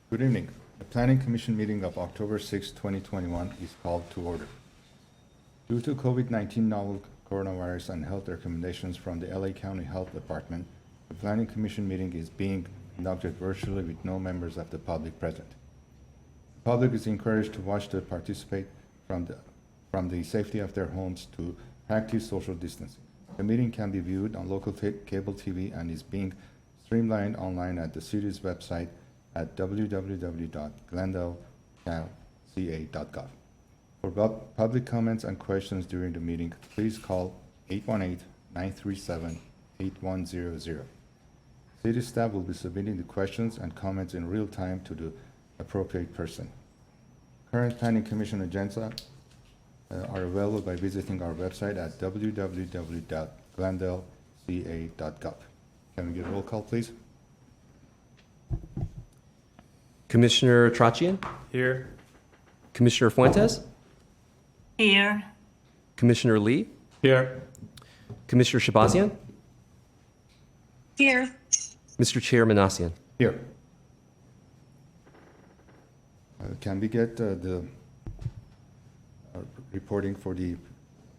Good evening. The Planning Commission meeting of October 6, 2021 is called to order. Due to COVID-19 novel coronavirus and health recommendations from the LA County Health Department, the Planning Commission meeting is being conducted virtually with no members of the public present. The public is encouraged to watch and participate from the safety of their homes to practice social distancing. The meeting can be viewed on local cable TV and is being streamlined online at the city's website at www.glendale.ca.gov. For public comments and questions during the meeting, please call 818-937-8100. City staff will be submitting the questions and comments in real time to the appropriate person. Current Planning Commission agenda are available by visiting our website at www.glendale.ca.gov. Can we get a roll call, please? Commissioner Trachian? Here. Commissioner Fuentes? Here. Commissioner Lee? Here. Commissioner Shabazian? Here. Mr. Chair Manassian? Here. Can we get the reporting for the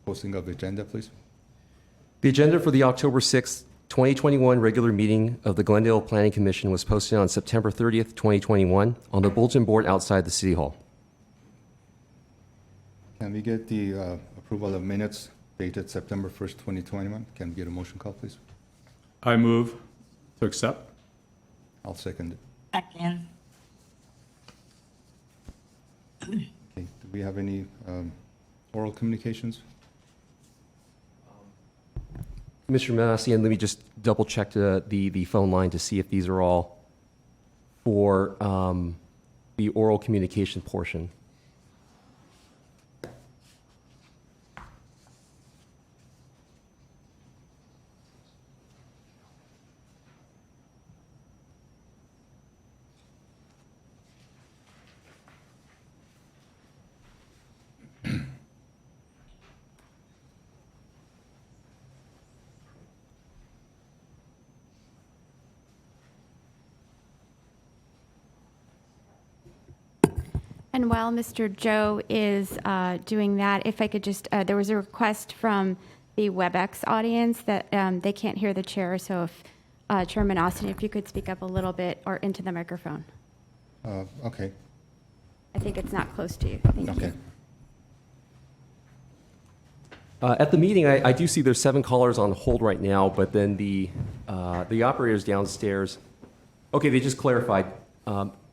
posting of the agenda, please? The agenda for the October 6th, 2021 regular meeting of the Glendale Planning Commission was posted on September 30th, 2021 on the bulletin board outside the City Hall. Can we get the approval of minutes dated September 1st, 2021? Can we get a motion call, please? I move to accept. I'll second it. Second. Okay. Do we have any oral communications? Commissioner Manassian, let me just double check the phone line to see if these are all for the oral communication portion. And while Mr. Joe is doing that, if I could just, there was a request from the WebEx audience that they can't hear the chair, so if Chairman Austin, if you could speak up a little bit or into the microphone. Okay. I think it's not close to you. Thank Okay. you. At the meeting, I do see there's 7 callers on hold right now, but then the operators downstairs, okay, they just clarified.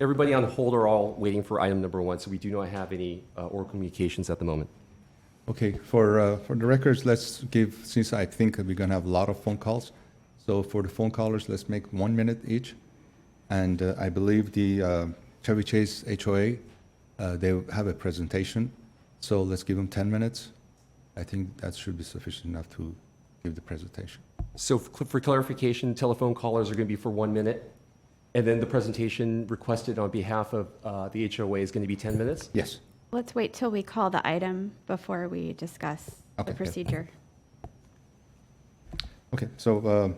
Everybody on hold are all waiting for item number 1, so we do not have any oral communications at the moment. Okay, for the records, let's give, since I think we're going to have a lot of phone calls, so for the phone callers, let's make 1 minute each. And I believe the Chevy Chase HOA, they have a presentation, so let's give them 10 minutes. I think that should be sufficient enough to give the presentation. So for clarification, telephone callers are going to be for 1 minute, and then the presentation requested on behalf of the HOA is going to be 10 minutes? Yes. Let's wait till we call the item before we discuss Okay, the good. procedure. Okay, so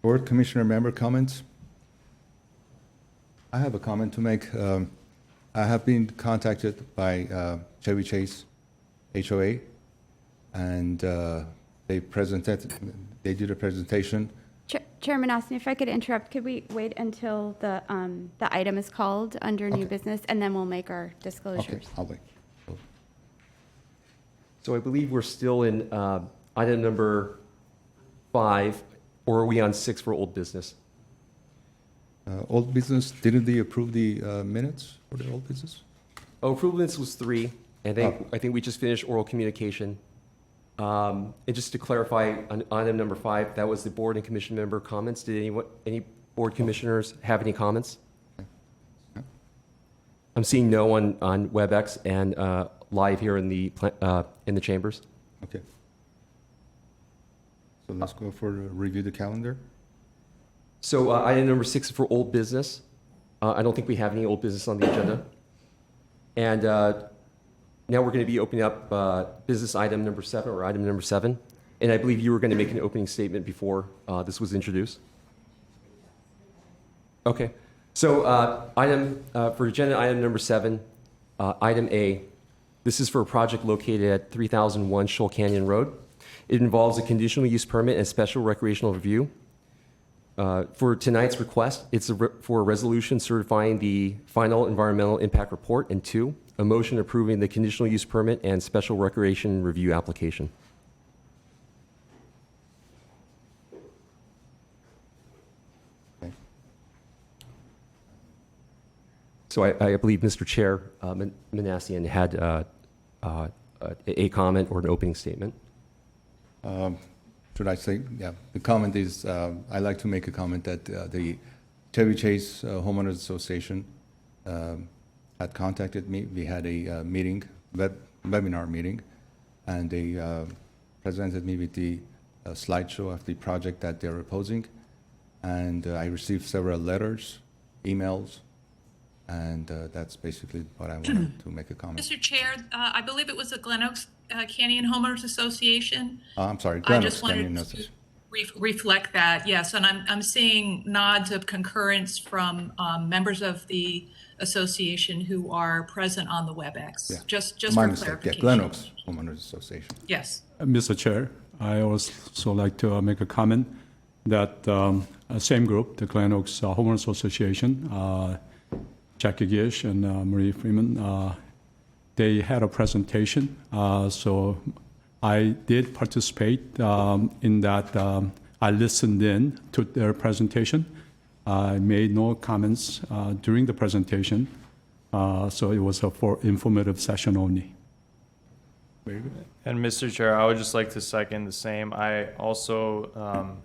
board commissioner member comments. I have a comment to make. I have been contacted by Chevy Chase HOA, and they did a presentation. Chairman Austin, if I could interrupt, could we wait until the item is called under new Okay. business, and then we'll make our disclosures? Okay, I'll wait. So I believe we're still in item number 5, or are we on 6 for old business? Old business, didn't they approve the minutes for the old business? Oh, approval minutes was 3, and Oh. I think we just finished oral communication. And just to clarify, on item number 5, that was the board and commission member comments. Did any board commissioners have any comments? No. I'm seeing no on WebEx and live here in the chambers. Okay. So let's go for review the calendar. So item number 6 for old business. I don't think we have any old business on the agenda. And now we're going to be opening up business item number 7, or item number 7. And I believe you were going to make an opening statement before this was introduced. Okay. So for agenda item number 7, item A, this is for a project located at 3001 Shoal Canyon Road. It involves a conditional use permit and special recreational review. For tonight's request, it's for a resolution certifying the final environmental impact report, and 2, a motion approving the conditional use permit and special recreation review application. Okay. So I believe Mr. Chair, Manassian had a comment or an opening statement. Should I say, yeah, the comment is, I'd like to make a comment that the Chevy Chase Homeowners Association had contacted me. We had a meeting, webinar meeting, and they presented me with the slideshow of the project that they're opposing. And I received several letters, emails, and that's basically what I wanted to make a comment. Mr. Chair, I believe it was the Glen Oaks Canyon Homeowners Association. I'm sorry, I Glen just Oaks wanted Canyon to Association. reflect that, yes, and I'm seeing nods of concurrence from members of the association who are present on the WebEx. Yeah. Just My for mistake, yeah, clarification. Glen Oaks Homeowners Association. Yes. Mr. Chair, I also like to make a comment that same group, the Glen Oaks Homeowners Association, Jackie Gish and Marie Freeman, they had a presentation. So I did participate in that. I listened in to their presentation. I made no comments during the presentation. So it was a for informative session only. Very good. And Mr. Chair, I would just like to second the same. I also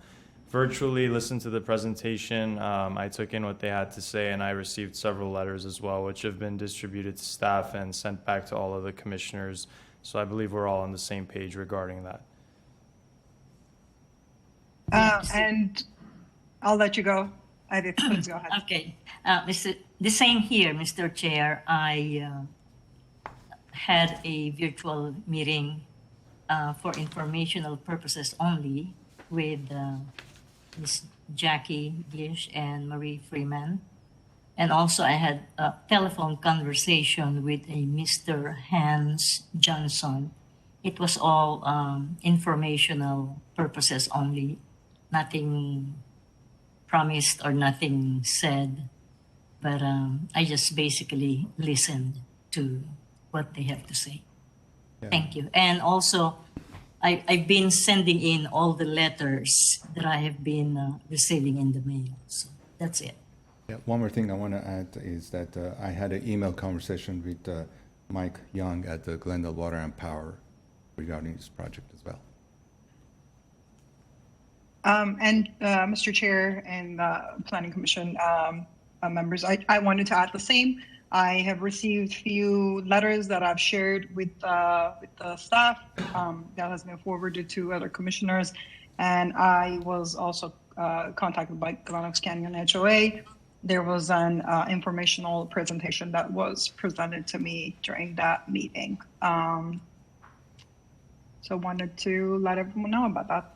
virtually listened to the presentation. I took in what they had to say, and I received several letters as well, which have been distributed to staff and sent back to all of the commissioners. So I believe we're all on the same page regarding that. And I'll let you go. Edith, please go ahead. Okay. The same here, Mr. Chair. I had a virtual meeting for informational purposes only with Ms. Jackie Gish and Marie Freeman. And also I had a telephone conversation with a Mr. Hans Johnson. It was all informational purposes only, nothing promised or nothing said, but I just basically listened to what they have to say. Yeah. Thank you. And also, I've been sending in all the letters that I have been receiving in the mail. So that's it. Yeah, one more thing I want to add is that I had an email conversation with Mike Young at the Glendale Water and Power regarding this project as well. And Mr. Chair and Planning Commission members, I wanted to add the same. I have received few letters that I've shared with the staff that has been forwarded to other commissioners, and I was also contacted by Glen Oaks Canyon HOA. There was an informational presentation that was presented to me during that meeting. So wanted to let everyone know about that.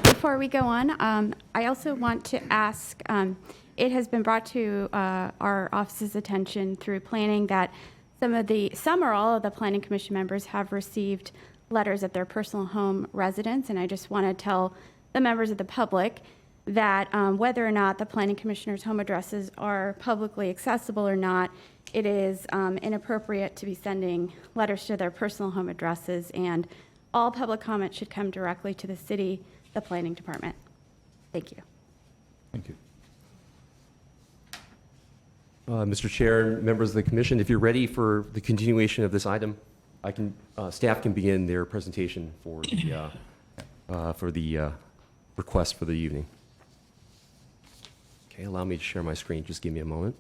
Before we go on, I also want to ask, it has been brought to our office's attention through planning that some or all of the Planning Commission members have received letters at their personal home residence, and I just want to tell the members of the public that whether or not the Planning Commissioner's home addresses are publicly accessible or not, it is inappropriate to be sending letters to their personal home addresses, and all public comment should come directly to the city, the planning department. Thank you. Thank you. Mr. Chair, members of the commission, if you're ready for the continuation of this item, staff can begin their presentation for the request for the evening. Okay, allow me to share my screen. Just give me a moment.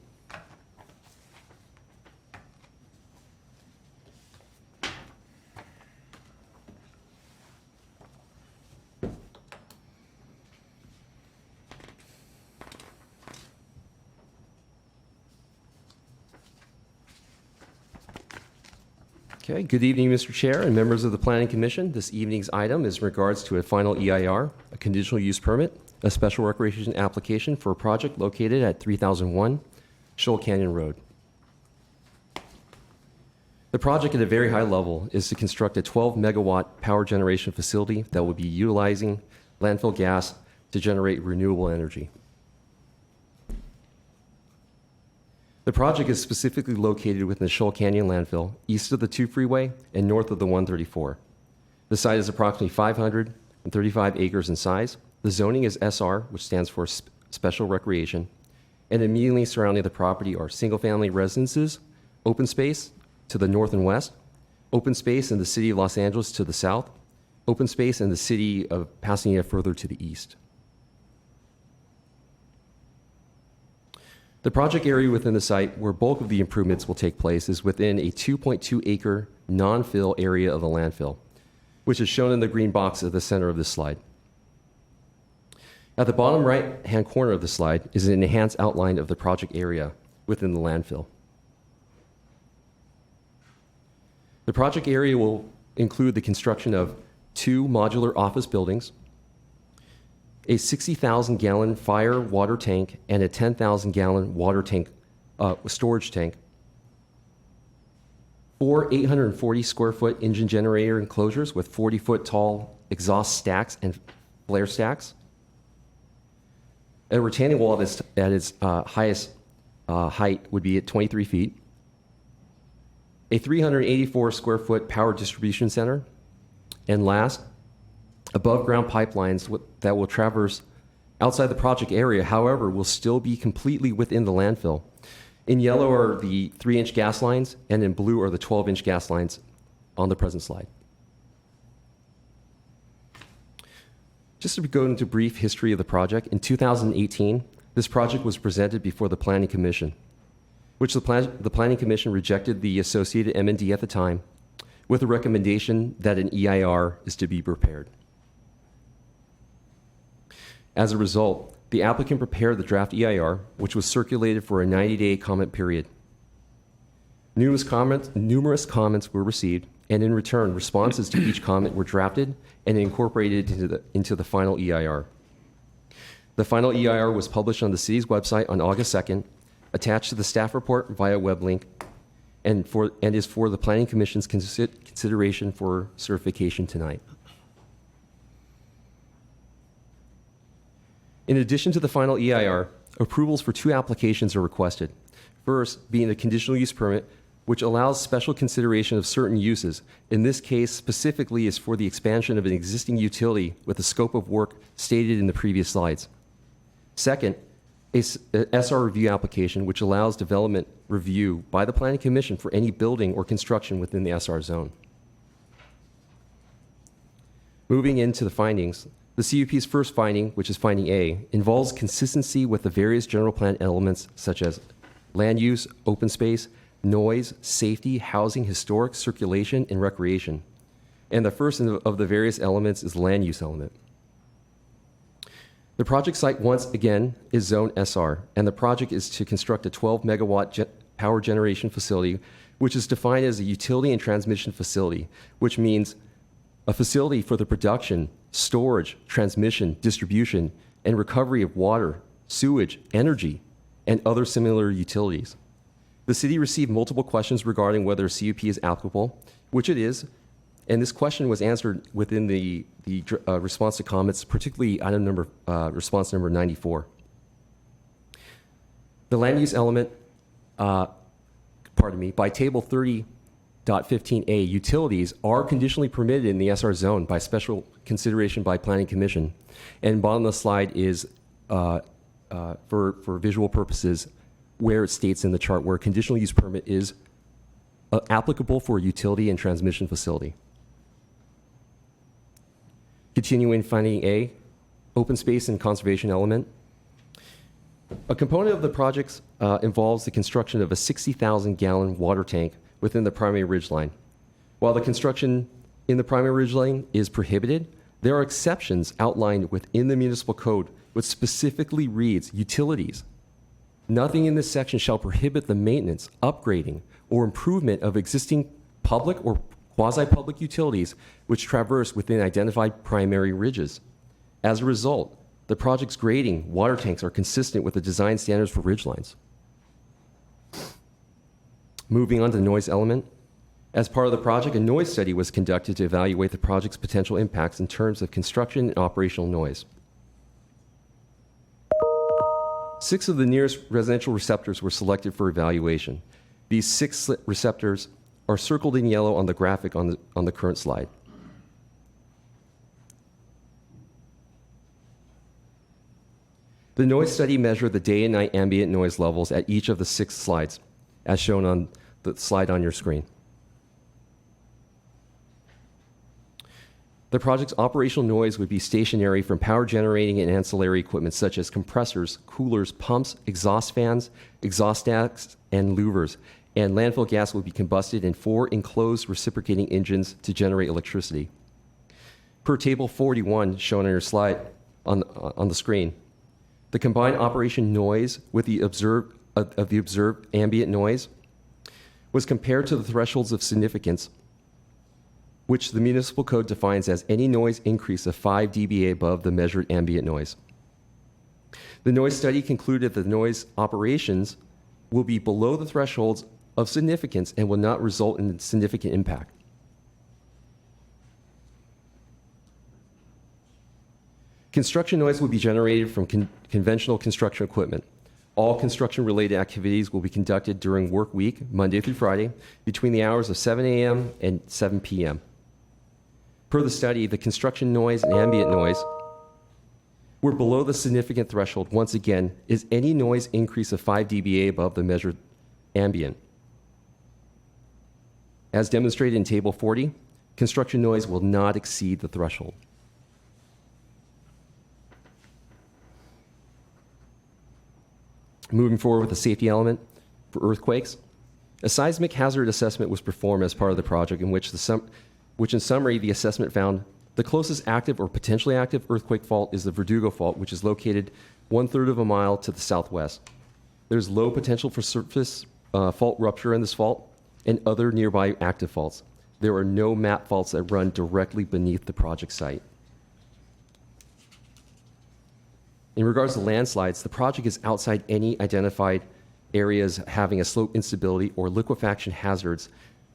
Okay, good evening, Mr. Chair and members of the Planning Commission. This evening's item is in regards to a final EIR, a conditional use permit, a special recreation application for a project located at 3001 Shoal Canyon Road. The project at a very high level is to construct a 12-megawatt power generation facility that will be utilizing landfill gas to generate renewable energy. The project is specifically located within the Shoal Canyon landfill, east of the 2 freeway and north of the 134. The site is approximately 535 acres in size. The zoning is SR, which stands for Special Recreation, and immediately surrounding the property are single-family residences, open space to the north and west, open space in the city of Los Angeles to the south, open space in the city of Pasadena further to the east. The project area within the site where bulk of the improvements will take place is within a 2.2-acre non-fill area of the landfill, which is shown in the green box at the center of this slide. At the bottom right-hand corner of the slide is an enhanced outline of the project area within the landfill. The project area will include the construction of 2 modular office buildings, a 60,000-gallon fire water tank, and a 10,000-gallon water tank storage tank, 4 840-square-foot engine generator enclosures with 40-foot tall exhaust stacks and flare stacks, a retaining wall that's at its highest height would be at 23 feet, a 384-square-foot power distribution center, and last, above-ground pipelines that will traverse outside the project area, however, will still be completely within the landfill. In yellow are the 3-inch gas lines, and in blue are the 12-inch gas lines on the present slide. Just to go into brief history of the project, in 2018, this project was presented before the Planning Commission, which the Planning Commission rejected the associated M&D at the time with a recommendation that an EIR is to be prepared. As a result, the applicant prepared the draft EIR, which was circulated for a 90-day comment period. Numerous comments were received, and in return, responses to each comment were drafted and incorporated into the final EIR. The final EIR was published on the city's website on August 2nd, attached to the staff report via web link, and is for the Planning Commission's consideration for certification tonight. In addition to the final EIR, approvals for 2 applications are requested. First, being the Conditional Use Permit, which allows special consideration of certain uses. In this case, specifically is for the expansion of an existing utility with the scope of work stated in the previous slides. Second, a SR review application, which allows development review by the Planning Commission for any building or construction within the SR zone. Moving into the findings, the CUP's first finding, which is finding A, involves consistency with the various general plan elements such as land use, open space, noise, safety, housing, historic, circulation, and recreation. And the first of the various elements is the land use element. The project site, once again, is Zone SR, and the project is to construct a 12-megawatt power generation facility, which is defined as a utility and transmission facility, which means a facility for the production, storage, transmission, distribution, and recovery of water, sewage, energy, and other similar utilities. The city received multiple questions regarding whether CUP is applicable, which it is, and this question was answered within the response to comments, particularly item number, response number 94. The land use element, by table 30.15a, utilities are conditionally permitted in the SR zone by special consideration by Planning Commission. And bottom of the slide is, for visual purposes, where it states in the chart where conditional use permit is applicable for a utility and transmission facility. Continuing finding A, open space and conservation element. A component of the projects involves the construction of a 60,000-gallon water tank within the primary ridgeline. While the construction in the primary ridgeline is prohibited, there are exceptions outlined within the municipal code which specifically reads utilities. Nothing in this section shall prohibit the maintenance, upgrading, or improvement of existing public or quasi-public utilities which traverse within identified primary ridges. As a result, The project's grading water tanks are consistent with the design standards for ridgelines. Moving on to the noise element. As part of the project, a noise study was conducted to evaluate the project's potential impacts in terms of construction and operational noise. 6 of the nearest residential receptors were selected for evaluation. These 6 receptors are circled in yellow on the graphic on the current slide. The noise study measured the day and night ambient noise levels at each of the 6 slides, as shown on the slide on your screen. The project's operational noise would be stationary from power generating and ancillary equipment such as compressors, coolers, pumps, exhaust fans, exhaust stacks, and louvers, and landfill gas would be combusted in 4 enclosed reciprocating engines to generate electricity. Per table 41 shown on your slide on the screen, the combined operation noise with the observed ambient noise was compared to the thresholds of significance, which the municipal code defines as any noise increase of 5 dBA above the measured ambient noise. The noise study concluded that the noise operations will be below the thresholds of significance and will not result in significant impact. Construction noise will be generated from conventional construction equipment. All construction-related activities will be conducted during work week, Monday through Friday, between the hours of 7 a.m. and 7 p.m. Per the study, the construction noise and ambient noise were below the significant threshold. Once again, is any noise increase of 5 dBA above the measured ambient. As demonstrated in Table 40, construction noise will not exceed the threshold. Moving forward with the safety element for earthquakes, a seismic hazard assessment was performed as part of the project in which in summary, the assessment found the closest active or potentially active earthquake fault is the Verdugo fault, which is located 1/3 of a mile to the southwest. There's low potential for surface fault rupture in this fault and other nearby active faults. There are no map faults that run directly beneath the project site. In regards to landslides, the project is outside any identified areas having a slope instability or liquefaction hazards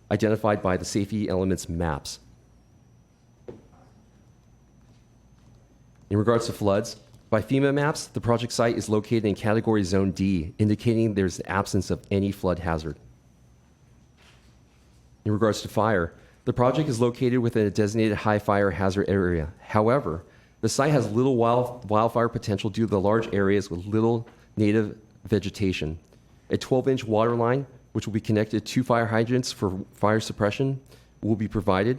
identified by the safety elements maps. In regards to floods, by FEMA maps, the project site is located in category zone D, indicating there's the absence of any flood hazard. In regards to fire, the project is located within a designated high fire hazard area. However, the site has little wildfire potential due to the large areas with little native vegetation. A 12-inch water line, which will be connected to fire hydrants for fire suppression, will be provided.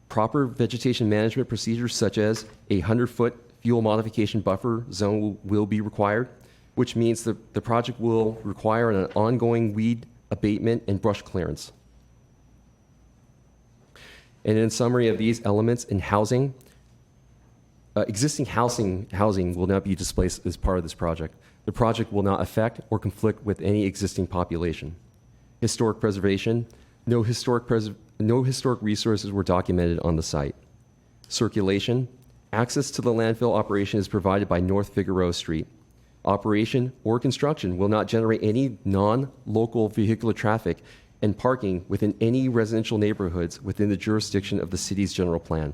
Proper vegetation management procedures such as a 100-foot fuel modification buffer zone will be required, which means that the project will require an ongoing weed abatement and brush clearance. And in summary of these elements in housing, existing housing will not be displaced as part of this project. The project will not affect or conflict with any existing population. Historic preservation, no historic resources were documented on the site. Circulation, access to the landfill operation is provided by North Figueroa Street. Operation or construction will not generate any non-local vehicular traffic and parking within any residential neighborhoods within the jurisdiction of the city's general plan.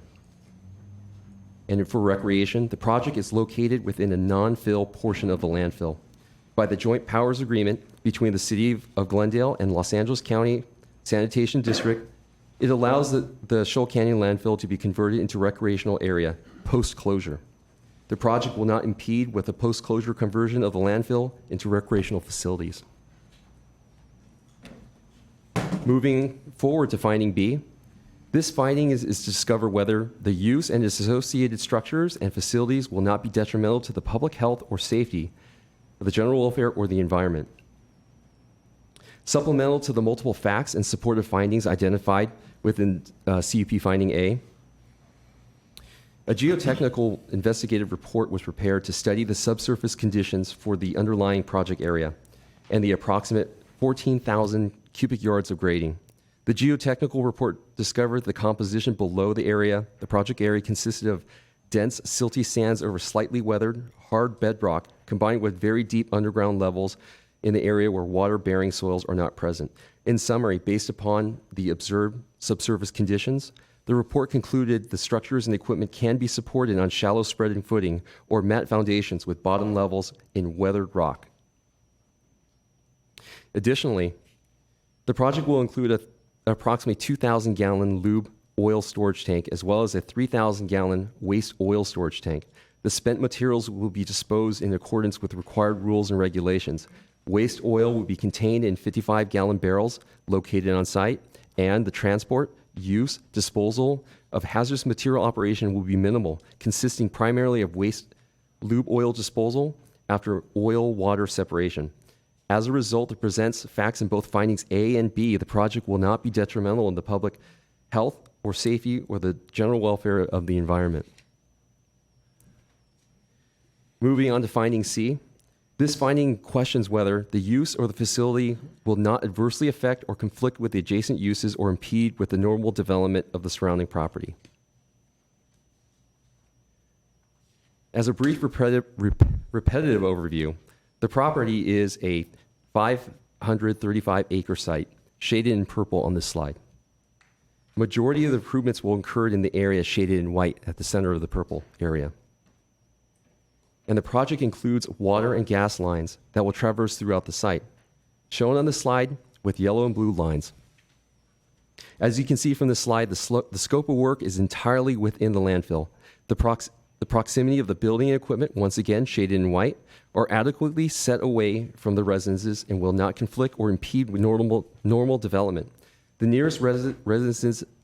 And for recreation, the project is located within a non-fill portion of the landfill. By the joint powers agreement between the City of Glendale and Los Angeles County Sanitation District, it allows the Shoal Canyon landfill to be converted into recreational area post-closure. The project will not impede with the post-closure conversion of the landfill into recreational facilities. Moving forward to finding B, this finding is to discover whether the use and its associated structures and facilities will not be detrimental to the public health or safety of the general welfare or the environment. Supplemental to the multiple facts and supportive findings identified within CUP finding A, a geotechnical investigative report was prepared to study the subsurface conditions for the underlying project area and the approximate 14,000 cubic yards of grading. The geotechnical report discovered the composition below the project area consisted of dense, silty sands over slightly weathered, hard bedrock, combined with very deep underground levels in the area where water-bearing soils are not present. In summary, based upon the observed subsurface conditions, the report concluded the structures and equipment can be supported on shallow spreading footing or mat foundations with bottom levels in weathered rock. Additionally, the project will include an approximately 2,000-gallon lube oil storage tank as well as a 3,000-gallon waste oil storage tank. The spent materials will be disposed in accordance with required rules and regulations. Waste oil will be contained in 55-gallon barrels located on site, and the transport, use, disposal of hazardous material operation will be minimal, consisting primarily of waste lube oil disposal after oil-water separation. As a result, it presents facts in both findings A and B. The project will not be detrimental in the public health or safety or the general welfare of the environment. Moving on to finding C. This finding questions whether the use or the facility will not adversely affect or conflict with the adjacent uses or impede with the normal development of the surrounding property. As a brief repetitive overview, the property is a 535-acre site, shaded in purple on this slide. Majority of the improvements will occur in the area shaded in white at the center of the purple area. And the project includes water and gas lines that will traverse throughout the site, shown on the slide with yellow and blue lines. As you can see from the slide, the scope of work is entirely within the landfill. The proximity of the building and equipment, once again shaded in white, are adequately set away from the residences and will not conflict or impede with normal development. The nearest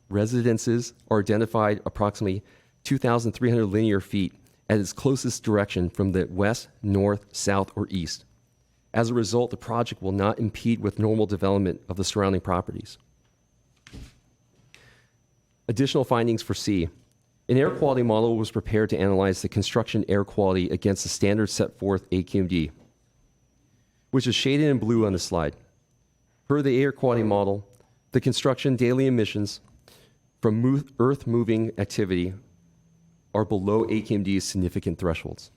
residences are identified approximately 2,300 linear feet at its closest direction from the west, north, south, or east. As a result, the project will not impede with normal development of the surrounding properties. Additional findings for C. An air quality model was prepared to analyze the construction air quality against the standards set forth AQMD, which is shaded in blue on the slide. Per the air quality model, the construction daily emissions from earth-moving activity are below AQMD's significant thresholds.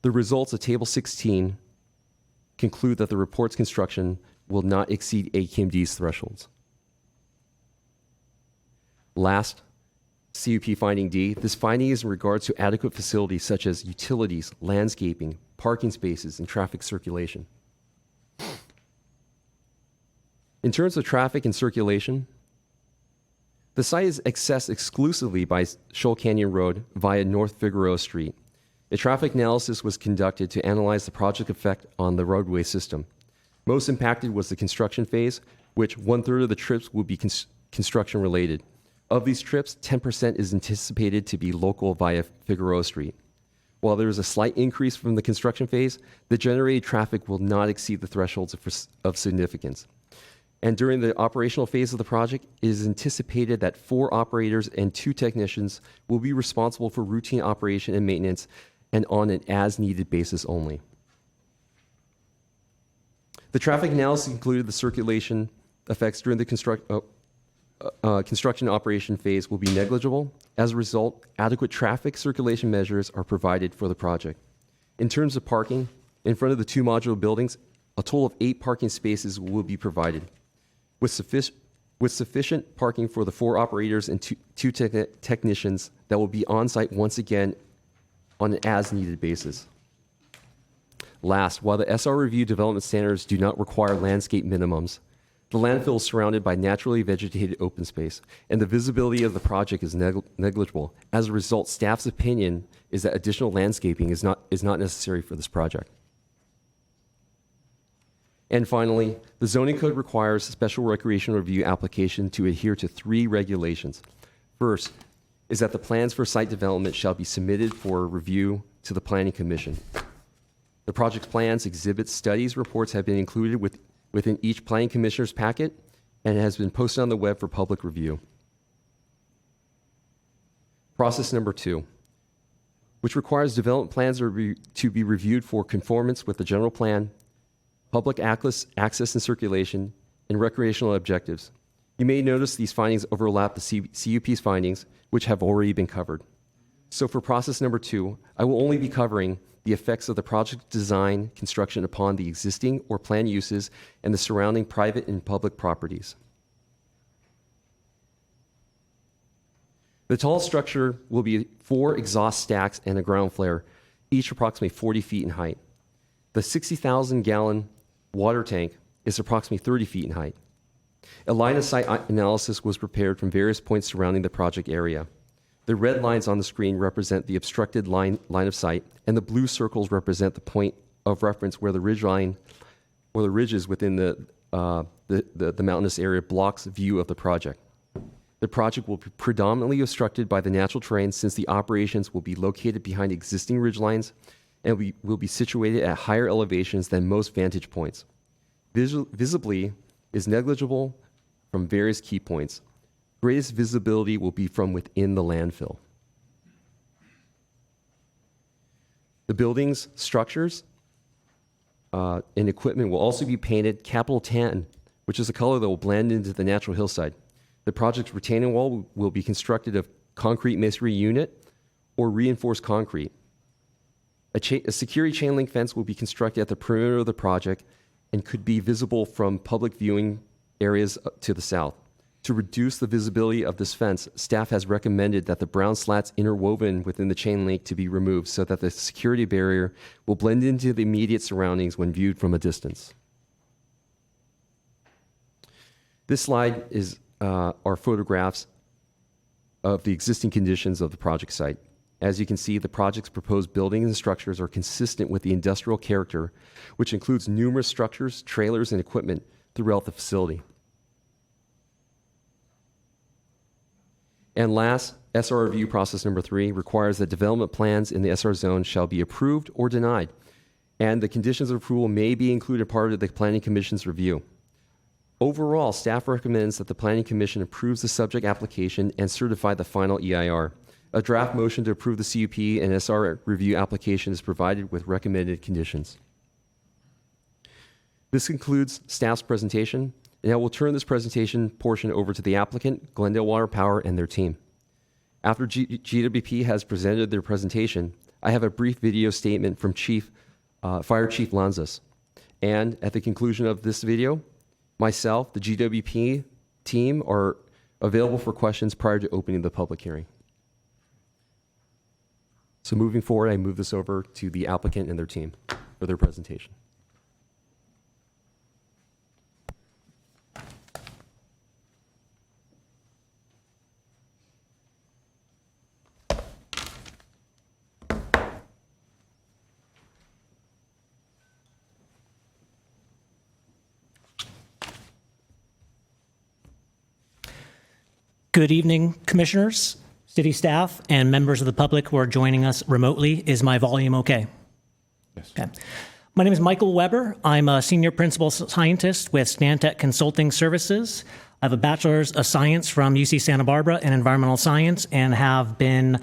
The results of Table 16 conclude that the report's construction will not exceed AQMD's thresholds. Last, CUP finding D. This finding is in regards to adequate facilities such as utilities, landscaping, parking spaces, and traffic circulation. In terms of traffic and circulation, the site is accessed exclusively by Shoal Canyon Road via North Figueroa Street. A traffic analysis was conducted to analyze the project effect on the roadway system. Most impacted was the construction phase, which 1/3 of the trips will be construction related. Of these trips, 10% is anticipated to be local via Figueroa Street. While there is a slight increase from the construction phase, the generated traffic will not exceed the thresholds of significance. And during the operational phase of the project, it is anticipated that 4 operators and 2 technicians will be responsible for routine operation and maintenance and on an as-needed basis only. The traffic analysis included the circulation effects during the construction operation phase will be negligible. As a result, adequate traffic circulation measures are provided for the project. In terms of parking, in front of the 2 modular buildings, a total of 8 parking spaces will be provided, with sufficient parking for the 4 operators and 2 technicians that will be on site once again on an as-needed basis. Last, while the SR review development standards do not require landscape minimums, the landfill is surrounded by naturally vegetated open space, and the visibility of the project is negligible. As a result, staff's opinion is that additional landscaping is not necessary for this project. And finally, the zoning code requires a special recreation review application to adhere to 3 regulations. First is that the plans for site development shall be submitted for review to the Planning Commission. The project's plans, exhibits, studies, reports have been included within each Planning Commissioner's packet and has been posted on the web for public review. Process number 2, which requires development plans to be reviewed for conformance with the general plan, public access and circulation, and recreational objectives. You may notice these findings overlap the CUP's findings, which have already been covered. So for process number 2, I will only be covering the effects of the project design construction upon the existing or planned uses and the surrounding private and public properties. The tallest structure will be 4 exhaust stacks and a ground flare, each approximately 40 feet in height. The 60,000-gallon water tank is approximately 30 feet in height. A line of sight analysis was prepared from various points surrounding the project area. The red lines on the screen represent the obstructed line of sight, and the blue circles represent the point of reference where the ridge line or the ridges within the mountainous area blocks view of the project. The project will be predominantly obstructed by the natural terrain since the operations will be located behind existing ridgelines and will be situated at higher elevations than most vantage points. Visibly is negligible from various key points. Greatest visibility will be from within the landfill. The buildings, structures, and equipment will also be painted capital tan, which is a color that will blend into the natural hillside. The project's retaining wall will be constructed of concrete masonry unit or reinforced concrete. A security chain link fence will be constructed at the perimeter of the project and could be visible from public viewing areas to the south. To reduce the visibility of this fence, staff has recommended that the brown slats interwoven within the chain link to be removed so that the security barrier will blend into the immediate surroundings when viewed from a distance. This slide are photographs of the existing conditions of the project site. As you can see, the project's proposed buildings and structures are consistent with the industrial character, which includes numerous structures, trailers, and equipment throughout the facility. And last, SR review process number 3 requires that development plans in the SR zone shall be approved or denied, and the conditions of approval may be included part of the Planning Commission's review. Overall, staff recommends that the Planning Commission approves the subject application and certify the final EIR. A draft motion to approve the CUP and SR review application is provided with recommended conditions. This concludes staff's presentation, and I will turn this presentation portion over to the applicant, Glendale Water Power, and their team. After GWP has presented their presentation, I have a brief video statement from Fire Chief Lanzas. And at the conclusion of this video, myself, the GWP team are available for questions prior to opening the public hearing. So moving forward, I move this over to the applicant and their team for their presentation. Good evening, commissioners, city staff, and members of the public who are joining us remotely. Is my volume okay? Yes. Okay. My name is Michael Weber. I'm a senior principal scientist with Stantec Consulting Services. I have a bachelor's of science from UC Santa Barbara in environmental science and have been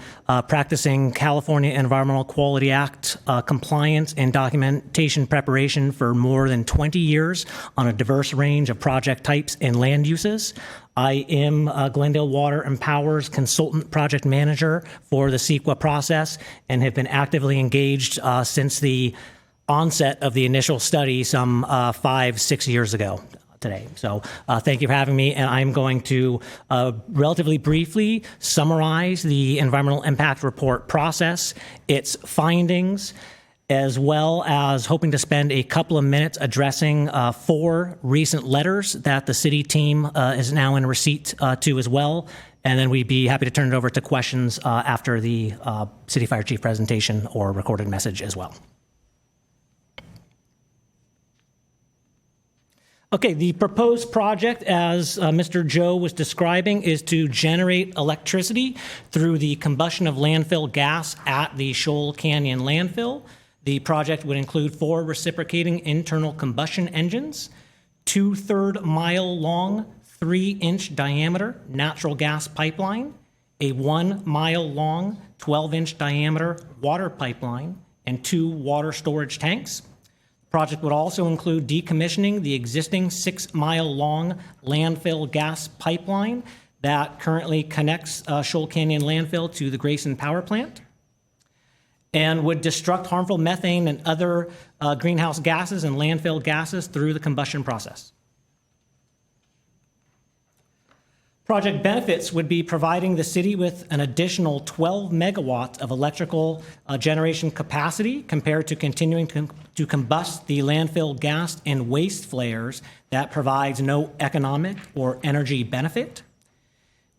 practicing California Environmental Quality Act compliance and documentation preparation for more than 20 years on a diverse range of project types and land uses. I am Glendale Water and Power's consultant project manager for the CEQA process and have been actively engaged since the onset of the initial study some 5-6 years ago today. So thank you for having me, and I'm going to relatively briefly summarize the environmental impact report process, its findings, as well as hoping to spend a couple of minutes addressing 4 recent letters that the city team is now in receipt to as well. And then we'd be happy to turn it over to questions after the city fire chief presentation or recorded message as well. Okay, the proposed project, as Mr. Joe was describing, is to generate electricity through the combustion of landfill gas at the Shoal Canyon landfill. The project would include 4 reciprocating internal combustion engines, 2 3/3-mile long, 3-inch diameter natural gas pipeline, a 1-mile long, 12-inch diameter water pipeline, and 2 water storage tanks. The project would also include decommissioning the existing 6-mile long landfill gas pipeline that currently connects Shoal Canyon Landfill to the Grayson Power Plant and would destruct harmful methane and other greenhouse gases and landfill gases through the combustion process. Project benefits would be providing the city with an additional 12 megawatts of electrical generation capacity compared to continuing to combust the landfill gas and waste flares that provides no economic or energy benefit.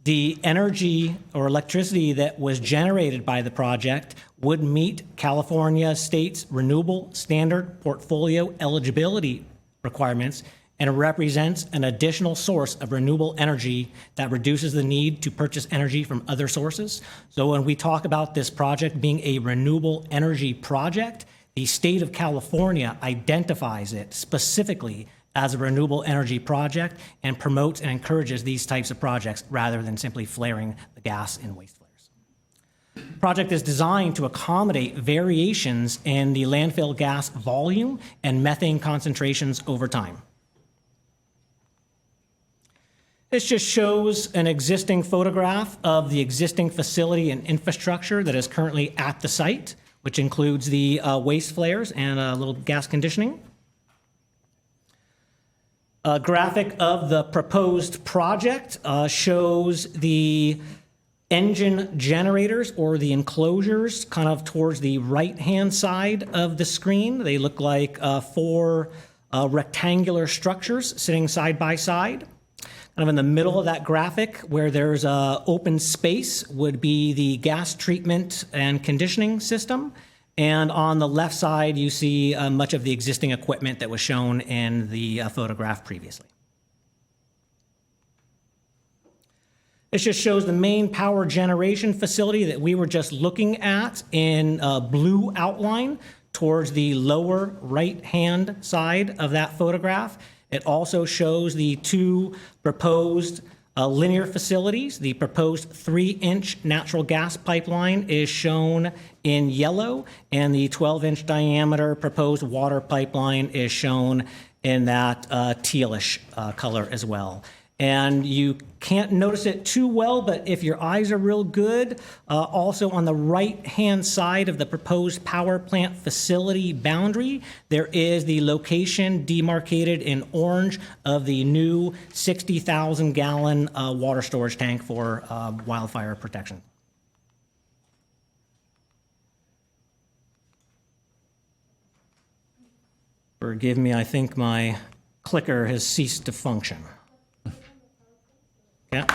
The energy or electricity that was generated by the project would meet California state's renewable standard portfolio eligibility requirements and represents an additional source of renewable energy that reduces the need to purchase energy from other sources. So when we talk about this project being a renewable energy project, the state of California identifies it specifically as a renewable energy project and promotes and encourages these types of projects rather than simply flaring the gas in waste flares. The project is designed to accommodate variations in the landfill gas volume and methane concentrations over time. This just shows an existing photograph of the existing facility and infrastructure that is currently at the site, which includes the waste flares and a little gas conditioning. A graphic of the proposed project shows the engine generators or the enclosures kind of towards the right-hand side of the screen. They look like four rectangular structures sitting side by side. Kind of in the middle of that graphic where there's open space would be the gas treatment and conditioning system. And on the left side, you see much of the existing equipment that was shown in the photograph previously. This just shows the main power generation facility that we were just looking at in blue outline towards the lower right-hand side of that photograph. It also shows the two proposed linear facilities. The proposed 3-inch natural gas pipeline is shown in yellow, and the 12-inch diameter proposed water pipeline is shown in that tealish color as well. And you can't notice it too well, but if your eyes are real good, also on the right-hand side of the proposed power plant facility boundary, there is the location demarcated in orange of the new 60,000-gallon water storage tank for wildfire protection. Forgive me, I think my clicker has ceased to function. Yeah.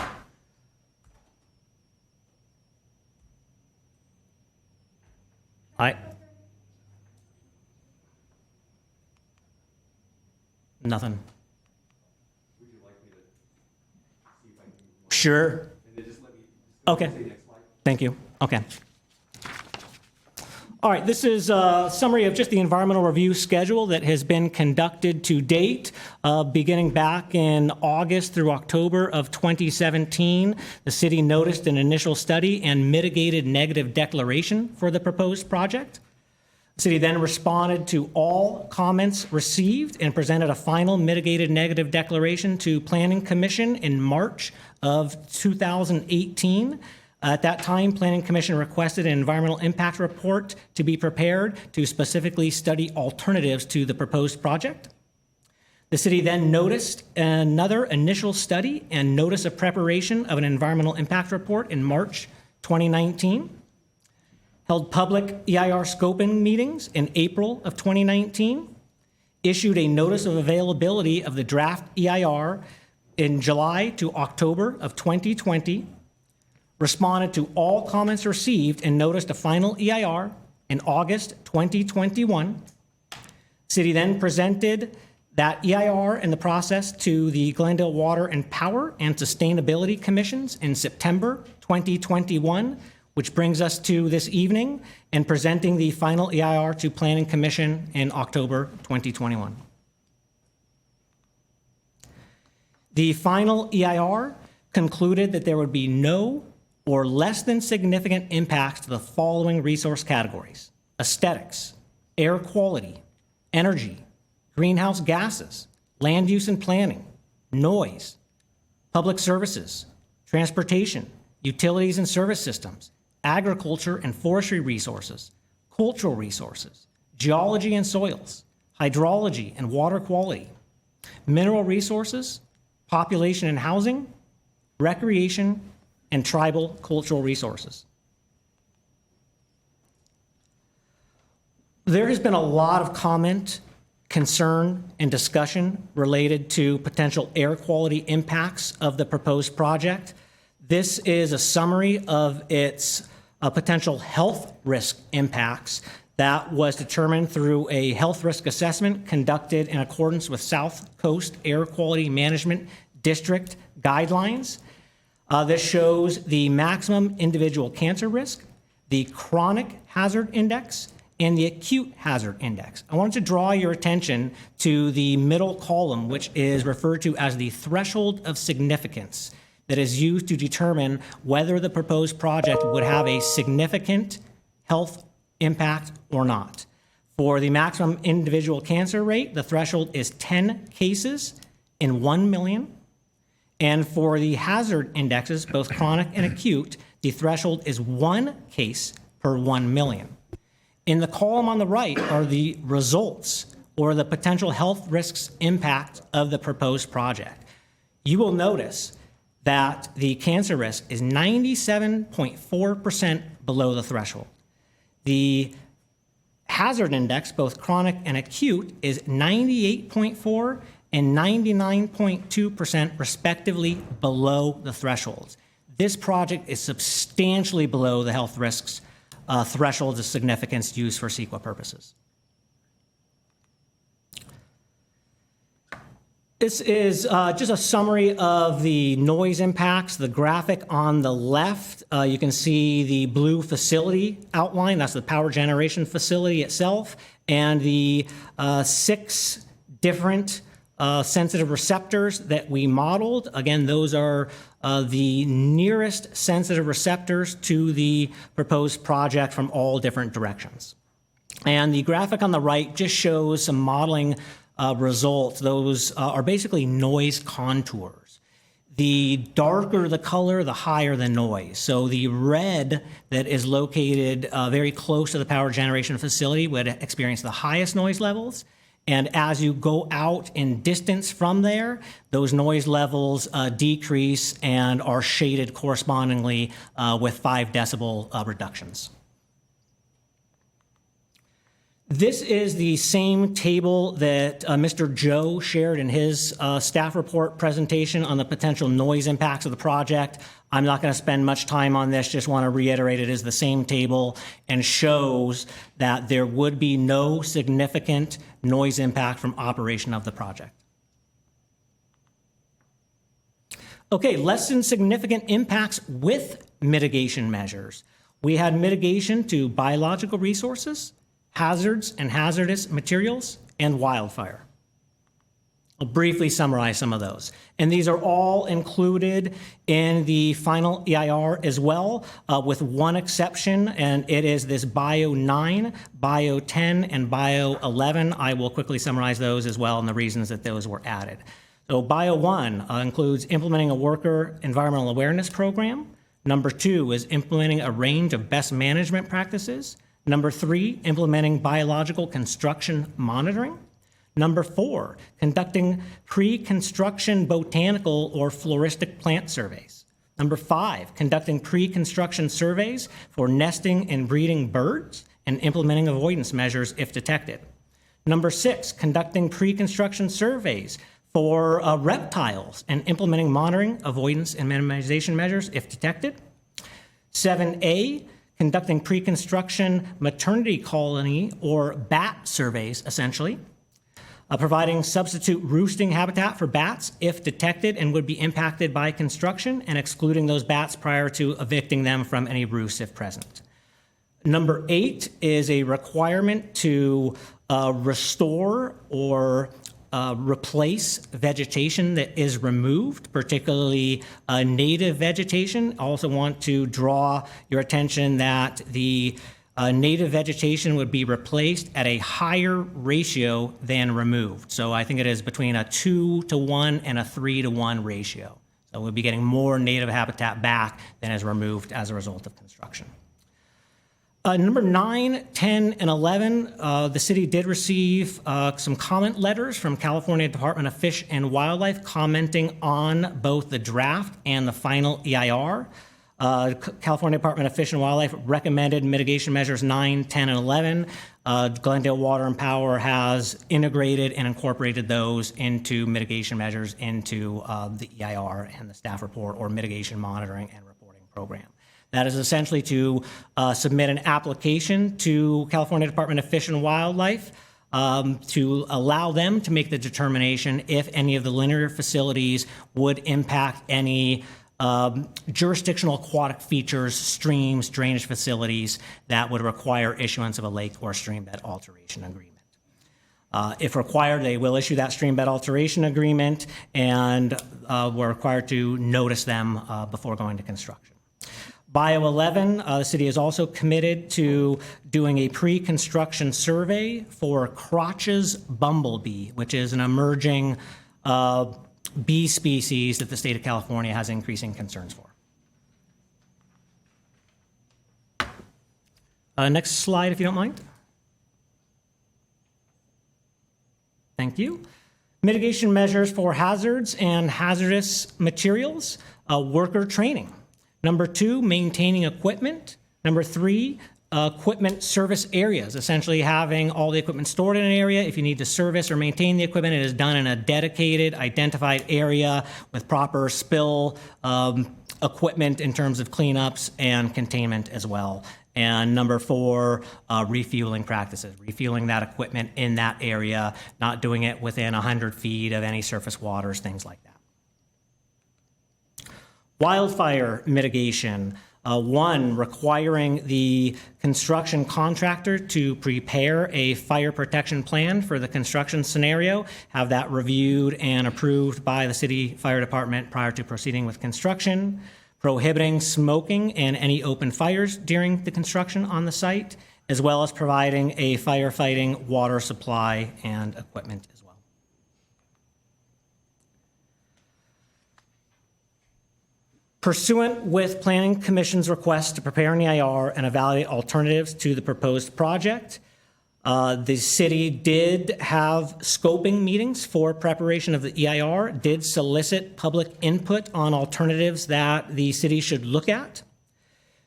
Nothing. Would you like me to see if I can? Sure. And then just let me. Okay. Next slide. Thank you. Okay. All right, this is a summary of just the environmental review schedule that has been conducted to date, beginning back in August through October of 2017. The city noticed an initial study and mitigated negative declaration for the proposed project. The city then responded to all comments received and presented a final mitigated negative declaration to Planning Commission in March of 2018. At that time, Planning Commission requested an environmental impact report to be prepared to specifically study alternatives to the proposed project. The city then noticed another initial study and notice of preparation of an environmental impact report in March 2019, held public EIR scoping meetings in April of 2019, issued a notice of availability of the draft EIR in July to October of 2020, responded to all comments received and noticed a final EIR in August 2021. City then presented that EIR and the process to the Glendale Water and Power and Sustainability Commissions in September 2021, which brings us to this evening and presenting the final EIR to Planning Commission in October 2021. The final EIR concluded that there would be no or less than significant impacts to the following resource categories: aesthetics, air quality, energy, greenhouse gases, land use and planning, noise, public services, transportation, utilities and service systems, agriculture and forestry resources, cultural resources, geology and soils, hydrology and water quality, mineral resources, population and housing, recreation, and tribal cultural resources. There has been a lot of comment, concern, and discussion related to potential air quality impacts of the proposed project. This is a summary of its potential health risk impacts that was determined through a health risk assessment conducted in accordance with South Coast Air Quality Management District guidelines. This shows the maximum individual cancer risk, the chronic hazard index, and the acute hazard index. I wanted to draw your attention to the middle column, which is referred to as the threshold of significance that is used to determine whether the proposed project would have a significant health impact or not. For the maximum individual cancer rate, the threshold is 10 cases in 1 million. And for the hazard indexes, both chronic and acute, the threshold is 1 case per 1 million. In the column on the right are the results or the potential health risks impact of the proposed project. You will notice that the cancer risk is 97.4% below the threshold. The hazard index, both chronic and acute, is 98.4 and 99.2% respectively below the thresholds. This project is substantially below the health risks thresholds of significance used for CEQA purposes. This is just a summary of the noise impacts. The graphic on the left, you can see the blue facility outline. That's the power generation facility itself, and the 6 different sensitive receptors that we modeled. Again, those are the nearest sensitive receptors to the proposed project from all different directions. And the graphic on the right just shows some modeling results. Those are basically noise contours. The darker the color, the higher the noise. So the red that is located very close to the power generation facility would experience the highest noise levels. And as you go out in distance from there, those noise levels decrease and are shaded correspondingly with 5 decibel reductions. This is the same table that Mr. Joe shared in his staff report presentation on the potential noise impacts of the project. I'm not going to spend much time on this, just want to reiterate it is the same table and shows that there would be no significant noise impact from operation of the project. Okay, less than significant impacts with mitigation measures. We had mitigation to biological resources, hazards and hazardous materials, and wildfire. I'll briefly summarize some of those. And these are all included in the final EIR as well, with one exception, and it is this Bio 9, Bio 10, and Bio 11. I will quickly summarize those as well and the reasons that those were added. So Bio 1 includes implementing a worker environmental awareness program. Number 2 is implementing a range of best management practices. Number 3, implementing biological construction monitoring. Number 4, conducting pre-construction botanical or floristic plant surveys. Number 5, conducting pre-construction surveys for nesting and breeding birds and implementing avoidance measures if detected. Number 6, conducting pre-construction surveys for reptiles and implementing monitoring, avoidance, and minimization measures if detected. 7A, conducting pre-construction maternity colony or bat surveys, essentially. Providing substitute roosting habitat for bats if detected and would be impacted by construction, and excluding those bats prior to evicting them from any roosts if present. Number 8 is a requirement to restore or replace vegetation that is removed, particularly native vegetation. I also want to draw your attention that the native vegetation would be replaced at a higher ratio than removed. So I think it is between a 2-to-1 and a 3-to-1 ratio. So we'll be getting more native habitat back than is removed as a result of construction. Number 9, 10, and 11, the city did receive some comment letters from California Department of Fish and Wildlife commenting on both the draft and the final EIR. California Department of Fish and Wildlife recommended mitigation measures 9, 10, and 11. Glendale Water and Power has integrated and incorporated those into mitigation measures into the EIR and the staff report or mitigation monitoring and reporting program. That is essentially to submit an application to California Department of Fish and Wildlife to allow them to make the determination if any of the linear facilities would impact any jurisdictional aquatic features, streams, drainage facilities that would require issuance of a lake or streambed alteration agreement. If required, they will issue that streambed alteration agreement, and we're required to notice them before going to construction. Bio 11, the city is also committed to doing a pre-construction survey for Crotch's bumblebee, which is an emerging bee species that the state of California has increasing concerns for. Next slide, if you don't mind. Thank you. Mitigation measures for hazards and hazardous materials, worker training. Number 2, maintaining equipment. Number 3, equipment service areas, essentially having all the equipment stored in an area. If you need to service or maintain the equipment, it is done in a dedicated, identified area with proper spill equipment in terms of cleanups and containment as well. And number 4, refueling practices, refueling that equipment in that area, not doing it within 100 feet of any surface waters, things like that. Wildfire mitigation. 1, requiring the construction contractor to prepare a fire protection plan for the construction scenario, have that reviewed and approved by the city fire department prior to proceeding with construction. Prohibiting smoking and any open fires during the construction on the site, as well as providing a firefighting water supply and equipment as well. Pursuant with Planning Commission's request to prepare an EIR and evaluate alternatives to the proposed project, the city did have scoping meetings for preparation of the EIR, did solicit public input on alternatives that the city should look at.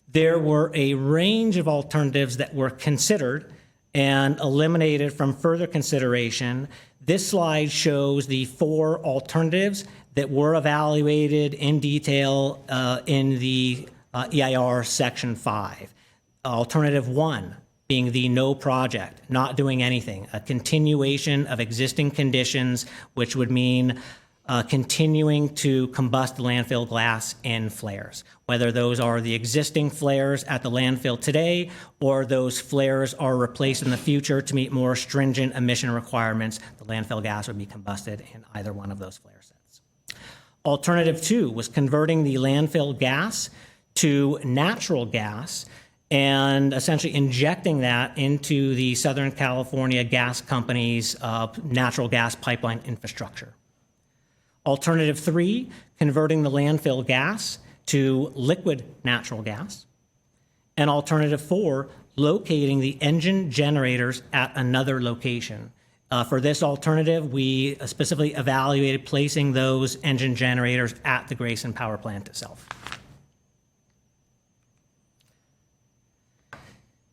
There were a range of alternatives that were considered and eliminated from further consideration. This slide shows the 4 alternatives that were evaluated in detail in the EIR Section 5. Alternative 1 being the no project, not doing anything, a continuation of existing conditions, which would mean continuing to combust landfill gas in flares, whether those are the existing flares at the landfill today or those flares are replaced in the future to meet more stringent emission requirements. The landfill gas would be combusted in either one of those flare sets. Alternative 2 was converting the landfill gas to natural gas and essentially injecting that into the Southern California Gas Company's natural gas pipeline infrastructure. Alternative 3, converting the landfill gas to liquid natural gas. And alternative 4, locating the engine generators at another location. For this alternative, we specifically evaluated placing those engine generators at the Grayson Power Plant itself.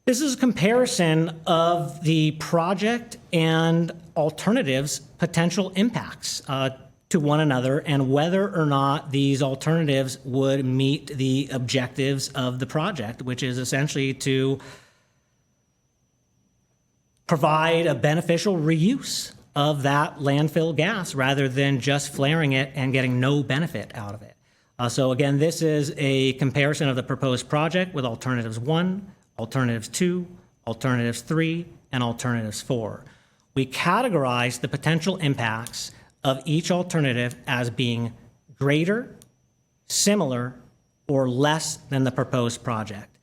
This is a comparison of the project and alternatives' potential impacts to one another and whether or not these alternatives would meet the objectives of the project, which is essentially to provide a beneficial reuse of that landfill gas rather than just flaring it and getting no benefit out of it. So again, this is a comparison of the proposed project with alternatives 1, alternatives 2, alternatives 3, and alternatives 4. We categorize the potential impacts of each alternative as being greater, similar, or less than the proposed project.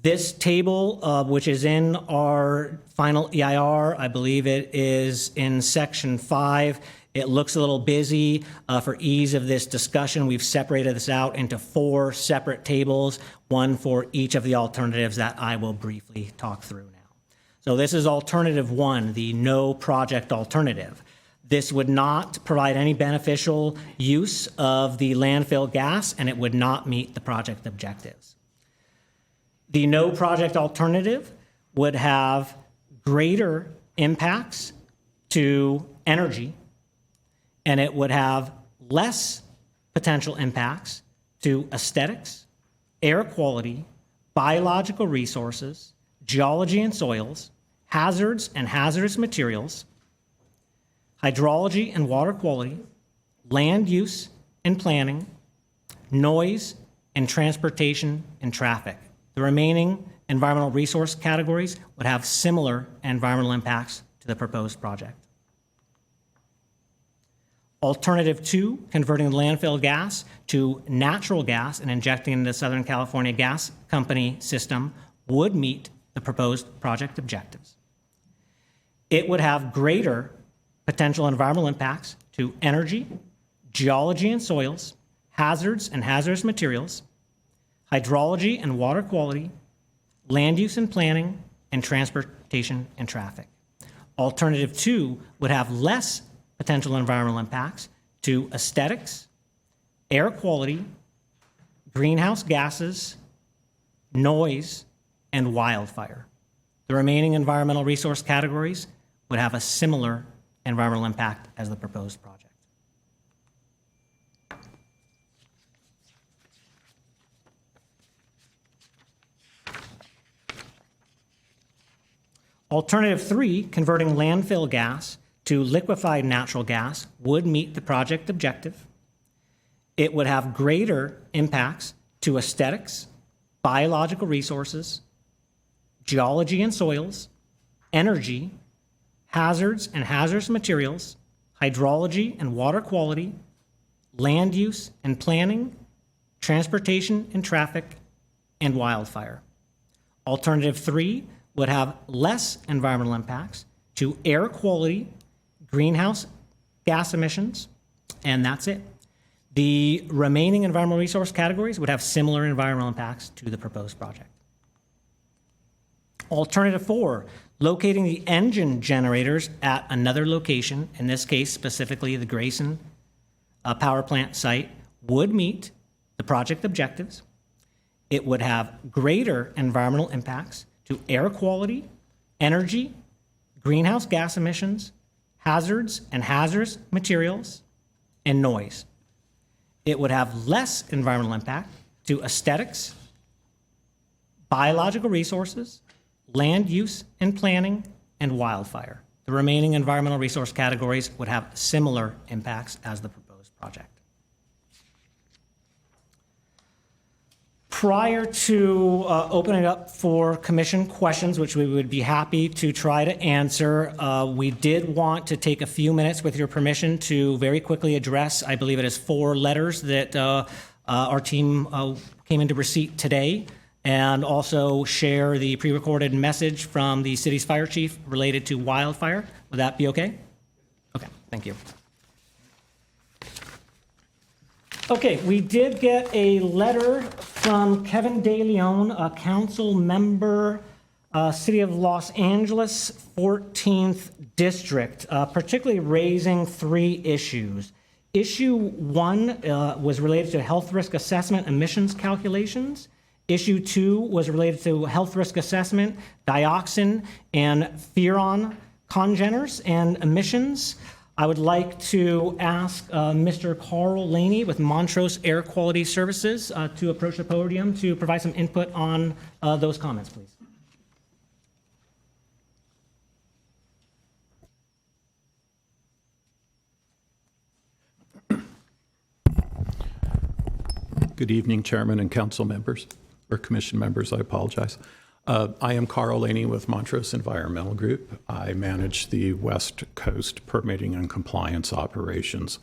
This table, which is in our final EIR, I believe it is in Section 5, It looks a little busy. For ease of this discussion, we've separated this out into 4 separate tables, one for each of the alternatives that I will briefly talk through now. So this is alternative 1, the no project alternative. This would not provide any beneficial use of the landfill gas, and it would not meet the project objectives. The no project alternative would have greater impacts to energy, and it would have less potential impacts to aesthetics, air quality, biological resources, geology and soils, hazards and hazardous materials, hydrology and water quality, land use and planning, noise, and transportation and traffic. The remaining environmental resource categories would have similar environmental impacts to the proposed project. Alternative 2, converting landfill gas to natural gas and injecting into the Southern California Gas Company system would meet the proposed project objectives. It would have greater potential environmental impacts to energy, geology and soils, hazards and hazardous materials, hydrology and water quality, land use and planning, and transportation and traffic. Alternative 2 would have less potential environmental impacts to aesthetics, air quality, greenhouse gases, noise, and wildfire. The remaining environmental resource categories would have a similar environmental impact as the proposed project. Alternative 3, converting landfill gas to liquefied natural gas, would meet the project objective. It would have greater impacts to aesthetics, biological resources, geology and soils, energy, hazards and hazardous materials, hydrology and water quality, land use and planning, transportation and traffic, and wildfire. Alternative 3 would have less environmental impacts to air quality, greenhouse gas emissions, and that's it. The remaining environmental resource categories would have similar environmental impacts to the proposed project. Alternative 4, locating the engine generators at another location, in this case specifically the Grayson power plant site, would meet the project objectives. It would have greater environmental impacts to air quality, energy, greenhouse gas emissions, hazards and hazardous materials, and noise. It would have less environmental impact to aesthetics, biological resources, land use and planning, and wildfire. The remaining environmental resource categories would have similar impacts as the proposed project. Prior to opening up for commission questions, which we would be happy to try to answer, we did want to take a few minutes with your permission to very quickly address, I believe it is 4 letters that our team came into receipt today, and also share the pre-recorded message from the city's fire chief related to wildfire. Would that be okay? Okay, thank you. Okay, we did get a letter from Kevin De Leon, a council member, City of Los Angeles, 14th District, particularly raising 3 issues. Issue 1 was related to health risk assessment emissions calculations. Issue 2 was related to health risk assessment, dioxin, and furan congeners and emissions. I would like to ask Mr. Carl Laney with Montrose Air Quality Services to approach the podium to provide some input on those comments, please. Good evening, Chairman and Council members, or Commission members, I apologize. I am Carl Laney with Montrose Environmental Group. I manage the West Coast permitting and compliance operations.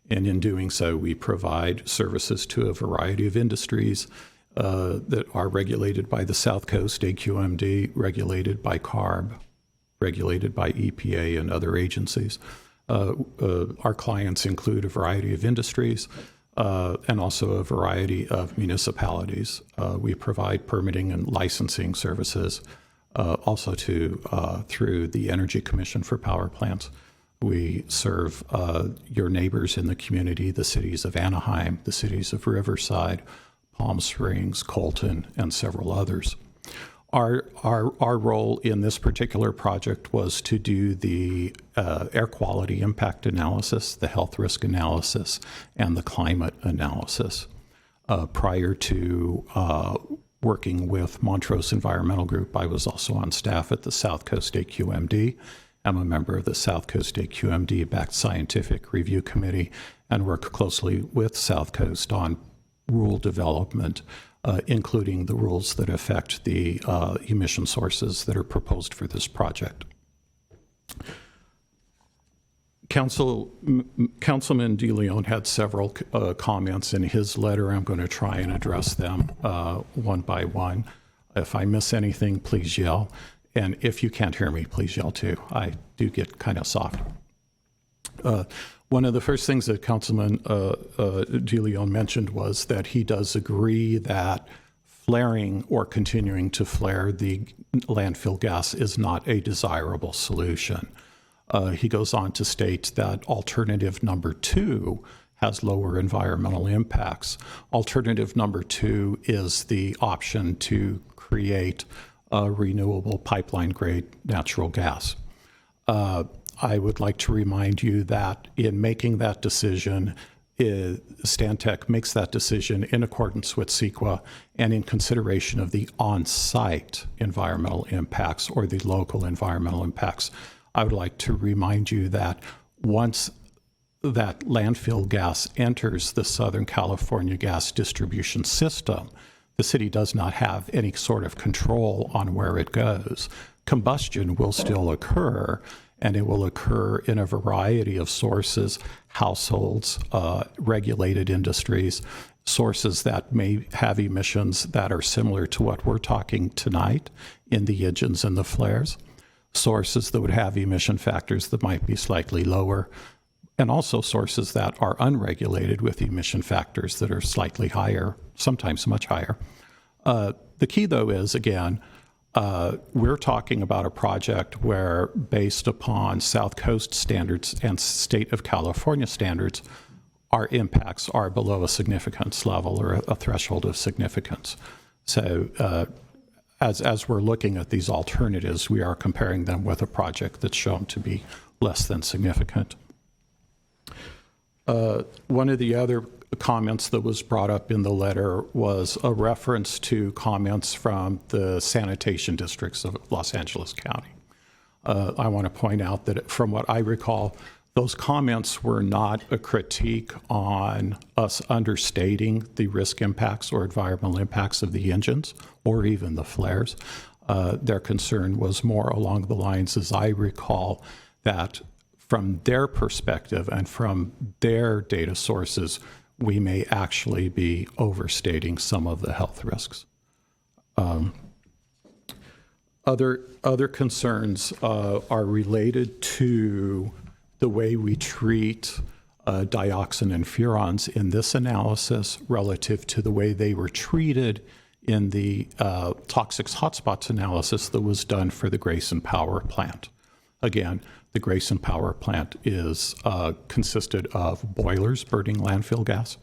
And in doing so, we provide services to a variety of industries that are regulated by the South Coast AQMD, regulated by CARB, regulated by EPA and other agencies. Our clients include a variety of industries and also a variety of municipalities. We provide permitting and licensing services also through the Energy Commission for power plants. We serve your neighbors in the community, the cities of Anaheim, the cities of Riverside, Palm Springs, Colton, and several others. Our role in this particular project was to do the air quality impact analysis, the health risk analysis, and the climate analysis. Prior to working with Montrose Environmental Group, I was also on staff at the South Coast AQMD. I'm a member of the South Coast AQMD-backed Scientific Review Committee and work closely with South Coast on rule development, including the rules that affect the emission sources that are proposed for this project. Councilman DeLeon had several comments in his letter. I'm going to try and address them one by one. If I miss anything, please yell. And if you can't hear me, please yell too. I do get kind of soft. One of the first things that Councilman DeLeon mentioned was that he does agree that flaring or continuing to flare the landfill gas is not a desirable solution. He goes on to state that alternative number 2 has lower environmental impacts. Alternative number 2 is the option to create a renewable pipeline-grade natural gas. I would like to remind you that in making that decision, Stantec makes that decision in accordance with CEQA and in consideration of the on-site environmental impacts or the local environmental impacts. I would like to remind you that once that landfill gas enters the Southern California gas distribution system, the city does not have any sort of control on where it goes. Combustion will still occur, and it will occur in a variety of sources, households, regulated industries, sources that may have emissions that are similar to what we're talking tonight in the engines and the flares, sources that would have emission factors that might be slightly lower, and also sources that are unregulated with emission factors that are slightly higher, sometimes much higher. The key, though, is, again, we're talking about a project where, based upon South Coast standards and state of California standards, our impacts are below a significance level or a threshold of significance. So as we're looking at these alternatives, we are comparing them with a project that's shown to be less than significant. One of the other comments that was brought up in the letter was a reference to comments from the sanitation districts of Los Angeles County. I want to point out that from what I recall, those comments were not a critique on us understating the risk impacts or environmental impacts of the engines or even the flares. Their concern was more along the lines, as I recall, that from their perspective and from their data sources, we may actually be overstating some of the health risks. Other concerns are related to the way we treat dioxin and furans in this analysis relative to the way they were treated in the toxics hotspots analysis that was done for the Grayson Power Plant. Again, the Grayson Power Plant is consisted of boilers burning landfill gas.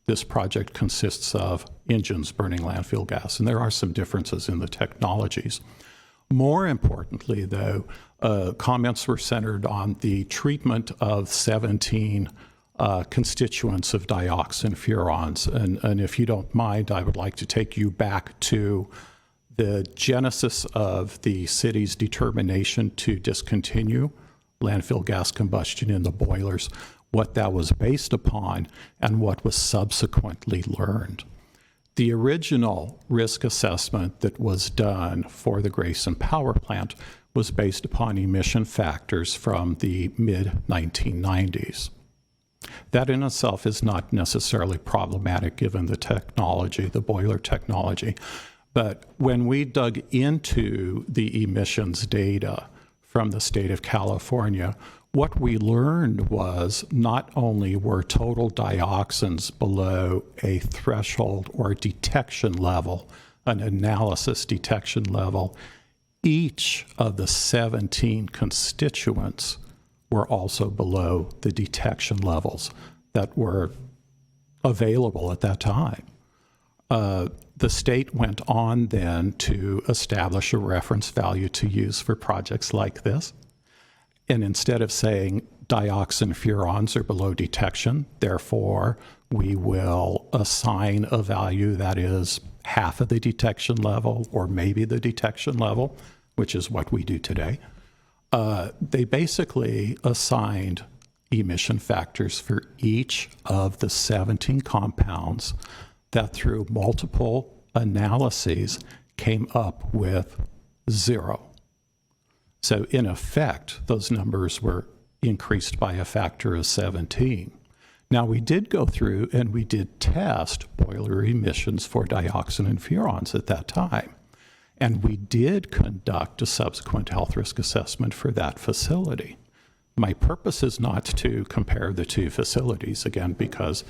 This project consists of engines burning landfill gas, and there are some differences in the technologies. More importantly, though, comments were centered on the treatment of 17 constituents of dioxin furans. And if you don't mind, I would like to take you back to the genesis of the city's determination to discontinue landfill gas combustion in the boilers, what that was based upon, and what was subsequently learned. The original risk assessment that was done for the Grayson Power Plant was based upon emission factors from the mid-1990s. That in itself is not necessarily problematic given the technology, the boiler technology. But when we dug into the emissions data from the state of California, what we learned was not only were total dioxins below a threshold or detection level, an analysis detection level, each of the 17 constituents were also below the detection levels that were available at that time. The state went on then to establish a reference value to use for projects like this. And instead of saying dioxin furans are below detection, therefore we will assign a value that is half of the detection level or maybe the detection level, which is what we do today. They basically assigned emission factors for each of the 17 compounds that through multiple analyses came up with 0. So in effect, those numbers were increased by a factor of 17. Now we did go through and we did test boiler emissions for dioxin and furans at that time. And we did conduct a subsequent health risk assessment for that facility. My purpose is not to compare the two facilities, again, because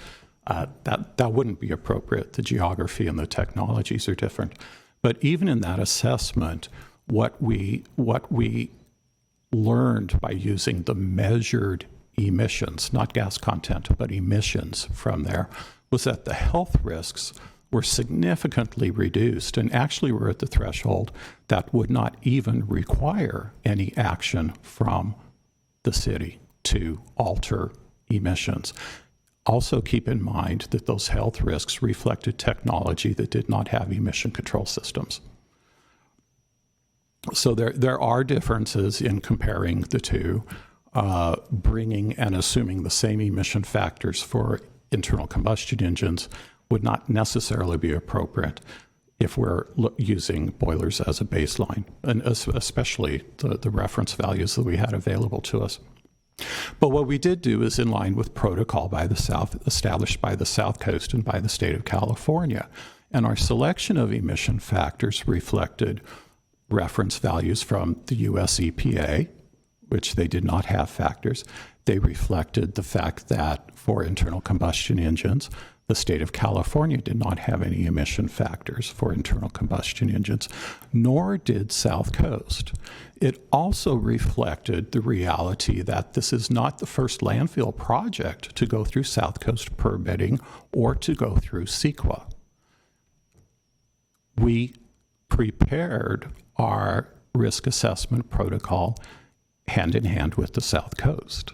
that wouldn't be appropriate. The geography and the technologies are different. But even in that assessment, what we learned by using the measured emissions, not gas content, but emissions from there, was that the health risks were significantly reduced and actually were at the threshold that would not even require any action from the city to alter emissions. Also keep in mind that those health risks reflected technology that did not have emission control systems. So there are differences in comparing the two, bringing and assuming the same emission factors for internal combustion engines would not necessarily be appropriate if we're using boilers as a baseline, and especially the reference values that we had available to us. But what we did do is in line with protocol by the South, established by the South Coast and by the state of California. And our selection of emission factors reflected reference values from the US EPA, which they did not have factors. They reflected the fact that for internal combustion engines, the state of California did not have any emission factors for internal combustion engines, nor did South Coast. It also reflected the reality that this is not the first landfill project to go through South Coast permitting or to go through CEQA. We prepared our risk assessment protocol hand in hand with the South Coast.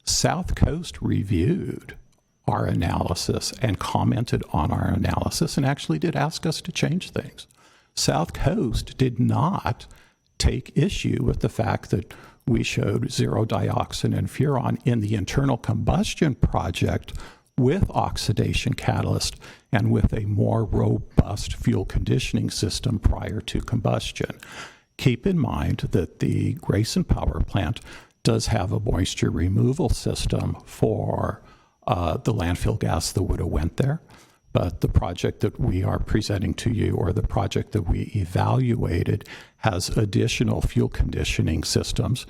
South Coast reviewed our analysis and commented on our analysis and actually did ask us to change things. South Coast did not take issue with the fact that we showed 0 dioxin and furan in the internal combustion project with oxidation catalyst and with a more robust fuel conditioning system prior to combustion. Keep in mind that the Grayson Power Plant does have a moisture removal system for the landfill gas that would have went there. But the project that we are presenting to you, or the project that we evaluated, has additional fuel conditioning systems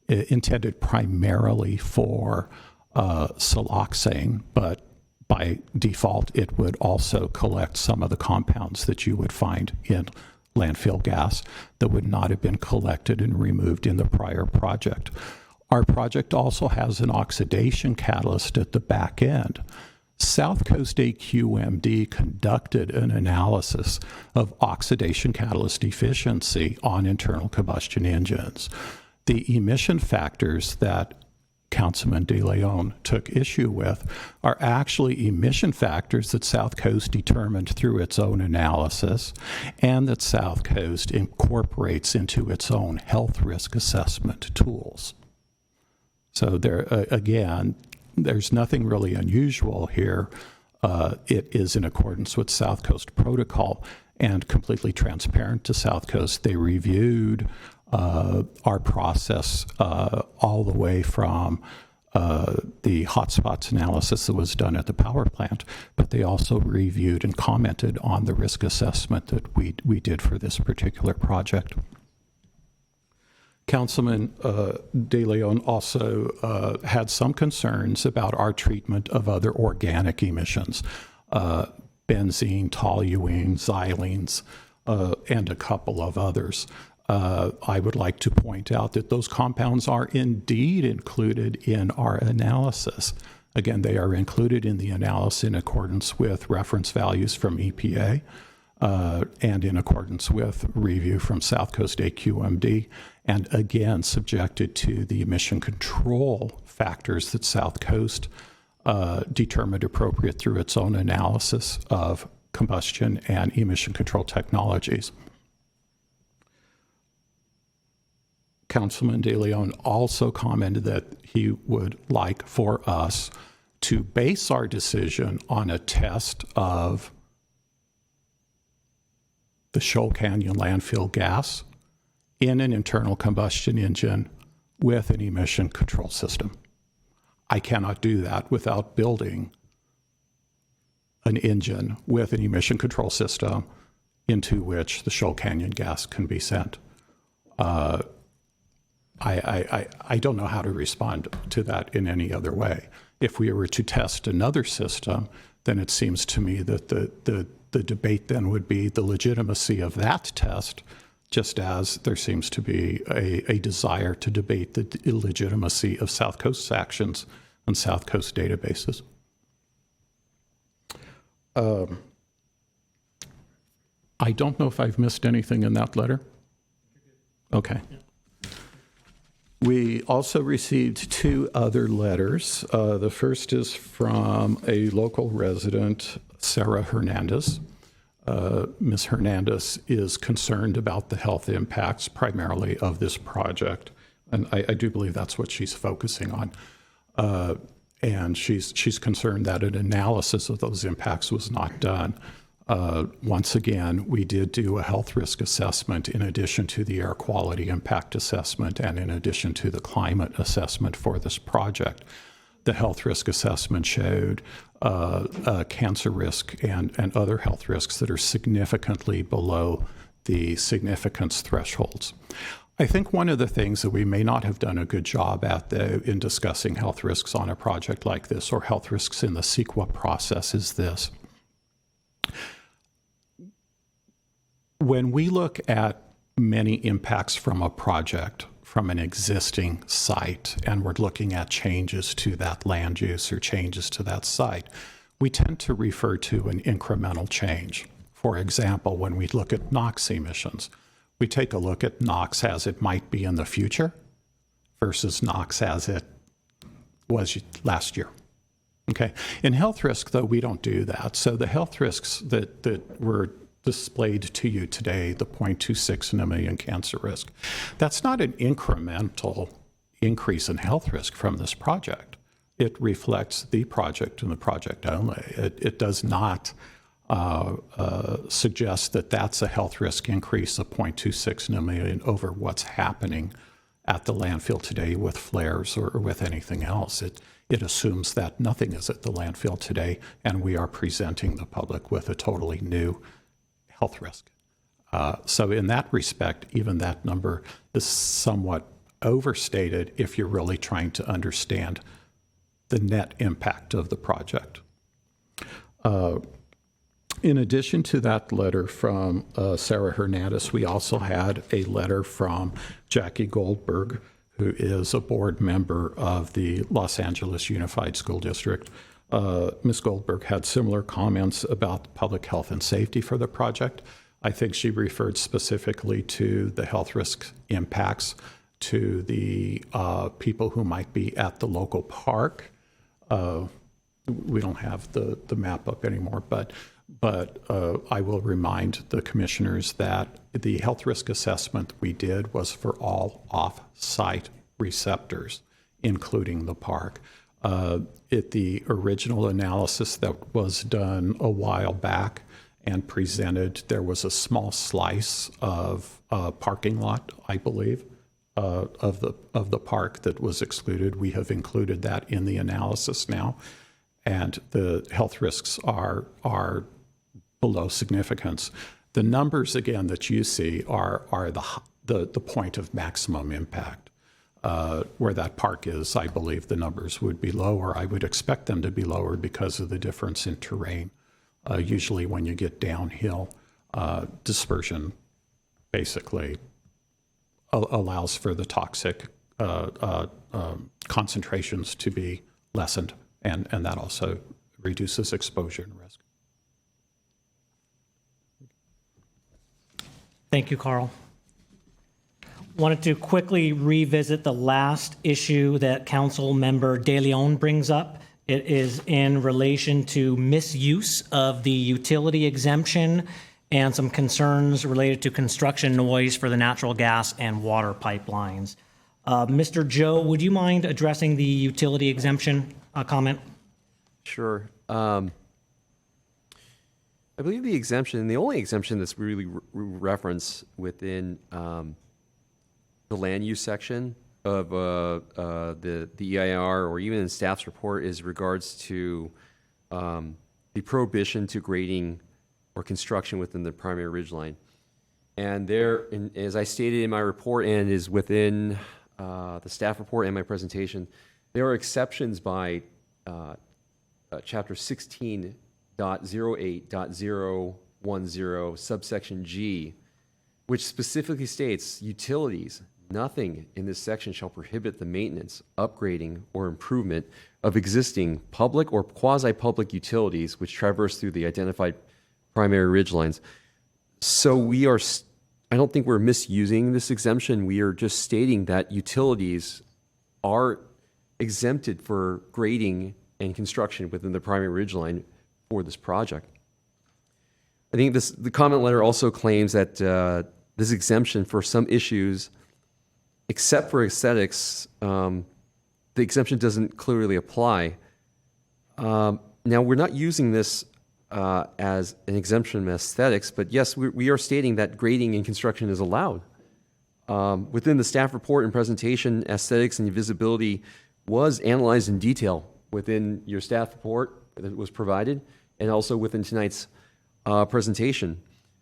intended primarily for siloxane, but by default, it would also collect some of the compounds that you would find in landfill gas that would not have been collected and removed in the prior project. Our project also has an oxidation catalyst at the back end. South Coast AQMD conducted an analysis of oxidation catalyst efficiency on internal combustion engines. The emission factors that Councilman De Leon took issue with are actually emission factors that South Coast determined through its own analysis and that South Coast incorporates into its own health risk assessment tools. So there, again, there's nothing really unusual here. It is in accordance with South Coast protocol and completely transparent to South Coast. They reviewed our process all the way from the hotspots analysis that was done at the power plant, but they also reviewed and commented on the risk assessment that we did for this particular project. Councilman De Leon also had some concerns about our treatment of other organic emissions, benzene, toluene, xylenes, and a couple of others. I would like to point out that those compounds are indeed included in our analysis. Again, they are included in the analysis in accordance with reference values from EPA and in accordance with review from South Coast AQMD, and again, subjected to the emission control factors that South Coast determined appropriate through its own analysis of combustion and emission control technologies. Councilman De Leon also commented that he would like for us to base our decision on a test of the Shoal Canyon landfill gas in an internal combustion engine with an emission control system. I cannot do that without building an engine with an emission control system into which the Shoal Canyon gas can be sent. I don't know how to respond to that in any other way. If we were to test another system, then it seems to me that the debate then would be the legitimacy of that test, just as there seems to be a desire to debate the illegitimacy of South Coast's actions on South Coast databases. I don't know if I've missed anything in that letter. Okay. We also received two other letters. The first is from a local resident, Sarah Hernandez. Ms. Hernandez is concerned about the health impacts primarily of this project, and I do believe that's what she's focusing on. And she's concerned that an analysis of those impacts was not done. Once again, we did do a health risk assessment in addition to the air quality impact assessment and in addition to the climate assessment for this project. The health risk assessment showed cancer risk and other health risks that are significantly below the significance thresholds. I think one of the things that we may not have done a good job at, though, in discussing health risks on a project like this or health risks in the CEQA process is this. When we look at many impacts from a project, from an existing site, and we're looking at changes to that land use or changes to that site, we tend to refer to an incremental change. For example, when we look at NOx emissions, we take a look at NOx as it might be in the future versus NOx as it was last year. Okay. In health risk, though, we don't do that. So the health risks that were displayed to you today, the 0.26 in a million cancer risk, that's not an incremental increase in health risk from this project. It reflects the project and the project only. It does not suggest that that's a health risk increase of 0.26 in a million over what's happening at the landfill today with flares or with anything else. It assumes that nothing is at the landfill today, and we are presenting the public with a totally new health risk. So in that respect, even that number is somewhat overstated if you're really trying to understand the net impact of the project. In addition to that letter from Sarah Hernandez, we also had a letter from Jackie Goldberg, who is a board member of the Los Angeles Unified School District. Ms. Goldberg had similar comments about public health and safety for the project. I think she referred specifically to the health risk impacts to the people who might be at the local park. We don't have the map up anymore, but I will remind the commissioners that the health risk assessment we did was for all off-site receptors, including the park. At the original analysis that was done a while back and presented, there was a small slice of parking lot, I believe, of the park that was excluded. We have included that in the analysis now, and the health risks are below significance. The numbers again that you see are the point of maximum impact. Where that park is, I believe the numbers would be lower. I would expect them to be lower because of the difference in terrain. Usually when you get downhill, dispersion basically allows for the toxic concentrations to be lessened, and that also reduces exposure and risk. Thank you, Carl. Wanted to quickly revisit the last issue that Council Member De Leon brings up. It is in relation to misuse of the utility exemption and some concerns related to construction noise for the natural gas and water pipelines. Mr. Joe, would you mind addressing the utility exemption comment? Sure. I believe the exemption, the only exemption that's really referenced within the land use section of the EIR or even in staff's report is regards to the prohibition to grading or construction within the primary ridgeline. And there, as I stated in my report and is within the staff report and my presentation, there are exceptions by Chapter 16.08.010 subsection G, which specifically states utilities. Nothing in this section shall prohibit the maintenance, upgrading, or improvement of existing public or quasi-public utilities which traverse through the identified primary ridgelines. So I don't think we're misusing this exemption. We are just stating that utilities are exempted for grading and construction within the primary ridgeline for this project. I think the comment letter also claims that this exemption for some issues, except for aesthetics, the exemption doesn't clearly apply. Now, we're not using this as an exemption of aesthetics, but yes, we are stating that grading and construction is allowed. Within the staff report and presentation, aesthetics and visibility was analyzed in detail within your staff report that was provided and also within tonight's presentation.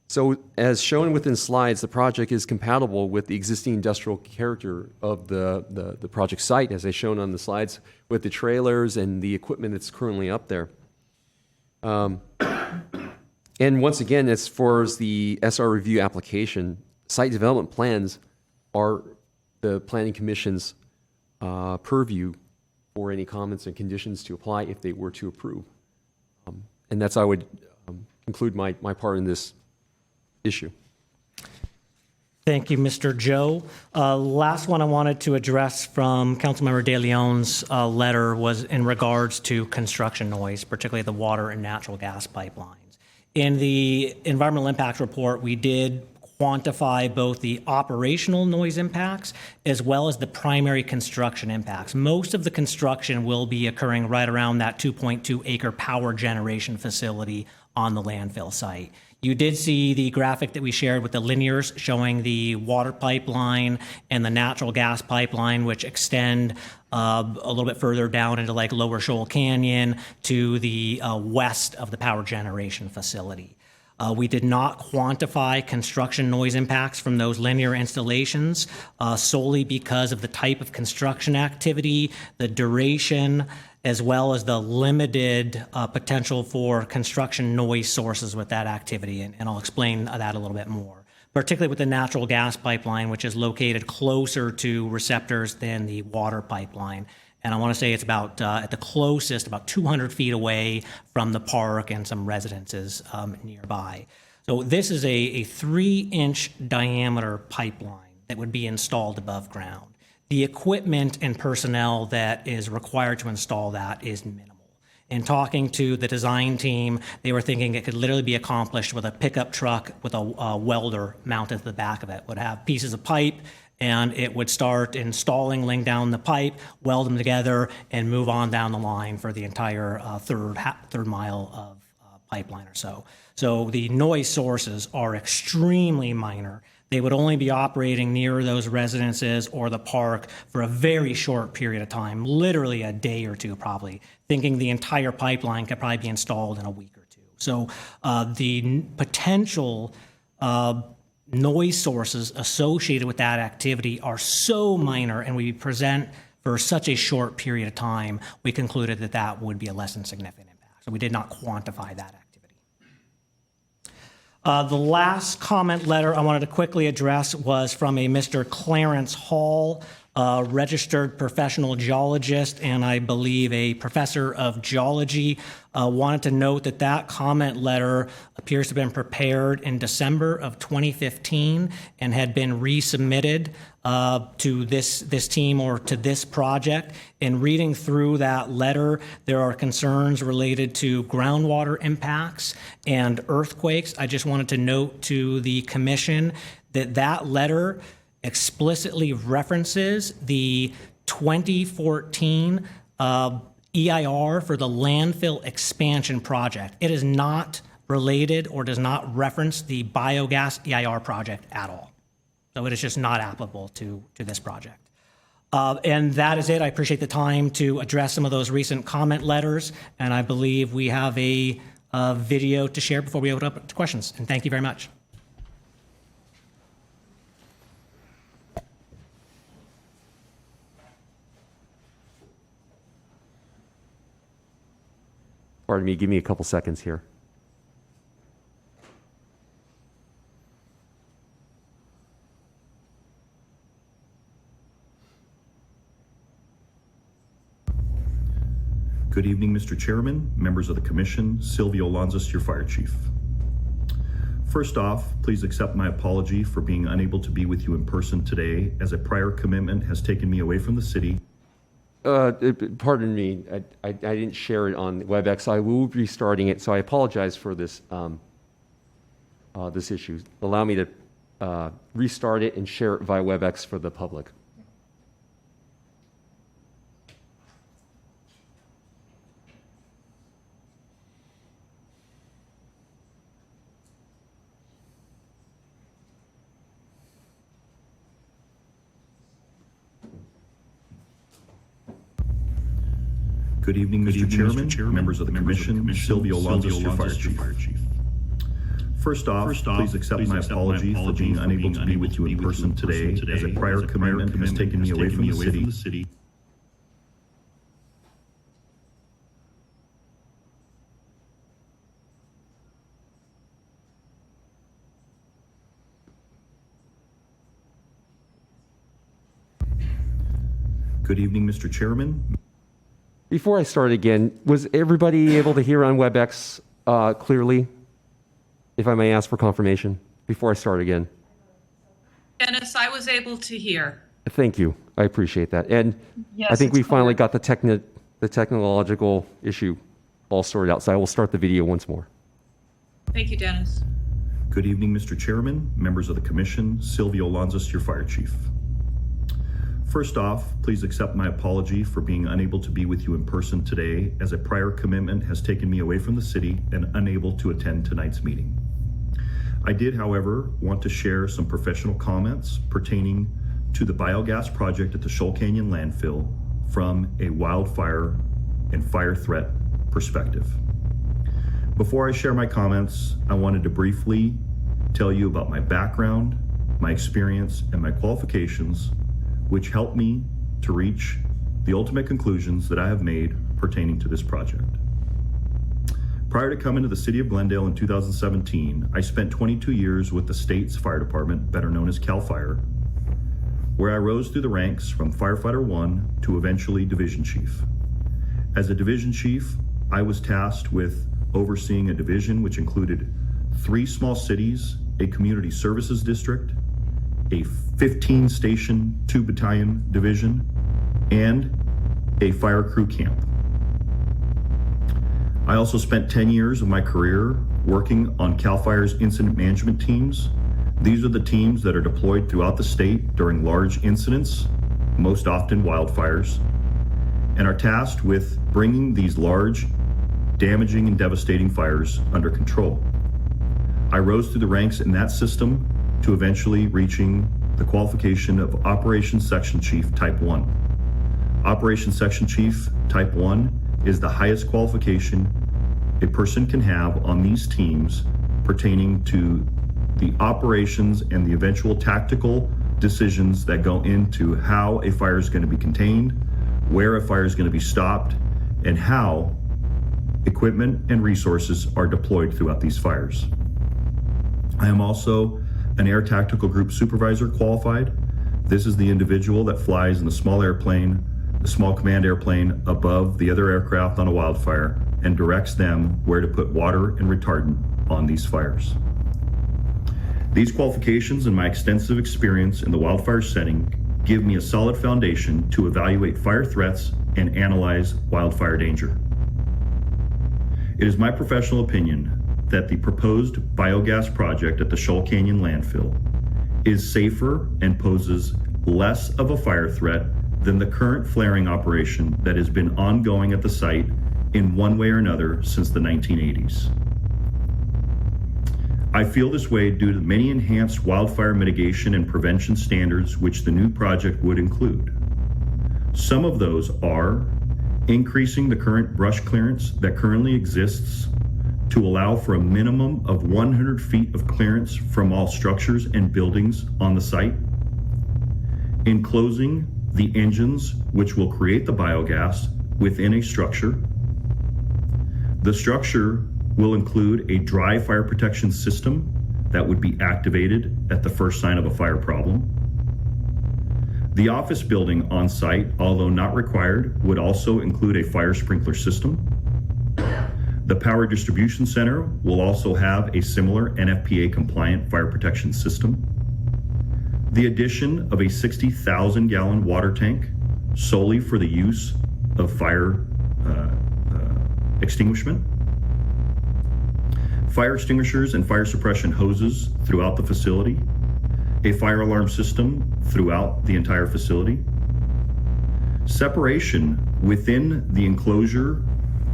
So as shown within slides, the project is compatible with the existing industrial character of the project site, as is shown on the slides, with the trailers and the equipment that's currently up there. And once again, as far as the SR review application, site development plans are the Planning Commission's purview for any comments and conditions to apply if they were to approve. And that's how I would conclude my part in this issue. Thank you, Mr. Joe. Last one I wanted to address from Councilmember De Leon's letter was in regards to construction noise, particularly the water and natural gas pipelines. In the environmental impact report, we did quantify both the operational noise impacts as well as the primary construction impacts. Most of the construction will be occurring right around that 2.2 acre power generation facility on the landfill site. You did see the graphic that we shared with the linears showing the water pipeline and the natural gas pipeline, which extend a little bit further down into like Lower Shoal Canyon to the west of the power generation facility. We did not quantify construction noise impacts from those linear installations solely because of the type of construction activity, the duration, as well as the limited potential for construction noise sources with that activity. And I'll explain that a little bit more, particularly with the natural gas pipeline, which is located closer to receptors than the water pipeline. And I want to say it's about, at the closest, about 200 feet away from the park and some residences nearby. So this is a 3-inch diameter pipeline that would be installed above ground. The equipment and personnel that is required to install that is minimal. In talking to the design team, they were thinking it could literally be accomplished with a pickup truck with a welder mounted to the back of it. Would have pieces of pipe, and it would start installing, laying down the pipe, weld them together, and move on down the line for the entire third mile of pipeline or so. So the noise sources are extremely minor. They would only be operating near those residences or the park for a very short period of time, literally a day or two probably, thinking the entire pipeline could probably be installed in a week or two. So the potential noise sources associated with that activity are so minor and we present for such a short period of time, we concluded that that would be a less than significant impact. So we did not quantify that activity. The last comment letter I wanted to quickly address was from a Mr. Clarence Hall, a registered professional geologist and I believe a professor of geology. Wanted to note that that comment letter appears to have been prepared in December of 2015 and had been resubmitted to this team or to this project. In reading through that letter, there are concerns related to groundwater impacts and earthquakes. I just wanted to note to the commission that that letter explicitly references the 2014 EIR for the landfill expansion project. It is not related or does not reference the biogas EIR project at all. So it is just not applicable to this project. And that is it. I appreciate the time to address some of those recent comment letters, and I believe we have a video to share before we open up to questions. And thank you very much. Pardon me, give me a couple seconds here. Good evening, Mr. Chairman, members of the Commission, Silvio Lanzas, your Fire Chief. First off, please accept my apology for being unable to be with you in person today, as a prior commitment has taken me away from the city. Pardon me, I didn't share it on WebEx. I will be restarting it, so I apologize for this this issue. Allow me to restart it and share it via WebEx for the public. Good evening, Mr. Chairman, members of the Commission, Silvio Lanzas, your Fire Chief. First off, please accept my apology for being unable to be with you in person today, as a prior commitment has taken me away from the city. Good evening, Mr. Chairman. Before I start again, was everybody able to hear on WebEx clearly? If I may ask for confirmation before I start again. Dennis, I was able to hear. Thank you. I appreciate that. And Yes, I think it's we finally clear. got the technological issue all sorted out. So I will start the video once more. Thank you, Dennis. Good evening, Mr. Chairman, members of the Commission, Silvio Lanzas, your Fire Chief. First off, please accept my apology for being unable to be with you in person today, as a prior commitment has taken me away from the city and unable to attend tonight's meeting. I did, however, want to share some professional comments pertaining to the biogas project at the Shoal Canyon landfill from a wildfire and fire threat perspective. Before I share my comments, I wanted to briefly tell you about my background, my experience, and my qualifications, which helped me to reach the ultimate conclusions that I have made pertaining to this project. Prior to coming to the city of Glendale in 2017, I spent 22 years with the state's fire department, better known as CAL FIRE, where I rose through the ranks from firefighter 1 to eventually division chief. As a division chief, I was tasked with overseeing a division which included 3 small cities, a community services district, a 15-station 2-battalion division, and a fire crew camp. I also spent 10 years of my career working on CAL FIRE's incident management teams. These are the teams that are deployed throughout the state during large incidents, most often wildfires, and are tasked with bringing these large, damaging and devastating fires under control. I rose through the ranks in that system to eventually reaching the qualification of Operations Section Chief Type 1. Operations Section Chief Type 1 is the highest qualification a person can have on these teams pertaining to the operations and the eventual tactical decisions that go into how a fire is going to be contained, where a fire is going to be stopped, and how equipment and resources are deployed throughout these fires. I am also an Air Tactical Group Supervisor qualified. This is the individual that flies in the small airplane, the small command airplane above the other aircraft on a wildfire and directs them where to put water and retardant on these fires. These qualifications and my extensive experience in the wildfire setting give me a solid foundation to evaluate fire threats and analyze wildfire danger. It is my professional opinion that the proposed biogas project at the Shoal Canyon landfill is safer and poses less of a fire threat than the current flaring operation that has been ongoing at the site in one way or another since the 1980s. I feel this way due to the many enhanced wildfire mitigation and prevention standards which the new project would include. Some of those are increasing the current brush clearance that currently exists to allow for a minimum of 100 feet of clearance from all structures and buildings on the site, enclosing the engines which will create the biogas within a structure. The structure will include a dry fire protection system that would be activated at the first sign of a fire problem. The office building on site, although not required, would also include a fire sprinkler system. The power distribution center will also have a similar NFPA compliant fire protection system. The addition of a 60,000 gallon water tank solely for the use of fire extinguishment. Fire extinguishers and fire suppression hoses throughout the facility. A fire alarm system throughout the entire facility. Separation within the enclosure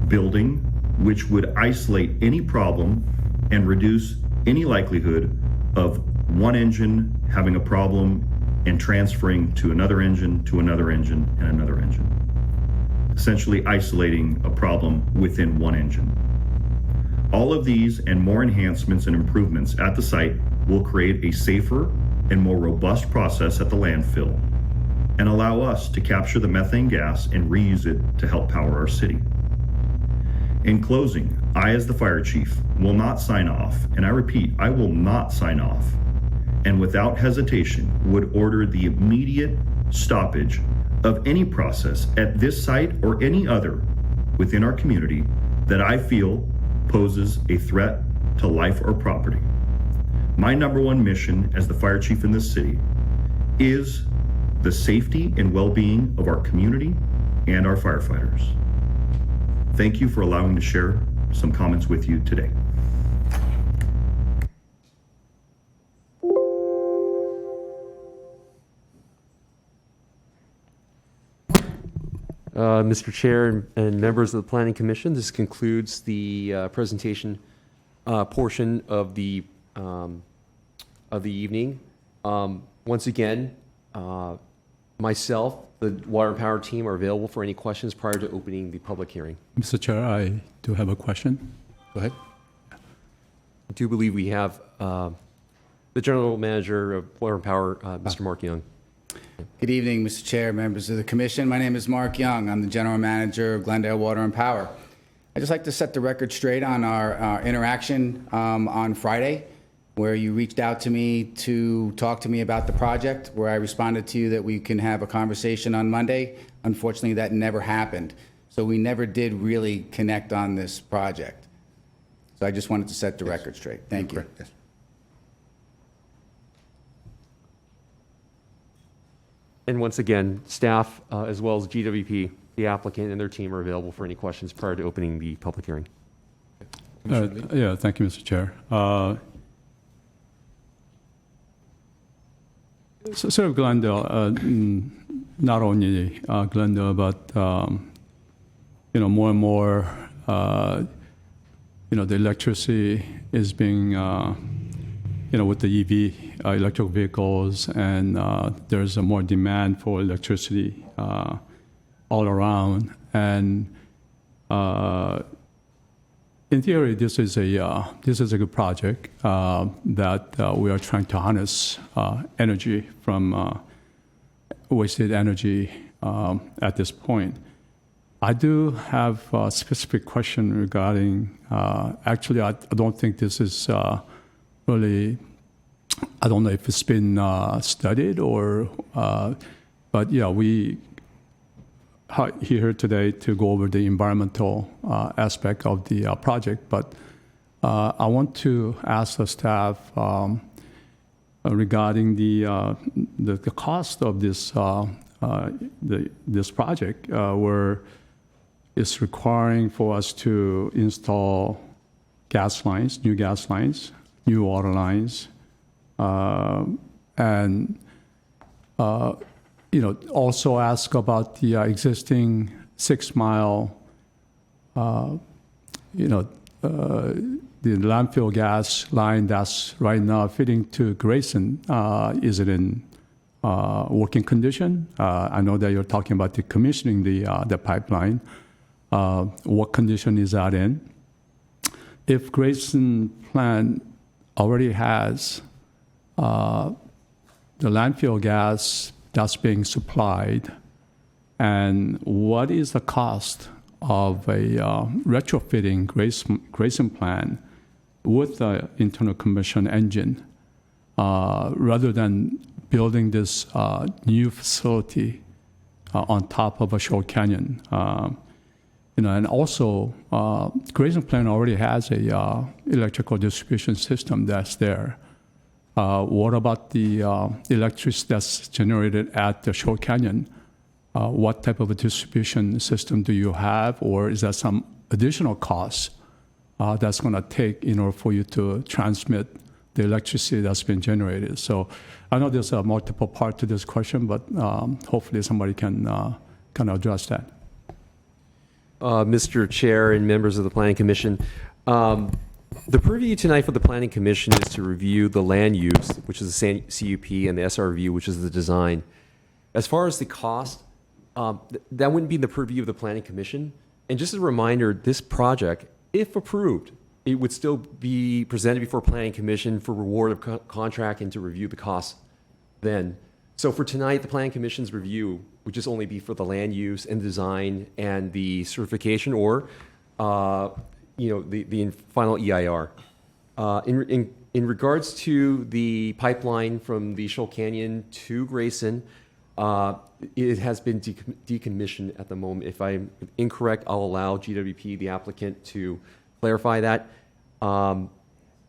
building, which would isolate any problem and reduce any likelihood of one engine having a problem and transferring to another engine, to another engine, and another engine. Essentially isolating a problem within one engine. All of these and more enhancements and improvements at the site will create a safer and more robust process at the landfill and allow us to capture the methane gas and reuse it to help power our city. In closing, I, as the fire chief, will not sign off, and I repeat, I will not sign off, and without hesitation would order the immediate stoppage of any process at this site or any other within our community that I feel poses a threat to life or property. My number one mission as the fire chief in this city is the safety and well-being of our community and our firefighters. Thank you for allowing me to share some comments with you today. Mr. Chair and members of the Planning Commission, this concludes the presentation portion of the evening. Once again, myself, the Water and Power team are available for any questions prior to opening the public hearing. Mr. Chair, I do have a question. Go ahead. I do believe we have the General Manager of Water and Power, Mr. Mark Young. Good evening, Mr. Chair, members of the Commission. My name is Mark Young. I'm the General Manager of Glendale Water and Power. I'd just like to set the record straight on our interaction on Friday, where you reached out to me to talk to me about the project, where I responded to you that we can have a conversation on Monday. Unfortunately, that never happened. So we never did really connect on this project. So I just wanted to set the record straight. Thank you. Yes. And once again, staff, as well as GWP, the applicant and their team are available for any questions prior to opening the public hearing. Yeah, thank you, Mr. Chair. So Glendale, not only Glendale, but more and more, the electricity is being, with the EV, electric vehicles, and there's a more demand for electricity all around. And in theory, this is a good project that we are trying to harness energy from wasted energy at this point. I do have a specific question regarding. Actually, I don't think this is really. I don't know if it's been studied or, but yeah, we here today to go over the environmental aspect of the project. But I want to ask the staff regarding the cost of this this project, where it's requiring for us to install gas lines, new water lines. And also ask about the existing 6 mile, the landfill gas line that's right now fitting to Grayson. Is it in working condition? I know that you're talking about decommissioning the pipeline. What condition is that in? If Grayson plant already has the landfill gas that's being supplied, and what is the cost of a retrofitting Grayson plant with the internal combustion engine rather than building this new facility on top of a short canyon? And also Grayson plant already has a electrical distribution system that's there. What about the electricity that's generated at the Short Canyon? What type of a distribution system do you have, or is there some additional cost that's going to take in order for you to transmit the electricity that's been generated? So I know there's a multiple part to this question, but hopefully somebody can address that. Mr. Chair and members of the Planning Commission, the purview tonight for the Planning Commission is to review the land use, which is the CUP, and the SRV, which is the design. As far as the cost, that wouldn't be in the purview of the Planning Commission. And just as a reminder, this project, if approved, it would still be presented before Planning Commission for reward of contract and to review the costs then. So for tonight, the Planning Commission's review would just only be for the land use and design and the certification, or the final EIR. In regards to the pipeline from the Shoal Canyon to Grayson, it has been decommissioned at the moment. If I'm incorrect, I'll allow GWP, the applicant, to clarify that. And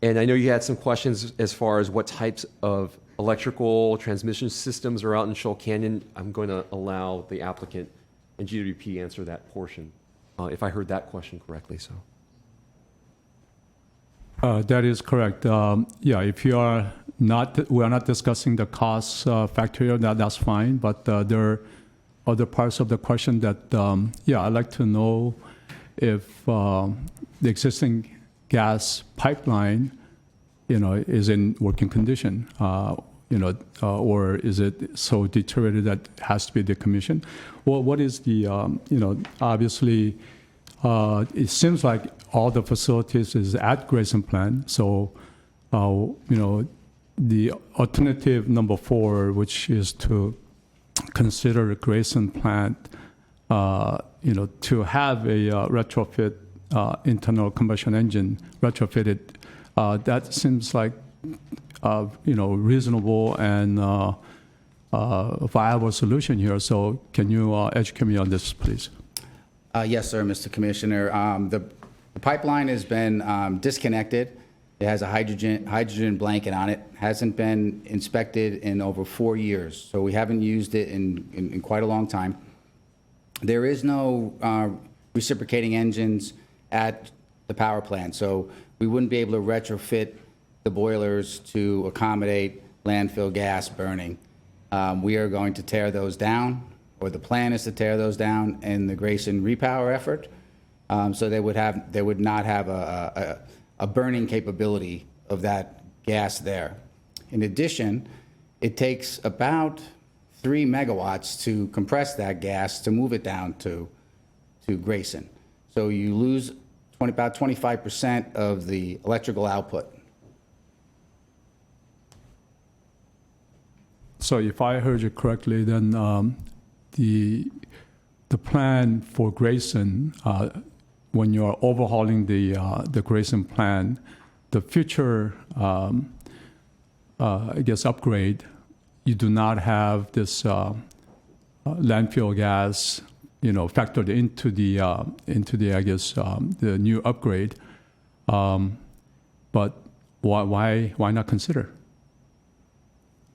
I know you had some questions as far as what types of electrical transmission systems are out in Shoal Canyon. I'm going to allow the applicant and GWP answer that portion, if I heard that question correctly. So. That is correct. If you are not, we are not discussing the cost factor here, that's fine. But there are other parts of the question that, I'd like to know if the existing gas pipeline, is in working condition, or is it so deteriorated that it has to be decommissioned? Well, what is the, obviously, it seems like all the facilities is at Grayson plant. So, the alternative number 4, which is to consider Grayson plant, to have a retrofit internal combustion engine retrofitted, that seems like, reasonable and viable solution here. So, can you educate me on this, please? Yes, sir, Mr. Commissioner. The pipeline has been disconnected. It has a hydrogen blanket on it. Hasn't been inspected in over 4 years, so we haven't used it in quite a long time. There is no reciprocating engines at the power plant, so we wouldn't be able to retrofit the boilers to accommodate landfill gas burning. We are going to tear those down, or the plan is to tear those down in the Grayson repower effort. So they would not have a burning capability of that gas there. In addition, it takes about 3 megawatts to compress that gas to move it down to Grayson. So you lose about 25% of the electrical output. So if I heard you correctly, then the plan for Grayson, when you are overhauling the Grayson plan, the future, I guess, upgrade, you do not have this landfill gas, factored into the I guess the new upgrade. But why not consider?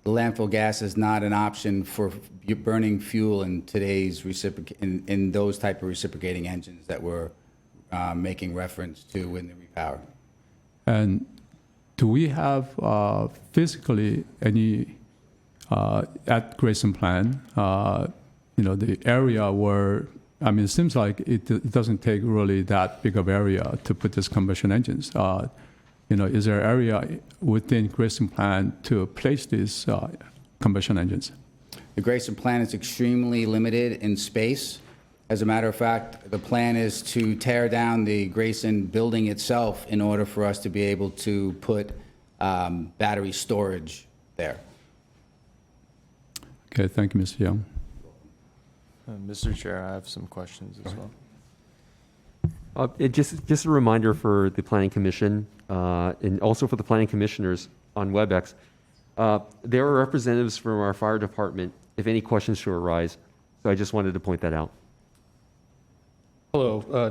The landfill gas is not an option for burning fuel in today's in those type of reciprocating engines that we're making reference to in the repower. And do we have physically any at Grayson plan, the area where, it seems like it doesn't take really that big of area to put these combustion engines. Is there area within Grayson plan to place these combustion engines? The Grayson plan is extremely limited in space. As a matter of fact, the plan is to tear down the Grayson building itself in order for us to be able to put battery storage there. Okay, thank you, Mr. Young. Mr. Chair, I have some questions as well. Just a reminder for the Planning Commission and also for the Planning Commissioners on WebEx, there are representatives from our fire department if any questions should arise. So I just wanted to point that out. Hello,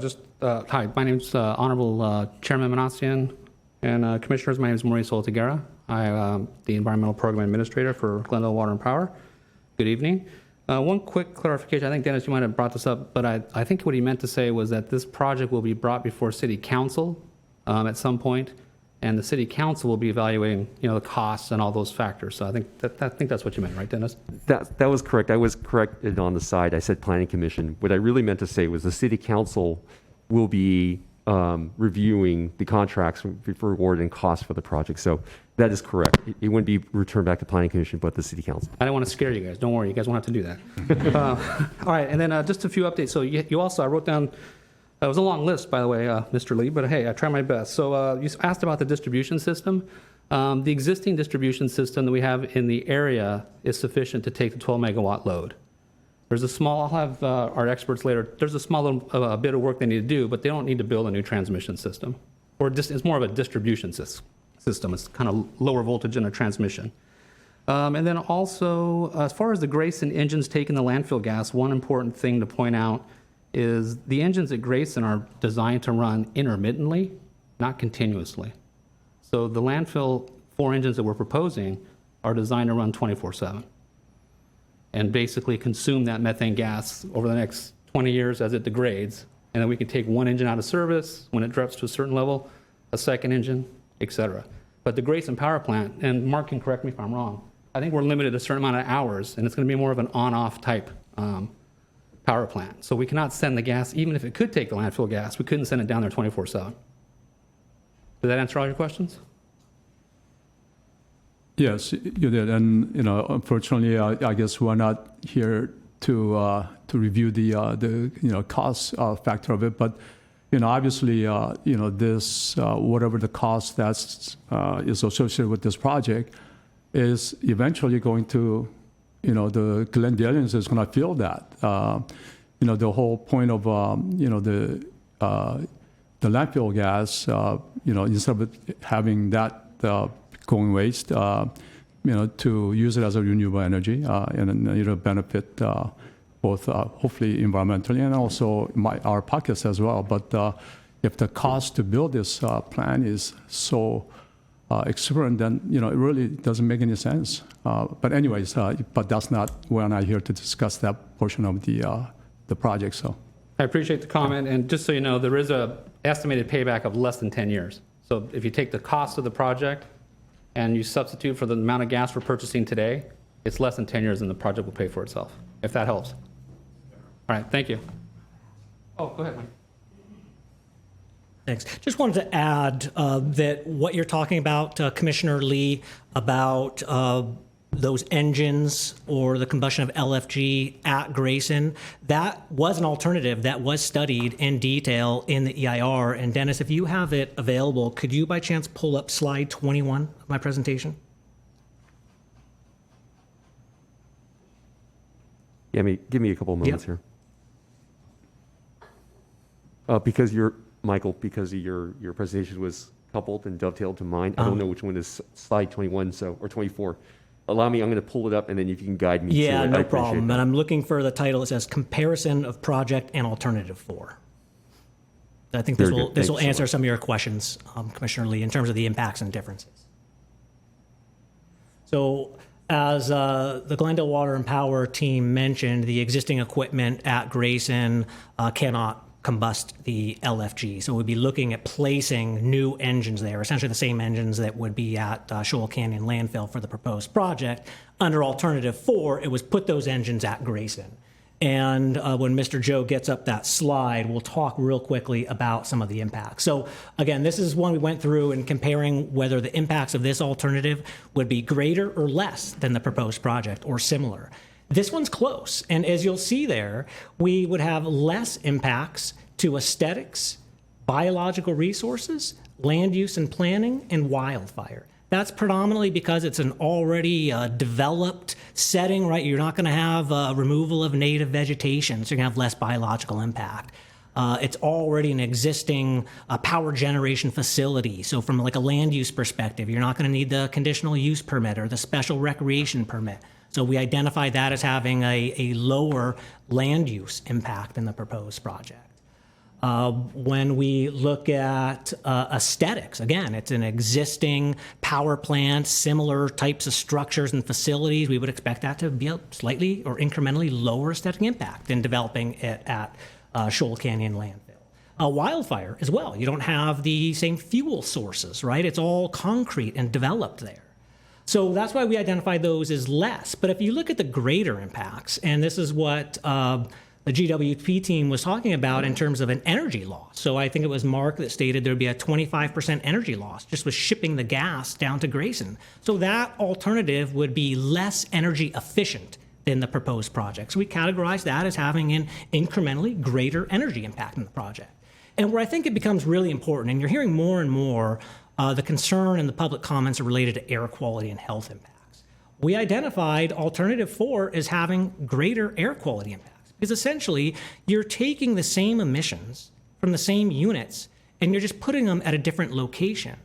hi, my name's Honorable Chairman Manassian and Commissioners. My name is Mauricio Otegera. I am the Environmental Program Administrator for Glendale Water and Power. Good evening. One quick clarification. I think, Dennis, you might have brought this up, but I think what he meant to say was that this project will be brought before City Council at some point, and the City Council will be evaluating, the costs and all those factors. So I think that's what you meant, right, Dennis? That was correct. I was corrected on the side. I said Planning Commission. What I really meant to say was the City Council will be reviewing the contracts for award and cost for the project. So that is correct. It wouldn't be returned back to Planning Commission, but the City Council. I don't want to scare you guys. Don't worry. You guys won't have to do that. All right. And then just a few updates. So you also, I wrote down, it was a long list, by the way, Mr. Lee, but hey, I tried my best. So you asked about the distribution system. The existing distribution system that we have in the area is sufficient to take the 12 megawatt load. There's a small, I'll have our experts later, there's a small little bit of work they need to do, but they don't need to build a new transmission system. Or it's more of a distribution system. It's kind of lower voltage in a transmission. And then also, as far as the Grayson engines taking the landfill gas, one important thing to point out is the engines at Grayson are designed to run intermittently, not continuously. So the landfill 4 engines that we're proposing are designed to run 24/7 and basically consume that methane gas over the next 20 years as it degrades. And then we can take one engine out of service when it drops to a certain level, a second engine, et cetera. But the Grayson power plant, and Mark can correct me if I'm wrong, I think we're limited to a certain amount of hours, and it's going to be more of an on-off type power plant. So we cannot send the gas, even if it could take the landfill gas, we couldn't send it down there 24/7. Did that answer all your questions? Yes, you did. And, unfortunately, I guess we're not here to review the cost factor of it. But, obviously, this, whatever the cost that's is associated with this project is eventually going to, the Glendaleans is going to feel that. The whole point of, the landfill gas, instead of having that going waste, to use it as a renewable energy, and it'll benefit both hopefully environmentally and also our pockets as well. But if the cost to build this plant is so exuberant, then it really doesn't make any sense. But anyways, but that's not, we're not here to discuss that portion of the project. So I appreciate the comment, and just so you know, there is a estimated payback of less than 10 years. So if you take the cost of the project and you substitute for the amount of gas we're purchasing today, it's less than 10 years and the project will pay for itself, if that helps. All right, thank you. Oh, go ahead, Mike. Thanks. Just wanted to add that what you're talking about, Commissioner Lee, about those engines or the combustion of LFG at Grayson, that was an alternative that was studied in detail in the EIR. And Dennis, if you have it available, could you by chance pull up slide 21 of my presentation? Yeah, give me a couple of moments here. Because because your presentation was coupled and dovetailed to mine, I don't know which one is slide 21 or 24. Allow me, I'm going to pull it up, and then if you can guide me to it. Yeah, I no appreciate problem. that. And I'm looking for the title. It says Comparison of Project and Alternative 4. I think this Very will good. this Thanks will so answer much. some of your questions, Commissioner Lee, in terms of the impacts and differences. So as the Glendale Water and Power team mentioned, the existing equipment at Grayson cannot combust the LFG. So we'd be looking at placing new engines there, essentially the same engines that would be at Shoal Canyon Landfill for the proposed project. Under Alternative 4, it was put those engines at Grayson. And when Mr. Joe gets up that slide, we'll talk real quickly about some of the impacts. So again, this is one we went through in comparing whether the impacts of this alternative would be greater or less than the proposed project or similar. This one's close. And as you'll see there, we would have less impacts to aesthetics, biological resources, land use and planning, and wildfire. That's predominantly because it's an already developed setting, right? You're not going to have removal of native vegetation, so you're going to have less biological impact. It's already an existing power generation facility. So from like a land use perspective, you're not going to need the conditional use permit or the special recreation permit. So we identify that as having a lower land use impact in the proposed project. When we look at aesthetics, again, it's an existing power plant, similar types of structures and facilities. We would expect that to be a slightly or incrementally lower aesthetic impact than developing it at Shoal Canyon Landfill. Wildfire as well. You don't have the same fuel sources, right? It's all concrete and developed there. So that's why we identify those as less. But if you look at the greater impacts, and this is what the GWP team was talking about in terms of an energy loss. So I think it was Mark that stated there'd be a 25% energy loss just with shipping the gas down to Grayson. So that alternative would be less energy efficient than the proposed project. So we categorize that as having an incrementally greater energy impact in the project. And where I think it becomes really important, and you're hearing more and more, the concern and the public comments are related to air quality and health impacts. We identified Alternative 4 as having greater air quality impacts because essentially you're taking the same emissions from the same units and you're just putting them at a different location.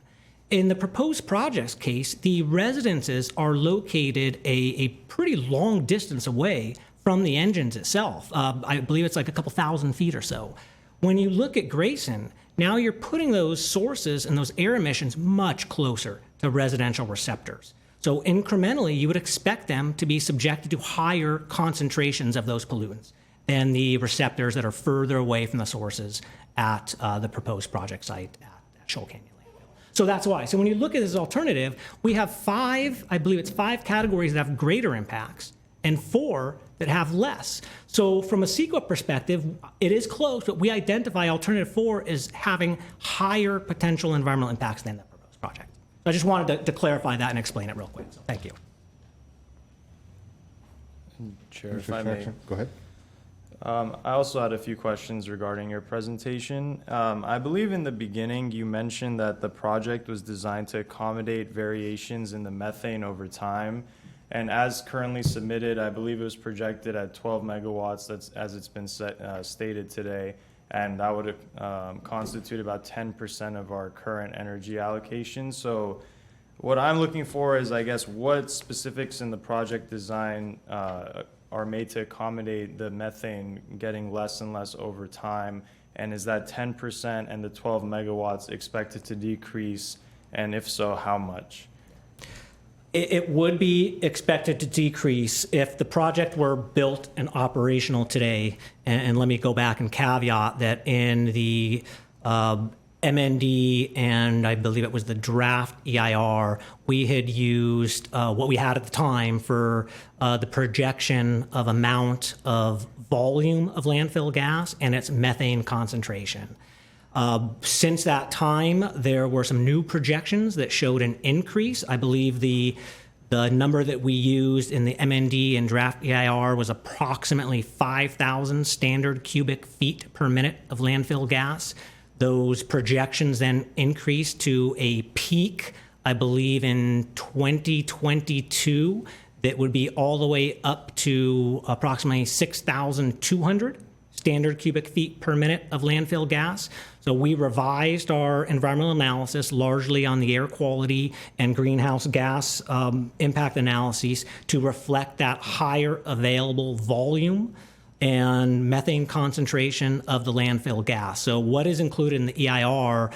In the proposed project's case, the residences are located a pretty long distance away from the engines itself. I believe it's like a couple thousand feet or so. When you look at Grayson, now you're putting those sources and those air emissions much closer to residential receptors. So incrementally, you would expect them to be subjected to higher concentrations of those pollutants than the receptors that are further away from the sources at the proposed project site at Shoal Canyon Landfill. So that's why. So when you look at this alternative, we have five categories that have greater impacts and 4 that have less. So from a CEQA perspective, it is close, but we identify Alternative 4 as having higher potential environmental impacts than the proposed project. So I just wanted to clarify that and explain it real quick. So thank you. Chair, if I may. Go ahead. I also had a few questions regarding your presentation. I believe in the beginning you mentioned that the project was designed to accommodate variations in the methane over time. And as currently submitted, I believe it was projected at 12 megawatts, that's as it's been stated today, and that would constitute about 10% of our current energy allocation. So what I'm looking for is, I guess, what specifics in the project design are made to accommodate the methane getting less and less over time, and is that 10% and the 12 megawatts expected to decrease, and if so, how much? It would be expected to decrease if the project were built and operational today. And let me go back and caveat that in the MND and I believe it was the draft EIR, we had used what we had at the time for the projection of amount of volume of landfill gas and its methane concentration. Since that time, there were some new projections that showed an increase. I believe the The number that we used in the MND and draft EIR was approximately 5,000 standard cubic feet per minute of landfill gas. Those projections then increased to a peak, I believe, in 2022 that would be all the way up to approximately 6,200 standard cubic feet per minute of landfill gas. So we revised our environmental analysis largely on the air quality and greenhouse gas impact analyses to reflect that higher available volume and methane concentration of the landfill gas. So what is included in the EIR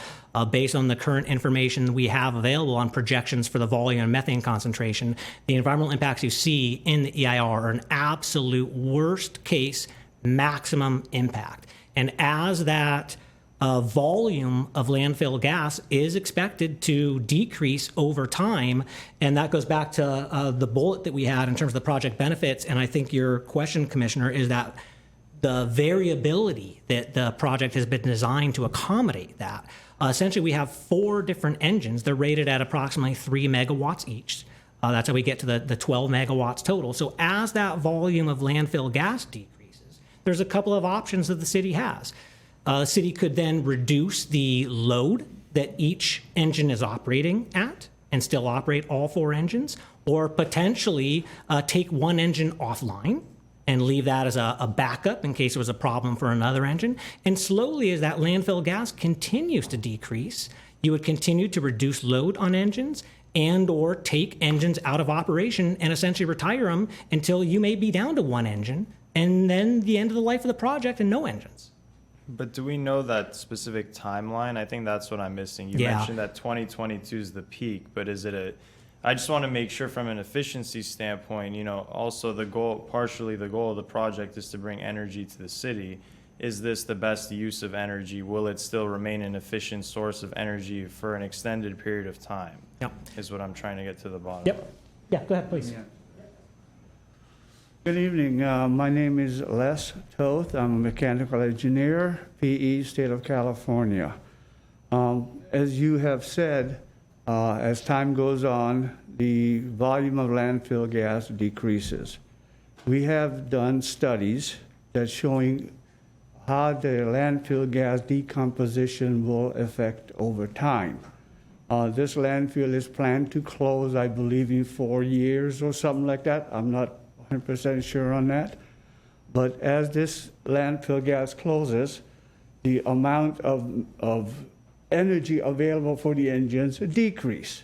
based on the current information we have available on projections for the volume and methane concentration, the environmental impacts you see in the EIR are an absolute worst case maximum impact. And as that volume of landfill gas is expected to decrease over time, and that goes back to the bullet that we had in terms of the project benefits, and I think your question, Commissioner, is that the variability that the project has been designed to accommodate that. Essentially, we have 4 different engines. They're rated at approximately 3 megawatts each. That's how we get to the 12 megawatts total. So as that volume of landfill gas decreases, there's a couple of options that the city has. The city could then reduce the load that each engine is operating at and still operate all 4 engines, or potentially take one engine offline and leave that as a backup in case there was a problem for another engine. And slowly, as that landfill gas continues to decrease, you would continue to reduce load on engines and or take engines out of operation and essentially retire them until you may be down to one engine, and then the end of the life of the project and no engines. But do we know that specific timeline? I think that's what I'm missing. You mentioned that 2022 is the peak, but is it I just want to make sure from an efficiency standpoint, also partially the goal of the project is to bring energy to the city. Is this the best use of energy? Will it still remain an efficient source of energy for an extended period of time? Yep. Is what I'm trying to get to the bottom. Yep. Yeah, go ahead, please. Yeah. Good evening. My name is Les Toth. I'm a mechanical engineer, PE, State of California. As you have said, as time goes on, the volume of landfill gas decreases. We have done studies that's showing how the landfill gas decomposition will affect over time. This landfill is planned to close, I believe, in 4 years or something like that. I'm not 100% sure on that. But as this landfill gas closes, the amount of energy available for the engines decrease.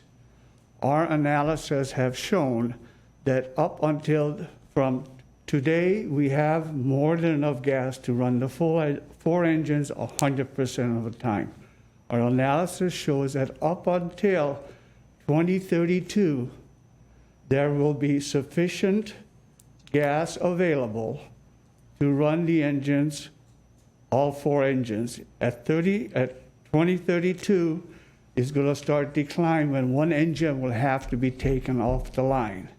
Our analysis have shown that up until from today, we have more than enough gas to run the full 4 engines 100% of the time. Our analysis shows that up until 2032, there will be sufficient gas available to run the engines, all 4 engines. At 2032 is going to start decline when one engine will have to be taken off the line.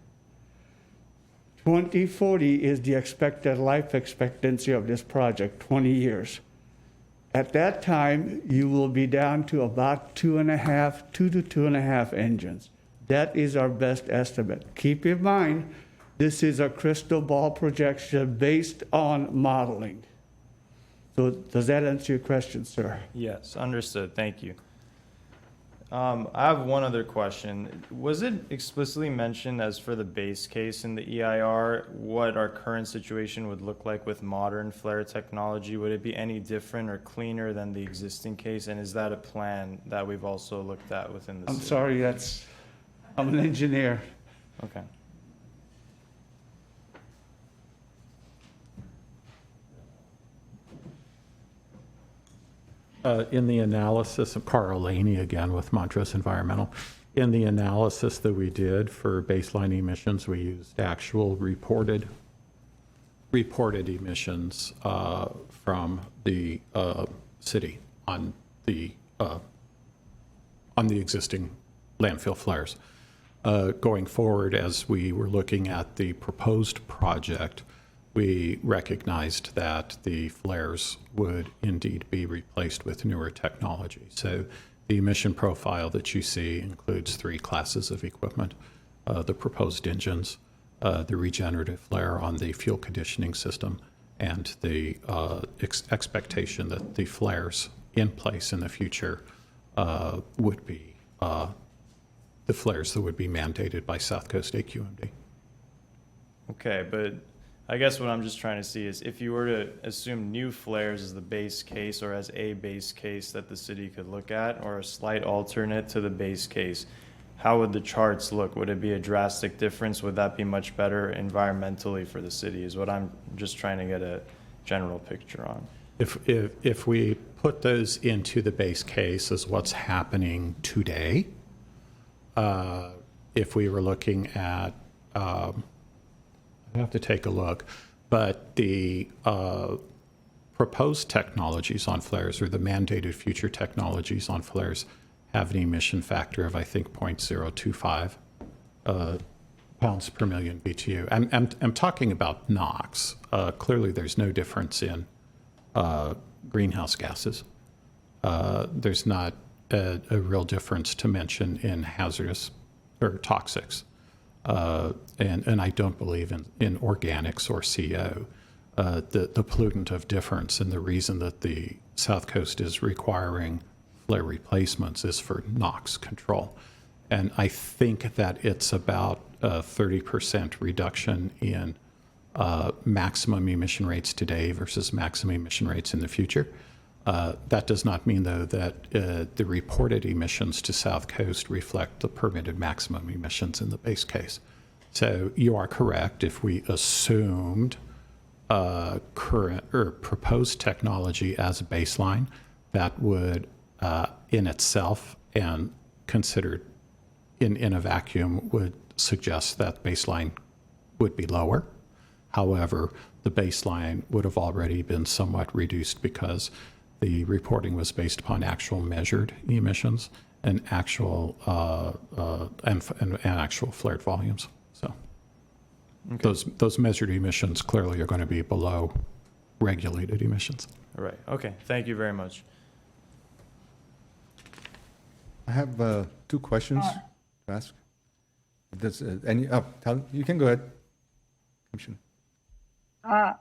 2040 is the expected life expectancy of this project, 20 years. At that time, you will be down to about 2 to 2.5 engines. That is our best estimate. Keep in mind, this is a crystal ball projection based on modeling. So does that answer your question, sir? Yes, understood. Thank you. I have one other question. Was it explicitly mentioned as for the base case in the EIR what our current situation would look like with modern flare technology? Would it be any different or cleaner than the existing case? And is that a plan that we've also looked at within the city? I'm sorry, I'm an engineer. Okay. In the analysis, Carl Laney again with Montrose Environmental. In the analysis that we did for baseline emissions, we used actual reported emissions from the city on the existing landfill flares. Going forward, as we were looking at the proposed project, we recognized that the flares would indeed be replaced with newer technology. So the emission profile that you see includes 3 classes of equipment. the proposed engines, the regenerative flare on the fuel conditioning system, and the expectation that the flares in place in the future would be the flares that would be mandated by South Coast AQMD. Okay, but I guess what I'm just trying to see is if you were to assume new flares as the base case or as a base case that the city could look at, or a slight alternate to the base case, how would the charts look? Would it be a drastic difference? Would that be much better environmentally for the city is what I'm just trying to get a general picture on. If we put those into the base case as what's happening today, if we were looking at, I have to take a look, but the proposed technologies on flares or the mandated future technologies on flares have an emission factor of, I think, 0.025 pounds per million BTU. I'm talking about NOx. Clearly, there's no difference in greenhouse gases. There's not a real difference to mention in hazardous or toxics. And I don't believe in organics or CO. The pollutant of difference and the reason that the South Coast is requiring flare replacements is for NOx control. And I think that it's about a 30% reduction in maximum emission rates today versus maximum emission rates in the future. That does not mean, though, that the reported emissions to South Coast reflect the permitted maximum emissions in the base case. So you are correct. If we assumed current or proposed technology as a baseline, that would, in itself and considered in a vacuum, would suggest that baseline would be lower. However, the baseline would have already been somewhat reduced because the reporting was based upon actual measured emissions and actual and actual flared volumes. So okay. Those measured emissions clearly are going to be below regulated emissions. All right. Okay. Thank you very much. I have 2 questions to ask. If there's any, you can go ahead, Commissioner. I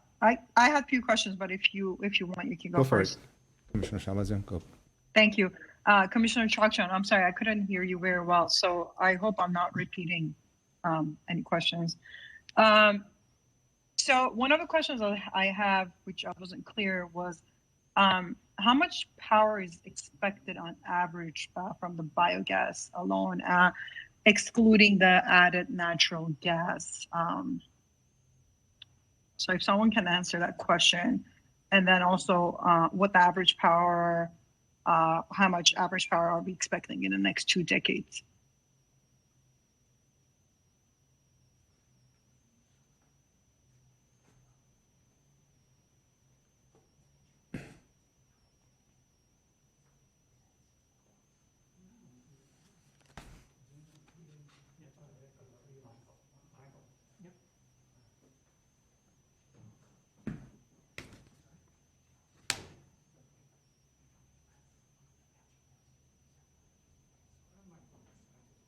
have a few questions, but if you want, you can go first. It. Commissioner Shamazian, go. Thank you. Commissioner Chakchon, I'm sorry, I couldn't hear you very well, so I hope I'm not repeating any questions. So one of the questions that I have, which I wasn't clear, was how much power is expected on average from the biogas alone, excluding the added natural gas? So if someone can answer that question, and then also what the average power, how much average power are we expecting in the next 2 decades?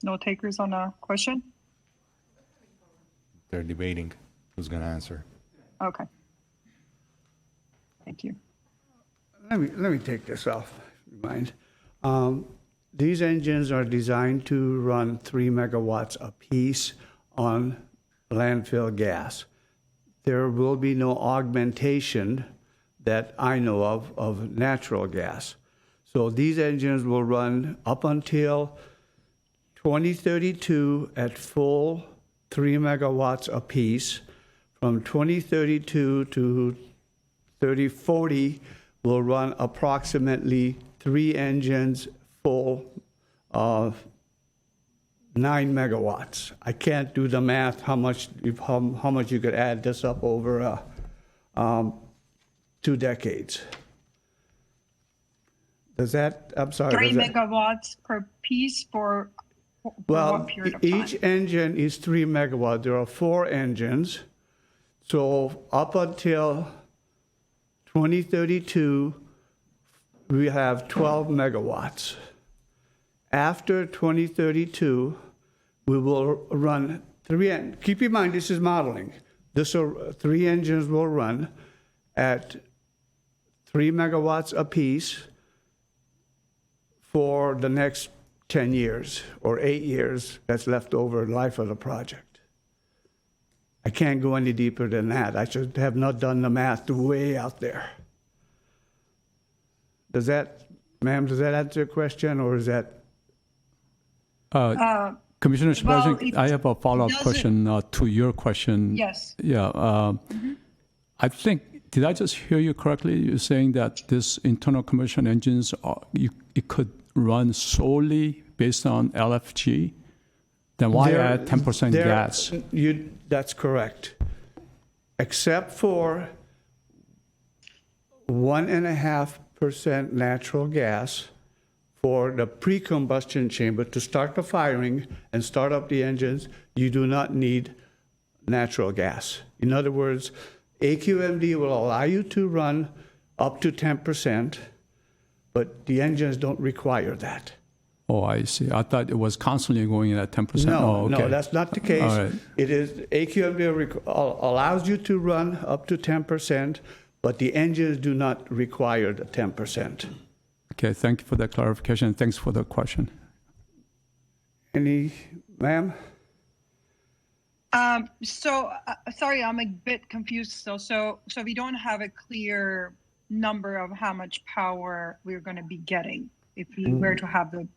No takers on a question? They're debating who's going to answer. Okay. Thank you. Let me take this off, if you mind. These engines are designed to run 3 megawatts apiece on landfill gas. There will be no augmentation that I know of natural gas. So these engines will run up until 2032 at full 3 megawatts apiece. From 2032 to 3040, will run approximately 3 engines full of 9 megawatts. I can't do the math how much you could add this up over 2 decades. Does that? I'm sorry. 3 megawatts per piece for what period of time? Each engine is 3 megawatts. There are 4 engines. So up until 2032, we have 12 megawatts. After 2032, we will run keep in mind, this is modeling. Three engines will run at 3 megawatts apiece for the next 10 years or 8 years that's left over life of the project. I can't go any deeper than that. I just have not done the math way out there. Ma'am, does that answer your question, or is that? Commissioner well, Spazin, I have a follow-up question to your question. Yes. Yeah. I think, did I just hear you correctly? You're saying that this internal combustion engines, it could run solely based on LFG? Then why add 10% gas? That's correct. Except for 1.5% natural gas for the pre-combustion chamber to start the firing and start up the engines, you do not need natural gas. In other words, AQMD will allow you to run up to 10%, but the engines don't require that. Oh, I see. I thought it was constantly going in at 10%. No, okay. no, that's not the case. All right. It is AQMD allows you to run up to 10%, but the engines do not require the 10%. Okay, thank you for that clarification. Thanks for the question. Ma'am? Sorry, I'm a bit confused still. So we don't have a clear number of how much power we're going to be getting if we were to have the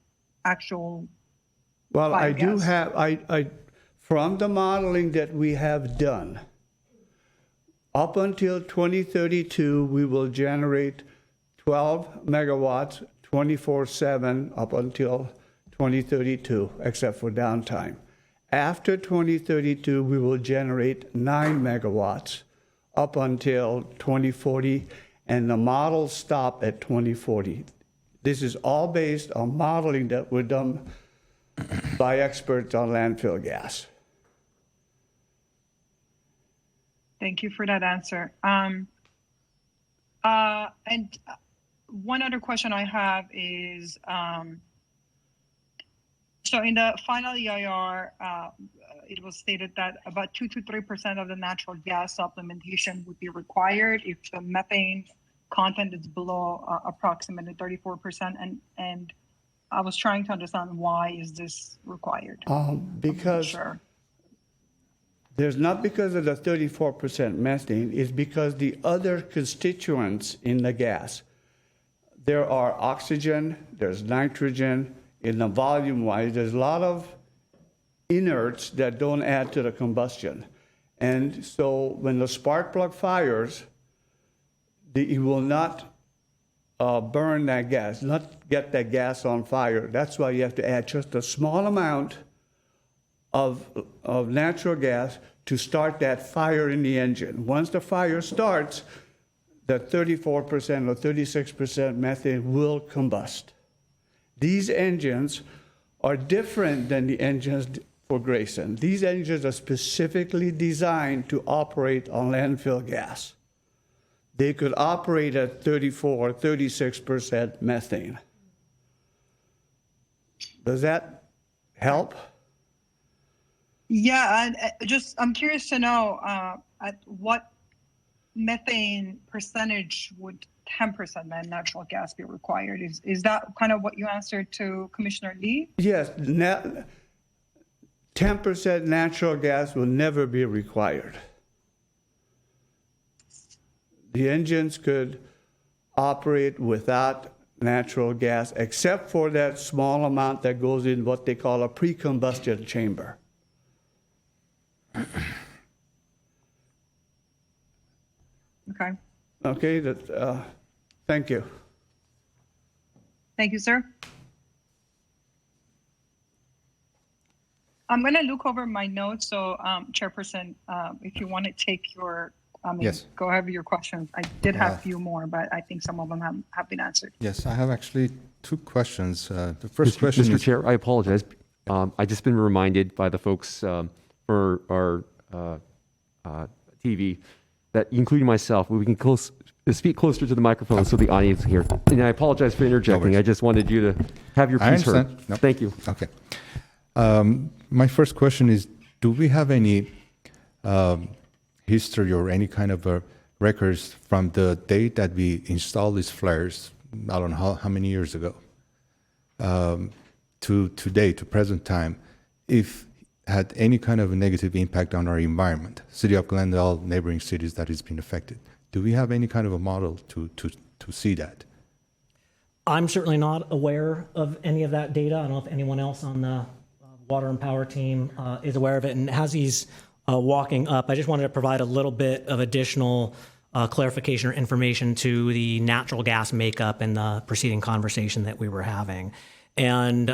actual. Well, I biogas. do have, from the modeling that we have done, up until 2032, we will generate 12 megawatts 24/7 up until 2032, except for downtime. After 2032, we will generate 9 megawatts up until 2040, and the models stop at 2040. This is all based on modeling that were done by experts on landfill gas. Thank you for that answer. And one other question I have is, so in the final EIR, it was stated that about 2 to 3% of the natural gas supplementation would be required if the methane content is below approximately 34%. And I was trying to understand, why is this required? Because sure. There's not because of the 34% methane, it's because the other constituents in the gas. There are oxygen, there's nitrogen, in the volume-wise, there's a lot of inerts that don't add to the combustion. And so when the spark plug fires, it will not burn that gas, not get that gas on fire. That's why you have to add just a small amount of natural gas to start that fire in the engine. Once the fire starts, the 34% or 36% methane will combust. These engines are different than the engines for Grayson. These engines are specifically designed to operate on landfill gas. They could operate at 34 or 36% methane. Does that help? Yeah, and I'm curious to know at what methane percentage would 10% then natural gas be required? Is that kind of what you answered to Commissioner Lee? Yes, 10% natural gas will never be required. The engines could operate without natural gas, except for that small amount that goes in what they call a pre-combustion chamber. Okay. Okay, thank you. Thank you, sir. I'm going to look over my notes. So, Chairperson, if you want to take your, Yes. go ahead with your questions. I did have a few more, but I think some of them have been answered. Yes, I have actually 2 questions. The first question Mr. is... Chair, I apologize. I just been reminded by the folks for our TV that, including myself, we can speak closer to the microphone so the audience can hear. And I apologize for interjecting. I just wanted you to have your piece heard. No. Thank you. Okay. My first question is, do we have any history or any kind of records from the date that we installed these flares, I don't know how many years ago, to today, to present time, if had any kind of a negative impact on our environment, City of Glendale, neighboring cities that has been affected? Do we have any kind of a model to see that? I'm certainly not aware of any of that data. I don't know if anyone else on the Water and Power team is aware of it. And as he's walking up, I just wanted to provide a little bit of additional clarification or information to the natural gas makeup in the preceding conversation that we were having. And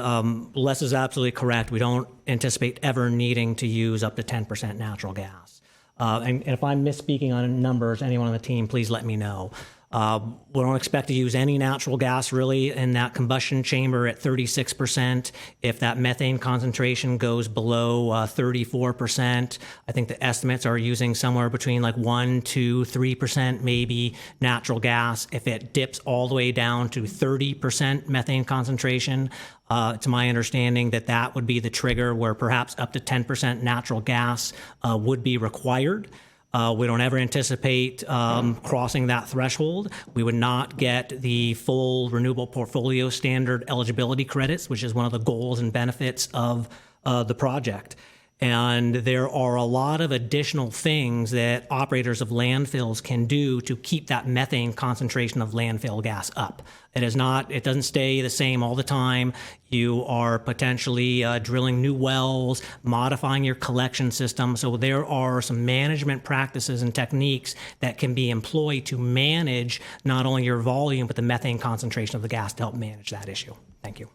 Les is absolutely correct. We don't anticipate ever needing to use up to 10% natural gas. And if I'm misspeaking on numbers, anyone on the team, please let me know. We don't expect to use any natural gas really in that combustion chamber at 36%. If that methane concentration goes below 34%, I think the estimates are using somewhere between like 1, 2, 3% maybe natural gas. If it dips all the way down to 30% methane concentration, it's my understanding that that would be the trigger where perhaps up to 10% natural gas would be required. We don't ever anticipate crossing that threshold. We would not get the full renewable portfolio standard eligibility credits, which is one of the goals and benefits of the project. And there are a lot of additional things that operators of landfills can do to keep that methane concentration of landfill gas up. It doesn't stay the same all the time. You are potentially drilling new wells, modifying your collection system. So there are some management practices and techniques that can be employed to manage not only your volume, but the methane concentration of the gas to help manage that issue. Thank you.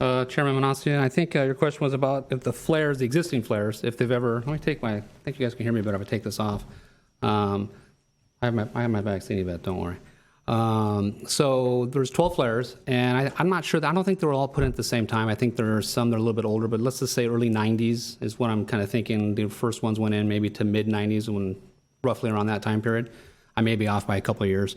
Chairman Manassian, I think your question was about if the flares, the existing flares, if they've ever, I think you guys can hear me better if I take this off. I have my vaccine bet, don't worry. So there's 12 flares, and I'm not sure, I don't think they were all put in at the same time. I think there are some that are a little bit older, but let's just say early 90s is what I'm kind of thinking. The first ones went in maybe to mid 90s, when roughly around that time period. I may be off by a couple of years.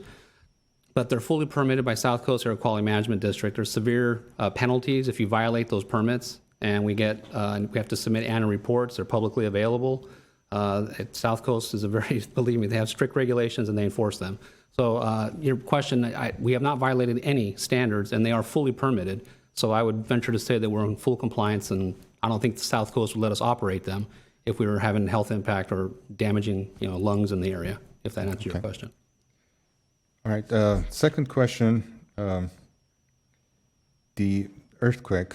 But they're fully permitted by South Coast Air Quality Management District. There's severe penalties if you violate those permits, and we have to submit annual reports. They're publicly available. South Coast is believe me, they have strict regulations and they enforce them. So your question, we have not violated any standards, and they are fully permitted. So I would venture to say that we're in full compliance, and I don't think the South Coast would let us operate them if we were having health impact or damaging lungs in the area, if that answers your question. All right. Second question, the earthquake.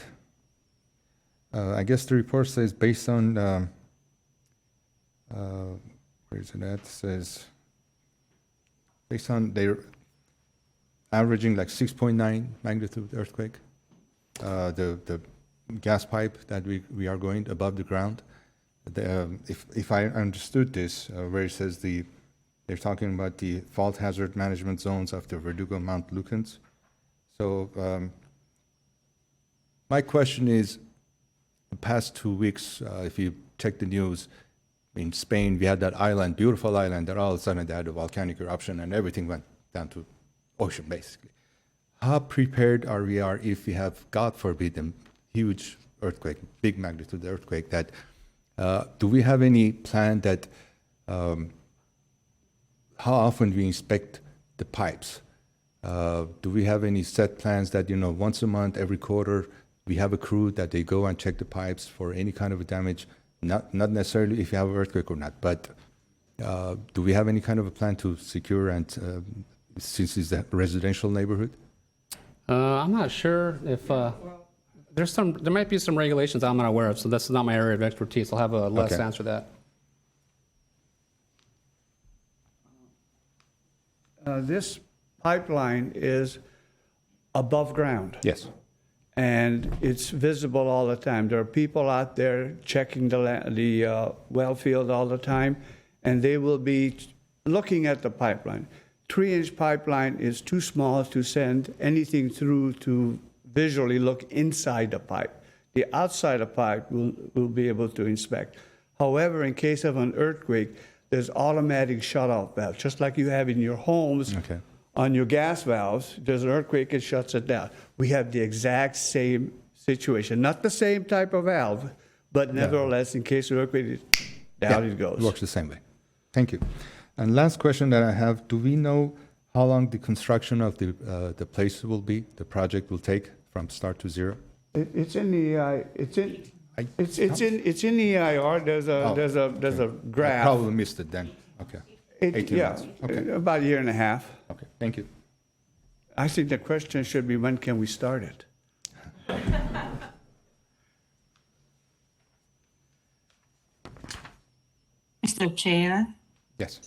I guess the report says based on, where is it at? It says based on they're averaging like 6.9 magnitude earthquake. The gas pipe that we are going above the ground. If I understood this, where it says they're talking about the fault hazard management zones of the Verdugo Mount Lucans. So my question is, the past 2 weeks, if you check the news, in Spain, we had that island, beautiful island, that all of a sudden they had a volcanic eruption and everything went down to ocean, basically. How prepared are we if we have, God forbid, a huge earthquake, big magnitude earthquake, that do we have any plan that how often we inspect the pipes? Do we have any set plans that, once a month, every quarter, we have a crew that they go and check the pipes for any kind of a damage? Not necessarily if you have an earthquake or not, but do we have any kind of a plan to secure, and since it's a residential neighborhood? I'm not sure if there might be some regulations I'm not aware of, so that's not my area of expertise. I'll have Les answer that. This pipeline is above ground. Yes. And it's visible all the time. There are people out there checking the well field all the time, and they will be looking at the pipeline. 3-inch pipeline is too small to send anything through to visually look inside the pipe. The outside of the pipe will be able to inspect. However, in case of an earthquake, there's automatic shut-off valves, just like you have in your homes. Okay. on your gas valves, there's an earthquake, it shuts it down. We have the exact same situation, not the same type of valve, but nevertheless, in case of earthquake, down it goes. It works the same way. Thank you. And last question that I have, do we know how long the construction of the place will be, the project will take from start to zero? It's in the it's in the EIR. There's a graph. I probably missed it then. Okay. 18 months. Okay. About a year and a half. Okay. Thank you. I think the question should be, when can we start it? Mr. Chair, Yes.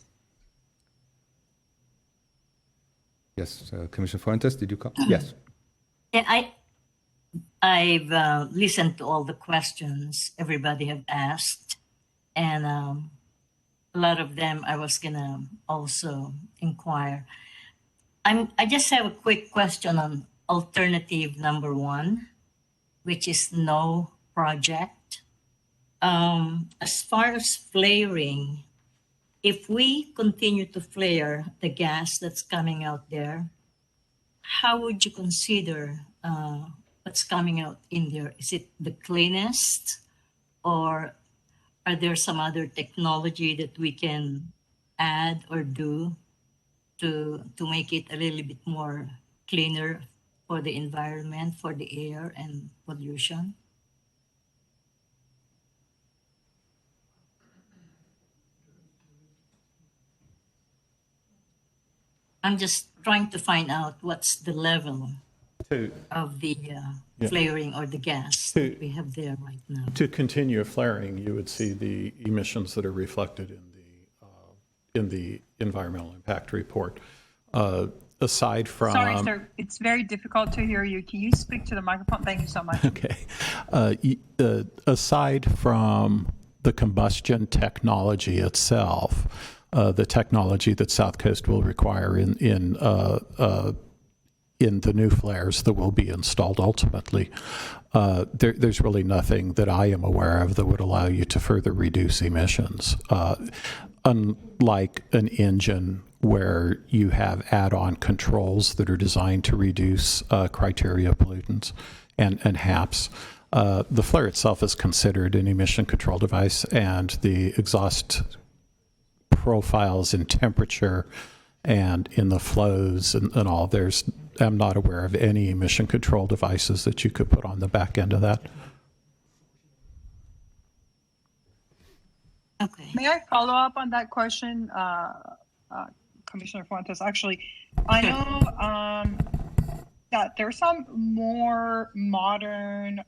Yes, Commissioner Fuentes, did you come? Yes. and I've listened to all the questions everybody have asked, and a lot of them I was gonna also inquire. I just have a quick question on alternative number 1, which is no project. As far as flaring, if we continue to flare the gas that's coming out there, how would you consider what's coming out in there? Is it the cleanest, or are there some other technology that we can add or do to make it a little bit more cleaner for the environment, for the air and pollution? I'm just trying to find out what's the level of the flaring or the gas that we have there right now. To continue flaring, you would see the emissions that are reflected in the environmental impact report. Aside from... Sorry, sir. It's very difficult to hear you. Can you speak to the microphone? Thank you so much. Okay. Aside from the combustion technology itself, the technology that South Coast will require in the new flares that will be installed ultimately, there's really nothing that I am aware of that would allow you to further reduce emissions. Unlike an engine where you have add-on controls that are designed to reduce criteria pollutants and HAPs, the flare itself is considered an emission control device, and the exhaust profiles in temperature and in the flows and all, I'm not aware of any emission control devices that you could put on the back end of that. Okay. May I follow up on that question, Commissioner Fuentes? Actually, I know that there's some more modern,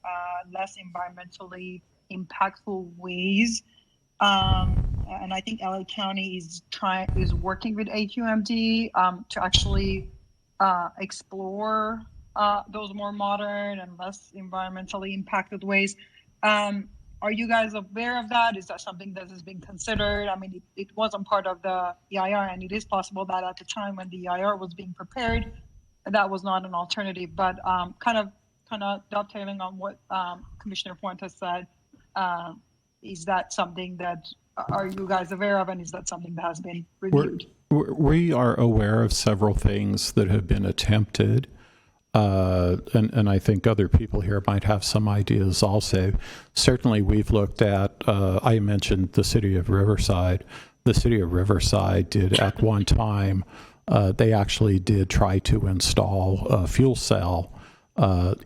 less environmentally impactful ways, and I think LA County is working with AQMD to actually explore those more modern and less environmentally impacted ways. Are you guys aware of that? Is that something that is being considered? I mean, it wasn't part of the EIR, and it is possible that at the time when the EIR was being prepared, that was not an alternative. But kind of dovetailing on what Commissioner Fuentes said, is that something that are you guys aware of, and is that something that has been reviewed? We are aware of several things that have been attempted. And I think other people here might have some ideas also. Certainly we've looked at, I mentioned the city of Riverside. The city of Riverside did at one time, they actually did try to install a fuel cell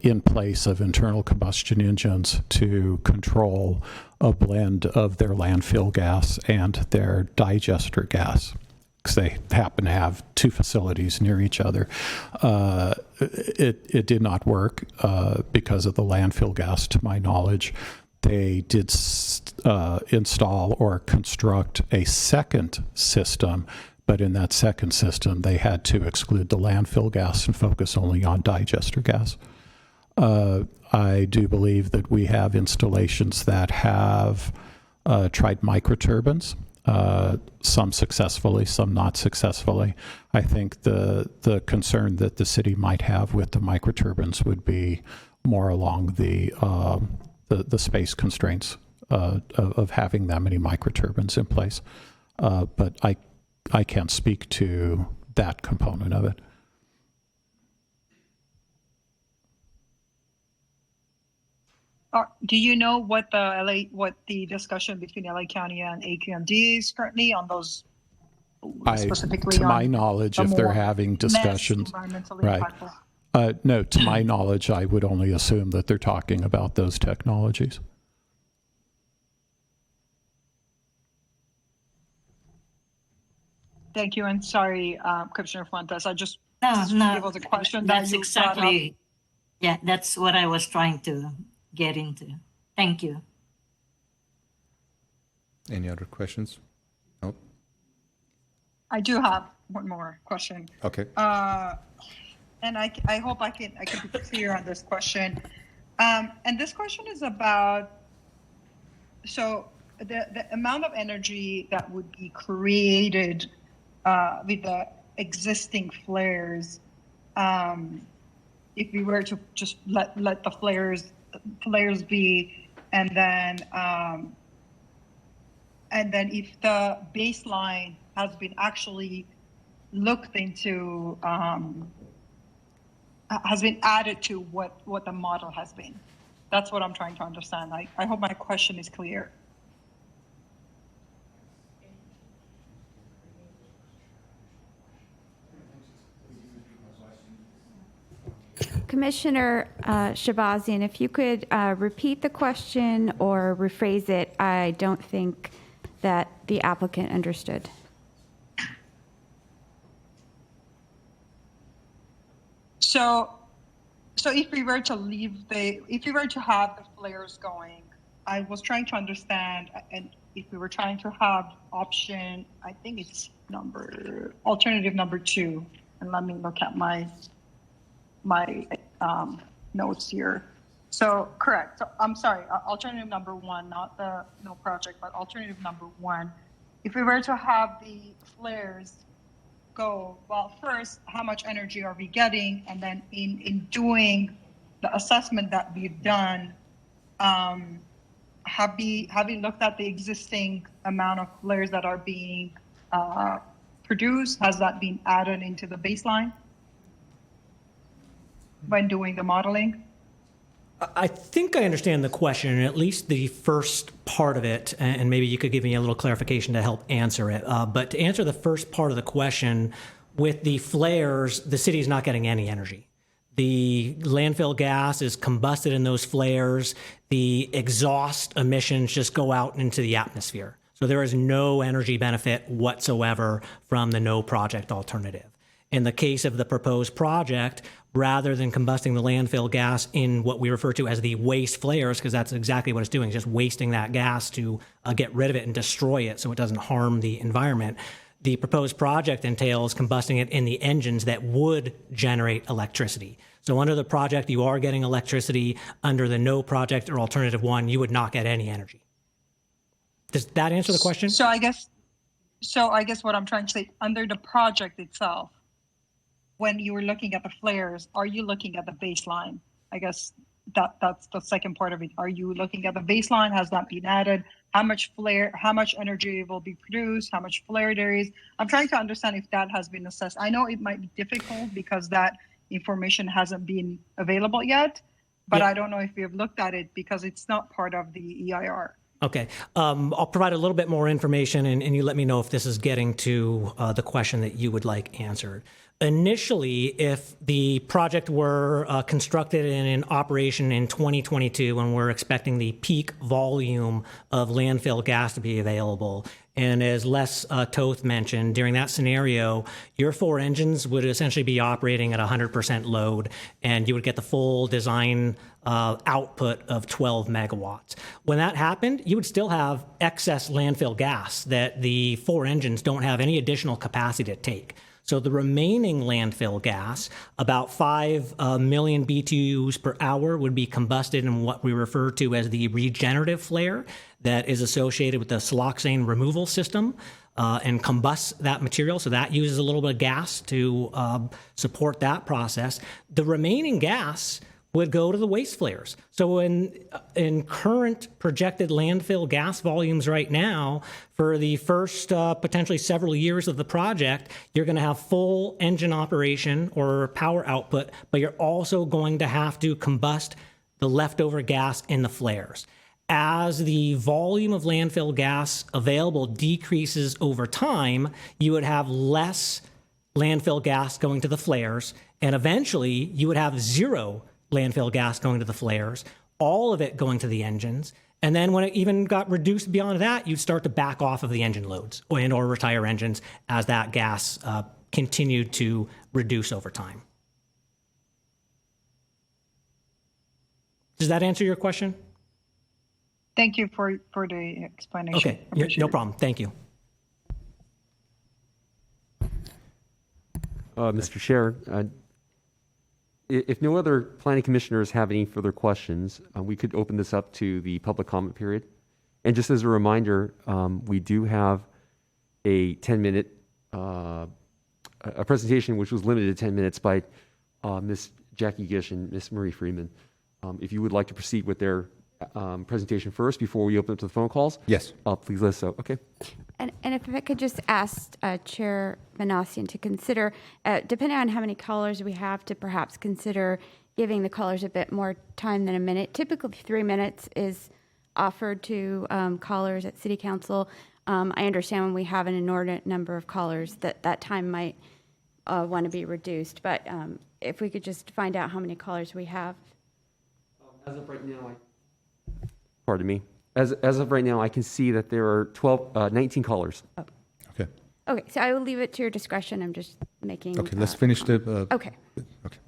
in place of internal combustion engines to control a blend of their landfill gas and their digester gas, because they happen to have two facilities near each other. It did not work because of the landfill gas, to my knowledge. They did install or construct a second system, but in that second system, they had to exclude the landfill gas and focus only on digester gas. I do believe that we have installations that have tried microturbines. Some successfully, some not successfully. I think the concern that the city might have with the microturbines would be more along the space constraints of having that many microturbines in place. But I can't speak to that component of it. Do you know what the discussion between LA County and AQMD is currently on those specifically? To my knowledge, if they're having discussions, right? No, to my knowledge, I would only assume that they're talking about those technologies. Thank you, and sorry, Commissioner Fuentes. I just no, it was a question that's that you exactly. Yeah, that's what I was trying to get into. Thank you. Any other questions? Nope. I do have one more question. Okay. And I hope I can be clear on this question. And this question is about, so the amount of energy that would be created with the existing flares, if we were to just let the flares be, and then if the baseline has been actually looked into, has been added to what the model has been. That's what I'm trying to understand. I hope my question is clear. Commissioner Shabazian, if you could repeat the question or rephrase it, I don't think that the applicant understood. So if we were to have the flares going, I was trying to understand, and if we were trying to have option, I think it's alternative number 2, and let me look at my notes here. So correct. So I'm sorry. Alternative number 1, not the no project, but alternative number 1. If we were to have the flares go, well, first, how much energy are we getting? And then in doing the assessment that we've done, have we looked at the existing amount of flares that are being produced? Has that been added into the baseline when doing the modeling? I think I understand the question, at least the first part of it, and maybe you could give me a little clarification to help answer it. But to answer the first part of the question, with the flares, the city is not getting any energy. The landfill gas is combusted in those flares. The exhaust emissions just go out into the atmosphere. So there is no energy benefit whatsoever from the no project alternative. In the case of the proposed project, rather than combusting the landfill gas in what we refer to as the waste flares, because that's exactly what it's doing, just wasting that gas to get rid of it and destroy it so it doesn't harm the environment. The proposed project entails combusting it in the engines that would generate electricity. So under the project, you are getting electricity. Under the no project or alternative 1, you would not get any energy. Does that answer the question? So I guess what I'm trying to say, under the project itself, when you were looking at the flares, are you looking at the baseline? I guess that's the second part of it. Are you looking at the baseline? Has that been added? How much energy will be produced? How much flare there is? I'm trying to understand if that has been assessed. I know it might be difficult because that information hasn't been available yet, but I don't know if we have looked at it because it's not part of the EIR. Okay. I'll provide a little bit more information, and you let me know if this is getting to the question that you would like answered. Initially, if the project were constructed and in operation in 2022, when we're expecting the peak volume of landfill gas to be available, and as Les Toth mentioned, during that scenario, your 4 engines would essentially be operating at 100% load, and you would get the full design output of 12 megawatts. When that happened, you would still have excess landfill gas that the 4 engines don't have any additional capacity to take. So the remaining landfill gas, about 5 million BTUs per hour, would be combusted in what we refer to as the regenerative flare that is associated with the siloxane removal system and combusts that material. So that uses a little bit of gas to support that process. The remaining gas would go to the waste flares. So in current projected landfill gas volumes right now, for the first potentially several years of the project, you're going to have full engine operation or power output, but you're also going to have to combust the leftover gas in the flares. As the volume of landfill gas available decreases over time, you would have less landfill gas going to the flares, and eventually you would have zero landfill gas going to the flares, all of it going to the engines. And then when it even got reduced beyond that, you'd start to back off of the engine loads or retire engines as that gas continued to reduce over time. Does that answer your question? Thank you for the explanation. Okay, no problem. Thank you. Mr. Chair, if no other planning commissioners have any further questions, we could open this up to the public comment period. And just as a reminder, we do have a 10-minute a presentation which was limited to 10 minutes by Ms. Jackie Gish and Ms. Marie Freeman. If you would like to proceed with their presentation first before we open up to the phone calls, Yes. Please let us know. Okay. And if I could just ask Chair Manassian to consider, depending on how many callers we have, to perhaps consider giving the callers a bit more time than a minute. Typically 3 minutes is offered to callers at City Council. I understand when we have an inordinate number of callers that time might want to be reduced. But if we could just find out how many callers we have. As of right now, pardon me. As of right now, I can see that there are 19 callers. Oh. Okay. Okay, so I will leave it to your discretion. I'm just making. Okay, let's finish the. Okay. Okay.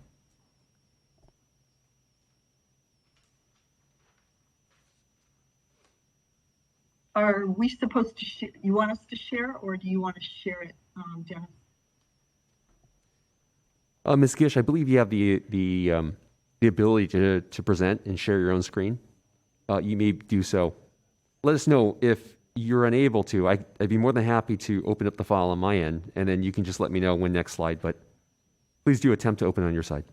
Are we supposed to share? You want us to share, or do you want to share it, Dennis? Ms. Gish, I believe you have the ability to present and share your own screen. You may do so. Let us know if you're unable to. I'd be more than happy to open up the file on my end, and then you can just let me know when next slide, but please do attempt to open on your side.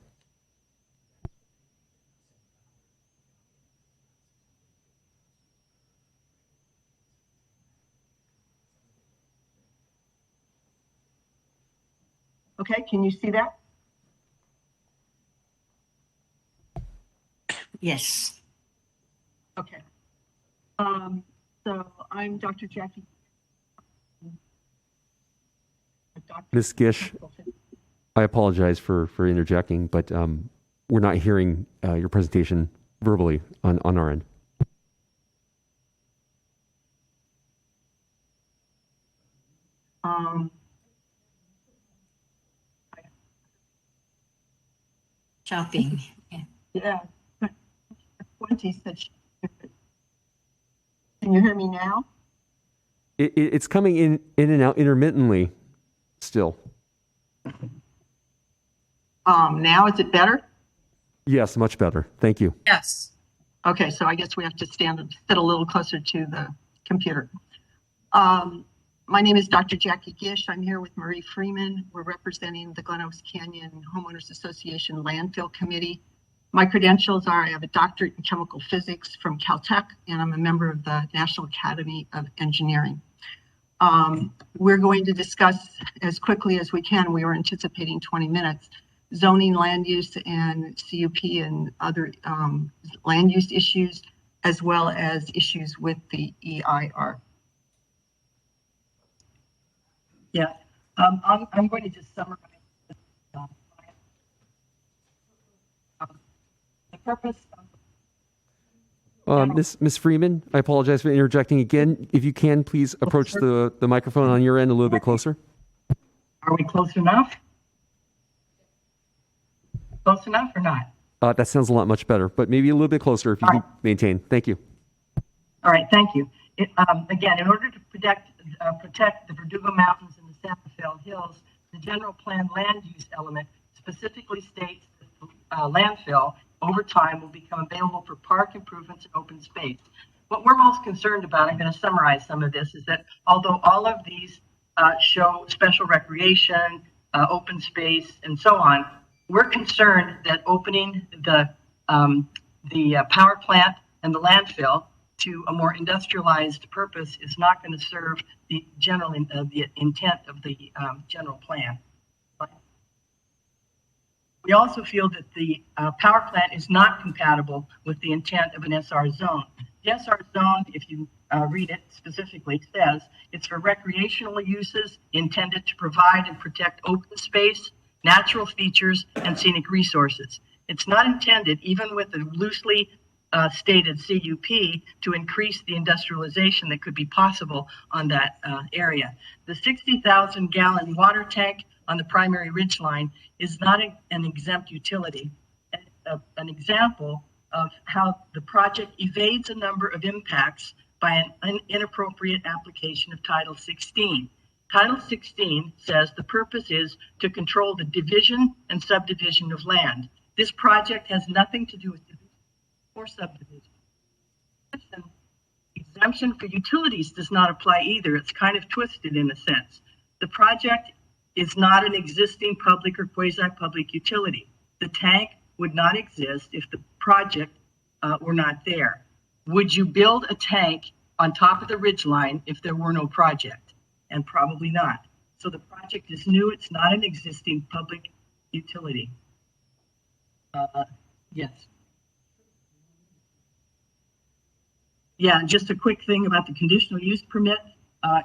Okay, can you see that? Yes. Okay. So I'm Dr. Jackie. Ms. Gish, I apologize for interjecting, but we're not hearing your presentation verbally on our end. Shopping. Yeah. 20 said she could. Can you hear me now? It's coming in and out intermittently still. Now is it better? Yes, much better. Thank you. Yes. Okay, so I guess we have to sit a little closer to the computer. My name is Dr. Jackie Gish. I'm here with Marie Freeman. We're representing the Glen Oaks Canyon Homeowners Association Landfill Committee. My credentials are I have a doctorate in chemical physics from Caltech, and I'm a member of the National Academy of Engineering. We're going to discuss as quickly as we can. We were anticipating 20 minutes. Zoning, land use, and CUP and other land use issues, as well as issues with the EIR. Yeah, I'm going to just summarize the purpose of Ms. Freeman, I apologize for interjecting again. If you can, please approach the microphone on your end a little bit closer. Are we close enough? Close enough or not? That sounds a lot much better, but maybe a little bit closer if you can maintain. Thank you. All right, thank you. Again, in order to protect the Verdugo Mountains and the Santa Fe Hills, the general plan land use element specifically states that the landfill over time will become available for park improvements and open space. What we're most concerned about, I'm going to summarize some of this, is that although all of these show special recreation, open space, and so on, we're concerned that opening the the power plant and the landfill to a more industrialized purpose is not going to serve the general the intent of the general plan. We also feel that the power plant is not compatible with the intent of an SR zone. The SR zone, if you read it specifically, says it's for recreational uses intended to provide and protect open space, natural features, and scenic resources. It's not intended, even with a loosely stated CUP, to increase the industrialization that could be possible on that area. The 60,000 gallon water tank on the primary ridgeline is not an exempt utility. An example of how the project evades a number of impacts by an inappropriate application of Title 16. Title 16 says the purpose is to control the division and subdivision of land. This project has nothing to do with division or subdivision. Exemption for utilities does not apply either. It's kind of twisted in a sense. The project is not an existing public or quasi-public utility. The tank would not exist if the project were not there. Would you build a tank on top of the ridgeline if there were no project? And probably not. So the project is new. It's not an existing public utility. Yes. Yeah, just a quick thing about the conditional use permit.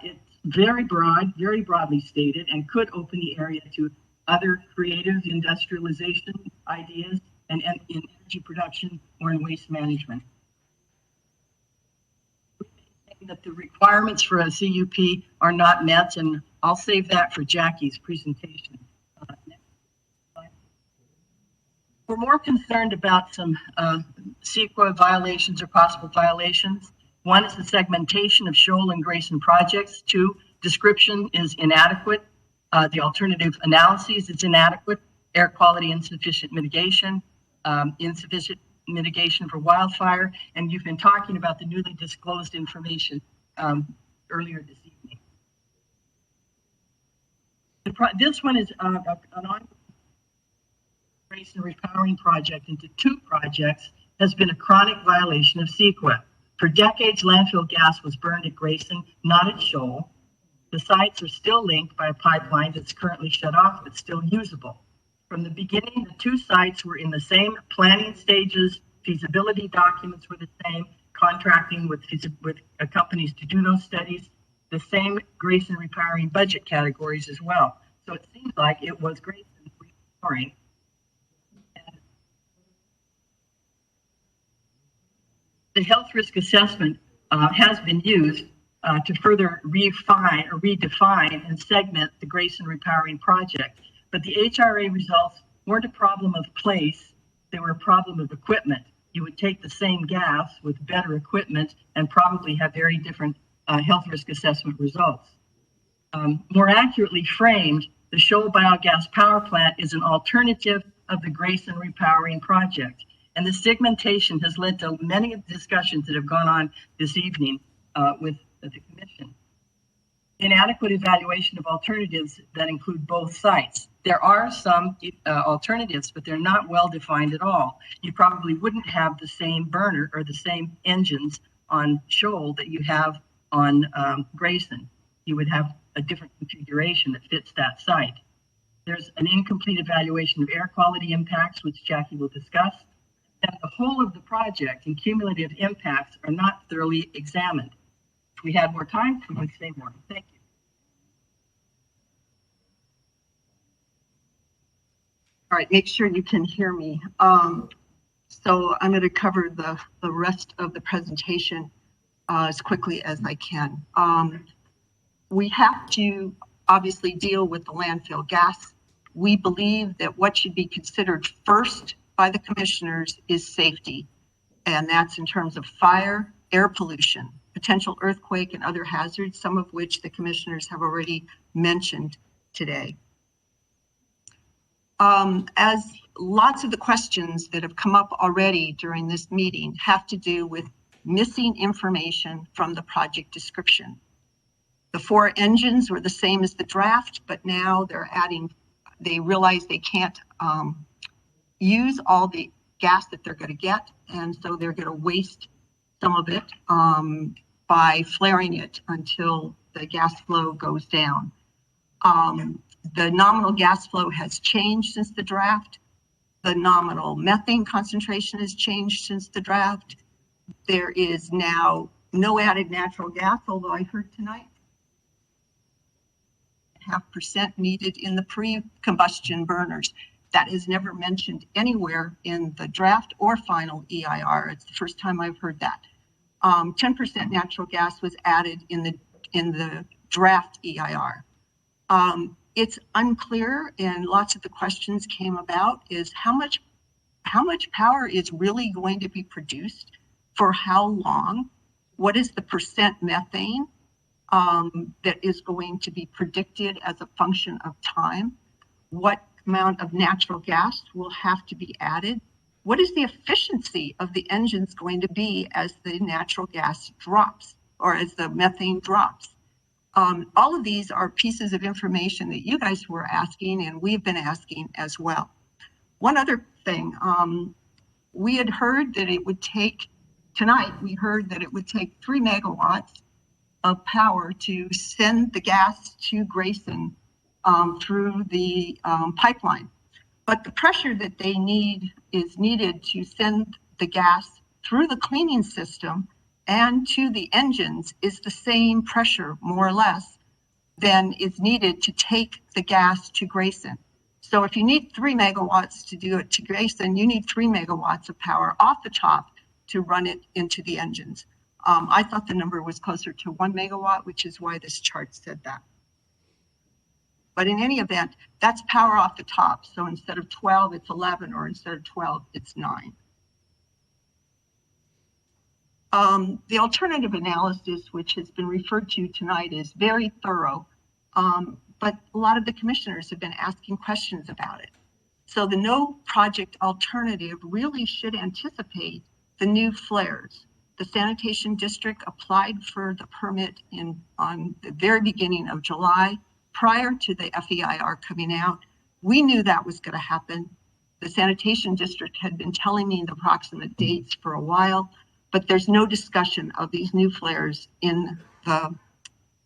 It's very broad, very broadly stated, and could open the area to other creative industrialization ideas and in energy production or in waste management. That the requirements for a CUP are not met, and I'll save that for Jackie's presentation. We're more concerned about some CEQA violations or possible violations. One is the segmentation of Shoal and Grayson projects. Two, description is inadequate. The alternative analyses is inadequate. Air quality insufficient mitigation, insufficient mitigation for wildfire, and you've been talking about the newly disclosed information earlier this evening. This one is an ongoing Grayson repowering project into two projects has been a chronic violation of CEQA. For decades, landfill gas was burned at Grayson, not at Shoal. The sites are still linked by a pipeline that's currently shut off, but still usable. From the beginning, the two sites were in the same planning stages, feasibility documents were the same, contracting with companies to do those studies, the same Grayson repowering budget categories as well. So it seems like it was Grayson repowering. The health risk assessment has been used to further refine or redefine and segment the Grayson repowering project. But the HRA results weren't a problem of place, they were a problem of equipment. You would take the same gas with better equipment and probably have very different health risk assessment results. More accurately framed, the Shoal Biogas Power Plant is an alternative of the Grayson repowering project. And the segmentation has led to many discussions that have gone on this evening with the Commission. Inadequate evaluation of alternatives that include both sites. There are some alternatives, but they're not well defined at all. You probably wouldn't have the same burner or the same engines on Shoal that you have on Grayson. You would have a different configuration that fits that site. There's an incomplete evaluation of air quality impacts, which Jackie will discuss. And the whole of the project and cumulative impacts are not thoroughly examined. If we had more time, we would say more. Thank you. All right, make sure you can hear me. So I'm going to cover the rest of the presentation as quickly as I can. We have to obviously deal with the landfill gas. We believe that what should be considered first by the commissioners is safety, and that's in terms of fire, air pollution, potential earthquake, and other hazards, some of which the commissioners have already mentioned today. As lots of the questions that have come up already during this meeting have to do with missing information from the project description. The 4 engines were the same as the draft, but now they're adding, they realize they can't use all the gas that they're going to get, and so they're going to waste some of it by flaring it until the gas flow goes down. The nominal gas flow has changed since the draft. The nominal methane concentration has changed since the draft. There is now no added natural gas, although I heard tonight 0.5% needed in the pre-combustion burners. That is never mentioned anywhere in the draft or final EIR. It's the first time I've heard that. 10% natural gas was added in the draft EIR. It's unclear, and lots of the questions came about, is how much power is really going to be produced, for how long, what is the percent methane that is going to be predicted as a function of time, what amount of natural gas will have to be added, what is the efficiency of the engines going to be as the natural gas drops or as the methane drops. All of these are pieces of information that you guys were asking and we've been asking as well. One other thing, we had heard that it would take, tonight we heard that it would take 3 megawatts of power to send the gas to Grayson through the pipeline. But the pressure that they need is needed to send the gas through the cleaning system and to the engines is the same pressure, more or less, than is needed to take the gas to Grayson. So if you need 3 megawatts to do it to Grayson, you need 3 megawatts of power off the top to run it into the engines. I thought the number was closer to 1 megawatt, which is why this chart said that. But in any event, that's power off the top. So instead of 12, it's 11, or instead of 12, it's 9. The alternative analysis, which has been referred to tonight, is very thorough, but a lot of the commissioners have been asking questions about it. So the no project alternative really should anticipate the new flares. The sanitation district applied for the permit on the very beginning of July, prior to the FEIR coming out. We knew that was going to happen. The sanitation district had been telling me the approximate dates for a while, but there's no discussion of these new flares in the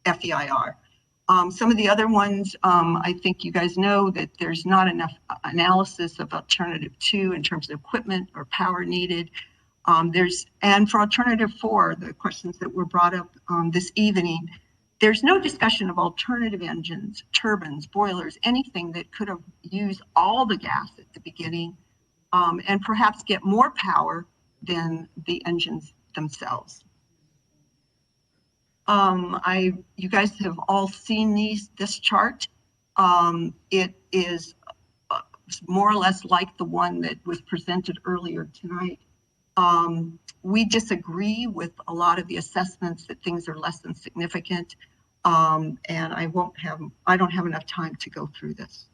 FEIR. Some of the other ones, I think you guys know that there's not enough analysis of alternative 2 in terms of equipment or power needed. And for alternative 4, the questions that were brought up this evening, there's no discussion of alternative engines, turbines, boilers, anything that could have used all the gas at the beginning and perhaps get more power than the engines themselves. You guys have all seen this chart. It is more or less like the one that was presented earlier tonight. We disagree with a lot of the assessments that things are less than significant, and I don't have enough time to go through this.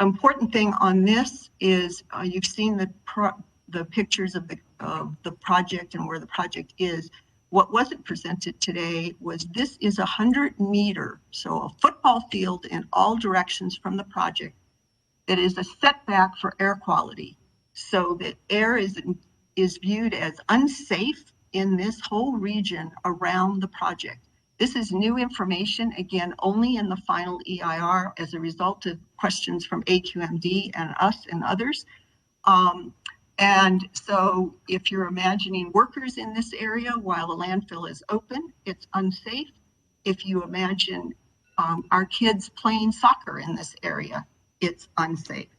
Important thing on this is you've seen the pictures of the project and where the project is. What wasn't presented today was this is 100-meter, so a football field in all directions from the project that is a setback for air quality, so that air is viewed as unsafe in this whole region around the project. This is new information, again, only in the final EIR as a result of questions from AQMD and us and others. And so if you're imagining workers in this area while the landfill is open, it's unsafe. If you imagine our kids playing soccer in this area, it's unsafe.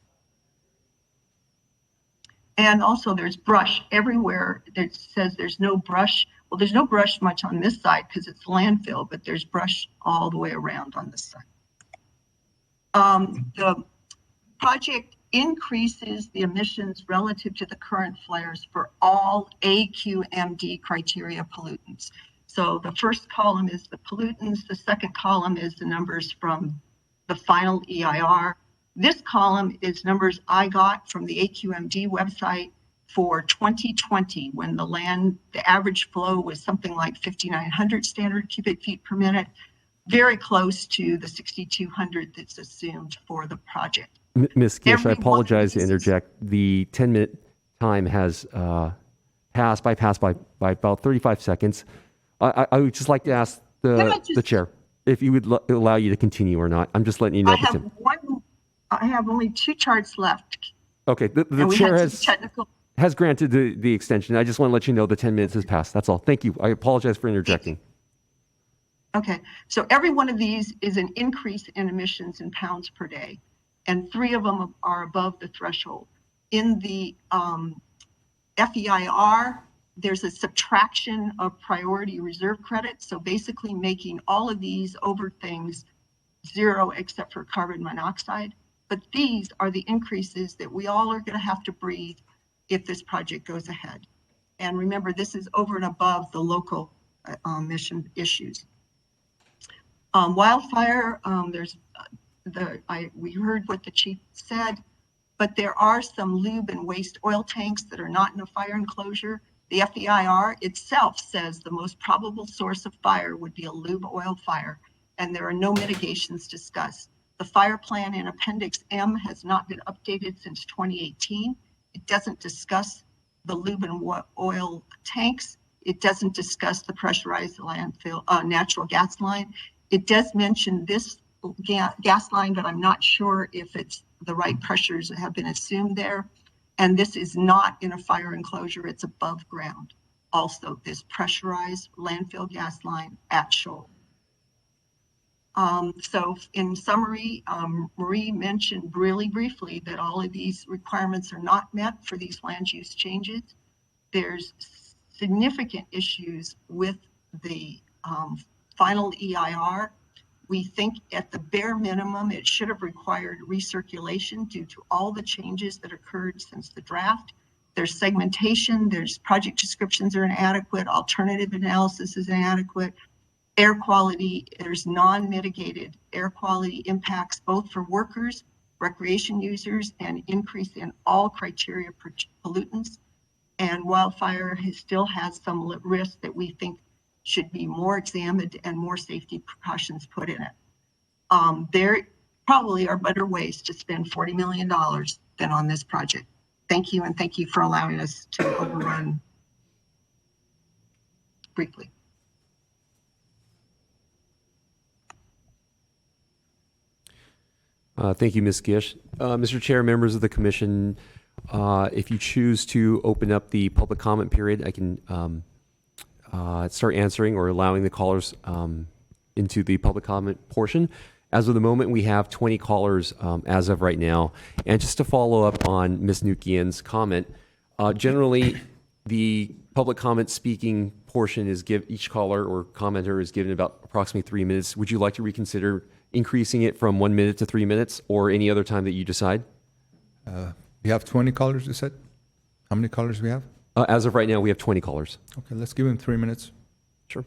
And also there's brush everywhere that says there's no brush. Well, there's no brush much on this side because it's landfill, but there's brush all the way around on this side. The project increases the emissions relative to the current flares for all AQMD criteria pollutants. So the first column is the pollutants, the second column is the numbers from the final EIR. This column is numbers I got from the AQMD website for 2020, when the average flow was something like 5,900 standard cubic feet per minute, very close to the 6,200 that's assumed for the project. Ms. Gish, I Every apologize to one of these is- interject. The 10-minute time has passed by about 35 seconds. I would just like to ask the chair if you would allow you to continue or not. I'm just letting you know. I have only 2 charts left. Okay, the And we chair had some technical. has granted the extension. I just want to let you know the 10 minutes has passed. That's all. Thank you. I apologize for interjecting. Okay, so every one of these is an increase in emissions in pounds per day, and 3 of them are above the threshold. In the FEIR, there's a subtraction of priority reserve credits, so basically making all of these over things 0 except for carbon monoxide. But these are the increases that we all are going to have to breathe if this project goes ahead. And remember, this is over and above the local emission issues. Wildfire, we heard what the chief said, but there are some lube and waste oil tanks that are not in a fire enclosure. The FEIR itself says the most probable source of fire would be a lube oil fire, and there are no mitigations discussed. The fire plan in Appendix M has not been updated since 2018. It doesn't discuss the lube and oil tanks. It doesn't discuss the pressurized landfill, natural gas line. It does mention this gas line, but I'm not sure if it's the right pressures that have been assumed there. And this is not in a fire enclosure, it's above ground. Also, this pressurized landfill gas line at Shoal. So in summary, Marie mentioned really briefly that all of these requirements are not met for these land use changes. There's significant issues with the final EIR. We think at the bare minimum, it should have required recirculation due to all the changes that occurred since the draft. There's segmentation, there's project descriptions are inadequate, alternative analysis is inadequate. Air quality, there's non-mitigated air quality impacts both for workers, recreation users, and increase in all criteria for pollutants. And wildfire still has some risk that we think should be more examined and more safety precautions put in it. There probably are better ways to spend $40 million than on this project. Thank you, and thank you for allowing us to overrun briefly. Thank you, Ms. Gish. Mr. Chair, members of the commission, if you choose to open up the public comment period, I can start answering or allowing the callers into the public comment portion. As of the moment, we have 20 callers as of right now. And just to follow up on Ms. Nukian's comment, generally the public comment speaking portion is each caller or commenter is given about approximately 3 minutes. Would you like to reconsider increasing it from 1 minute to 3 minutes or any other time that you decide? We have 20 callers, you said? How many callers we have? As of right now, we have 20 callers. Okay, let's give them 3 minutes. Sure.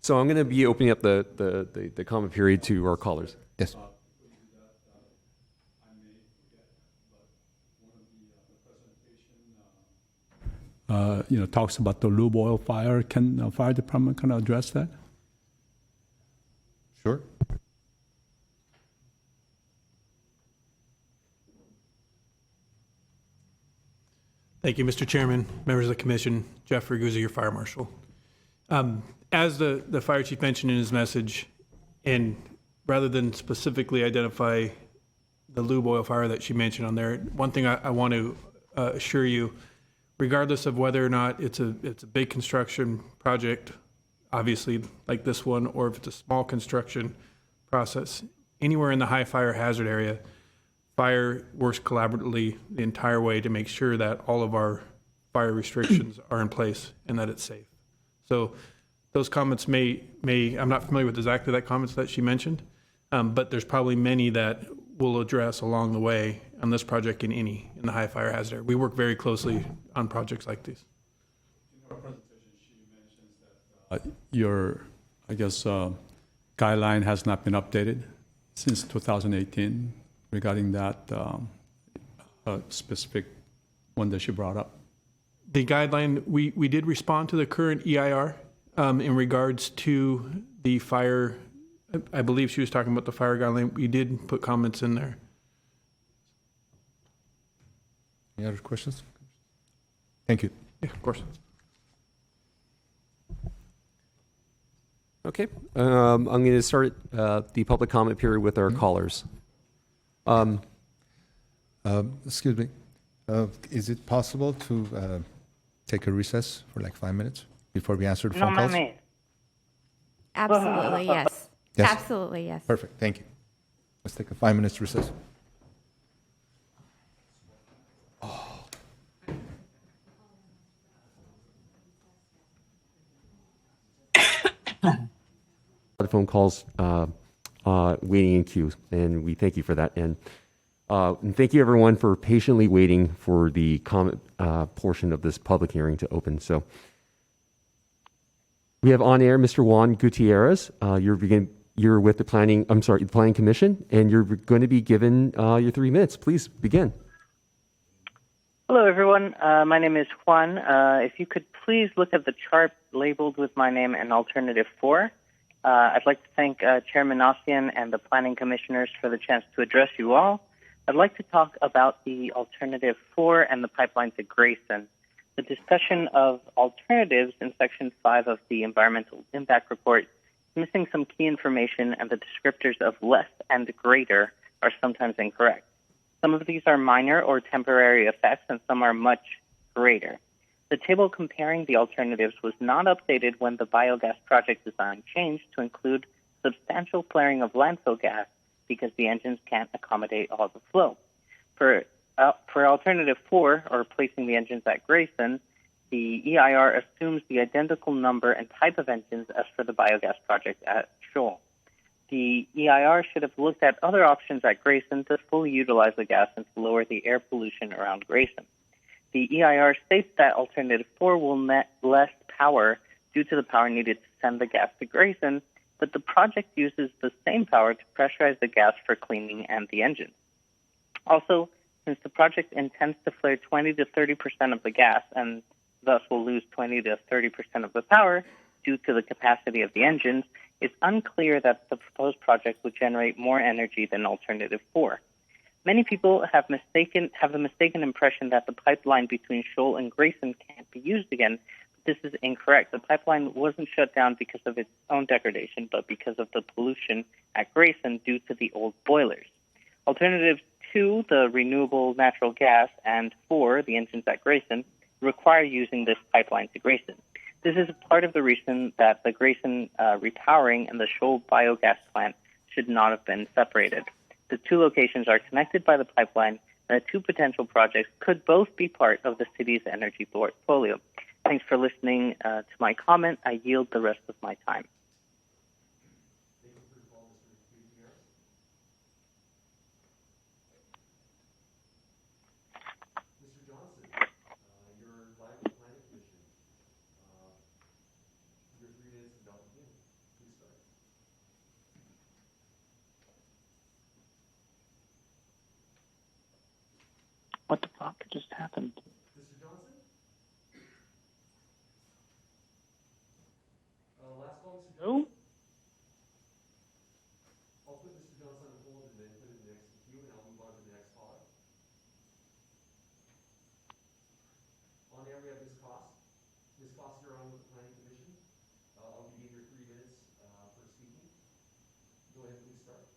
So I'm going to be opening up the comment period to our callers. Yes. Talks about the lube oil fire. Can the fire department kind of address that? Sure. Thank you, Mr. Chairman, members of the commission. Jeff Ragusa, your fire marshal. As the fire chief mentioned in his message, and rather than specifically identify the lube oil fire that she mentioned on there, one thing I want to assure you, regardless of whether or not it's a big construction project, obviously like this one, or if it's a small construction process, anywhere in the high fire hazard area, fire works collaboratively the entire way to make sure that all of our fire restrictions are in place and that it's safe. So those comments may I'm not familiar with exactly that comments that she mentioned, but there's probably many that we'll address along the way on this project in the high fire hazard area. We work very closely on projects like these. In her presentation, she mentions that your, guideline has not been updated since 2018 regarding that specific one that she brought up. The guideline, we did respond to the current EIR in regards to the fire. I believe she was talking about the fire guideline. We did put comments in there. Any other questions? Thank you. Yeah, of course. Okay, I'm going to start the public comment period with our callers. Excuse me. Is it possible to take a recess for like 5 minutes before we answer the phone calls? Absolutely, yes. Yes. Absolutely, yes. Perfect. Thank you. Let's take a 5 minutes recess. The phone calls waiting in queue, and we thank you for that. And thank you, everyone, for patiently waiting for the comment portion of this public hearing to open. So we have on air Mr. Juan Gutierrez. You're with the Planning Commission, and you're going to be given your 3 minutes. Please begin. Hello, everyone. My name is Juan. If you could please look at the chart labeled with my name and alternative 4. I'd like to thank Chairman Ossian and the Planning Commissioners for the chance to address you all. I'd like to talk about the alternative 4 and the pipeline to Grayson. The discussion of alternatives in Section 5 of the Environmental Impact Report is missing some key information, and the descriptors of less and greater are sometimes incorrect. Some of these are minor or temporary effects, and some are much greater. The table comparing the alternatives was not updated when the biogas project design changed to include substantial flaring of landfill gas because the engines can't accommodate all the flow. For alternative 4, or placing the engines at Grayson, the EIR assumes the identical number and type of engines as for the biogas project at Shoal. The EIR should have looked at other options at Grayson to fully utilize the gas and to lower the air pollution around Grayson. The EIR states that alternative 4 will net less power due to the power needed to send the gas to Grayson, but the project uses the same power to pressurize the gas for cleaning and the engines. Also, since the project intends to flare 20 to 30% of the gas and thus will lose 20 to 30% of the power due to the capacity of the engines, it's unclear that the proposed project would generate more energy than alternative 4. Many people have the mistaken impression that the pipeline between Shoal and Grayson can't be used again. This is incorrect. The pipeline wasn't shut down because of its own degradation, but because of the pollution at Grayson due to the old boilers. Alternatives 2, the renewable natural gas, and 4, the engines at Grayson, require using this pipeline to Grayson. This is part of the reason that the Grayson repowering and the Shoal biogas plant should not have been separated. The two locations are connected by the pipeline, and the two potential projects could both be part of the city's energy portfolio. Thanks for listening to my comment. I yield the rest of my time. What the fuck just happened? Mr. Johnson? Last call, Mr. Johnson? Who? I'll put Mr. Johnson on hold and then put it in the next queue, and I'll move on to the next caller. On air, we have Ms. Koss. Ms. Koss, you're on with the Planning Commission. I'll give you your 3 minutes for speaking. Go ahead, please start.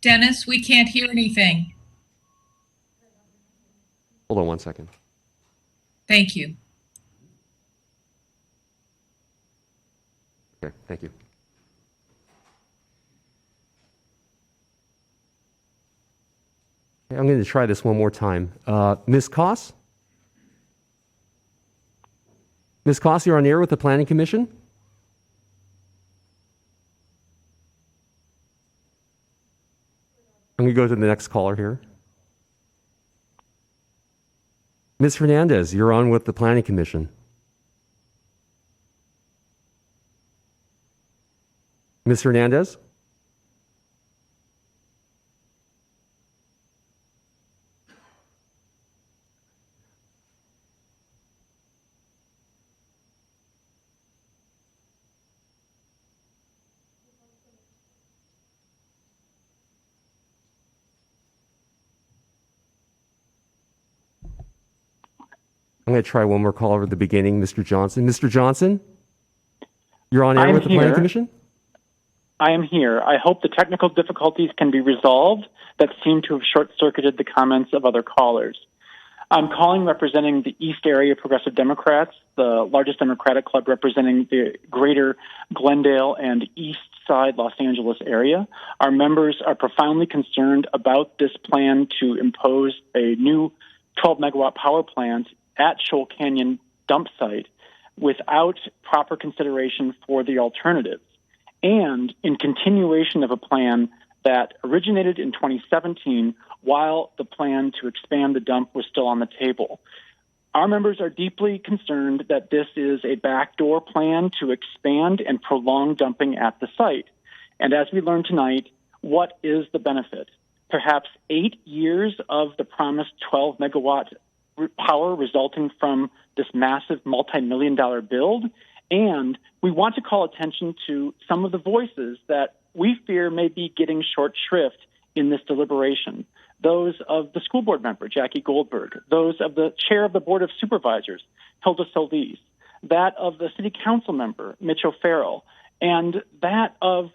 Dennis, we can't hear anything. Hold on 1 second. Thank you. Okay, thank you. Okay, I'm going to try this one more time. Ms. Koss? Ms. Koss, you're on air with the Planning Commission? I'm going to go to the next caller here. Ms. Hernandez, you're on with the Planning Commission. Ms. Hernandez? I'm going to try one more call over at the beginning. Mr. Johnson. Mr. Johnson, you're on air I'm with the Planning here. Commission? I am here. I hope the technical difficulties can be resolved that seem to have short-circuited the comments of other callers. I'm calling representing the East Area Progressive Democrats, the largest Democratic club representing the greater Glendale and East Side Los Angeles area. Our members are profoundly concerned about this plan to impose a new 12-megawatt power plant at Shoal Canyon dump site without proper consideration for the alternatives, and in continuation of a plan that originated in 2017 while the plan to expand the dump was still on the table. Our members are deeply concerned that this is a backdoor plan to expand and prolong dumping at the site. And as we learned tonight, what is the benefit? Perhaps 8 years of the promised 12 megawatt power resulting from this massive multi-million-dollar build. And we want to call attention to some of the voices that we fear may be getting short shrift in this deliberation. Those of the school board member, Jackie Goldberg, those of the chair of the Board of Supervisors, Hilda Solis, that of the city council member, Mitch O'Farrell, and that of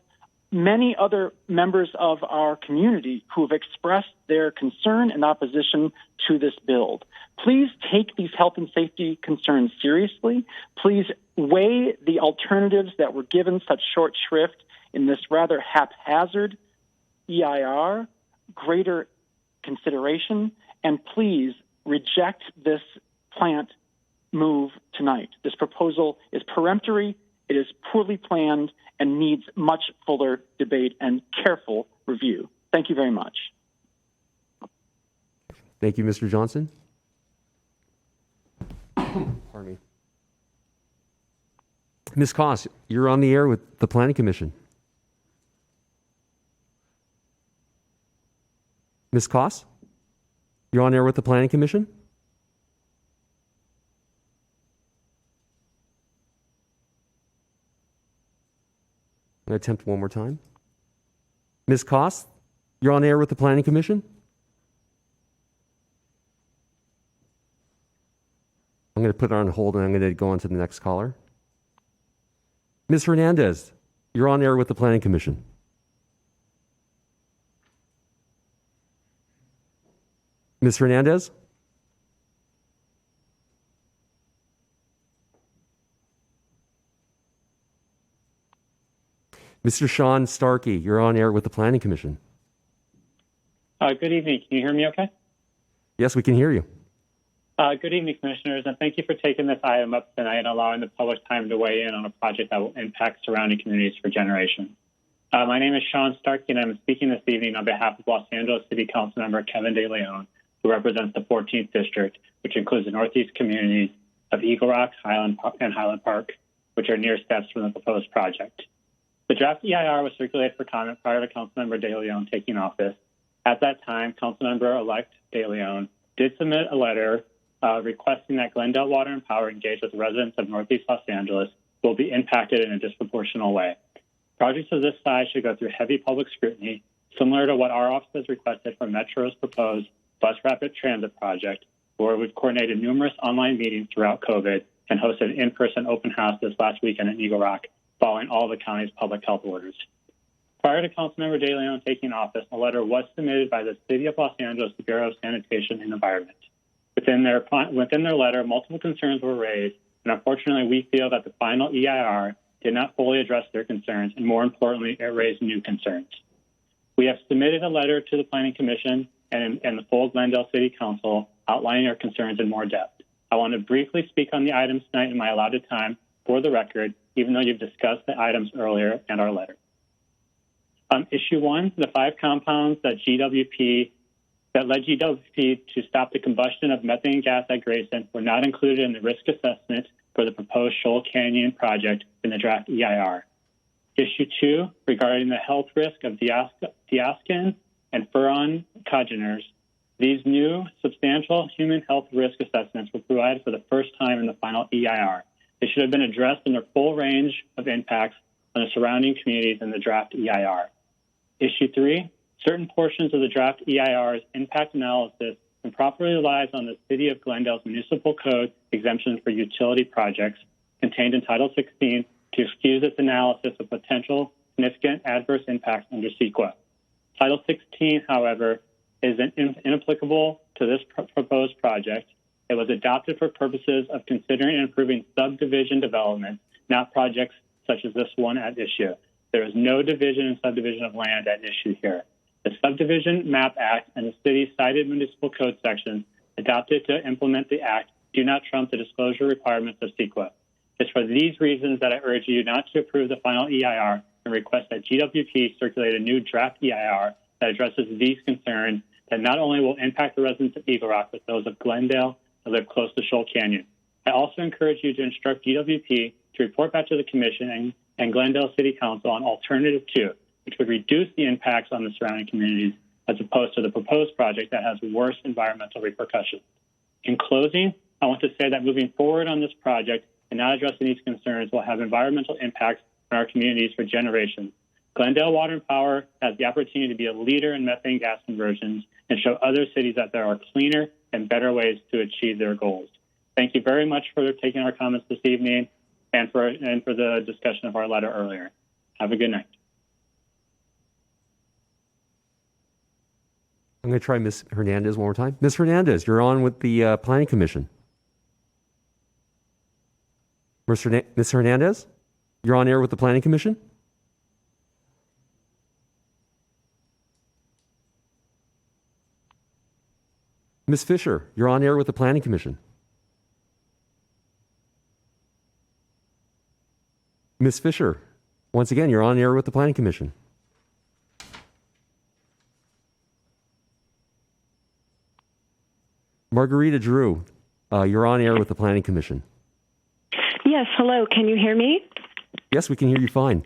many other members of our community who have expressed their concern and opposition to this build. Please take these health and safety concerns seriously. Please weigh the alternatives that were given such short shrift in this rather haphazard EIR, greater consideration, and please reject this plant move tonight. This proposal is peremptory, it is poorly planned, and needs much fuller debate and careful review. Thank you very much. Thank you, Mr. Johnson. Pardon me. Ms. Koss, you're on the air with the Planning Commission. Ms. Koss, you're on air with the Planning Commission? I'm going to attempt one more time. Ms. Koss, you're on air with the Planning Commission? I'm going to put it on hold and I'm going to go on to the next caller. Ms. Hernandez, you're on air with the Planning Commission. Ms. Hernandez? Mr. Sean Starkey, you're on air with the Planning Commission. Good evening. Can you hear me okay? Yes, we can hear you. Good evening, Commissioners, and thank you for taking this item up tonight and allowing the public time to weigh in on a project that will impact surrounding communities for generations. My name is Sean Starkey, and I'm speaking this evening on behalf of Los Angeles City Council member Kevin De Leon, who represents the 14th District, which includes the northeast communities of Eagle Rock, Highland Park, which are near steps from the proposed project. The draft EIR was circulated for comment prior to Councilmember De Leon taking office. At that time, Councilmember-elect De Leon did submit a letter requesting that Glendale Water and Power engage with residents of Northeast Los Angeles who will be impacted in a disproportional way. Projects of this size should go through heavy public scrutiny, similar to what our office has requested for Metro's proposed bus rapid transit project, where we've coordinated numerous online meetings throughout COVID and hosted an in-person open house this last weekend in Eagle Rock, following all the county's public health orders. Prior to Councilmember De Leon taking office, a letter was submitted by the City of Los Angeles Bureau of Sanitation and Environment. Within their letter, multiple concerns were raised, and unfortunately, we feel that the final EIR did not fully address their concerns, and more importantly, it raised new concerns. We have submitted a letter to the Planning Commission and the full Glendale City Council outlining our concerns in more depth. I want to briefly speak on the items tonight in my allotted time for the record, even though you've discussed the items earlier in our letter. Issue 1, the 5 compounds that led GWP to stop the combustion of methane gas at Grayson were not included in the risk assessment for the proposed Shoal Canyon project in the draft EIR. Issue 2, regarding the health risk of diaskin and furan congeners, these new substantial human health risk assessments were provided for the first time in the final EIR. They should have been addressed in their full range of impacts on the surrounding communities in the draft EIR. Issue 3, certain portions of the draft EIR's impact analysis and properly relies on the City of Glendale's Municipal Code exemption for utility projects contained in Title 16 to excuse its analysis of potential significant adverse impacts under CEQA. Title 16, however, is inapplicable to this proposed project. It was adopted for purposes of considering and improving subdivision development, not projects such as this one at issue. There is no division and subdivision of land at issue here. The Subdivision Map Act and the city's cited municipal code sections adopted to implement the act do not trump the disclosure requirements of CEQA. It's for these reasons that I urge you not to approve the final EIR and request that GWP circulate a new draft EIR that addresses these concerns that not only will impact the residents of Eagle Rock, but those of Glendale that live close to Shoal Canyon. I also encourage you to instruct GWP to report back to the Commission and Glendale City Council on Alternative 2, which would reduce the impacts on the surrounding communities as opposed to the proposed project that has worse environmental repercussions. In closing, I want to say that moving forward on this project and not addressing these concerns will have environmental impacts on our communities for generations. Glendale Water and Power has the opportunity to be a leader in methane gas conversions and show other cities that there are cleaner and better ways to achieve their goals. Thank you very much for taking our comments this evening and for the discussion of our letter earlier. Have a good night. I'm going to try Ms. Hernandez one more time. Ms. Hernandez, you're on with the Planning Commission. Ms. Hernandez, you're on air with the Planning Commission? Ms. Fisher, you're on air with the Planning Commission. Ms. Fisher, once again, you're on air with the Planning Commission. Margarita Drew, you're on air with the Planning Commission. Yes, hello. Can you hear me? Yes, we can hear you fine.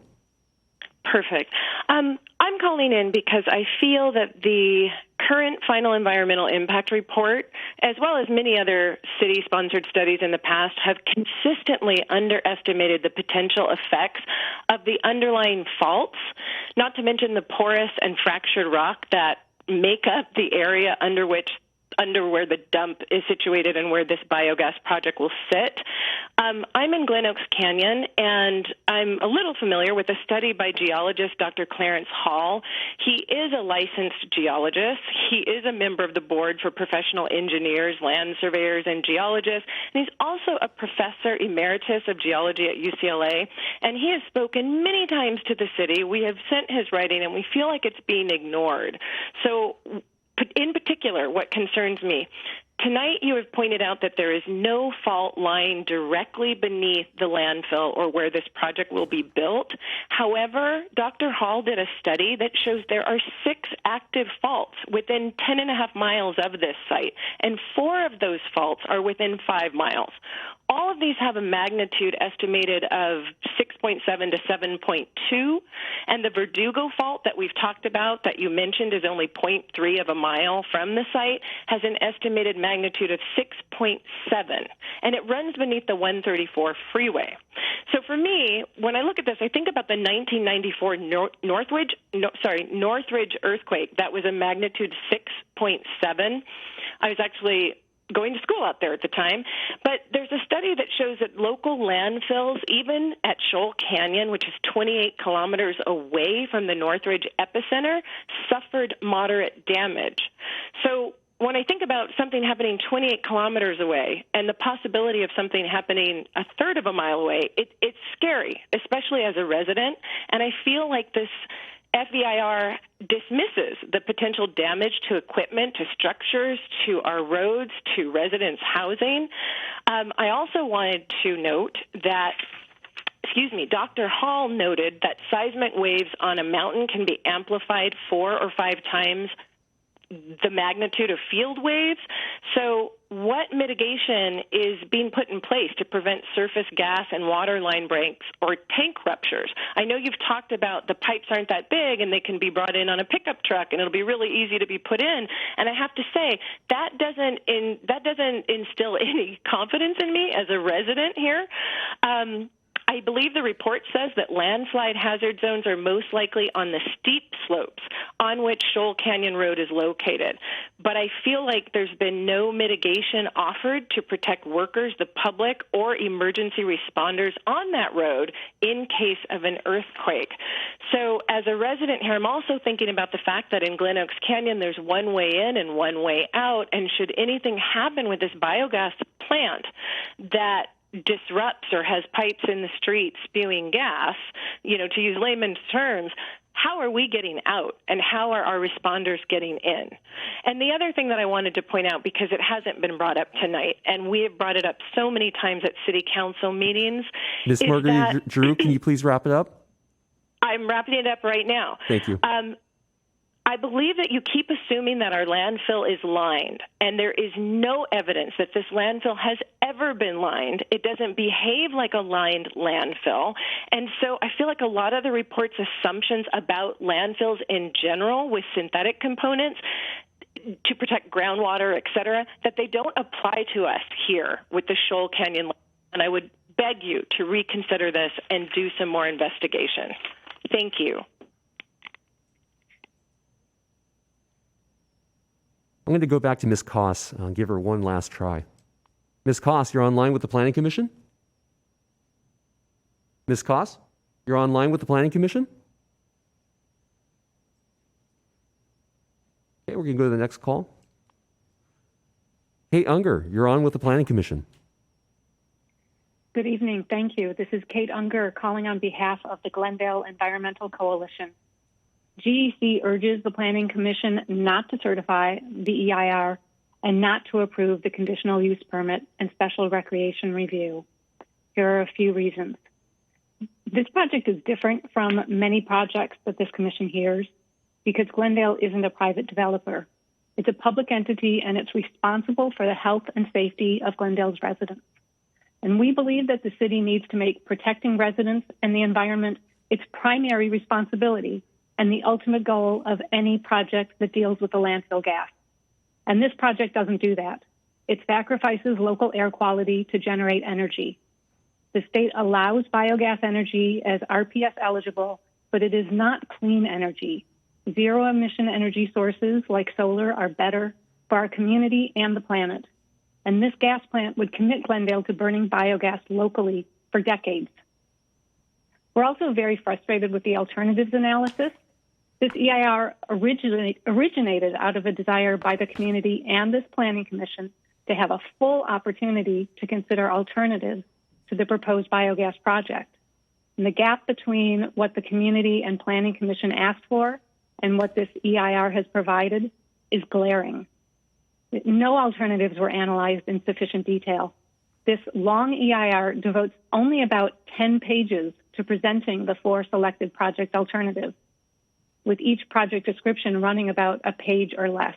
Perfect. I'm calling in because I feel that the current final environmental impact report, as well as many other city-sponsored studies in the past, have consistently underestimated the potential effects of the underlying faults, not to mention the porous and fractured rock that make up the area under where the dump is situated and where this biogas project will sit. I'm in Glen Oaks Canyon, and I'm a little familiar with a study by geologist Dr. Clarence Hall. He is a licensed geologist. He is a member of the board for professional engineers, land surveyors, and geologists, and he's also a professor emeritus of geology at UCLA, and he has spoken many times to the city. We have sent his writing, and we feel like it's being ignored. So in particular, what concerns me, tonight you have pointed out that there is no fault lying directly beneath the landfill or where this project will be built. However, Dr. Hall did a study that shows there are 6 active faults within 10.5 miles of this site, and 4 of those faults are within 5 miles. All of these have a magnitude estimated of 6.7 to 7.2, and the Verdugo fault that we've talked about that you mentioned is only 0.3 of a mile from the site, has an estimated magnitude of 6.7, and it runs beneath the 134 freeway. So for me, when I look at this, I think about the 1994 Northridge earthquake. That was a magnitude 6.7. I was actually going to school out there at the time, but there's a study that shows that local landfills, even at Shoal Canyon, which is 28 kilometers away from the Northridge epicenter, suffered moderate damage. So when I think about something happening 28 kilometers away and the possibility of something happening a third of a mile away, it's scary, especially as a resident, and I feel like this FEIR dismisses the potential damage to equipment, to structures, to our roads, to residents' housing. I also wanted to note that, Dr. Hall noted that seismic waves on a mountain can be amplified 4 or 5 times the magnitude of field waves. So what mitigation is being put in place to prevent surface gas and water line breaks or tank ruptures? I know you've talked about the pipes aren't that big and they can be brought in on a pickup truck and it'll be really easy to be put in. And I have to say, that doesn't instill any confidence in me as a resident here. I I believe the report says that landslide hazard zones are most likely on the steep slopes on which Shoal Canyon Road is located. But I feel like there's been no mitigation offered to protect workers, the public, or emergency responders on that road in case of an earthquake. So as a resident here, I'm also thinking about the fact that in Glen Oaks Canyon, there's one way in and one way out. And should anything happen with this biogas plant that disrupts or has pipes in the street spewing gas, to use layman's terms, how are we getting out and how are our responders getting in? And the other thing that I wanted to point out, because it hasn't been brought up tonight, and we have brought it up so many times at city council meetings. Ms. Marguerite Drew, can you please wrap it up? I'm wrapping it up right now. Thank you. I believe that you keep assuming that our landfill is lined, and there is no evidence that this landfill has ever been lined. It doesn't behave like a lined landfill. And so I feel like a lot of the report's assumptions about landfills in general with synthetic components to protect groundwater, et cetera, that they don't apply to us here with the Shoal Canyon. And I would beg you to reconsider this and do some more investigation. Thank you. I'm going to go back to Ms. Koss and give her one last try. Ms. Koss, you're online with the Planning Commission? Ms. Koss, you're online with the Planning Commission? Okay, we're going to go to the next call. Kate Unger, you're on with the Planning Commission. Good evening. Thank you. This is Kate Unger calling on behalf of the Glendale Environmental Coalition. GEC urges the Planning Commission not to certify the EIR and not to approve the Conditional Use Permit and Special Recreation Review. Here are a few reasons. This project is different from many projects that this commission hears because Glendale isn't a private developer. It's a public entity and it's responsible for the health and safety of Glendale's residents. And we believe that the city needs to make protecting residents and the environment its primary responsibility and the ultimate goal of any project that deals with the landfill gas. And this project doesn't do that. It sacrifices local air quality to generate energy. The state allows biogas energy as RPS eligible, but it is not clean energy. Zero emission energy sources like solar are better for our community and the planet. And this gas plant would commit Glendale to burning biogas locally for decades. We're also very frustrated with the alternatives analysis. This EIR originated out of a desire by the community and this Planning Commission to have a full opportunity to consider alternatives to the proposed biogas project. And the gap between what the community and Planning Commission asked for and what this EIR has provided is glaring. No alternatives were analyzed in sufficient detail. This long EIR devotes only about 10 pages to presenting the 4 selected project alternatives, with each project description running about a page or less.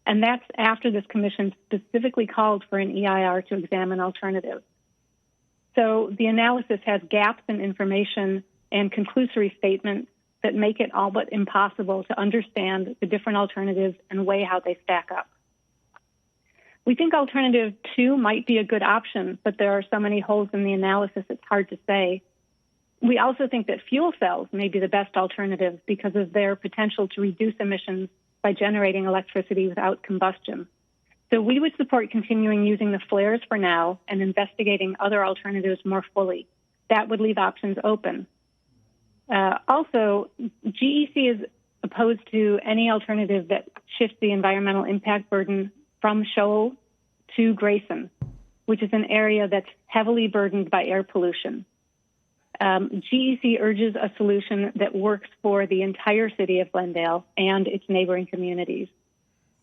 And that's after this commission specifically called for an EIR to examine alternatives. So the analysis has gaps in information and conclusory statements that make it all but impossible to understand the different alternatives and weigh how they stack up. We think alternative 2 might be a good option, but there are so many holes in the analysis it's hard to say. We also think that fuel cells may be the best alternative because of their potential to reduce emissions by generating electricity without combustion. So we would support continuing using the flares for now and investigating other alternatives more fully. That would leave options open. Also, GEC is opposed to any alternative that shifts the environmental impact burden from Shoal to Grayson, which is an area that's heavily burdened by air pollution. GEC urges a solution that works for the entire city of Glendale and its neighboring communities.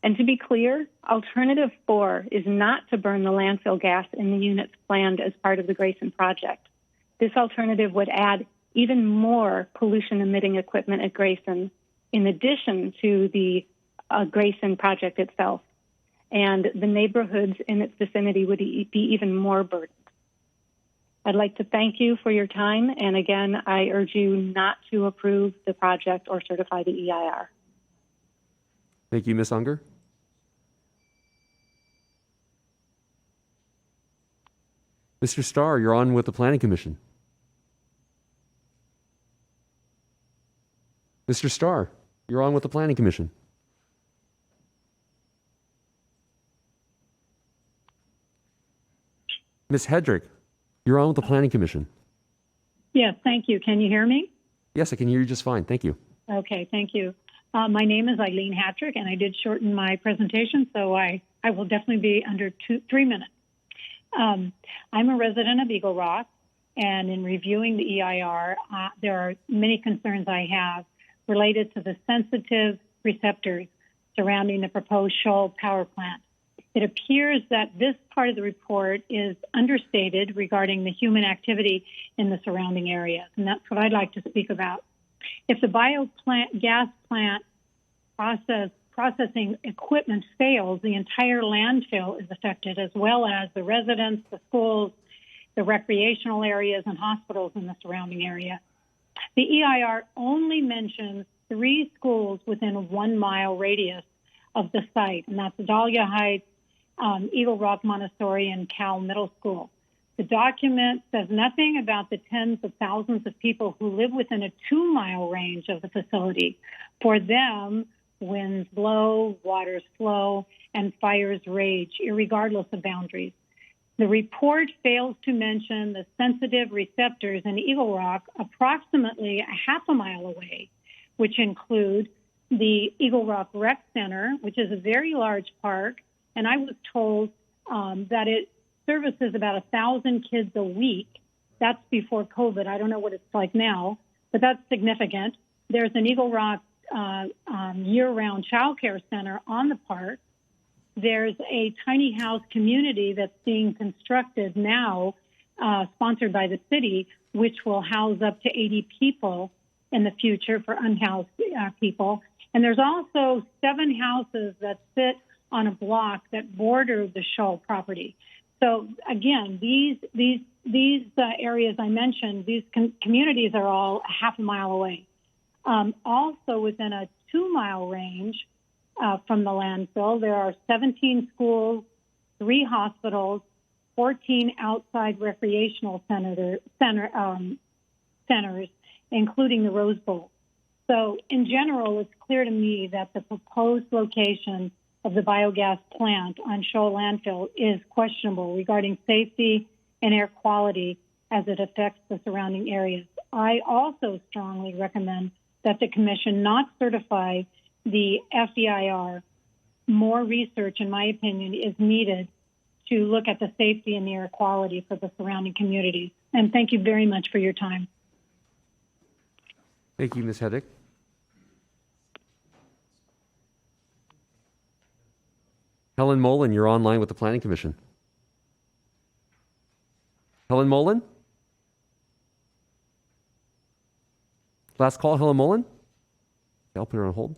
And to be clear, alternative 4 is not to burn the landfill gas in the units planned as part of the Grayson project. This alternative would add even more pollution-emitting equipment at Grayson in addition to the Grayson project itself. And the neighborhoods in its vicinity would be even more burdened. I'd like to thank you for your time, and again, I urge you not to approve the project or certify the EIR. Thank you, Ms. Unger. Mr. Starr, you're on with the Planning Commission. Mr. Starr, you're on with the Planning Commission. Ms. Hedrick, you're on with the Planning Commission. Yes, thank you. Can you hear me? Yes, I can hear you just fine. Thank you. Okay, thank you. My name is Eileen Hattrick, and I did shorten my presentation, so I will definitely be under 3 minutes. I'm a resident of Eagle Rock, and in reviewing the EIR, there are many concerns I have related to the sensitive receptors surrounding the proposed Shoal power plant. It appears that this part of the report is understated regarding the human activity in the surrounding areas, and that's what I'd like to speak about. If the gas plant processing equipment fails, the entire landfill is affected, as well as the residents, the schools, the recreational areas, and hospitals in the surrounding area. The EIR only mentions 3 schools within a 1-mile radius of the site, and that's Dahlia Heights, Eagle Rock Montessori, and Cal Middle School. The document says nothing about the tens of thousands of people who live within a 2-mile range of the facility. For them, winds blow, waters flow, and fires rage, irregardless of boundaries. The report fails to mention the sensitive receptors in Eagle Rock approximately a half a mile away, which include the Eagle Rock Rec Center, which is a very large park, and I was told that it services about 1,000 kids a week. That's before COVID. I don't know what it's like now, but that's significant. There's an Eagle Rock year-round child care center on the park. There's a tiny house community that's being constructed now, sponsored by the city, which will house up to 80 people in the future for unhoused people. And there's also 7 houses that sit on a block that border the Shoal property. So again, these areas I mentioned, these communities are all a half a mile away. Also within a 2-mile range from the landfill, there are 17 schools, 3 hospitals, 14 outside recreational centers, including the Rose Bowl. So in general, it's clear to me that the proposed location of the biogas plant on Shoal landfill is questionable regarding safety and air quality as it affects the surrounding areas. I also strongly recommend that the Commission not certify the FEIR. More research, in my opinion, is needed to look at the safety and the air quality for the surrounding communities. And thank you very much for your time. Thank you, Ms. Hedrick. Helen Mullen, you're online with the Planning Commission. Helen Mullen? Last call, Helen Mullen? Okay, I'll put her on hold.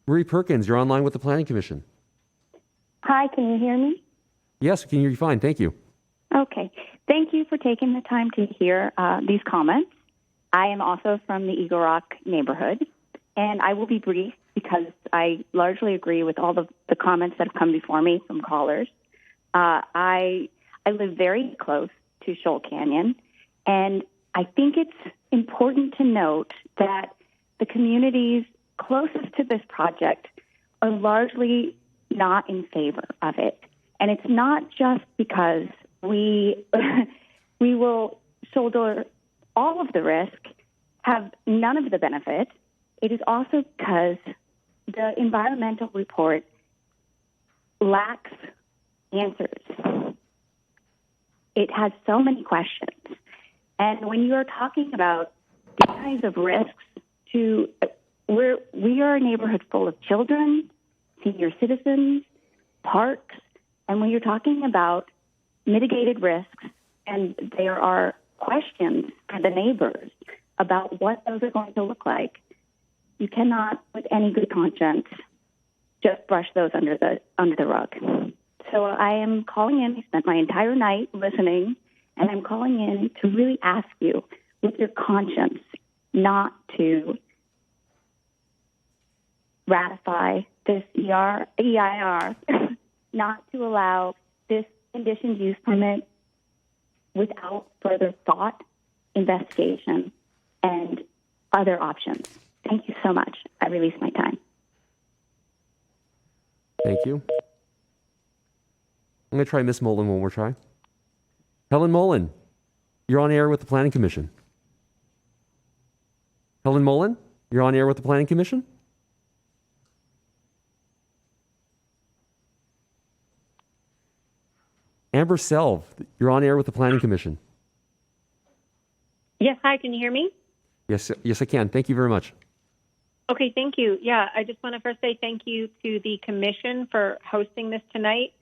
Marie Perkins, you're online with the Planning Commission. Hi, can you hear me? Yes, I can hear you fine. Thank you. Okay. Thank you for taking the time to hear these comments. I am also from the Eagle Rock neighborhood, and I will be brief because I largely agree with all the comments that have come before me from callers. I live very close to Shoal Canyon, and I think it's important to note that the communities closest to this project are largely not in favor of it. And it's not just because we will shoulder all of the risk, have none of the benefit. It is also because the environmental report lacks answers. It has so many questions. And when you are talking about these kinds of risks we are a neighborhood full of children, senior citizens, parks, and when you're talking about mitigated risks, and there are questions for the neighbors about what those are going to look like, you cannot, with any good conscience, just brush those under the rug. So I am calling in. I spent my entire night listening, and I'm calling in to really ask you, with your conscience, not to ratify this EIR, not to allow this conditional use permit without further thought, investigation, and other options. Thank you so much. I release my time. Thank you. I'm going to try Ms. Mullen one more try. Helen Mullen, you're on air with the Planning Commission. Helen Mullen, you're on air with the Planning Commission. Amber Selv, you're on air with the Planning Commission. Yes, hi, can you hear me? Yes, I can. Thank you very much. Okay, thank you. Yeah, I just want to first say thank you to the Commission for hosting this tonight.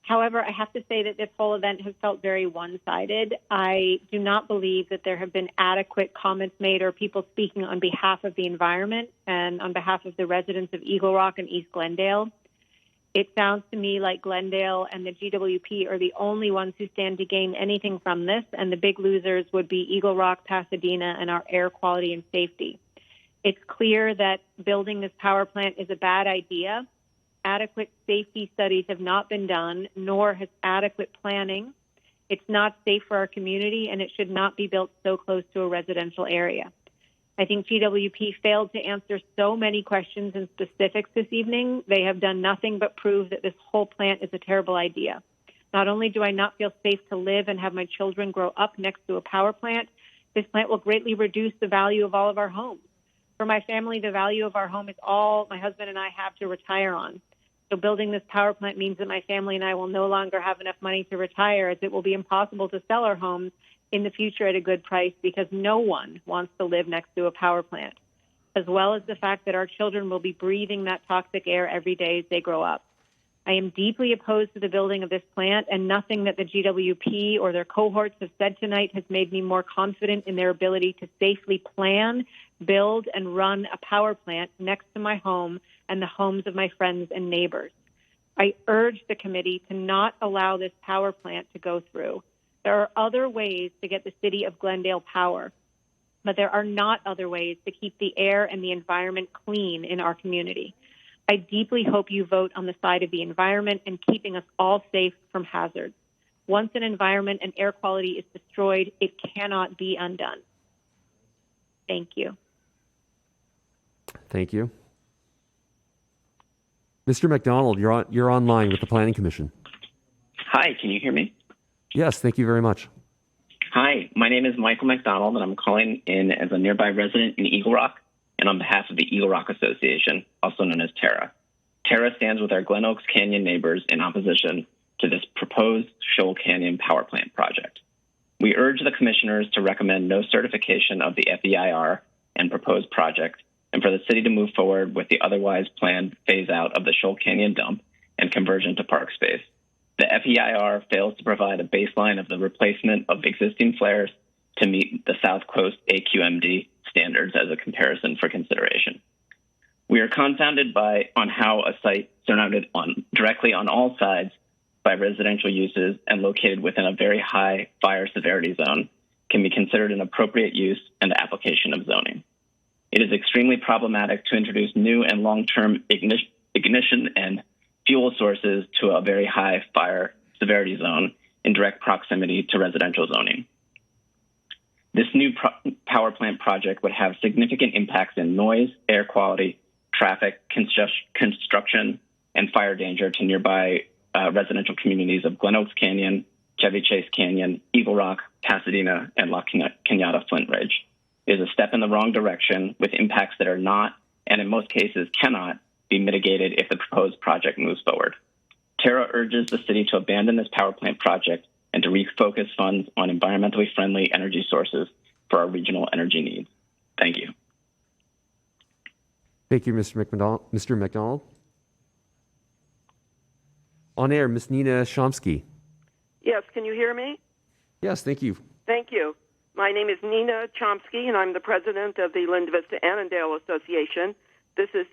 However, I have to say that this whole event has felt very one-sided. I do not believe that there have been adequate comments made or people speaking on behalf of the environment and on behalf of the residents of Eagle Rock and East Glendale. It sounds to me like Glendale and the GWP are the only ones who stand to gain anything from this, and the big losers would be Eagle Rock, Pasadena, and our air quality and safety. It's clear that building this power plant is a bad idea. Adequate safety studies have not been done, nor has adequate planning. It's not safe for our community, and it should not be built so close to a residential area. I think GWP failed to answer so many questions and specifics this evening. They have done nothing but prove that this whole plant is a terrible idea. Not only do I not feel safe to live and have my children grow up next to a power plant, this plant will greatly reduce the value of all of our homes. For my family, the value of our home is all my husband and I have to retire on. So building this power plant means that my family and I will no longer have enough money to retire, as it will be impossible to sell our homes in the future at a good price because no one wants to live next to a power plant, as well as the fact that our children will be breathing that toxic air every day as they grow up. I am deeply opposed to the building of this plant, and nothing that the GWP or their cohorts have said tonight has made me more confident in their ability to safely plan, build, and run a power plant next to my home and the homes of my friends and neighbors. I urge the committee to not allow this power plant to go through. There are other ways to get the city of Glendale power, but there are not other ways to keep the air and the environment clean in our community. I deeply hope you vote on the side of the environment and keeping us all safe from hazards. Once an environment and air quality is destroyed, it cannot be undone. Thank you. Thank you. Mr. McDonald, you're online with the Planning Commission. Hi, can you hear me? Yes, thank you very much. Hi, my name is Michael McDonald, and I'm calling in as a nearby resident in Eagle Rock and on behalf of the Eagle Rock Association, also known as TERRA. TERRA stands with our Glen Oaks Canyon neighbors in opposition to this proposed Shoal Canyon power plant project. We urge the commissioners to recommend no certification of the FEIR and proposed project, and for the city to move forward with the otherwise planned phase out of the Shoal Canyon dump and conversion to park space. The FEIR fails to provide a baseline of the replacement of existing flares to meet the South Coast AQMD standards as a comparison for consideration. We are confounded on how a site surrounded directly on all sides by residential uses and located within a very high fire severity zone can be considered an appropriate use and application of zoning. It is extremely problematic to introduce new and long-term ignition and fuel sources to a very high fire severity zone in direct proximity to residential zoning. This new power plant project would have significant impacts in noise, air quality, traffic, construction, and fire danger to nearby residential communities of Glen Oaks Canyon, Chevy Chase Canyon, Eagle Rock, Pasadena, and La Cañada Flint Ridge. It is a step in the wrong direction with impacts that are not, and in most cases cannot, be mitigated if the proposed project moves forward. TERRA urges the city to abandon this power plant project and to refocus funds on environmentally friendly energy sources for our regional energy needs. Thank you. Thank you, Mr. McDonald. On air, Ms. Nina Chomsky. Yes, can you hear me? Yes, thank you. Thank you. My name is Nina Chomsky, and I'm the president of the Linda Vista Annandale Association. This is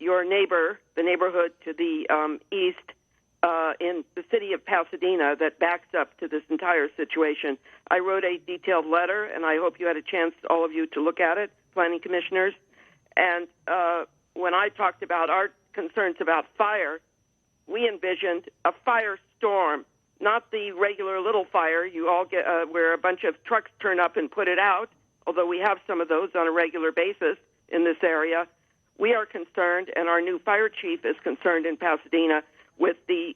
your neighbor, the neighborhood to the east in the city of Pasadena that backs up to this entire situation. I wrote a detailed letter, and I hope you had a chance, all of you, to look at it, planning commissioners. And when I talked about our concerns about fire, we envisioned a firestorm not the regular little fire you all get where a bunch of trucks turn up and put it out, although we have some of those on a regular basis in this area. We are concerned, and our new fire chief is concerned in Pasadena with the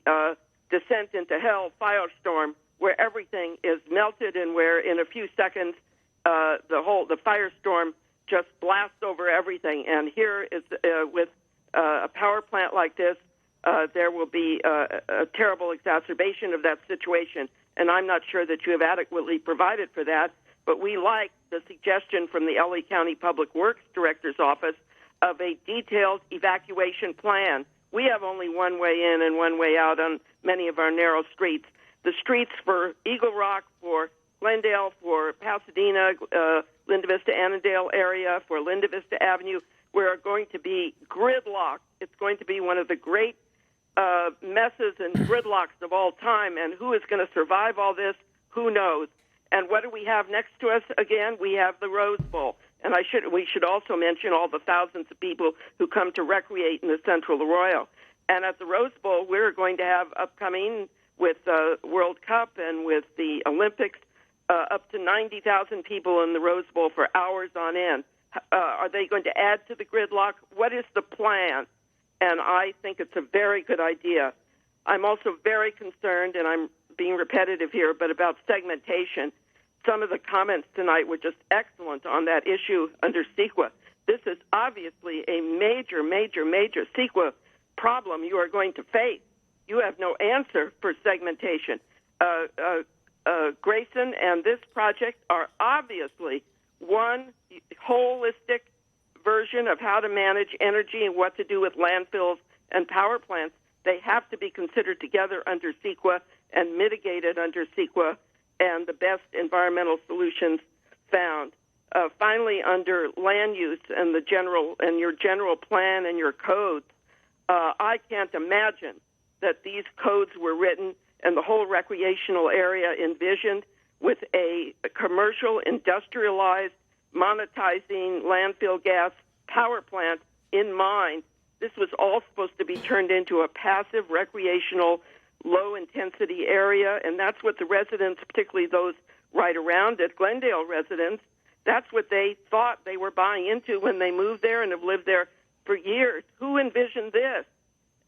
descent into hell firestorm, where everything is melted and where in a few seconds the firestorm just blasts over everything. And here is with a power plant like this, there will be a terrible exacerbation of that situation, and I'm not sure that you have adequately provided for that. But we like the suggestion from the LA County Public Works Director's Office of a detailed evacuation plan. We have only one way in and one way out on many of our narrow streets. The streets for Eagle Rock, for Glendale, for Pasadena, Linda Vista, Annandale area, for Linda Vista Avenue, we're going to be gridlocked. It's going to be one of the great messes and gridlocks of all time. And who is going to survive all this? Who knows? And what do we have next to us again? We have the Rose Bowl. And we should also mention all the thousands of people who come to recreate in the Central Arroyo. And at the Rose Bowl, we're going to have upcoming with the World Cup and with the Olympics, up to 90,000 people in the Rose Bowl for hours on end. Are they going to add to the gridlock? What is the plan? And I think it's a very good idea. I'm also very concerned, and I'm being repetitive here, but about segmentation. Some of the comments tonight were just excellent on that issue under CEQA. This is obviously a major, major, major CEQA problem you are going to face. You have no answer for segmentation. Grayson and this project are obviously one holistic version of how to manage energy and what to do with landfills and power plants. They have to be considered together under CEQA and mitigated under CEQA, and the best environmental solutions found. Finally, under land use and your general plan and your codes, I can't imagine that these codes were written and the whole recreational area envisioned with a commercial, industrialized, monetizing landfill gas power plant in mind. This was all supposed to be turned into a passive, recreational, low-intensity area, and that's what the residents, particularly those right around it, Glendale residents, that's what they thought they were buying into when they moved there and have lived there for years. Who envisioned this?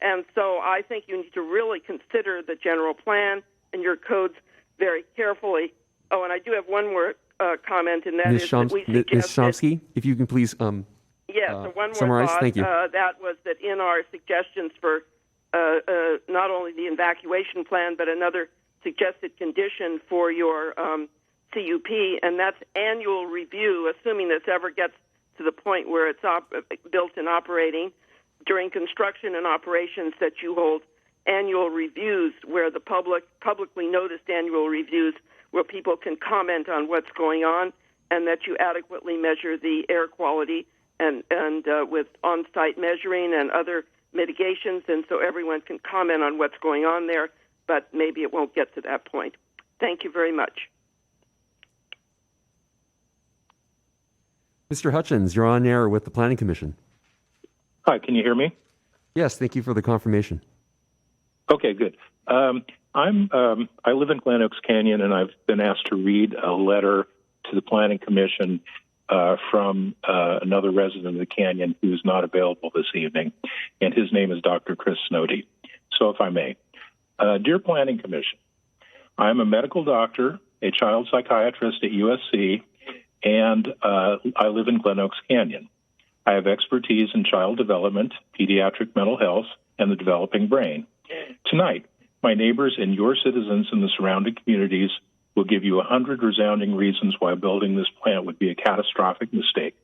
And so I think you need to really consider the general plan and your codes very carefully. Oh, and I do have one more comment, and that is that we suggested... Ms. Chomsky, if you can please yes, so one more summarize. thought. Thank you. That was that in our suggestions for not only the evacuation plan, but another suggested condition for your CUP, and that's annual review, assuming this ever gets to the point where it's built and operating. During construction and operations, that you hold annual reviews where the publicly noticed annual reviews where people can comment on what's going on, and that you adequately measure the air quality and with on-site measuring and other mitigations, and so everyone can comment on what's going on there, but maybe it won't get to that point. Thank you very much. Mr. Hutchins, you're on air with the Planning Commission. Hi, can you hear me? Yes, thank you for the confirmation. Okay, good. I live in Glen Oaks Canyon, and I've been asked to read a letter to the Planning Commission from another resident of the canyon who's not available this evening, and his name is Dr. Chris Snowdy. So if I may. Dear Planning Commission, I'm a medical doctor, a child psychiatrist at USC, and I live in Glen Oaks Canyon. I have expertise in child development, pediatric mental health, and the developing brain. Tonight, my neighbors and your citizens in the surrounding communities will give you 100 resounding reasons why building this plant would be a catastrophic mistake,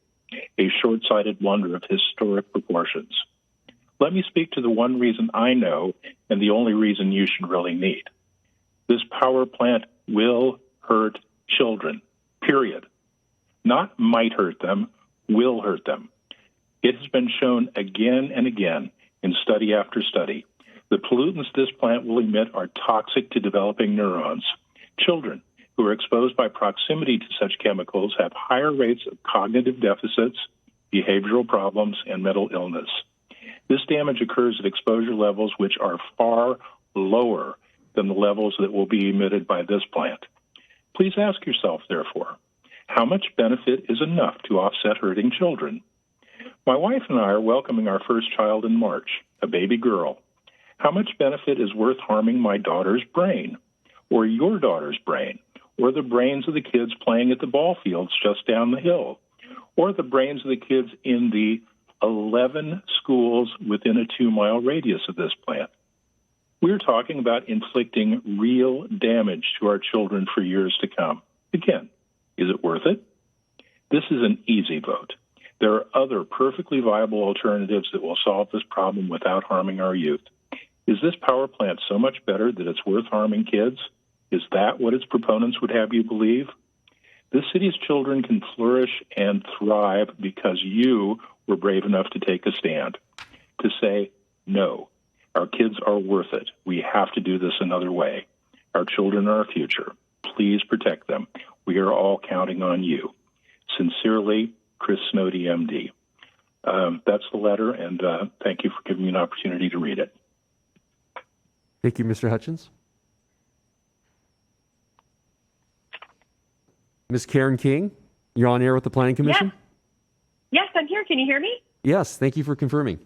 a short-sighted blunder of historic proportions. Let me speak to the one reason I know and the only reason you should really need. This power plant will hurt children, period. Not might hurt them, will hurt them. It has been shown again and again in study after study. The pollutants this plant will emit are toxic to developing neurons. Children who are exposed by proximity to such chemicals have higher rates of cognitive deficits, behavioral problems, and mental illness. This damage occurs at exposure levels which are far lower than the levels that will be emitted by this plant. Please ask yourself, therefore, how much benefit is enough to offset hurting children? My wife and I are welcoming our first child in March, a baby girl. How much benefit is worth harming my daughter's brain, or your daughter's brain, or the brains of the kids playing at the ball fields just down the hill, or the brains of the kids in the 11 schools within a 2-mile radius of this plant? We're talking about inflicting real damage to our children for years to come. Again, is it worth it? This is an easy vote. There are other perfectly viable alternatives that will solve this problem without harming our youth. Is this power plant so much better that it's worth harming kids? Is that what its proponents would have you believe? This city's children can flourish and thrive because you were brave enough to take a stand, to say, no, our kids are worth it. We have to do this another way. Our children are our future. Please protect them. We are all counting on you. Sincerely, Chris Snowdy, MD. That's the letter, and thank you for giving me an opportunity to read it. Thank you, Mr. Hutchins. Ms. Karen King, you're on air with the Planning Commission? Yes, I'm here. Can you hear me? Yes, thank you for confirming.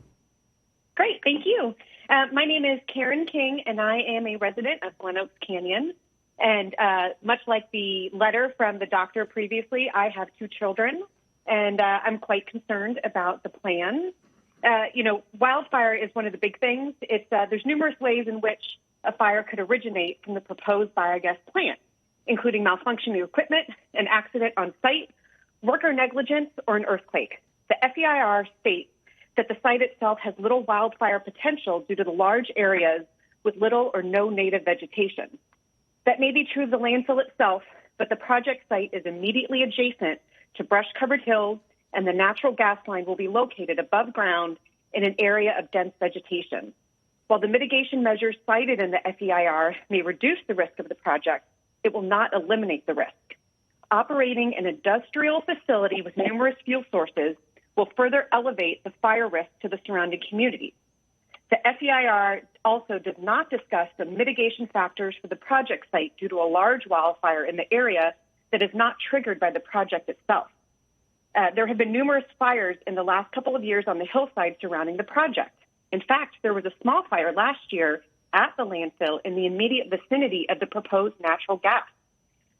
Great, thank you. My name is Karen King, and I am a resident of Glen Oaks Canyon. And much like the letter from the doctor previously, I have 2 children, and I'm quite concerned about the plan. Wildfire is one of the big things. There's numerous ways in which a fire could originate from the proposed biogas plant, including malfunctioning equipment, an accident on site, worker negligence, or an earthquake. The FEIR states that the site itself has little wildfire potential due to the large areas with little or no native vegetation. That may be true of the landfill itself, but the project site is immediately adjacent to brush-covered hills, and the natural gas line will be located above ground in an area of dense vegetation. While the mitigation measures cited in the FEIR may reduce the risk of the project, it will not eliminate the risk. Operating an industrial facility with numerous fuel sources will further elevate the fire risk to the surrounding communities. The FEIR also does not discuss the mitigation factors for the project site due to a large wildfire in the area that is not triggered by the project itself. There have been numerous fires in the last couple of years on the hillside surrounding the project. In fact, there was a small fire last year at the landfill in the immediate vicinity of the proposed natural gas.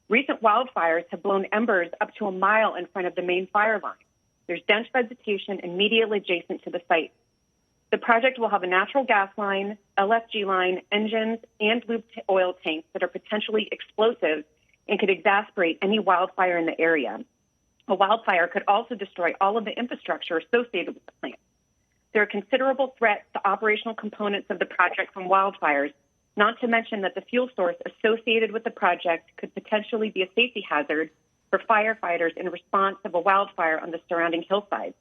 Recent wildfires have blown embers up to a mile in front of the main fire line. There's dense vegetation immediately adjacent to the site. The project will have a natural gas line, LFG line, engines, and lube oil tanks that are potentially explosive and could exacerbate any wildfire in the area. A wildfire could also destroy all of the infrastructure associated with the plant. There are considerable threats to operational components of the project from wildfires, not to mention that the fuel source associated with the project could potentially be a safety hazard for firefighters in response to a wildfire on the surrounding hillsides.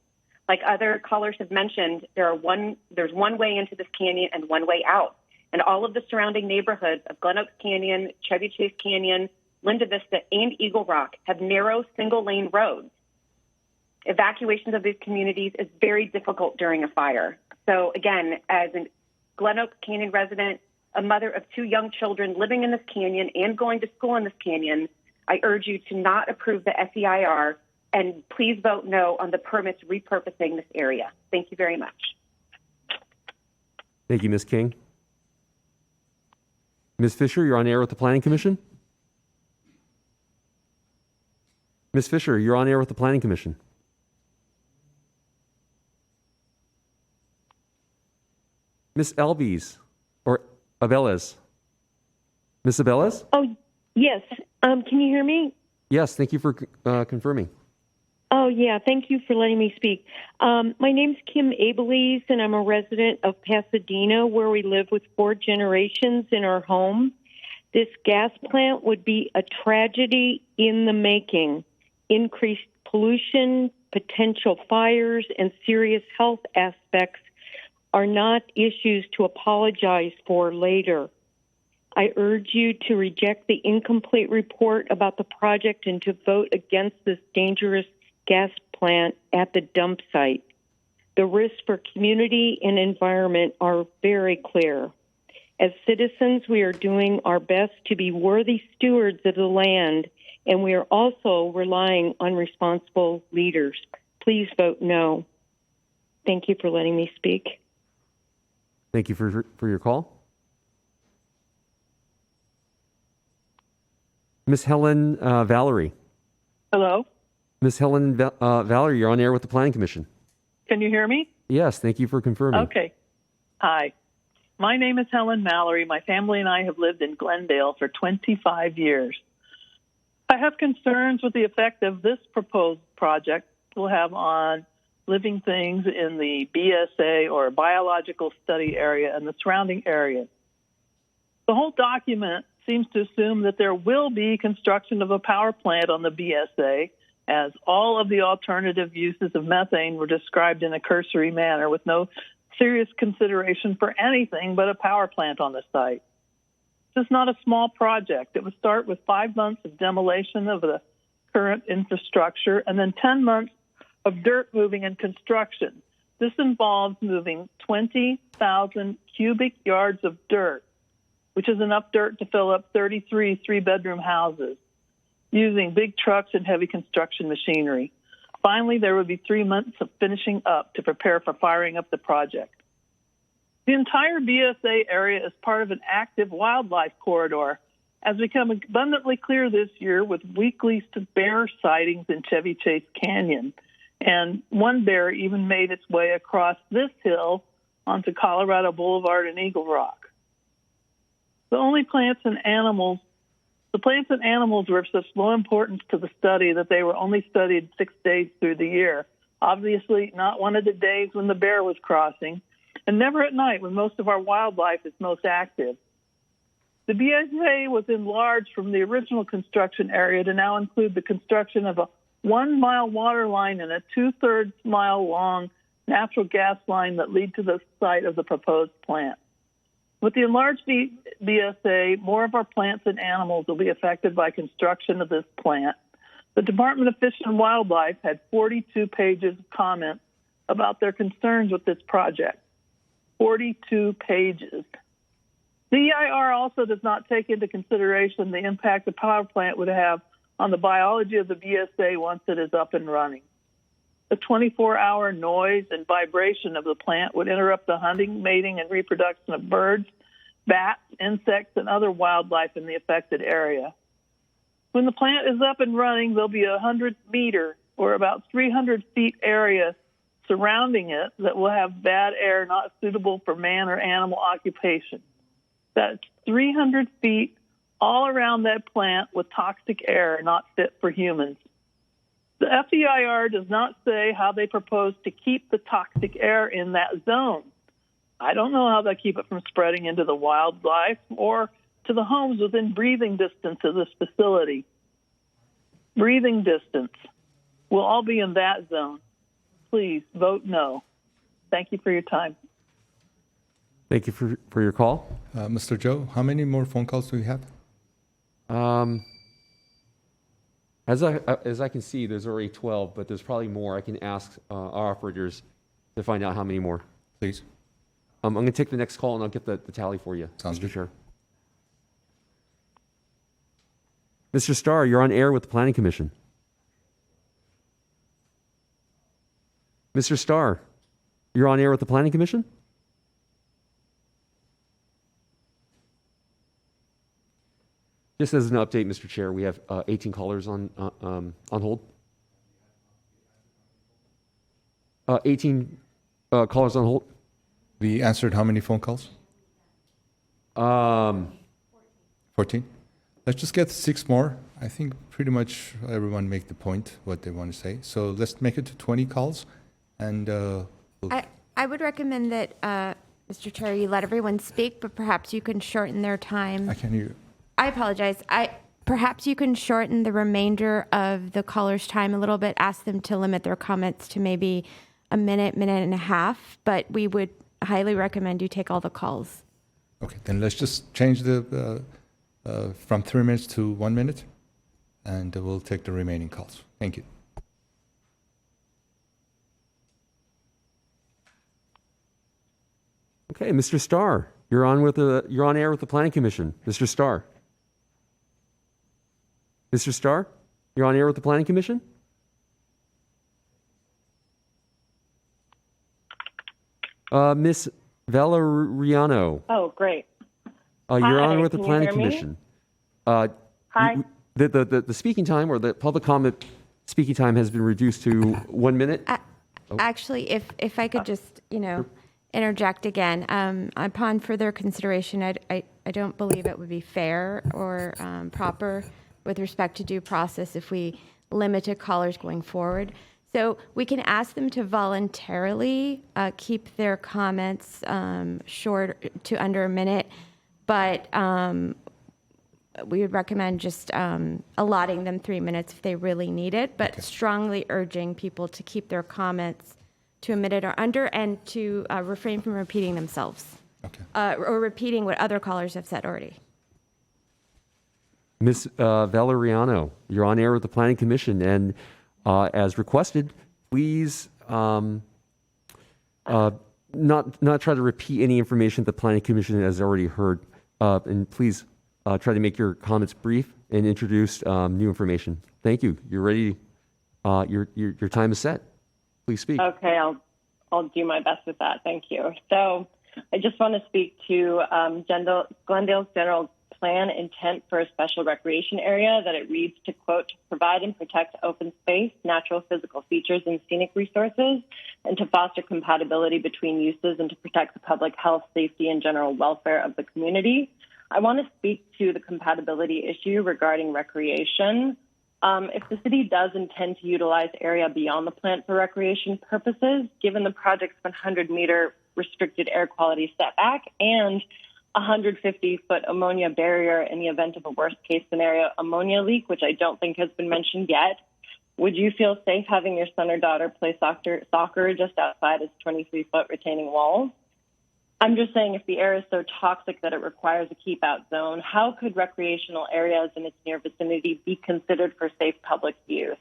Like other callers have mentioned, there's one way into this canyon and one way out. And all of the surrounding neighborhoods of Glen Oaks Canyon, Chevy Chase Canyon, Linda Vista, and Eagle Rock have narrow single-lane roads. Evacuations of these communities is very difficult during a fire. So again, as a Glen Oaks Canyon resident, a mother of 2 young children living in this canyon and going to school in this canyon, I urge you to not approve the FEIR and please vote no on the permits repurposing this area. Thank you very much. Thank you, Ms. King. Ms. Fisher, you're on air with the Planning Commission. Ms. Fisher, you're on air with the Planning Commission. Ms. Albies, or Abelez. Ms. Abelez? Oh, yes. Can you hear me? Yes, thank you for confirming. Oh, yeah. Thank you for letting me speak. My name's Kim Abelese, and I'm a resident of Pasadena, where we live with 4 generations in our home. This gas plant would be a tragedy in the making. Increased pollution, potential fires, and serious health aspects are not issues to apologize for later. I urge you to reject the incomplete report about the project and to vote against this dangerous gas plant at the dump site. The risks for community and environment are very clear. As citizens, we are doing our best to be worthy stewards of the land, and we are also relying on responsible leaders. Please vote no. Thank you for letting me speak. Thank you for your call. Ms. Helen Valerie. Hello, Ms. Helen Valerie, you're on air with the Planning Commission. can you hear me? Yes, thank you for confirming. Okay. Hi. My name is Helen Mallory. My family and I have lived in Glendale for 25 years. I have concerns with the effect of this proposed project will have on living things in the BSA or biological study area and the surrounding areas. The whole document seems to assume that there will be construction of a power plant on the BSA, as all of the alternative uses of methane were described in a cursory manner with no serious consideration for anything but a power plant on the site. This is not a small project. It would start with 5 months of demolition of the current infrastructure and then 10 months of dirt moving and construction. This involves moving 20,000 cubic yards of dirt, which is enough dirt to fill up 33 three-bedroom houses, using big trucks and heavy construction machinery. Finally, there would be 3 months of finishing up to prepare for firing up the project. The entire BSA area is part of an active wildlife corridor, as become abundantly clear this year with weekly bear sightings in Chevy Chase Canyon. And one bear even made its way across this hill onto Colorado Boulevard in Eagle Rock. The plants and animals were of such low importance to the study that they were only studied 6 days through the year. Obviously, not one of the days when the bear was crossing, and never at night when most of our wildlife is most active. The BSA was enlarged from the original construction area to now include the construction of a 1 mile water line and a 2/3 mile long natural gas line that lead to the site of the proposed plant. With the enlarged BSA, more of our plants and animals will be affected by construction of this plant. The Department of Fish and Wildlife had 42 pages of comments about their concerns with this project. 42 pages. The EIR also does not take into consideration the impact the power plant would have on the biology of the BSA once it is up and running. The 24-hour noise and vibration of the plant would interrupt the hunting, mating, and reproduction of birds, bats, insects, and other wildlife in the affected area. When the plant is up and running, there'll be a 100-meter or about 300 feet area surrounding it that will have bad air not suitable for man or animal occupation. That's 300 feet all around that plant with toxic air not fit for humans. The FEIR does not say how they propose to keep the toxic air in that zone. I don't know how they keep it from spreading into the wildlife or to the homes within breathing distance of this facility. Breathing distance. We'll all be in that zone. Please vote no. Thank you for your time. Thank you for your call. Mr. Joe, how many more phone calls do we have? As I can see, there's already 12, but there's probably more. I can ask our operators to find out how many more. Please. I'm going to take the next call, and I'll get the tally for you. Sounds good. Sure. Mr. Starr, you're on air with the Planning Commission. Mr. Starr, you're on air with the Planning Commission? Just as an update, Mr. Chair, we have 18 callers on hold. 18 callers on hold. We answered how many phone calls? 14. Let's just get 6 more. I think pretty much everyone make the point what they want to say. So let's make it to 20 calls. And I would recommend that, Mr. Chair, you let everyone speak, but perhaps you can shorten their time. I can't hear you. I apologize. Perhaps you can shorten the remainder of the caller's time a little bit. Ask them to limit their comments to maybe a minute and a half, but we would highly recommend you take all the calls. Okay, then let's just change the from 3 minutes to 1 minute, and we'll take the remaining calls. Thank you. Okay, Mr. Starr, You're on air with the Planning Commission, Mr. Starr. Mr. Starr, you're on air with the Planning Commission? Miss Valeriano. Oh, great. You're Hi, on with the can you Planning hear me? Commission. Hi. The speaking time or the public comment speaking time has been reduced to 1 minute. Actually, if I could just, interject again, upon further consideration, I don't believe it would be fair or proper with respect to due process if we limited callers going forward. So we can ask them to voluntarily keep their comments short to under a minute, but we would recommend just allotting them 3 minutes if they really need it, but strongly urging people to keep their comments to a minute or under and to refrain from repeating themselves or repeating what other callers have said already. Ms. Valeriano, you're on air with the Planning Commission, and as requested, please not try to repeat any information the Planning Commission has already heard, and please try to make your comments brief and introduce new information. Thank you. You're ready. Your time is set. Please speak. Okay, I'll do my best with that. Thank you. So I just want to speak to Glendale's general plan intent for a special recreation area, that it reads to, quote, to provide and protect open space, natural physical features, and scenic resources, and to foster compatibility between uses and to protect the public health, safety, and general welfare of the community. I want to speak to the compatibility issue regarding recreation. If the city does intend to utilize area beyond the plant for recreation purposes, given the project's 100-meter restricted air quality setback and 150-foot ammonia barrier in the event of a worst-case scenario ammonia leak, which I don't think has been mentioned yet, would you feel safe having your son or daughter play soccer just outside its 23-foot retaining walls? I'm just saying, if the air is so toxic that it requires a keep-out zone, how could recreational areas in its near vicinity be considered for safe public use?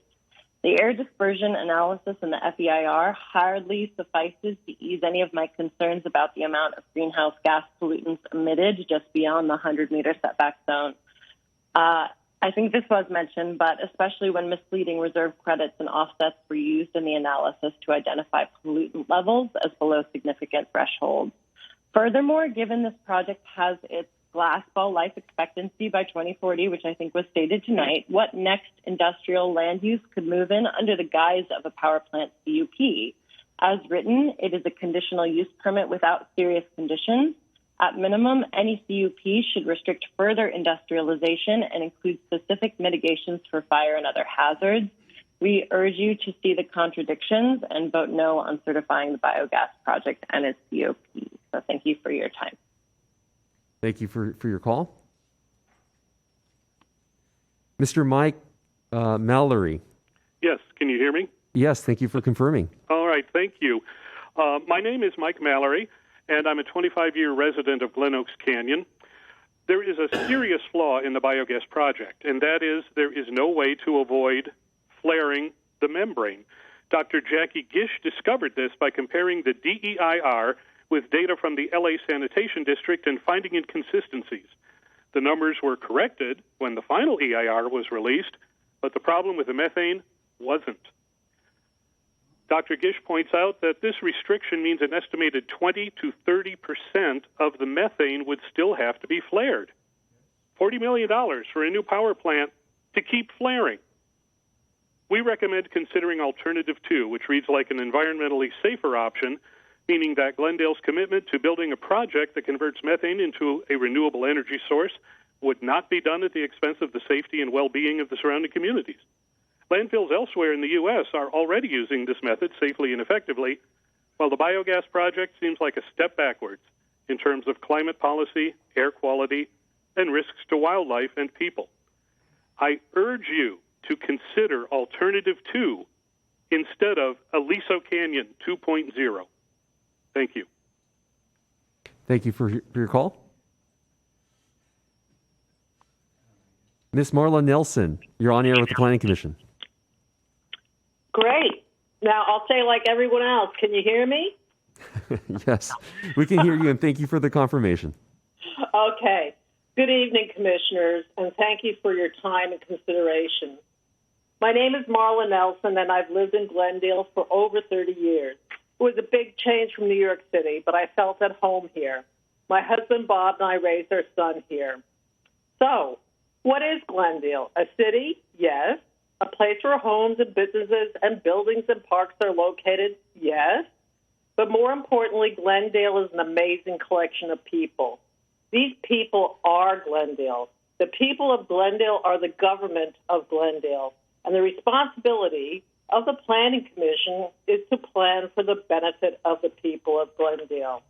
The air dispersion analysis in the FEIR hardly suffices to ease any of my concerns about the amount of greenhouse gas pollutants emitted just beyond the 100-meter setback zone. I think this was mentioned, but especially when misleading reserve credits and offsets were used in the analysis to identify pollutant levels as below significant thresholds. Furthermore, given this project has its glass ball life expectancy by 2040, which I think was stated tonight, what next industrial land use could move in under the guise of a power plant CUP? As written, it is a conditional use permit without serious conditions. At minimum, any CUP should restrict further industrialization and include specific mitigations for fire and other hazards. We urge you to see the contradictions and vote no on certifying the biogas project and its CUP. So thank you for your time. Thank you for your call. Mr. Mike Mallory. Yes, can you hear me? Yes, thank you for confirming. All right, thank you. My name is Mike Mallory, and I'm a 25-year resident of Glen Oaks Canyon. There is a serious flaw in the biogas project, and that is there is no way to avoid flaring the membrane. Dr. Jackie Gish discovered this by comparing the DEIR with data from the LA Sanitation District and finding inconsistencies. The numbers were corrected when the final EIR was released, but the problem with the methane wasn't. Dr. Gish points out that this restriction means an estimated 20 to 30% of the methane would still have to be flared. $40 million for a new power plant to keep flaring. We recommend considering Alternative 2, which reads like an environmentally safer option, meaning that Glendale's commitment to building a project that converts methane into a renewable energy source would not be done at the expense of the safety and well-being of the surrounding communities. Landfills elsewhere in the U.S. are already using this method safely and effectively, while the biogas project seems like a step backwards in terms of climate policy, air quality, and risks to wildlife and people. I urge you to consider Alternative 2 instead of Aliso Canyon 2.0. Thank you. Thank you for your call. Ms. Marla Nelson, you're on air with the Planning Commission. Great. Now, I'll say like everyone else, can you hear me? Yes, we can hear you, and thank you for the confirmation. Okay. Good evening, Commissioners, and thank you for your time and consideration. My name is Marla Nelson, and I've lived in Glendale for over 30 years. It was a big change from New York City, but I felt at home here. My husband, Bob, and I raised our son here. So, what is Glendale? A city? Yes. A place where homes and businesses and buildings and parks are located? Yes. But more importantly, Glendale is an amazing collection of people. These people are Glendale. The people of Glendale are the government of Glendale. And the responsibility of the Planning Commission is to plan for the benefit of the people of Glendale.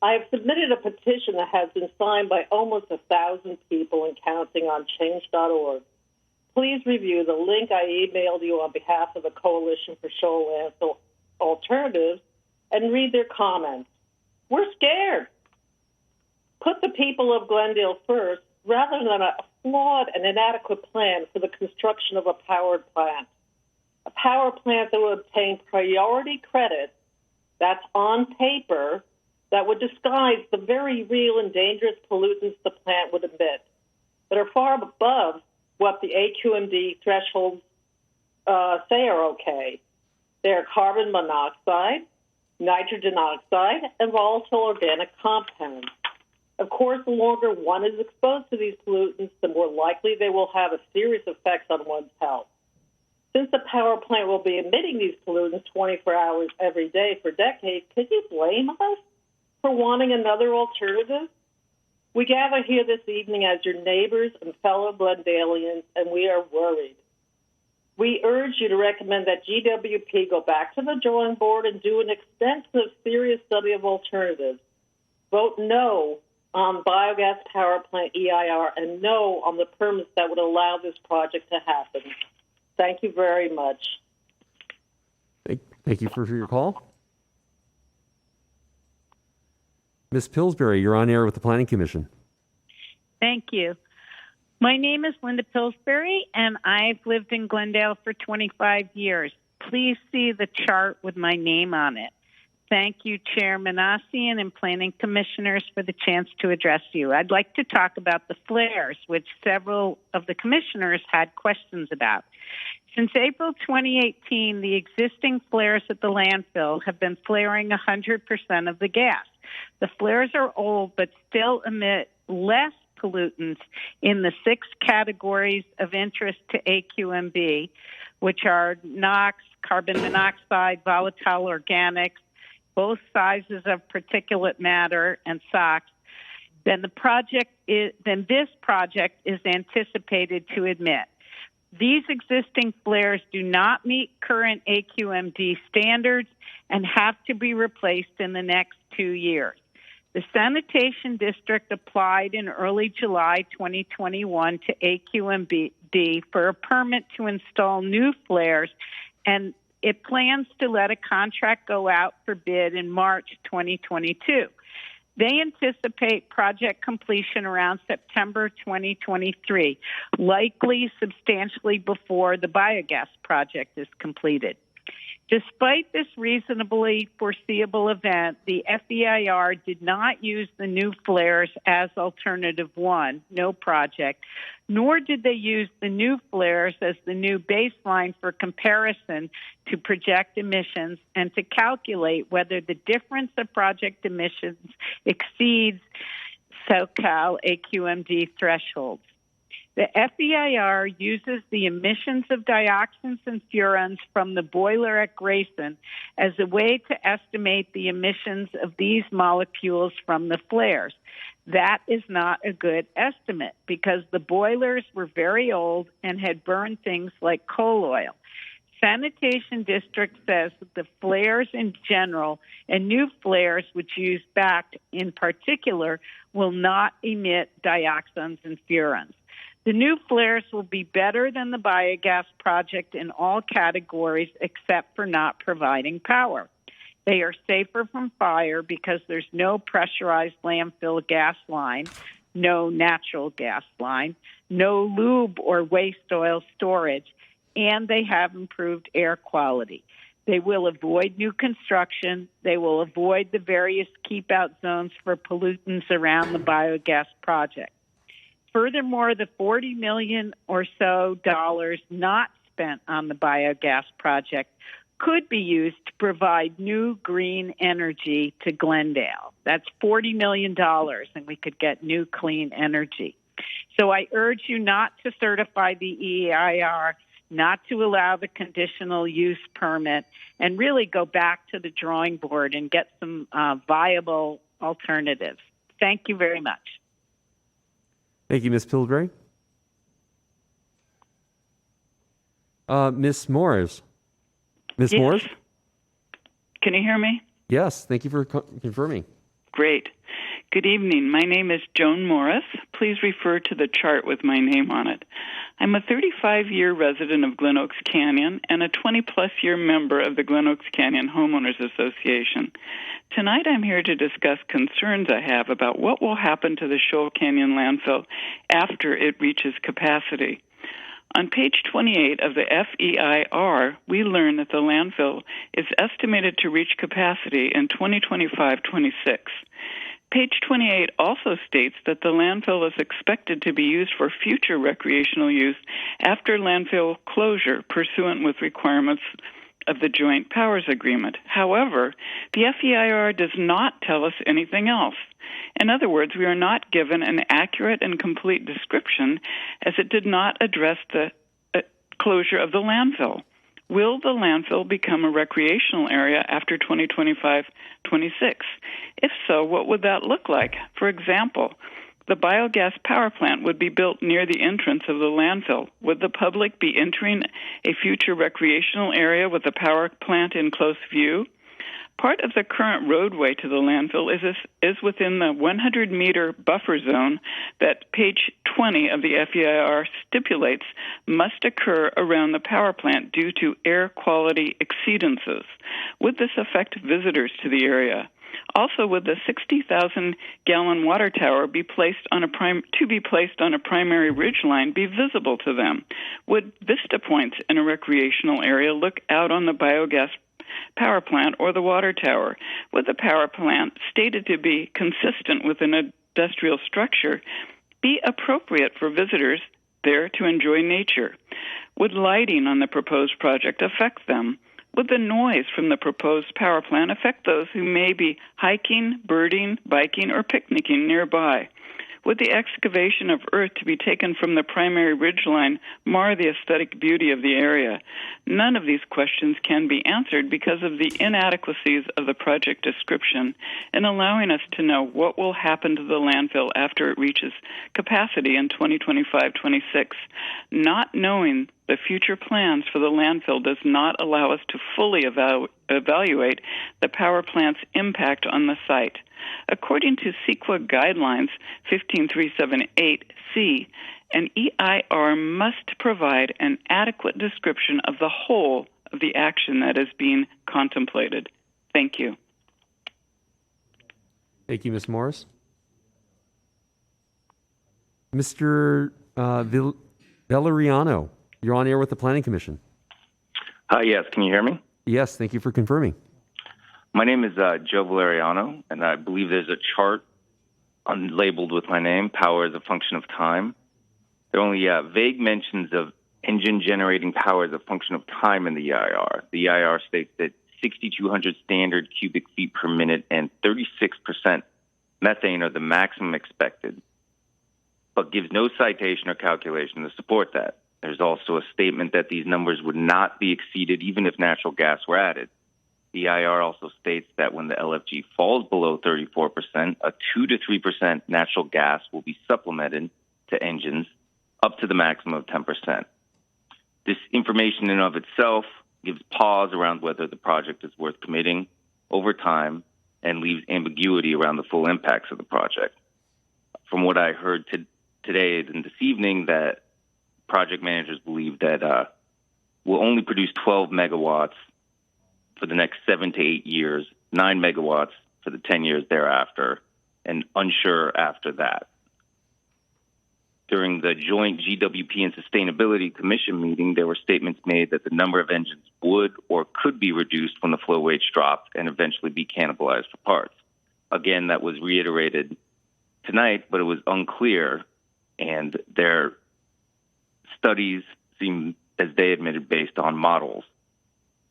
I have submitted a petition that has been signed by almost 1,000 people and counting on change.org. Please review the link I emailed you on behalf of the Coalition for Shoal Landfill Alternatives and read their comments. We're scared. Put the people of Glendale first rather than a flawed and inadequate plan for the construction of a power plant. A power plant that would obtain priority credit, that's on paper, that would disguise the very real and dangerous pollutants the plant would emit that are far above what the AQMD thresholds say are okay. They are carbon monoxide, nitrogen oxide, and volatile organic compounds. Of course, the longer one is exposed to these pollutants, the more likely they will have a serious effects on one's health. Since the power plant will be emitting these pollutants 24 hours every day for decades, could you blame us for wanting another alternative? We gather here this evening as your neighbors and fellow Glendalians, and we are worried. We urge you to recommend that GWP go back to the drawing board and do an extensive, serious study of alternatives. Vote no on biogas power plant EIR and no on the permits that would allow this project to happen. Thank you very much. Thank you for your call. Ms. Pillsbury, you're on air with the Planning Commission. Thank you. My name is Linda Pillsbury, and I've lived in Glendale for 25 years. Please see the chart with my name on it. Thank you, Chair Manassian and Planning Commissioners, for the chance to address you. I'd like to talk about the flares, which several of the commissioners had questions about. Since April 2018, the existing flares at the landfill have been flaring 100% of the gas. The flares are old but still emit less pollutants in the 6 categories of interest to AQMB, which are NOx, carbon monoxide, volatile organics, both sizes of particulate matter, and SOx. Then this project is anticipated to emit. These existing flares do not meet current AQMD standards and have to be replaced in the next 2 years. The sanitation district applied in early July 2021 to AQMD for a permit to install new flares, and it plans to let a contract go out for bid in March 2022. They anticipate project completion around September 2023, likely substantially before the biogas project is completed. Despite this reasonably foreseeable event, the FEIR did not use the new flares as alternative one, no project, nor did they use the new flares as the new baseline for comparison to project emissions and to calculate whether the difference of project emissions exceeds SoCal AQMD thresholds. The FEIR uses the emissions of dioxins and furans from the boiler at Grayson as a way to estimate the emissions of these molecules from the flares. That is not a good estimate because the boilers were very old and had burned things like coal oil. Sanitation District says that the flares in general and new flares, which use BACT in particular, will not emit dioxins and furans. The new flares will be better than the biogas project in all categories except for not providing power. They are safer from fire because there's no pressurized landfill gas line, no natural gas line, no lube or waste oil storage, and they have improved air quality. They will avoid new construction. They will avoid the various keep-out zones for pollutants around the biogas project. Furthermore, the $40 million or so dollars not spent on the biogas project could be used to provide new green energy to Glendale. That's $40 million, and we could get new clean energy. So I urge you not to certify the EIR, not to allow the conditional use permit, and really go back to the drawing board and get some viable alternatives. Thank you very much. Thank you, Ms. Pillsbury. Ms. Morris. Ms. Yes. Morris? Can you hear me? Yes, thank you for confirming. Great. Good evening. My name is Joan Morris. Please refer to the chart with my name on it. I'm a 35-year resident of Glen Oaks Canyon and a 20-plus year member of the Glen Oaks Canyon Homeowners Association. Tonight I'm here to discuss concerns I have about what will happen to the Shoal Canyon landfill after it reaches capacity. On page 28 of the FEIR, we learn that the landfill is estimated to reach capacity in 2025-26. Page 28 also states that the landfill is expected to be used for future recreational use after landfill closure pursuant with requirements of the Joint Powers Agreement. However, the FEIR does not tell us anything else. In other words, we are not given an accurate and complete description as it did not address the closure of the landfill. Will the landfill become a recreational area after 2025-26? If so, what would that look like? For example, the biogas power plant would be built near the entrance of the landfill. Would the public be entering a future recreational area with the power plant in close view? Part of the current roadway to the landfill is within the 100-meter buffer zone that page 20 of the FEIR stipulates must occur around the power plant due to air quality exceedances. Would this affect visitors to the area? Also, would the 60,000-gallon water tower be placed on a primary ridgeline be visible to them? Would vista points in a recreational area look out on the biogas power plant or the water tower? Would the power plant, stated to be consistent with an industrial structure, be appropriate for visitors there to enjoy nature? Would lighting on the proposed project affect them? Would the noise from the proposed power plant affect those who may be hiking, birding, biking, or picnicking nearby? Would the excavation of earth to be taken from the primary ridgeline mar the aesthetic beauty of the area? None of these questions can be answered because of the inadequacies of the project description in allowing us to know what will happen to the landfill after it reaches capacity in 2025-26. Not knowing the future plans for the landfill does not allow us to fully evaluate the power plant's impact on the site. According to CEQA Guidelines 15378C, an EIR must provide an adequate description of the whole of the action that is being contemplated. Thank you. Thank you, Ms. Morris. Mr. Valeriano, you're on air with the Planning Commission. Yes, can you hear me? Yes, thank you for confirming. My name is Joe Valeriano, and I believe there's a chart unlabeled with my name, Power as a Function of Time. There are only vague mentions of engine generating power as a function of time in the EIR. The EIR states that 6,200 standard cubic feet per minute and 36% methane are the maximum expected, but gives no citation or calculation to support that. There's also a statement that these numbers would not be exceeded even if natural gas were added. The EIR also states that when the LFG falls below 34%, a 2 to 3% natural gas will be supplemented to engines up to the maximum of 10%. This information in and of itself gives pause around whether the project is worth committing over time and leaves ambiguity around the full impacts of the project. From what I heard today and this evening, that project managers believe that we'll only produce 12 megawatts for the next 7 to 8 years, 9 megawatts for the 10 years thereafter, and unsure after that. during the joint GWP and Sustainability Commission meeting, there were statements made that the number of engines would or could be reduced when the flow rates dropped and eventually be cannibalized for parts. Again, that was reiterated tonight, but it was unclear, and their studies seem, as they admitted, based on models.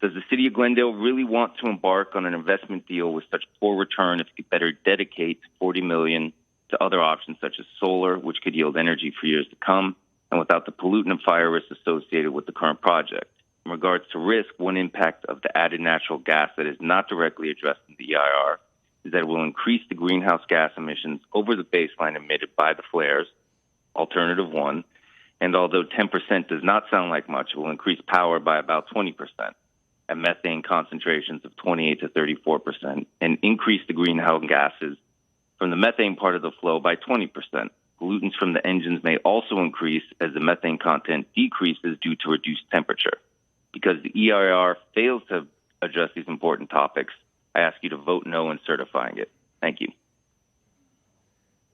Does the city of Glendale really want to embark on an investment deal with such poor return if it could better dedicate $40 million to other options such as solar, which could yield energy for years to come, and without the pollutant and fire risks associated with the current project? In regards to risk, one impact of the added natural gas that is not directly addressed in the EIR is that it will increase the greenhouse gas emissions over the baseline emitted by the flares, alternative one, and although 10% does not sound like much, it will increase power by about 20% at methane concentrations of 28 to 34%, and increase the greenhouse gases from the methane part of the flow by 20%. Pollutants from the engines may also increase as the methane content decreases due to reduced temperature. Because the EIR fails to address these important topics, I ask you to vote no in certifying it. Thank you.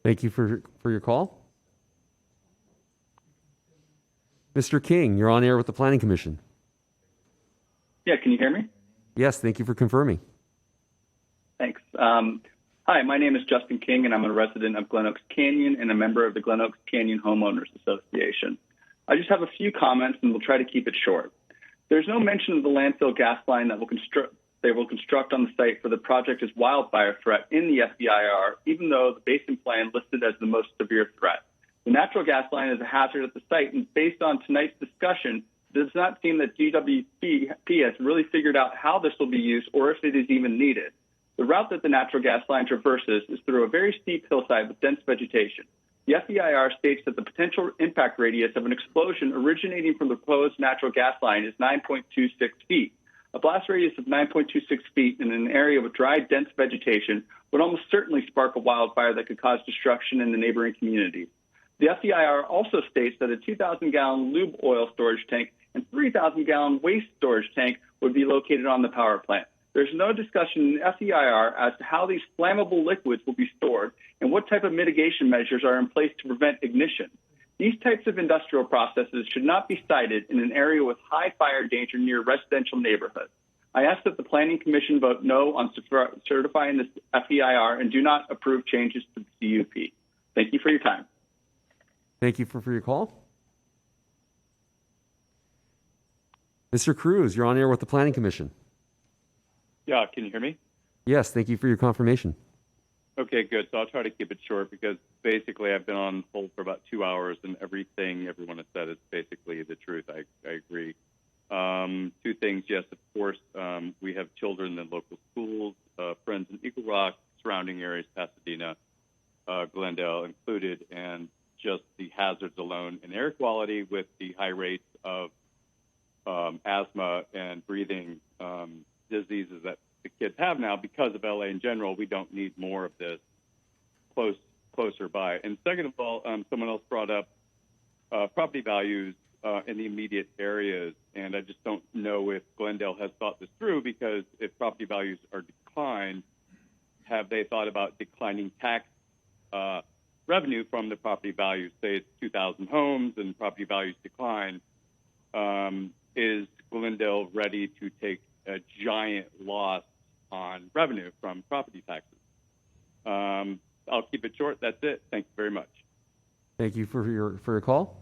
Thank you for your call. Mr. King, you're on air with the Planning Commission. Yeah, can you hear me? Yes, thank you for confirming. Thanks. Hi, my name is Justin King, and I'm a resident of Glen Oaks Canyon and a member of the Glen Oaks Canyon Homeowners Association. I just have a few comments, and we'll try to keep it short. There's no mention of the landfill gas line that they will construct on the site for the project as wildfire threat in the FEIR, even though the basin plan listed as the most severe threat. The natural gas line is a hazard at the site, and based on tonight's discussion, it does not seem that GWP has really figured out how this will be used or if it is even needed. The route that the natural gas line traverses is through a very steep hillside with dense vegetation. The FEIR states that the potential impact radius of an explosion originating from the proposed natural gas line is 9.26 feet. A blast radius of 9.26 feet in an area with dry, dense vegetation would almost certainly spark a wildfire that could cause destruction in the neighboring communities. The FEIR also states that a 2,000-gallon lube oil storage tank and 3,000-gallon waste storage tank would be located on the power plant. There's no discussion in the FEIR as to how these flammable liquids will be stored and what type of mitigation measures are in place to prevent ignition. These types of industrial processes should not be sited in an area with high fire danger near residential neighborhoods. I ask that the Planning Commission vote no on certifying this FEIR and do not approve changes to the CUP. Thank you for your time. Thank you for your call. Mr. Cruz, you're on air with the Planning Commission. Yeah, can you hear me? Yes, thank you for your confirmation. Okay, good. So I'll try to keep it short because basically I've been on hold for about 2 hours and everything everyone has said is basically the truth. I agree. Two things. Yes, of course, we have children in local schools, friends in Eagle Rock, surrounding areas, Pasadena, Glendale included, and just the hazards alone in air quality with the high rates of asthma and breathing diseases that the kids have now because of LA in general. We don't need more of this closer by. And second of all, someone else brought up property values in the immediate areas, and I just don't know if Glendale has thought this through, because if property values are declined, have they thought about declining tax revenue from the property values? Say it's 2,000 homes and property values decline. Is Glendale ready to take a giant loss on revenue from property taxes? I'll keep it short. That's it. Thank you very much. Thank you for your call.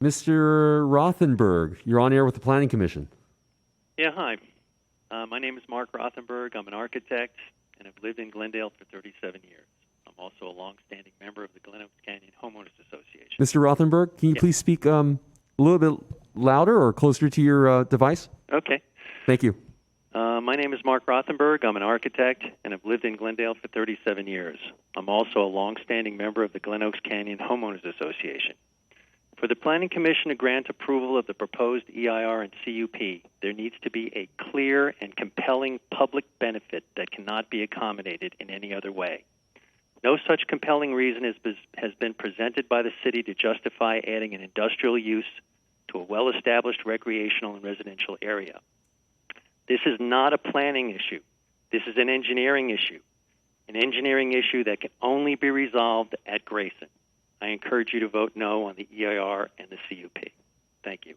Mr. Rothenberg, you're on air with the Planning Commission. Yeah, hi. My name is Mark Rothenberg. I'm an architect, and I've lived in Glendale for 37 years. I'm also a long-standing member of the Glen Oaks Canyon Homeowners Association. Mr. Rothenberg, can you please speak a little bit louder or closer to your device? Okay. Thank you. My name is Mark Rothenberg. I'm an architect, and I've lived in Glendale for 37 years. I'm also a long-standing member of the Glen Oaks Canyon Homeowners Association. For the Planning Commission to grant approval of the proposed EIR and CUP, there needs to be a clear and compelling public benefit that cannot be accommodated in any other way. No such compelling reason has been presented by the city to justify adding an industrial use to a well-established recreational and residential area. This is not a planning issue. This is an engineering issue. an engineering issue that can only be resolved at Grayson. I encourage you to vote no on the EIR and the CUP. Thank you.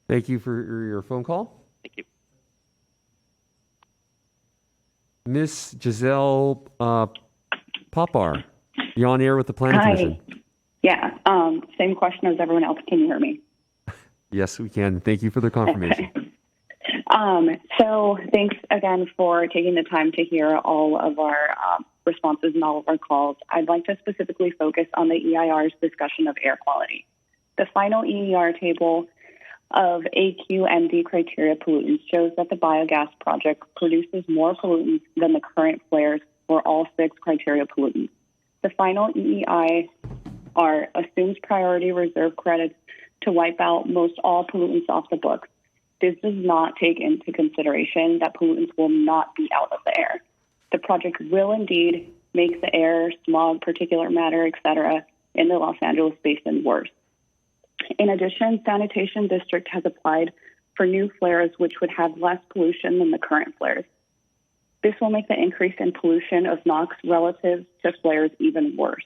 Thank you for your phone call. Thank you. Miss Giselle Popar, you're on air with the Planning Commission. Yeah, same question as everyone else. Can you hear me? Yes, we can. Thank you for the confirmation. Okay. So thanks again for taking the time to hear all of our responses and all of our calls. I'd like to specifically focus on the EIR's discussion of air quality. The final EIR table of AQMD criteria pollutants shows that the biogas project produces more pollutants than the current flares for all 6 criteria pollutants. The final EIR assumes priority reserve credits to wipe out most all pollutants off the books. This does not take into consideration that pollutants will not be out of the air. The project will indeed make the air, smog, particulate matter, etc., in the Los Angeles basin worse. In addition, Sanitation District has applied for new flares which would have less pollution than the current flares. This will make the increase in pollution of NOx relative to flares even worse.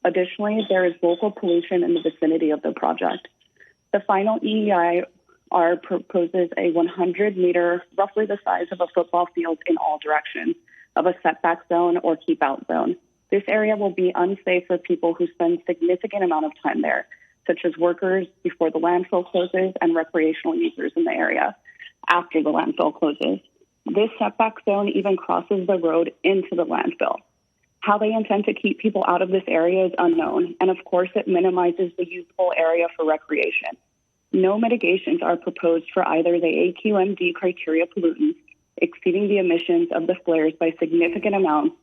Additionally, there is local pollution in the vicinity of the project. The final EIR proposes a 100-meter, roughly the size of a football field in all directions, of a setback zone or keep-out zone. This area will be unsafe for people who spend significant amount of time there, such as workers before the landfill closes and recreational users in the area after the landfill closes. This setback zone even crosses the road into the landfill. How they intend to keep people out of this area is unknown, and of course it minimizes the usable area for recreation. No mitigations are proposed for either the AQMD criteria pollutants exceeding the emissions of the flares by significant amounts,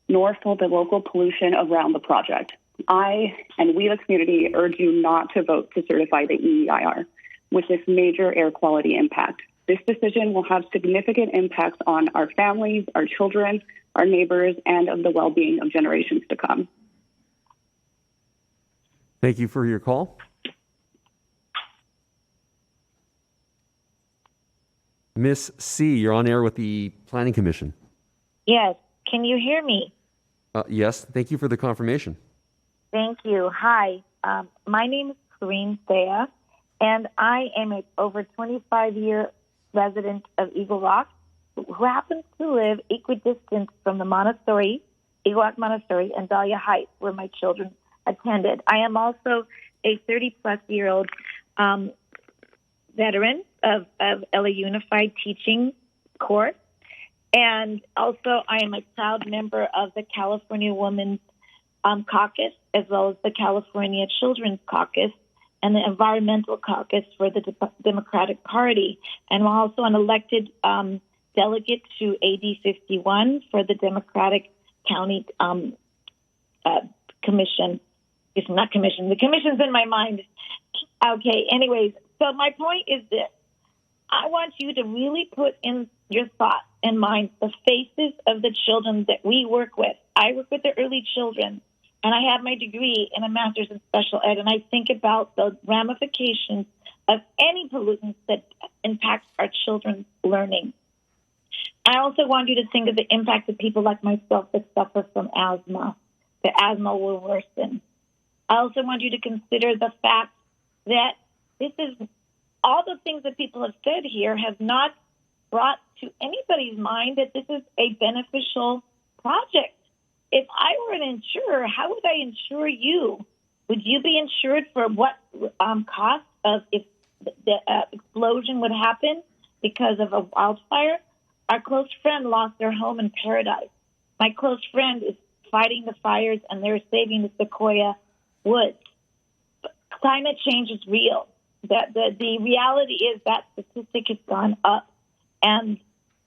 nor for the local pollution around the project. I and we, the community, urge you not to vote to certify the EIR with this major air quality impact. This decision will have significant impacts on our families, our children, our neighbors, and of the well-being of generations to come. Thank you for your call. Miss C, you're on air with the Planning Commission. Yes. Can you hear me? Yes. Thank you for the confirmation. Thank you. Hi. My name is Corrine Thea, and I am an over 25-year resident of Eagle Rock who happens to live equidistant from the Montessori, Eagle Rock Montessori, and Dahlia Heights, where my children attended. I am also a 30-plus-year-old veteran of LA Unified teaching course, and also I am a proud member of the California Women's Caucus, as well as the California Children's Caucus and the Environmental Caucus for the Democratic Party. And I'm also an elected delegate to AD 51 for the Democratic County Commission. It's not commission. The commission's in my mind. Okay, anyways, so my point is this. I want you to really put in your thoughts and mind the faces of the children that we work with. I work with the early children, and I have my degree in a master's in special ed, and I think about the ramifications of any pollutants that impact our children's learning. I also want you to think of the impact of people like myself that suffer from asthma. The asthma will worsen. I also want you to consider the fact that this is all the things that people have said here have not brought to anybody's mind that this is a beneficial project. If I were an insurer, how would I insure you? Would you be insured for what cost of if the explosion would happen because of a wildfire? Our close friend lost their home in Paradise. My close friend is fighting the fires, and they're saving the sequoia woods. Climate change is real. The reality is that statistic has gone up. And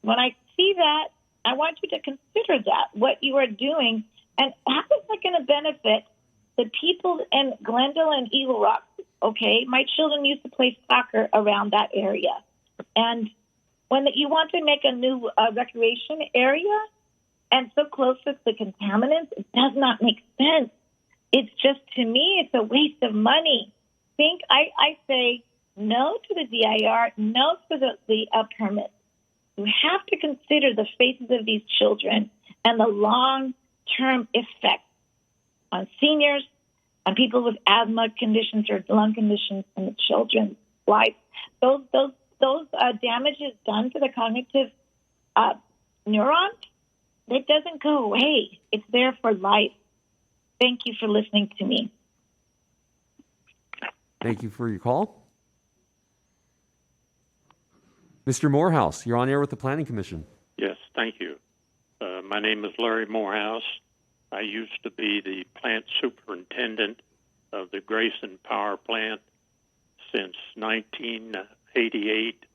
when I see that, I want you to consider that, what you are doing, and how is that going to benefit the people in Glendale and Eagle Rock? Okay, my children used to play soccer around that area. And when you want to make a new recreation area and so close to the contaminants, it does not make sense. It's just, to me, it's a waste of money. I say no to the DIR, no to the permit. You have to consider the faces of these children and the long-term effects on seniors, on people with asthma conditions or lung conditions, and the children's life. Those damages done to the cognitive neurons, it doesn't go away. It's there for life. Thank you for listening to me. Thank you for your call. Mr. Morehouse, you're on air with the Planning Commission. Yes, thank you. My name is Larry Morehouse. I used to be the plant superintendent of the Grayson Power Plant since 1988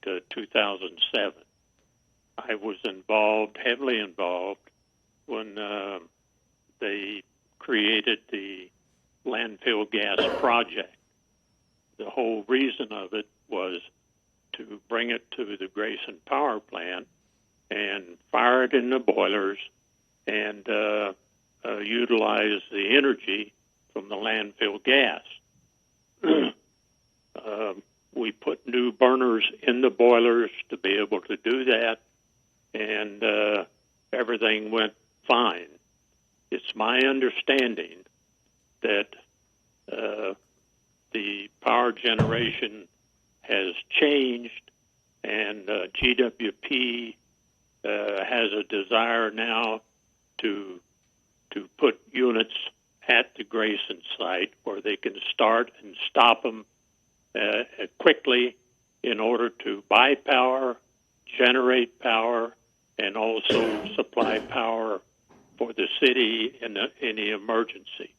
to 2007. I was heavily involved, when they created the landfill gas project. The whole reason of it was to bring it to the Grayson Power Plant and fire it in the boilers and utilize the energy from the landfill gas. We put new burners in the boilers to be able to do that, and everything went fine. It's my understanding that the power generation has changed, and GWP has a desire now to put units at the Grayson site where they can start and stop them quickly in order to buy power, generate power, and also supply power for the city in any emergency.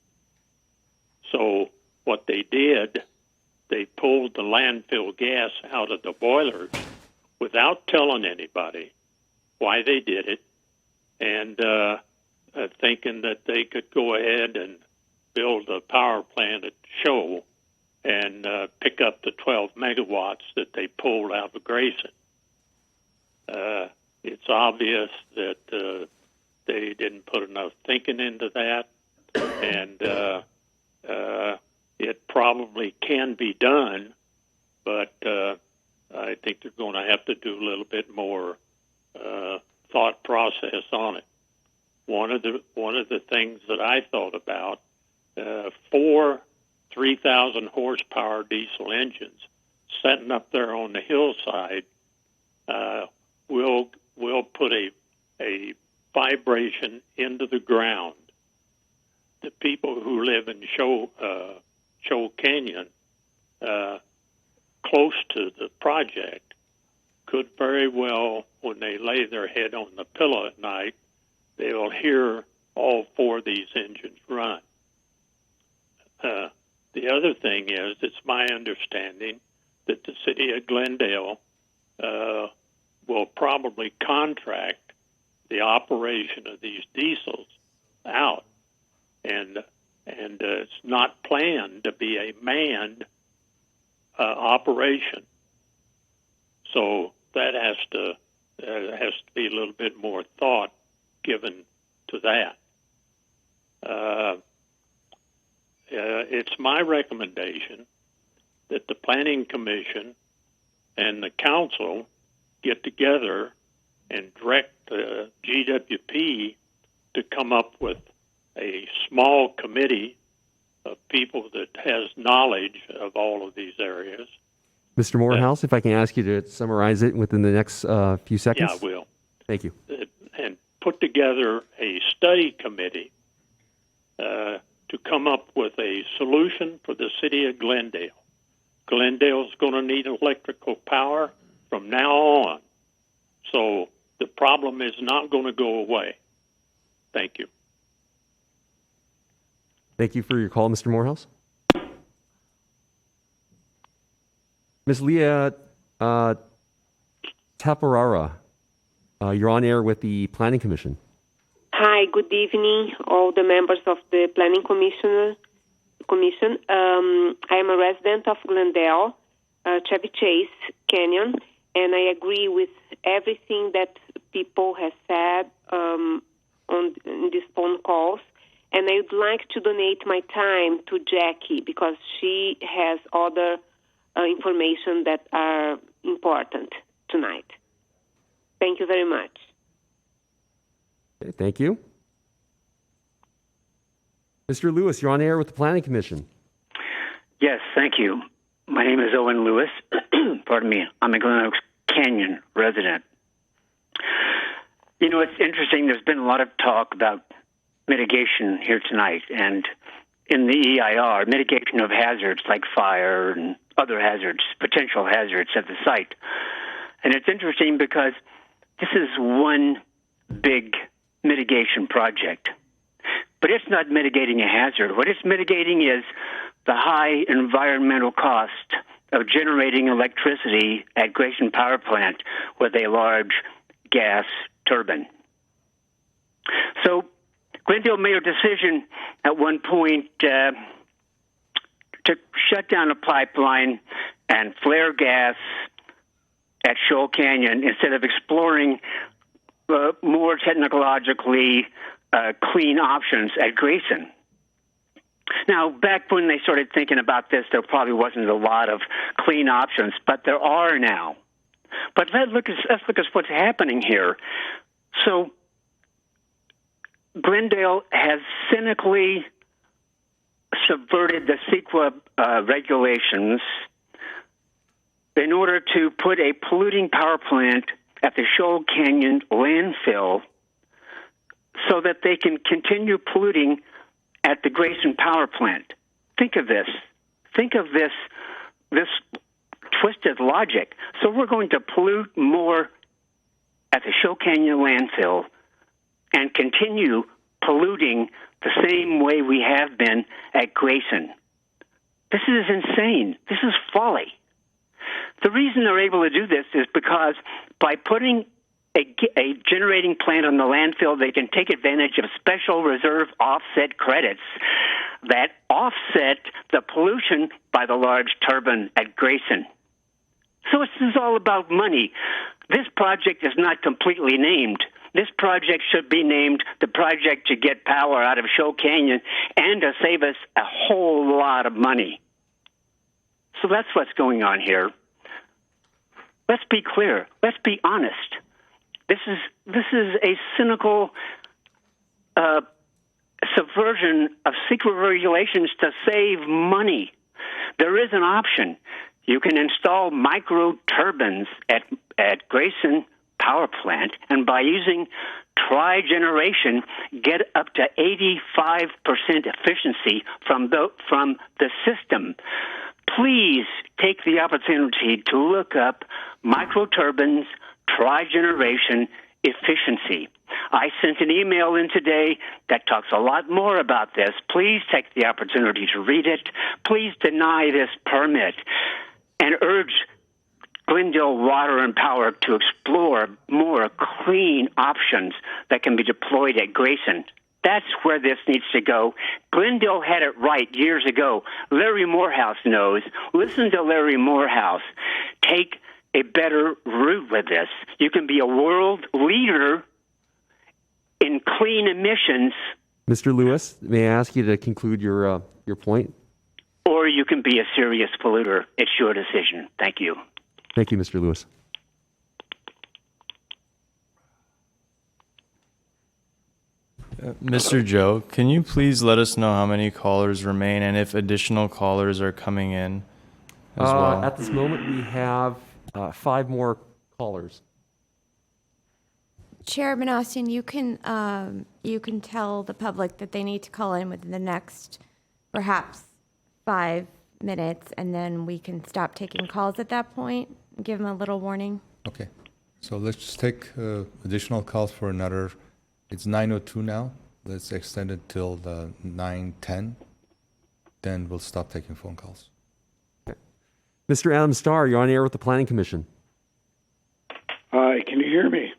So what they did, they pulled the landfill gas out of the boilers without telling anybody why they did it, and thinking that they could go ahead and build a power plant at Show and pick up the 12 megawatts that they pulled out of Grayson. It's obvious that they didn't put enough thinking into that, and it probably can be done, but I think they're going to have to do a little bit more thought process on it. One of the things that I thought about, 4 3,000 horsepower diesel engines sitting up there on the hillside will put a vibration into the ground. The people who live in Show Canyon, close to the project, could very well, when they lay their head on the pillow at night, they will hear all 4 of these engines run. The other thing is, it's my understanding that the city of Glendale will probably contract the operation of these diesels out, and it's not planned to be a manned operation. So that has to be a little bit more thought given to that. It's my recommendation that the Planning Commission and the Council get together and direct the GWP to come up with a small committee of people that has knowledge of all of these areas. Mr. Morehouse, if I can ask you to summarize it within the next few seconds. Yeah, I will. Thank you. And put together a study committee to come up with a solution for the city of Glendale. Glendale's going to need electrical power from now on. So the problem is not going to go away. Thank you. Thank you for your call, Mr. Morehouse. Ms. Leah Taparara, you're on air with the Planning Commission. Hi, good evening, all the members of the Planning Commission. I am a resident of Glendale, Chevy Chase Canyon, and I agree with everything that people have said in these phone calls. And I would like to donate my time to Jackie because she has other information that are important tonight. Thank you very much. Okay, thank you. Mr. Lewis, you're on air with the Planning Commission. Yes, thank you. My name is Owen Lewis. Pardon me. I'm a Glen Oaks Canyon resident. You know, it's interesting. There's been a lot of talk about mitigation here tonight, and in the EIR, mitigation of hazards like fire and other hazards, potential hazards at the site. And it's interesting because this is one big mitigation project. But it's not mitigating a hazard. What it's mitigating is the high environmental cost of generating electricity at Grayson Power Plant with a large gas turbine. So Glendale made a decision at one point to shut down a pipeline and flare gas at Shoal Canyon instead of exploring more technologically clean options at Grayson. Now, back when they started thinking about this, there probably wasn't a lot of clean options, but there are now. But let's look at what's happening here. So Glendale has cynically subverted the CEQA regulations in order to put a polluting power plant at the Shoal Canyon landfill so that they can continue polluting at the Grayson Power Plant. Think of this. Think of this twisted logic. So we're going to pollute more at the Shoal Canyon landfill and continue polluting the same way we have been at Grayson. This is insane. This is folly. The reason they're able to do this is because by putting a generating plant on the landfill, they can take advantage of special reserve offset credits that offset the pollution by the large turbine at Grayson. So this is all about money. This project is not completely named. This project should be named the project to get power out of Shoal Canyon and to save us a whole lot of money. So that's what's going on here. Let's be clear. Let's be honest. This is a cynical subversion of secret regulations to save money. There is an option. You can install micro turbines at Grayson Power Plant, and by using tri-generation, get up to 85% efficiency from the system. Please take the opportunity to look up microturbines, tri-generation efficiency. I sent an email in today that talks a lot more about this. Please take the opportunity to read it. Please deny this permit and urge Glendale Water and Power to explore more clean options that can be deployed at Grayson. That's where this needs to go. Glendale had it right years ago. Larry Morehouse knows. Listen to Larry Morehouse. Take a better route with this. You can be a world leader in clean emissions. Mr. Lewis, may I ask you to conclude your point? Or you can be a serious polluter. It's your decision. Thank you. Thank you, Mr. Lewis. Mr. Joe, can you please let us know how many callers remain and if additional callers are coming in as well? At this moment, we have 5 more callers. Chairman Austin, you can tell the public that they need to call in within the next perhaps 5 minutes, and then we can stop taking calls at that point. Give them a little warning. Okay. So let's just take additional calls for another. It's 9:02 now. Let's extend it till the 9:10. Then we'll stop taking phone calls. Okay. Mr. Adam Starr, you're on air with the Planning Commission. Hi, can you hear me?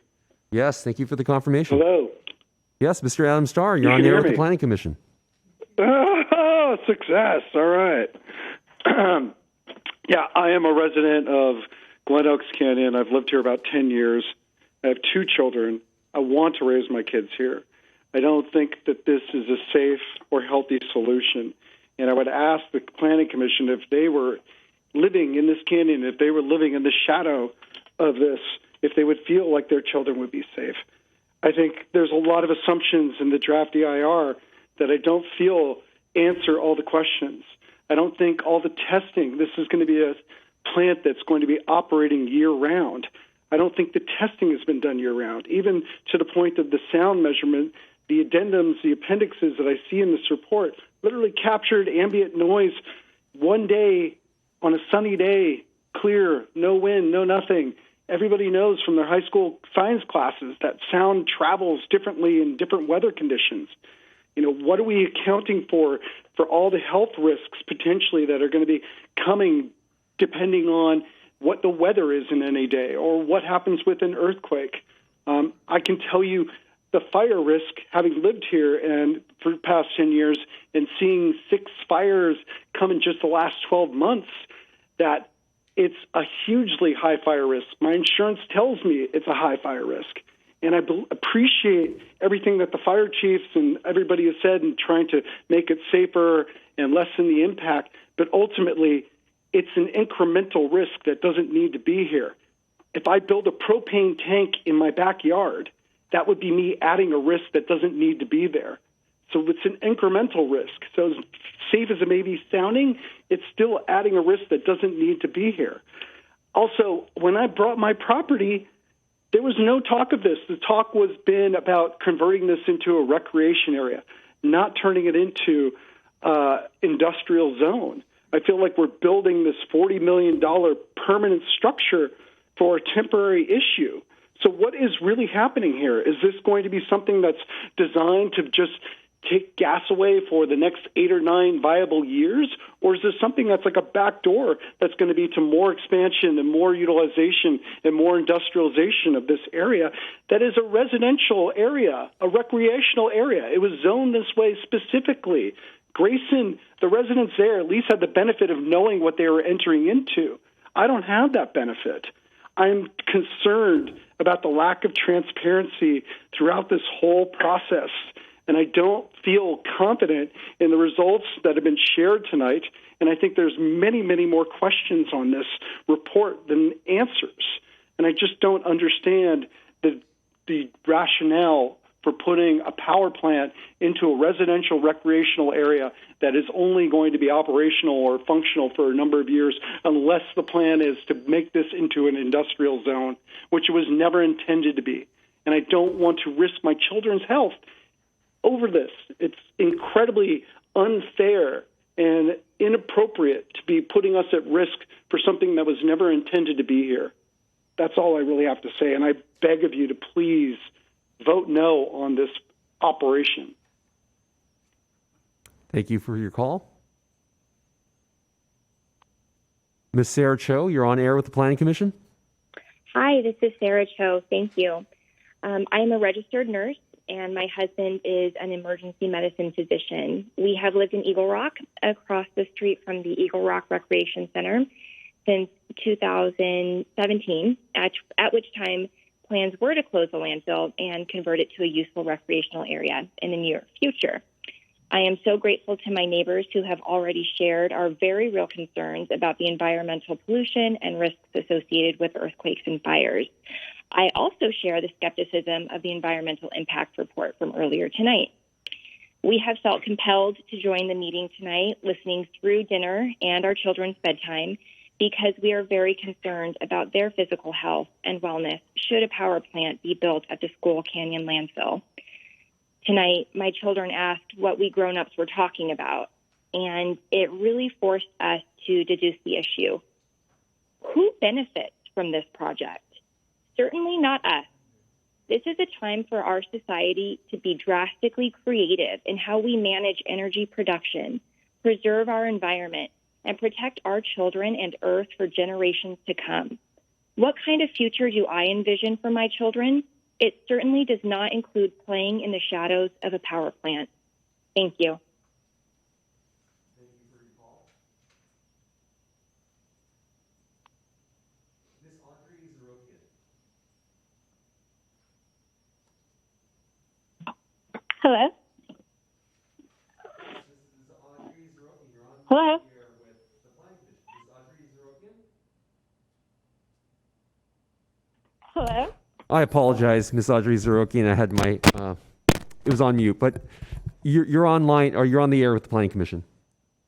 Yes, thank you for the confirmation. Hello. Yes, Mr. Adam Starr, you're on air with the Planning Commission. Oh, success. All right. Yeah, I am a resident of Glen Oaks Canyon. I've lived here about 10 years. I have 2 children. I want to raise my kids here. I don't think that this is a safe or healthy solution. And I would ask the Planning Commission if they were living in this canyon, if they were living in the shadow of this, if they would feel like their children would be safe. I think there's a lot of assumptions in the draft EIR that I don't feel answer all the questions. I don't think all the testing, this is going to be a plant that's going to be operating year-round. I don't think the testing has been done year-round. Even to the point of the sound measurement, the addendums, the appendixes that I see in this report literally captured ambient noise one day on a sunny day, clear, no wind, no nothing. Everybody knows from their high school science classes that sound travels differently in different weather conditions. You know, what are we accounting for all the health risks potentially that are going to be coming depending on what the weather is in any day or what happens with an earthquake? I can tell you the fire risk, having lived here and for the past 10 years and seeing 6 fires come in just the last 12 months, that it's a hugely high fire risk. My insurance tells me it's a high fire risk. And I appreciate everything that the fire chiefs and everybody has said in trying to make it safer and lessen the impact. But ultimately, it's an incremental risk that doesn't need to be here. If I build a propane tank in my backyard, that would be me adding a risk that doesn't need to be there. So it's an incremental risk. So as safe as it may be sounding, it's still adding a risk that doesn't need to be here. Also, when I brought my property, there was no talk of this. The talk was been about converting this into a recreation area, not turning it into industrial zone. I feel like we're building this $40 million permanent structure for a temporary issue. So what is really happening here? Is this going to be something that's designed to just take gas away for the next 8 or 9 viable years? Or is this something that's like a back door that's going to be to more expansion and more utilization and more industrialization of this area that is a residential area, a recreational area? It was zoned this way specifically. Grayson, the residents there at least had the benefit of knowing what they were entering into. I don't have that benefit. I'm concerned about the lack of transparency throughout this whole process, and I don't feel confident in the results that have been shared tonight, and I think there's many, many more questions on this report than answers, and I just don't understand the rationale for putting a power plant into a residential recreational area that is only going to be operational or functional for a number of years unless the plan is to make this into an industrial zone, which it was never intended to be. And I don't want to risk my children's health over this. It's incredibly unfair and inappropriate to be putting us at risk for something that was never intended to be here. That's all I really have to say, and I beg of you to please vote no on this operation. Thank you for your call. Ms. Sarah Cho, you're on air with the Planning Commission. Hi, this is Sarah Cho. Thank you. I am a registered nurse, and my husband is an emergency medicine physician. We have lived in Eagle Rock, across the street from the Eagle Rock Recreation Center, since 2017, at which time plans were to close the landfill and convert it to a useful recreational area in the near future. I am so grateful to my neighbors who have already shared our very real concerns about the environmental pollution and risks associated with earthquakes and fires. I also share the skepticism of the environmental impact report from earlier tonight. We have felt compelled to join the meeting tonight, listening through dinner and our children's bedtime, because we are very concerned about their physical health and wellness should a power plant be built at the School Canyon landfill. Tonight, my children asked what we grown-ups were talking about, and it really forced us to deduce the issue. Who benefits from this project? Certainly not us. This is a time for our society to be drastically creative in how we manage energy production, preserve our environment, and protect our children and Earth for generations to come. What kind of future do I envision for my children? It certainly does not include playing in the shadows of a power plant. Thank you. Hello? Hello? Hello? I apologize, Ms. Audrey Zerokian. I had my, it was on mute, but you're online, or you're on the air with the Planning Commission.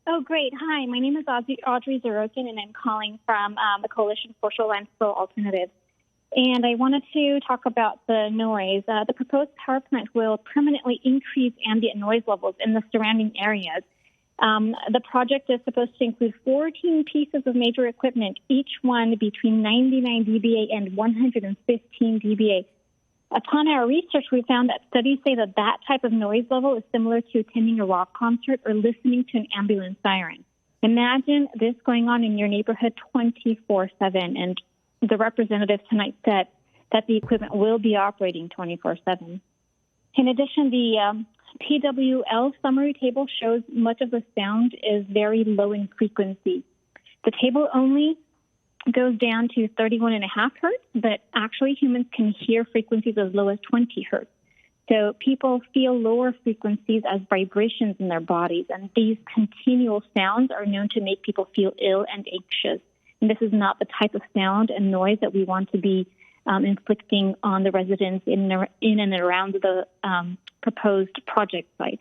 Oh, great. Hi, my name is Audrey Zerokian, and I'm calling from the Coalition for Shore Landfill Alternatives. And I wanted to talk about the noise. The proposed power plant will permanently increase ambient noise levels in the surrounding areas. The project is supposed to include 14 pieces of major equipment, each one between 99 dBA and 115 dBA. Upon our research, we found that studies say that that type of noise level is similar to attending a rock concert or listening to an ambulance siren. Imagine this going on in your neighborhood 24/7, and the representative tonight said that the equipment will be operating 24/7. In addition, the PWL summary table shows much of the sound is very low in frequency. The table only goes down to 31.5 hertz, but actually humans can hear frequencies as low as 20 hertz. So people feel lower frequencies as vibrations in their bodies, and these continual sounds are known to make people feel ill and anxious. And this is not the type of sound and noise that we want to be inflicting on the residents in and around the proposed project site.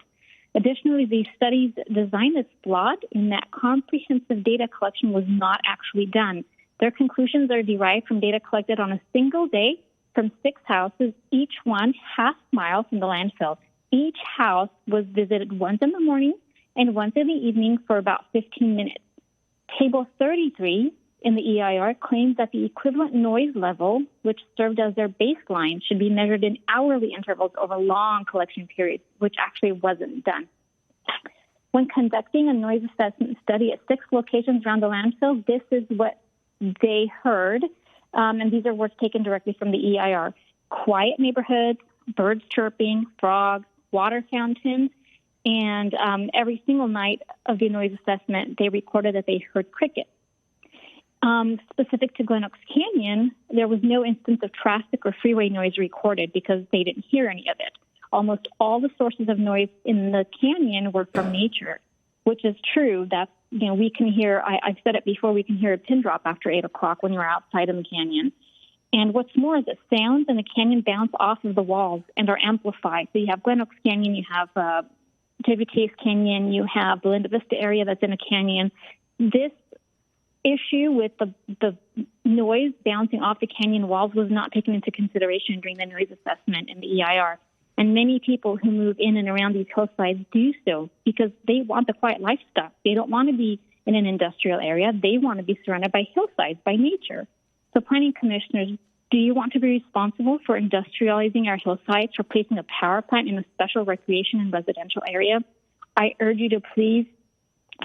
Additionally, the study's design is flawed in that comprehensive data collection was not actually done. Their conclusions are derived from data collected on a single day from 6 houses, each one half mile from the landfill. Each house was visited once in the morning and once in the evening for about 15 minutes. Table 33 in the EIR claims that the equivalent noise level, which served as their baseline, should be measured in hourly intervals over long collection periods, which actually wasn't done. When conducting a noise assessment study at 6 locations around the landfill, this is what they heard, and these are words taken directly from the EIR. Quiet neighborhoods, birds chirping, frogs, water fountains, and every single night of the noise assessment, they recorded that they heard crickets. Specific to Glen Oaks Canyon, there was no instance of traffic or freeway noise recorded because they didn't hear any of it. Almost all the sources of noise in the canyon were from nature, which is true. That's, we can hear, I've said it before, we can hear a pin drop after 8 o'clock when you're outside in the canyon. And what's more is that sounds in the canyon bounce off of the walls and are amplified. So you have Glen Oaks Canyon, you have Chevy Chase Canyon, you have the Linda Vista area that's in a canyon. This issue with the noise bouncing off the canyon walls was not taken into consideration during the noise assessment in the EIR. And many people who move in and around these hillsides do so because they want the quiet lifestyle. They don't want to be in an industrial area. They want to be surrounded by hillsides, by nature. So planning commissioners, do you want to be responsible for industrializing our hillsides, for placing a power plant in a special recreation and residential area? I urge you to please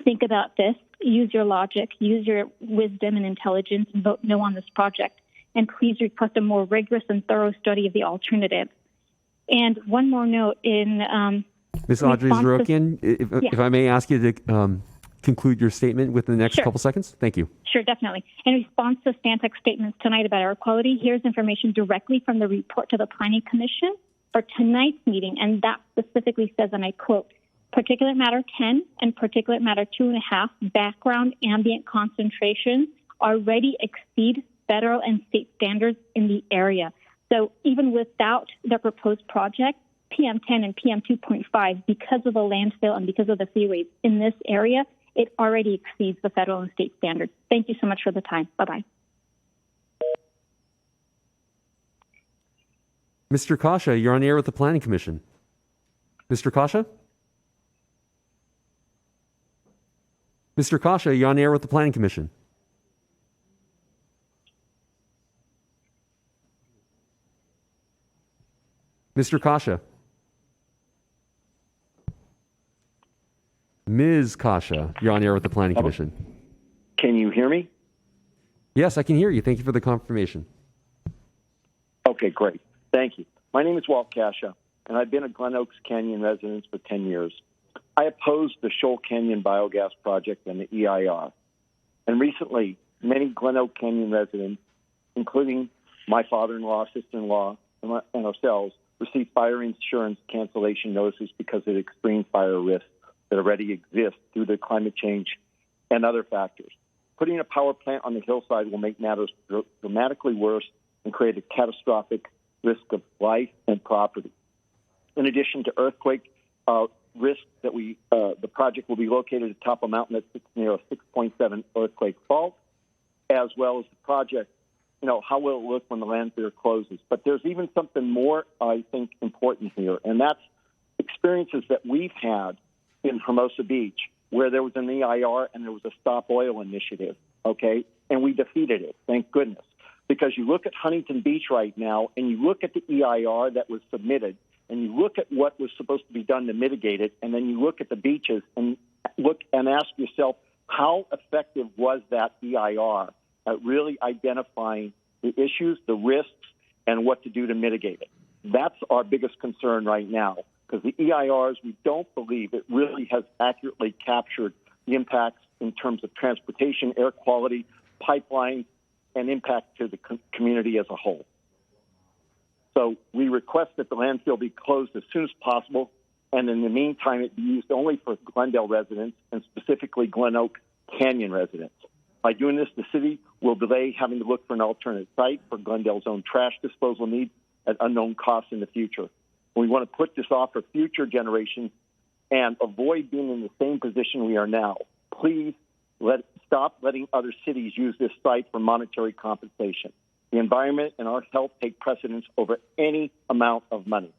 think about this. Use your logic, use your wisdom and intelligence, and vote no on this project. And please request a more rigorous and thorough study of the alternative. And one more note in Ms. Audrey Zerokian, if I may ask you to conclude your statement within the next couple seconds. Thank you. Sure, definitely. In response to Stantec's statements tonight about air quality, here's information directly from the report to the Planning Commission for tonight's meeting, and that specifically says, and I quote, particulate matter 10 and particulate matter 2.5 background ambient concentrations already exceed federal and state standards in the area. So even without the proposed project, PM10 and PM2.5, because of the landfill and because of the freeways in this area, it already exceeds the federal and state standards. Thank you so much for the time. Bye-bye. Mr. Kasha, you're on air with the Planning Commission. Mr. Kasha? Mr. Kasha, you're on air with the Planning Commission. Mr. Kasha. Ms. Kasha, you're on air with the Planning Commission. Can you hear me? Yes, I can hear you. Thank you for the confirmation. Okay, great. Thank you. My name is Walt Kasha, and I've been a Glen Oaks Canyon resident for 10 years. I opposed the Shoal Canyon biogas project and the EIR. And recently, many Glen Oaks Canyon residents, including my father-in-law, sister-in-law, and ourselves, received fire insurance cancellation notices because of extreme fire risks that already exist due to climate change and other factors. Putting a power plant on the hillside will make matters dramatically worse and create a catastrophic risk of life and property. In addition to earthquake risk, that the project will be located atop a mountain that sits near a 6.7 earthquake fault, as well as the project, how will it look when the landfill closes? But there's even something more, I think, important here, and that's experiences that we've had in Hermosa Beach, where there was an EIR and there was a Stop Oil initiative, okay? And we defeated it, thank goodness. Because you look at Huntington Beach right now, and you look at the EIR that was submitted, and you look at what was supposed to be done to mitigate it, and then you look at the beaches and look and ask yourself, how effective was that EIR at really identifying the issues, the risks, and what to do to mitigate it? That's our biggest concern right now, because the EIRs, we don't believe it really has accurately captured the impacts in terms of transportation, air quality, pipelines, and impact to the community as a whole. So we request that the landfill be closed as soon as possible, and in the meantime, it be used only for Glendale residents and specifically Glen Oak Canyon residents. By doing this, the city will delay having to look for an alternate site for Glendale's own trash disposal needs at unknown costs in the future. We want to put this off for future generations and avoid being in the same position we are now. Please stop letting other cities use this site for monetary compensation. The environment and our health take precedence over any amount of money.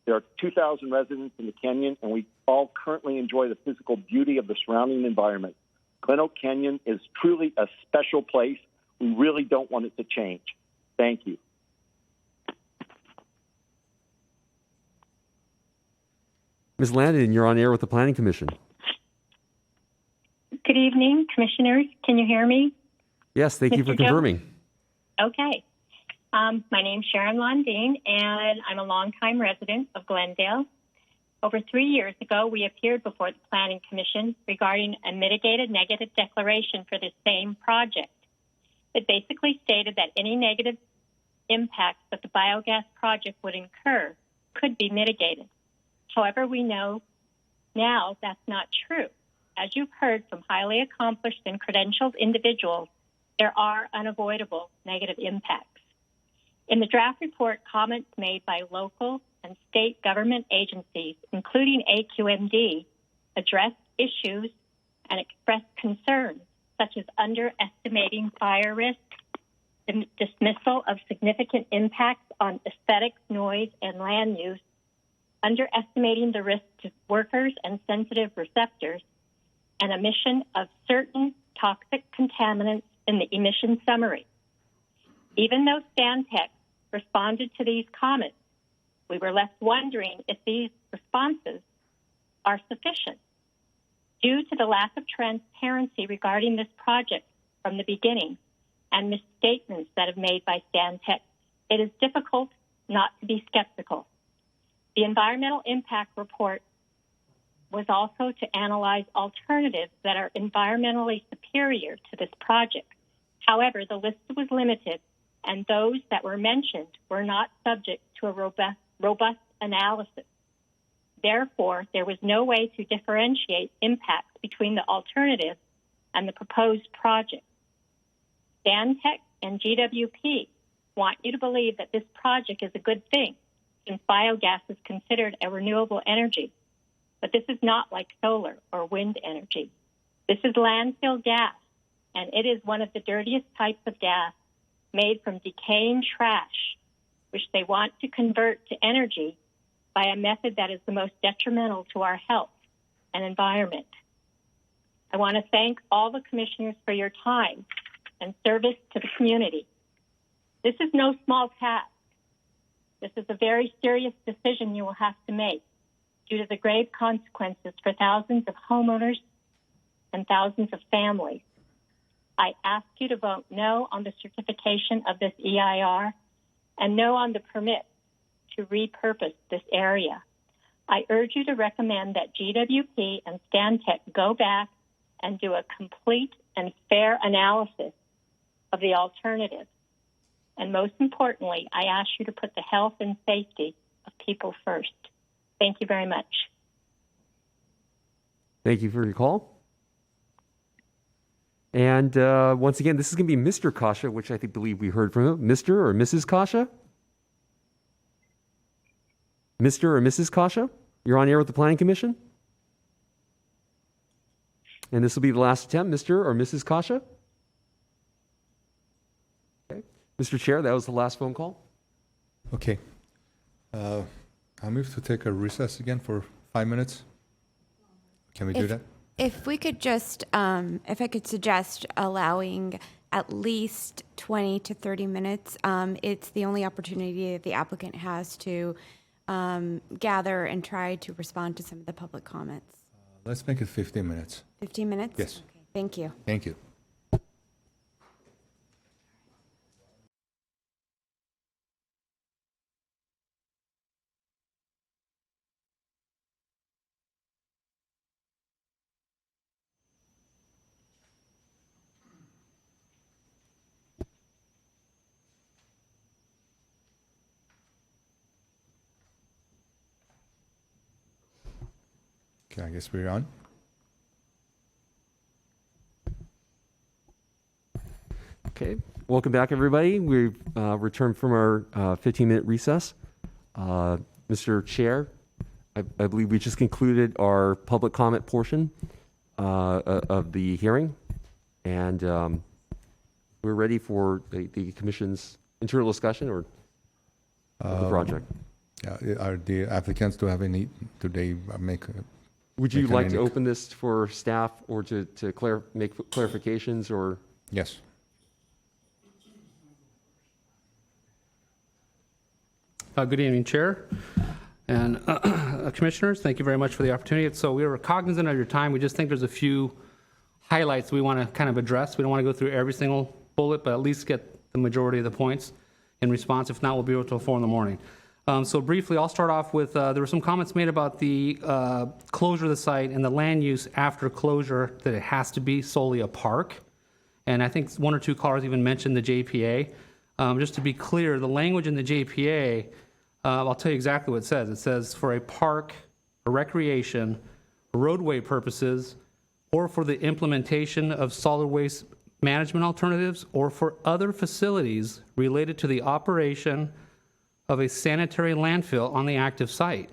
There are 2,000 residents in the canyon, and we all currently enjoy the physical beauty of the surrounding environment. Glen Oak Canyon is truly a special place. We really don't want it to change. Thank you. Ms. Landon, you're on air with the Planning Commission. Good evening, commissioners. Can you hear me? Yes, thank you for confirming. Okay. My name's Sharon Londine, and I'm a longtime resident of Glendale. Over 3 years ago, we appeared before the Planning Commission regarding a mitigated negative declaration for this same project. It basically stated that any negative impacts that the biogas project would incur could be mitigated. However, we know now that's not true. As you've heard from highly accomplished and credentialed individuals, there are unavoidable negative impacts. In the draft report, comments made by local and state government agencies, including AQMD, addressed issues and expressed concerns such as underestimating fire risk, the dismissal of significant impacts on aesthetics, noise, and land use, underestimating the risk to workers and sensitive receptors, and emission of certain toxic contaminants in the emission summary. Even though Stantec responded to these comments, we were left wondering if these responses are sufficient. Due to the lack of transparency regarding this project from the beginning and misstatements that have made by Stantec, it is difficult not to be skeptical. The environmental impact report was also to analyze alternatives that are environmentally superior to this project. However, the list was limited, and those that were mentioned were not subject to a robust analysis. Therefore, there was no way to differentiate impacts between the alternative and the proposed project. Stantec and GWP want you to believe that this project is a good thing, since biogas is considered a renewable energy. But this is not like solar or wind energy. This is landfill gas, and it is one of the dirtiest types of gas made from decaying trash, which they want to convert to energy by a method that is the most detrimental to our health and environment. I want to thank all the commissioners for your time and service to the community. This is no small task. This is a very serious decision you will have to make due to the grave consequences for thousands of homeowners and thousands of families. I ask you to vote no on the certification of this EIR and no on the permit to repurpose this area. I urge you to recommend that GWP and Stantec go back and do a complete and fair analysis of the alternative. And most importantly, I ask you to put the health and safety of people first. Thank you very much. Thank you for your call. And once again, this is going to be Mr. Kasha, which I believe we heard from him. Mr. or Mrs. Kasha? Mr. or Mrs. Kasha? You're on air with the Planning Commission? And this will be the last attempt, Mr. or Mrs. Kasha? Okay. Mr. Chair, that was the last phone call. Okay. I move to take a recess again for 5 minutes. Can we do that? If we could just, if I could suggest allowing at least 20 to 30 minutes, it's the only opportunity that the applicant has to gather and try to respond to some of the public comments. Let's make it 15 minutes. 15 minutes? Yes. Okay, thank you. Thank you. Okay, I guess we're on. Okay, welcome back, everybody. We've returned from our 15-minute recess. Mr. Chair, I believe we just concluded our public comment portion of the hearing, and we're ready for the Commission's internal discussion or of the project. Yeah, are the applicants, do have any, do they make? Would you make like any- to open this for staff or to make clarifications or? Yes. Good evening, Chair and Commissioners. Thank you very much for the opportunity. So we were cognizant of your time. We just think there's a few highlights we want to kind of address. We don't want to go through every single bullet, but at least get the majority of the points in response. If not, we'll be able to 4 in the morning. So briefly, I'll start off with, there were some comments made about the closure of the site and the land use after closure, that it has to be solely a park. And I think 1 or 2 callers even mentioned the JPA. Just to be clear, the language in the JPA, I'll tell you exactly what it says. It says for a park, a recreation, roadway purposes, or for the implementation of solid waste management alternatives, or for other facilities related to the operation of a sanitary landfill on the active site.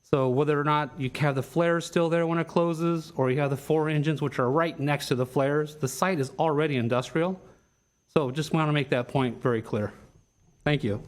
So whether or not you have the flares still there when it closes, or you have the 4 engines which are right next to the flares, the site is already industrial. So just want to make that point very clear. Thank you.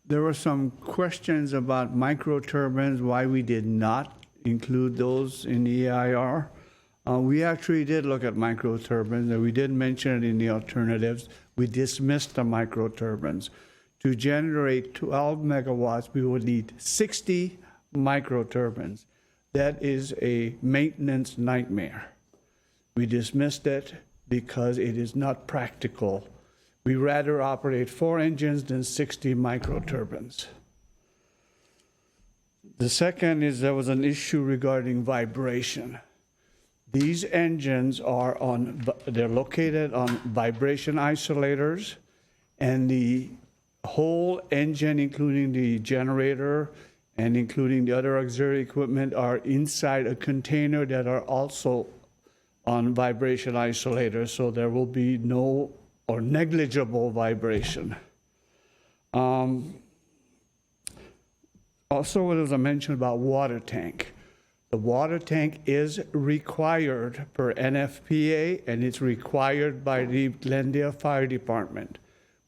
There were some questions about microturbines, why we did not include those in the EIR. We actually did look at microturbines, and we did mention it in the alternatives. We dismissed the microturbines. To generate 12 megawatts, we would need 60 microturbines. That is a maintenance nightmare. We dismissed it because it is not practical. We rather operate 4 engines than 60 microturbines. The second is there was an issue regarding vibration. These engines are they're located on vibration isolators, and the whole engine, including the generator and including the other auxiliary equipment, are inside a container that are also on vibration isolators, so there will be no or negligible vibration. Also, there was a mention about water tank. The water tank is required per NFPA, and it's required by the Glendale Fire Department.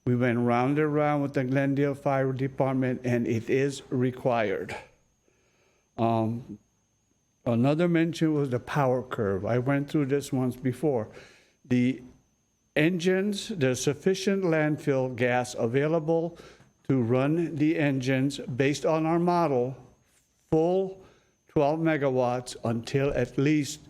We went round and round with the Glendale Fire Department, and it is required. Another mention was the power curve. I went through this once before. The engines, there's sufficient landfill gas available to run the engines based on our model, full 12 megawatts until at least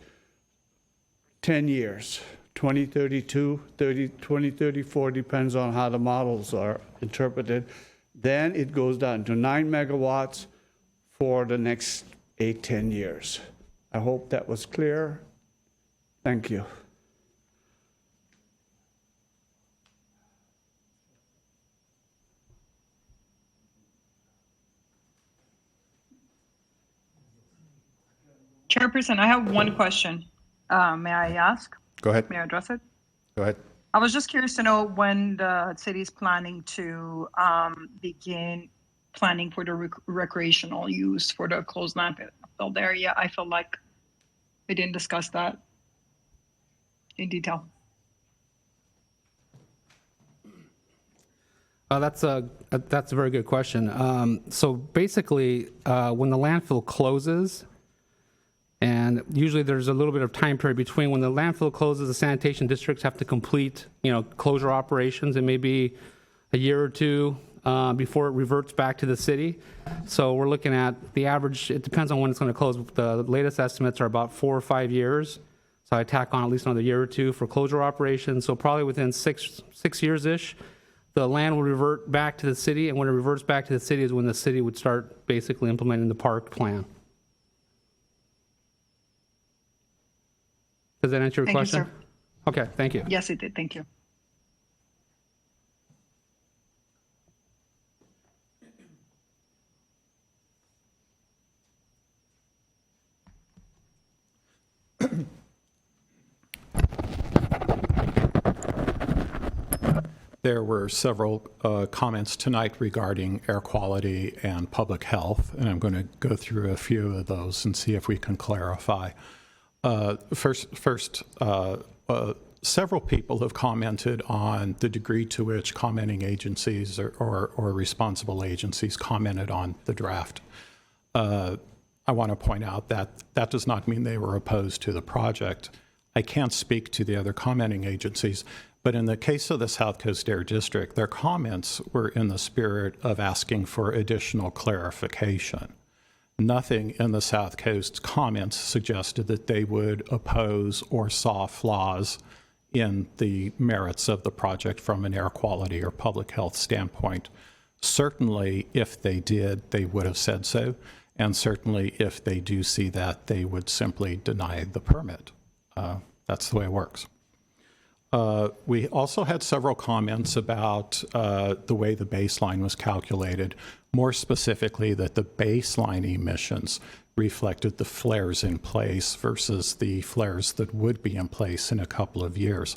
10 years, 2032, 2034, depends on how the models are interpreted. Then it goes down to 9 megawatts for the next 8-10 years. I hope that was clear. Thank you. Chairperson, I have one question. May I ask? Go ahead. May I address it? Go ahead. I was just curious to know when the city is planning to begin planning for the recreational use for the closed landfill area. I feel like we didn't discuss that in detail. That's a very good question. So basically, when the landfill closes, and usually there's a little bit of time period between when the landfill closes, the sanitation districts have to complete, closure operations. It may be a year or two before it reverts back to the city. So we're looking at the average. It depends on when it's going to close. The latest estimates are about 4 or 5 years. So I tack on at least another year or two for closure operations. So probably within six years-ish, the land will revert back to the city. And when it reverts back to the city is when the city would start basically implementing the park plan. Does that answer your question? Thank you, sir. Okay, thank you. Yes, it did. Thank you. There were several comments tonight regarding air quality and public health, and I'm going to go through a few of those and see if we can clarify. First, several people have commented on the degree to which commenting agencies or responsible agencies commented on the draft. I want to point out that that does not mean they were opposed to the project. I can't speak to the other commenting agencies, but in the case of the South Coast Air District, their comments were in the spirit of asking for additional clarification. Nothing in the South Coast's comments suggested that they would oppose or saw flaws in the merits of the project from an air quality or public health standpoint. Certainly, if they did, they would have said so. And certainly, if they do see that, they would simply deny the permit. That's the way it works. We also had several comments about the way the baseline was calculated, more specifically that the baseline emissions reflected the flares in place versus the flares that would be in place in a couple of years.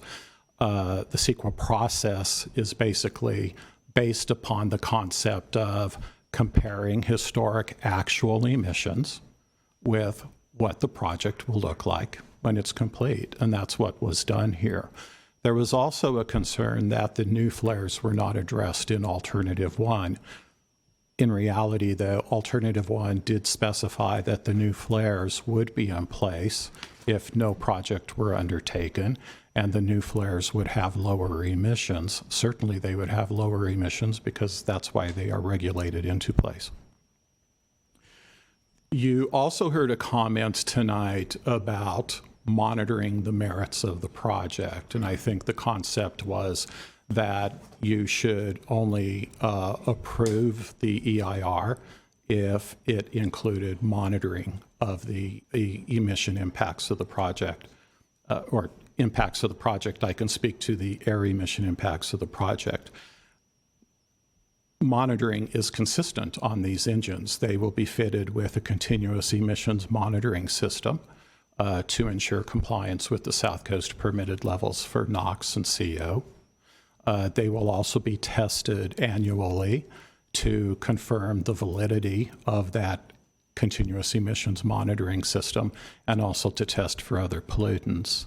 The CEQA process is basically based upon the concept of comparing historic actual emissions with what the project will look like when it's complete, and that's what was done here. There was also a concern that the new flares were not addressed in Alternative 1. In reality, the Alternative 1 did specify that the new flares would be in place if no project were undertaken, and the new flares would have lower emissions. Certainly they would have lower emissions because that's why they are regulated into place. You also heard a comment tonight about monitoring the merits of the project, and I think the concept was that you should only approve the EIR if it included monitoring of the emission impacts of the project, or impacts of the project. I can speak to the air emission impacts of the project. Monitoring is consistent on these engines. They will be fitted with a continuous emissions monitoring system to ensure compliance with the South Coast permitted levels for NOx and CO. They will also be tested annually to confirm the validity of that continuous emissions monitoring system and also to test for other pollutants.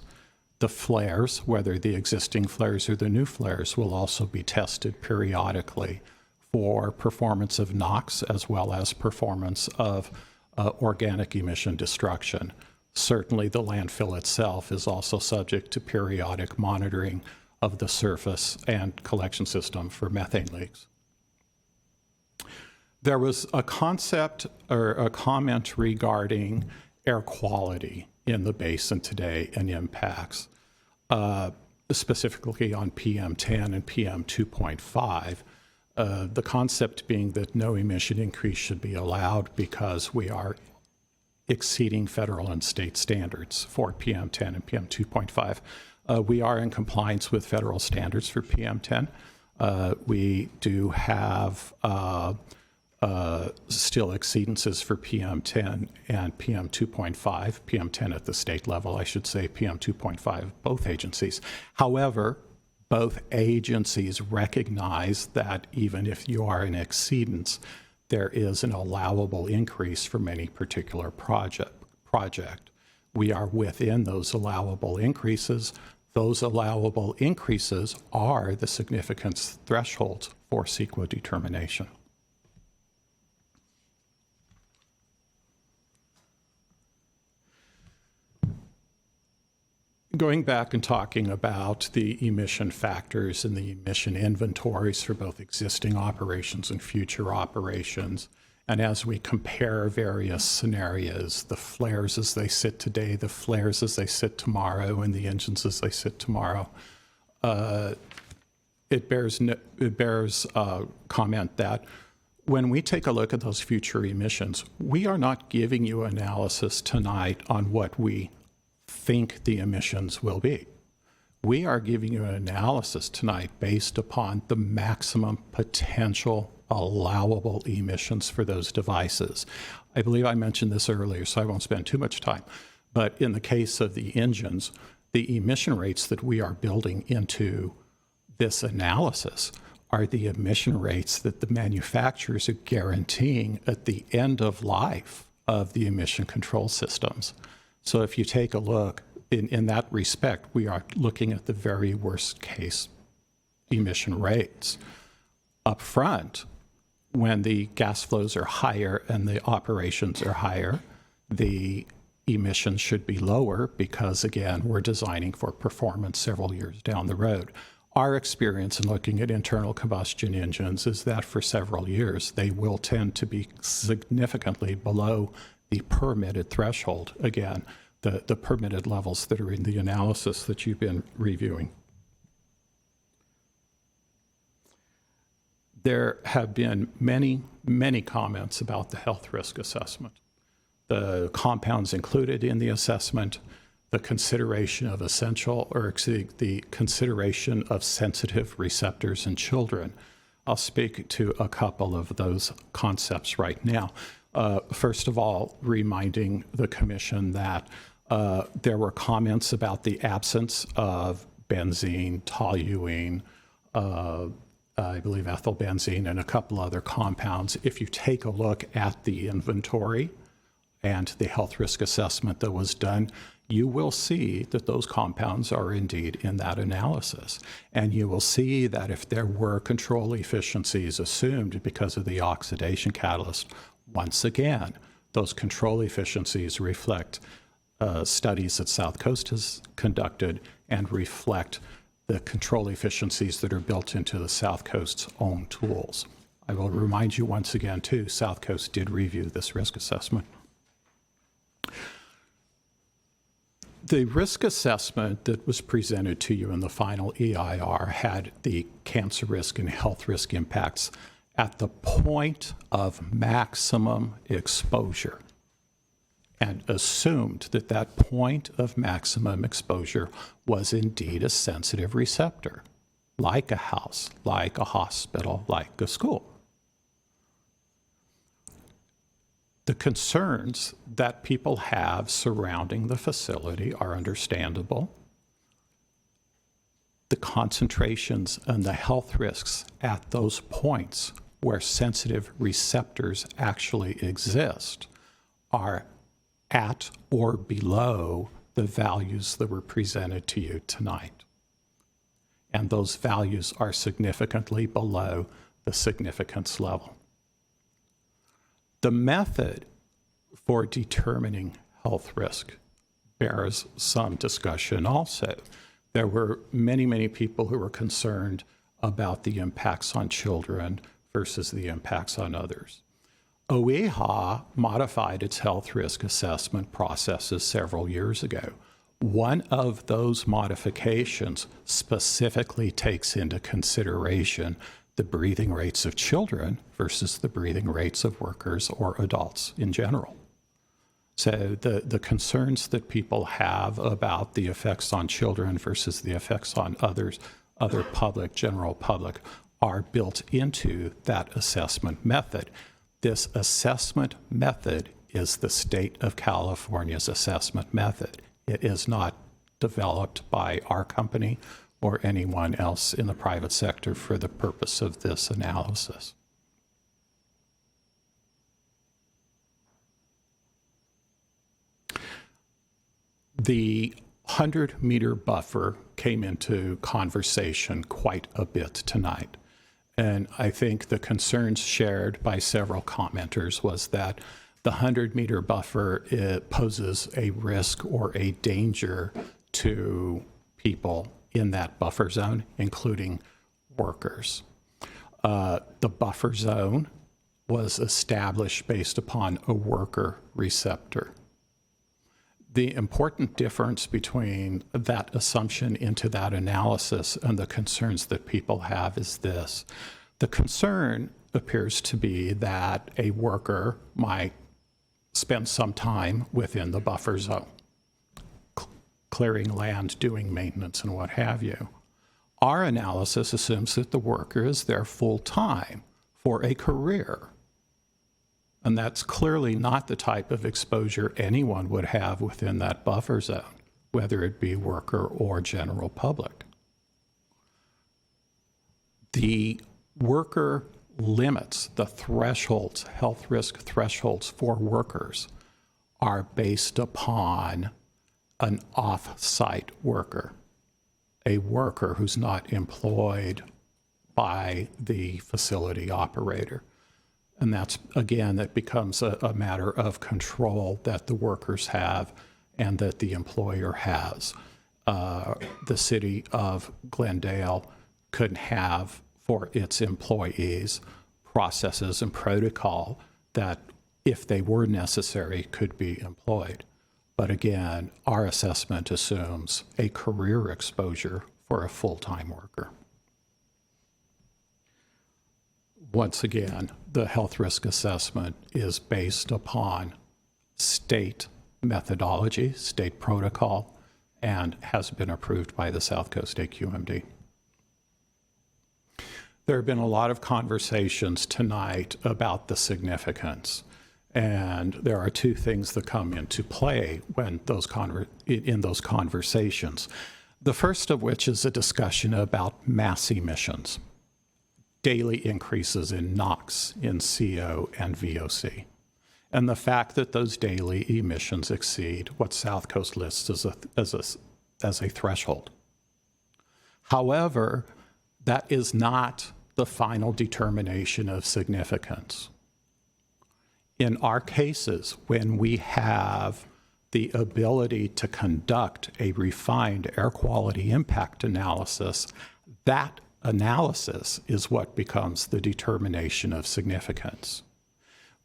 The flares, whether the existing flares or the new flares, will also be tested periodically for performance of NOx as well as performance of organic emission destruction. Certainly the landfill itself is also subject to periodic monitoring of the surface and collection system for methane leaks. There was a concept or a comment regarding air quality in the basin today and impacts, specifically on PM10 and PM2.5. The concept being that no emission increase should be allowed because we are exceeding federal and state standards for PM10 and PM2.5. We are in compliance with federal standards for PM10. We do have still exceedances for PM10 and PM2.5, PM10 at the state level, I should say, PM2.5, both agencies. However, both agencies recognize that even if you are in exceedance, there is an allowable increase for any particular project. We are within those allowable increases. Those allowable increases are the significance thresholds for CEQA determination. Going back and talking about the emission factors and the emission inventories for both existing operations and future operations, and as we compare various scenarios, the flares as they sit today, the flares as they sit tomorrow, and the engines as they sit tomorrow, it bears comment that when we take a look at those future emissions, we are not giving you analysis tonight on what we think the emissions will be. We are giving you an analysis tonight based upon the maximum potential allowable emissions for those devices. I believe I mentioned this earlier, so I won't spend too much time. But in the case of the engines, the emission rates that we are building into this analysis are the emission rates that the manufacturers are guaranteeing at the end of life of the emission control systems. So if you take a look, in that respect, we are looking at the very worst case emission rates. Up front, when the gas flows are higher and the operations are higher, the emissions should be lower because, again, we're designing for performance several years down the road. Our experience in looking at internal combustion engines is that for several years, they will tend to be significantly below the permitted threshold, again, the permitted levels that are in the analysis that you've been reviewing. There have been many, many comments about the health risk assessment, the compounds included in the assessment, the consideration of the consideration of sensitive receptors in children. I'll speak to a couple of those concepts right now. First of all, reminding the Commission that there were comments about the absence of benzene, toluene, I believe ethylbenzene, and a couple other compounds. If you take a look at the inventory and the health risk assessment that was done, you will see that those compounds are indeed in that analysis. And you will see that if there were control efficiencies assumed because of the oxidation catalyst, once again, those control efficiencies reflect studies that South Coast has conducted and reflect the control efficiencies that are built into the South Coast's own tools. I will remind you once again, too, South Coast did review this risk assessment. The risk assessment that was presented to you in the final EIR had the cancer risk and health risk impacts at the point of maximum exposure, and assumed that that point of maximum exposure was indeed a sensitive receptor, like a house, like a hospital, like a school. The concerns that people have surrounding the facility are understandable. The concentrations and the health risks at those points where sensitive receptors actually exist are at or below the values that were presented to you tonight. And those values are significantly below the significance level. The method for determining health risk bears some discussion also. There were many, many people who were concerned about the impacts on children versus the impacts on others. OEHA modified its health risk assessment processes several years ago. One of those modifications specifically takes into consideration the breathing rates of children versus the breathing rates of workers or adults in general. So the concerns that people have about the effects on children versus the effects on others, other public, general public, are built into that assessment method. This assessment method is the state of California's assessment method. It is not developed by our company or anyone else in the private sector for the purpose of this analysis. The 100-meter buffer came into conversation quite a bit tonight. And I think the concerns shared by several commenters was that the 100-meter buffer, it poses a risk or a danger to people in that buffer zone, including workers. The buffer zone was established based upon a worker receptor. The important difference between that assumption into that analysis and the concerns that people have is this. The concern appears to be that a worker might spend some time within the buffer zone, clearing land, doing maintenance, and what have you. Our analysis assumes that the worker is there full time for a career. And that's clearly not the type of exposure anyone would have within that buffer zone, whether it be worker or general public. The worker limits, the thresholds, health risk thresholds for workers are based upon an off-site worker, a worker who's not employed by the facility operator. And that's, again, that becomes a matter of control that the workers have and that the employer has. The city of Glendale could have for its employees processes and protocol that, if they were necessary, could be employed. But again, our assessment assumes a career exposure for a full-time worker. Once again, the health risk assessment is based upon state methodology, state protocol, and has been approved by the South Coast AQMD. There have been a lot of conversations tonight about the significance, and there are two things that come into play when in those conversations. The first of which is a discussion about mass emissions, daily increases in NOx, in CO, and VOC, and the fact that those daily emissions exceed what South Coast lists as a threshold. However, that is not the final determination of significance. In our cases, when we have the ability to conduct a refined air quality impact analysis, that analysis is what becomes the determination of significance.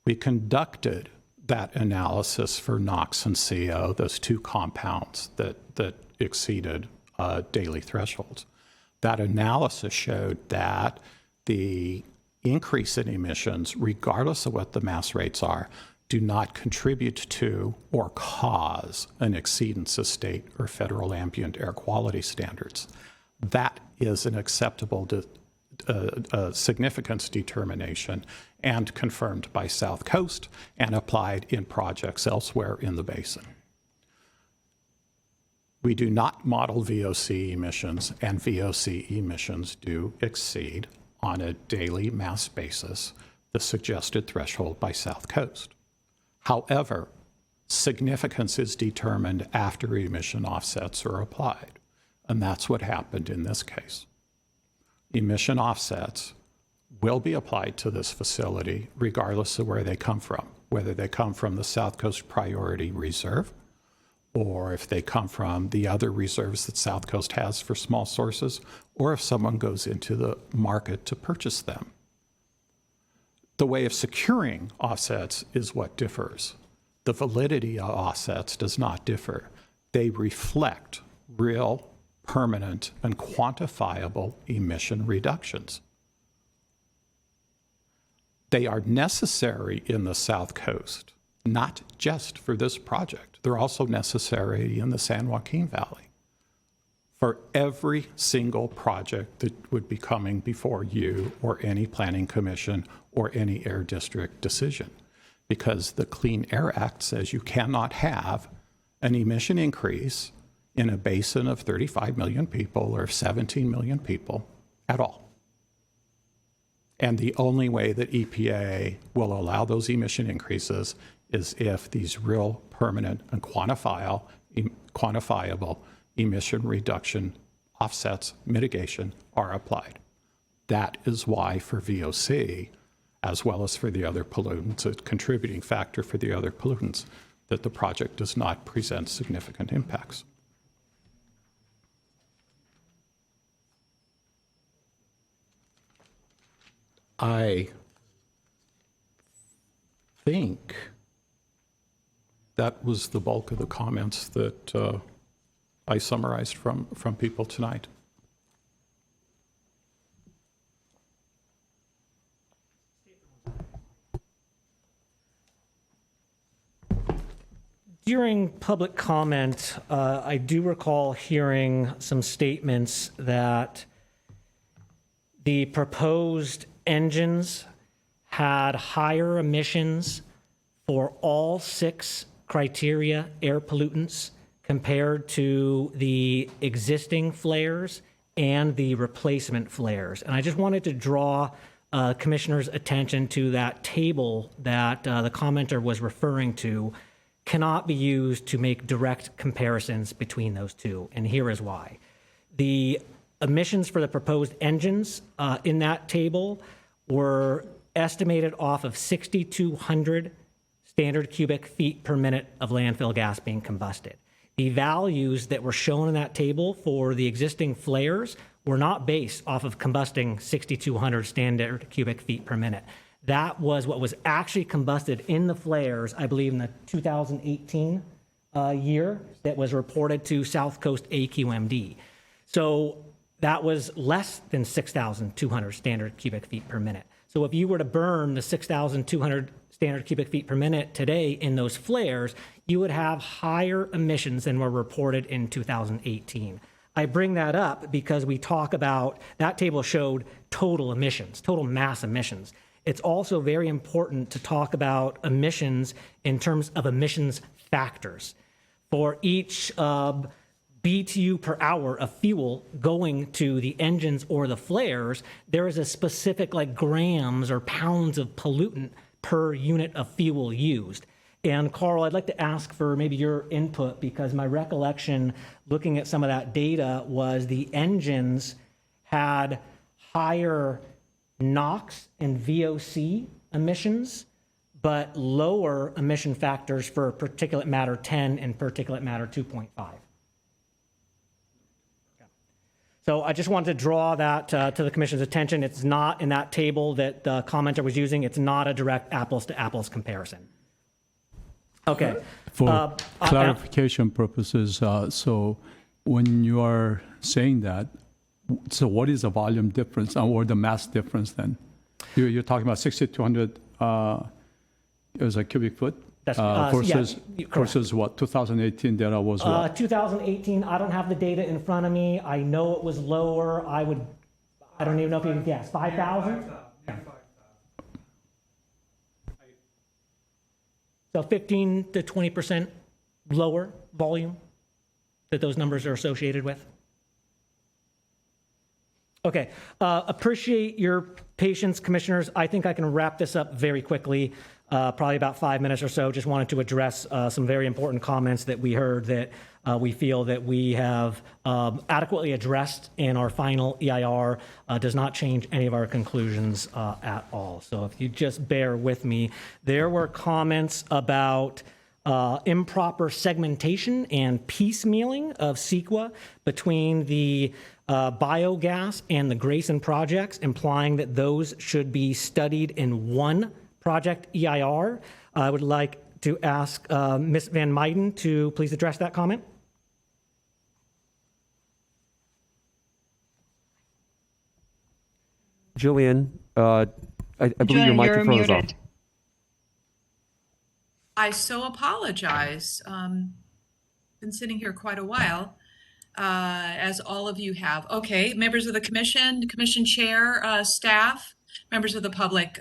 We conducted that analysis for NOx and CO, those two compounds that exceeded daily thresholds. That analysis showed that the increase in emissions, regardless of what the mass rates are, do not contribute to or cause an exceedance of state or federal ambient air quality standards. That is an acceptable significance determination and confirmed by South Coast and applied in projects elsewhere in the basin. We do not model VOC emissions, and VOC emissions do exceed on a daily mass basis the suggested threshold by South Coast. However, significance is determined after emission offsets are applied. And that's what happened in this case. Emission offsets will be applied to this facility regardless of where they come from, whether they come from the South Coast Priority Reserve or if they come from the other reserves that South Coast has for small sources, or if someone goes into the market to purchase them. The way of securing offsets is what differs. The validity of offsets does not differ. They reflect real, permanent, and quantifiable emission reductions. They are necessary in the South Coast, not just for this project. They're also necessary in the San Joaquin Valley for every single project that would be coming before you or any planning commission or any air district decision, because the Clean Air Act says you cannot have an emission increase in a basin of 35 million people or 17 million people at all. And the only way that EPA will allow those emission increases is if these real permanent and quantifiable emission reduction offsets, mitigation are applied. That is why for VOC, as well as for the other pollutants, a contributing factor for the other pollutants, that the project does not present significant impacts. I think that was the bulk of the comments that I summarized from people tonight. During public comment, I do recall hearing some statements that the proposed engines had higher emissions for all 6 criteria air pollutants compared to the existing flares and the replacement flares. And I just wanted to draw Commissioner's attention to that table that the commenter was referring to. Cannot be used to make direct comparisons between those two, and here is why. The emissions for the proposed engines in that table were estimated off of 6,200 standard cubic feet per minute of landfill gas being combusted. The values that were shown in that table for the existing flares were not based off of combusting 6,200 standard cubic feet per minute. That was what was actually combusted in the flares, I believe in the 2018 year that was reported to South Coast AQMD. So that was less than 6,200 standard cubic feet per minute. So if you were to burn the 6,200 standard cubic feet per minute today in those flares, you would have higher emissions than were reported in 2018. I bring that up because we talk about, that table showed total emissions, total mass emissions. It's also very important to talk about emissions in terms of emissions factors. For each BTU per hour of fuel going to the engines or the flares, there is a specific like grams or pounds of pollutant per unit of fuel used. And Carl, I'd like to ask for maybe your input, because my recollection looking at some of that data was the engines had higher NOx and VOC emissions, but lower emission factors for particulate matter 10 and particulate matter 2.5. So I just wanted to draw that to the Commission's attention. It's not in that table that the commenter was using. It's not a direct apples to apples comparison. Okay. For clarification purposes, so when you are saying that, so what is the volume difference or the mass difference then? You're talking about 6,200 it was a cubic foot versus what 2018 data was what? 2018, I don't have the data in front of me. I know it was lower. I don't even know if you can guess. 5,000? So 15 to 20% lower volume that those numbers are associated with. Okay, appreciate your patience, commissioners. I think I can wrap this up very quickly, probably about 5 minutes or so. Just wanted to address some very important comments that we heard that we feel that we have adequately addressed in our final EIR. Does not change any of our conclusions at all. So if you just bear with me, there were comments about improper segmentation and piecemealing of CEQA between the biogas and the Grayson projects, implying that those should be studied in one project EIR. I would like to ask Ms. Van Meiden to please address that comment. Jillian, I believe your microphone is off. I so apologize. Been sitting here quite a while, as all of you have. Okay, members of the commission chair, staff, members of the public.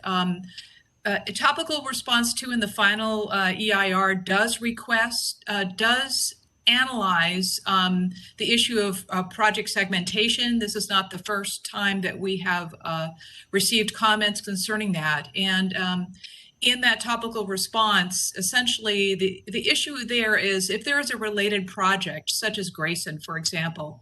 Topical response 2 in the final EIR does analyze the issue of project segmentation. This is not the first time that we have received comments concerning that. And in that topical response, essentially the issue there is if there is a related project, such as Grayson, for example,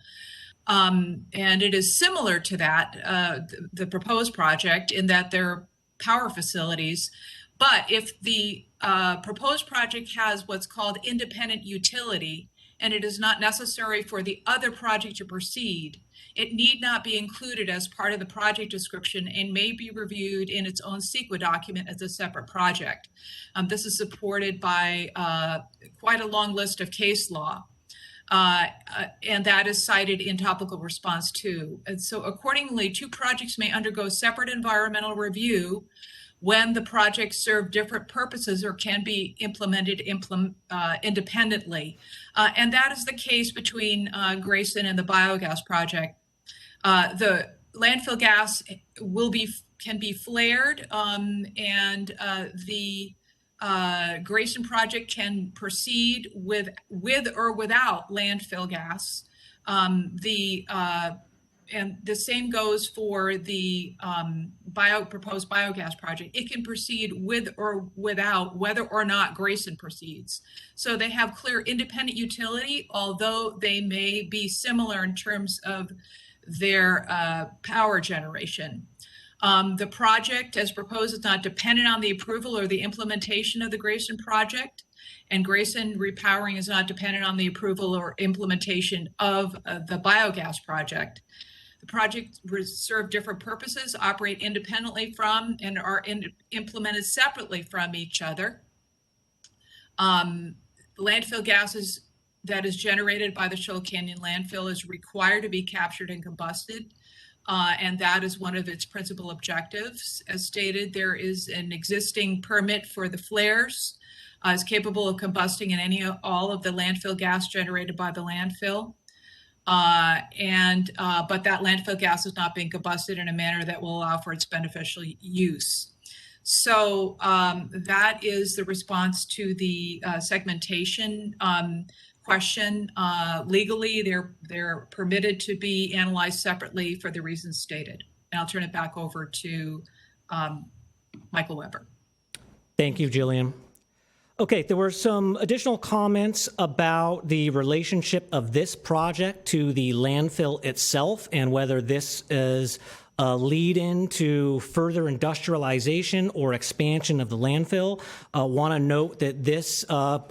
and it is similar to that, the proposed project, in that they're power facilities, but if the proposed project has what's called independent utility, and it is not necessary for the other project to proceed, it need not be included as part of the project description and may be reviewed in its own CEQA document as a separate project. This is supported by quite a long list of case law. And that is cited in topical response 2. And so accordingly, 2 projects may undergo separate environmental review when the projects serve different purposes or can be implemented independently. And that is the case between Grayson and the biogas project. The landfill gas can be flared, and the Grayson project can proceed with or without landfill gas. And the same goes for the proposed biogas project. It can proceed with or without whether or not Grayson proceeds. So they have clear independent utility, although they may be similar in terms of their power generation. The project as proposed is not dependent on the approval or the implementation of the Grayson project, and Grayson repowering is not dependent on the approval or implementation of the biogas project. The projects serve different purposes, operate independently from, and are implemented separately from each other. Landfill gases that is generated by the Shoal Canyon landfill is required to be captured and combusted. And that is one of its principal objectives. As stated, there is an existing permit for the flares. Is capable of combusting in all of the landfill gas generated by the landfill. But that landfill gas is not being combusted in a manner that will allow for its beneficial use. So that is the response to the segmentation question. Legally, they're permitted to be analyzed separately for the reasons stated. And I'll turn it back over to Michael Weber. Thank you, Jillian. Okay, there were some additional comments about the relationship of this project to the landfill itself and whether this is a lead-in to further industrialization or expansion of the landfill. Want to note that this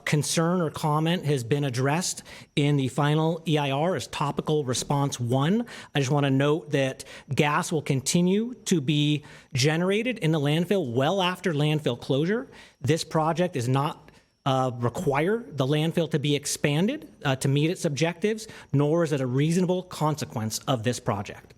concern or comment has been addressed in the final EIR as topical response 1. I just want to note that gas will continue to be generated in the landfill well after landfill closure. This project does not require the landfill to be expanded to meet its objectives, nor is it a reasonable consequence of this project.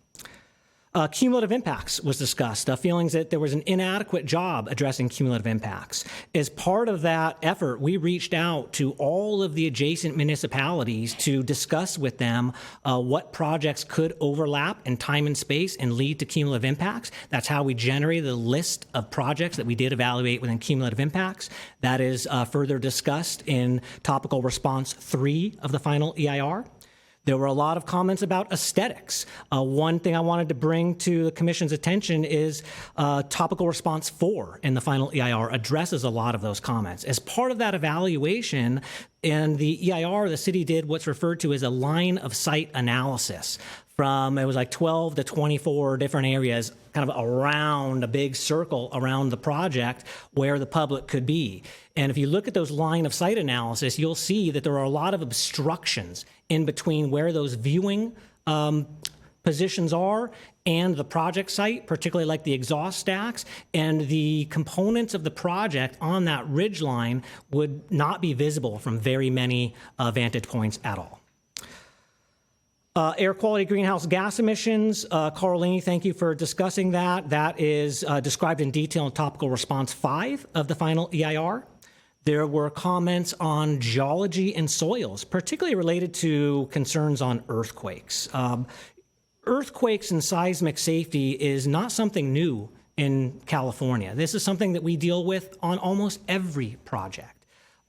Cumulative impacts was discussed, feelings that there was an inadequate job addressing cumulative impacts. As part of that effort, we reached out to all of the adjacent municipalities to discuss with them what projects could overlap in time and space and lead to cumulative impacts. That's how we generated the list of projects that we did evaluate within cumulative impacts. That is further discussed in topical response 3 of the final EIR. There were a lot of comments about aesthetics. One thing I wanted to bring to the Commission's attention is topical response 4 in the final EIR addresses a lot of those comments. As part of that evaluation in the EIR, the city did what's referred to as a line of sight analysis. It was like 12 to 24 different areas kind of around a big circle around the project where the public could be. And if you look at those line of sight analysis, you'll see that there are a lot of obstructions in between where those viewing positions are and the project site, particularly like the exhaust stacks, and the components of the project on that ridge line would not be visible from very many vantage points at all. Air quality greenhouse gas emissions. Carlini, thank you for discussing that. That is described in detail in topical response 5 of the final EIR. There were comments on geology and soils, particularly related to concerns on earthquakes. Earthquakes and seismic safety is not something new in California. This is something that we deal with on almost every project.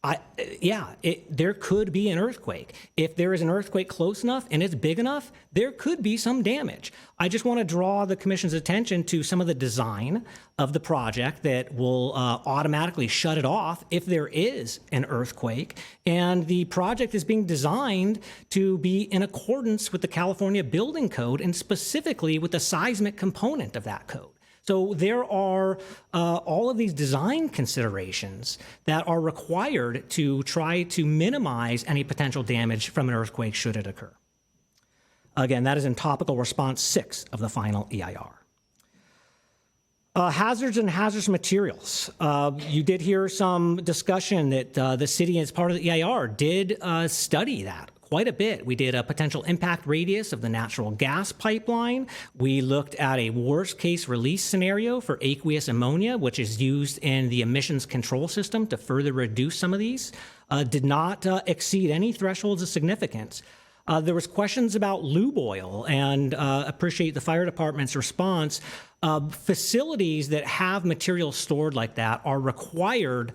There could be an earthquake. If there is an earthquake close enough and it's big enough, there could be some damage. I just want to draw the Commission's attention to some of the design of the project that will automatically shut it off if there is an earthquake. And the project is being designed to be in accordance with the California Building Code and specifically with the seismic component of that code. So there are all of these design considerations that are required to try to minimize any potential damage from an earthquake should it occur. Again, that is in topical response 6 of the final EIR. Hazards and hazardous materials. You did hear some discussion that the city, as part of the EIR, did study that quite a bit. We did a potential impact radius of the natural gas pipeline. We looked at a worst case release scenario for aqueous ammonia, which is used in the emissions control system to further reduce some of these. Did not exceed any thresholds of significance. There was questions about lube oil, and appreciate the fire department's response. Facilities that have materials stored like that are required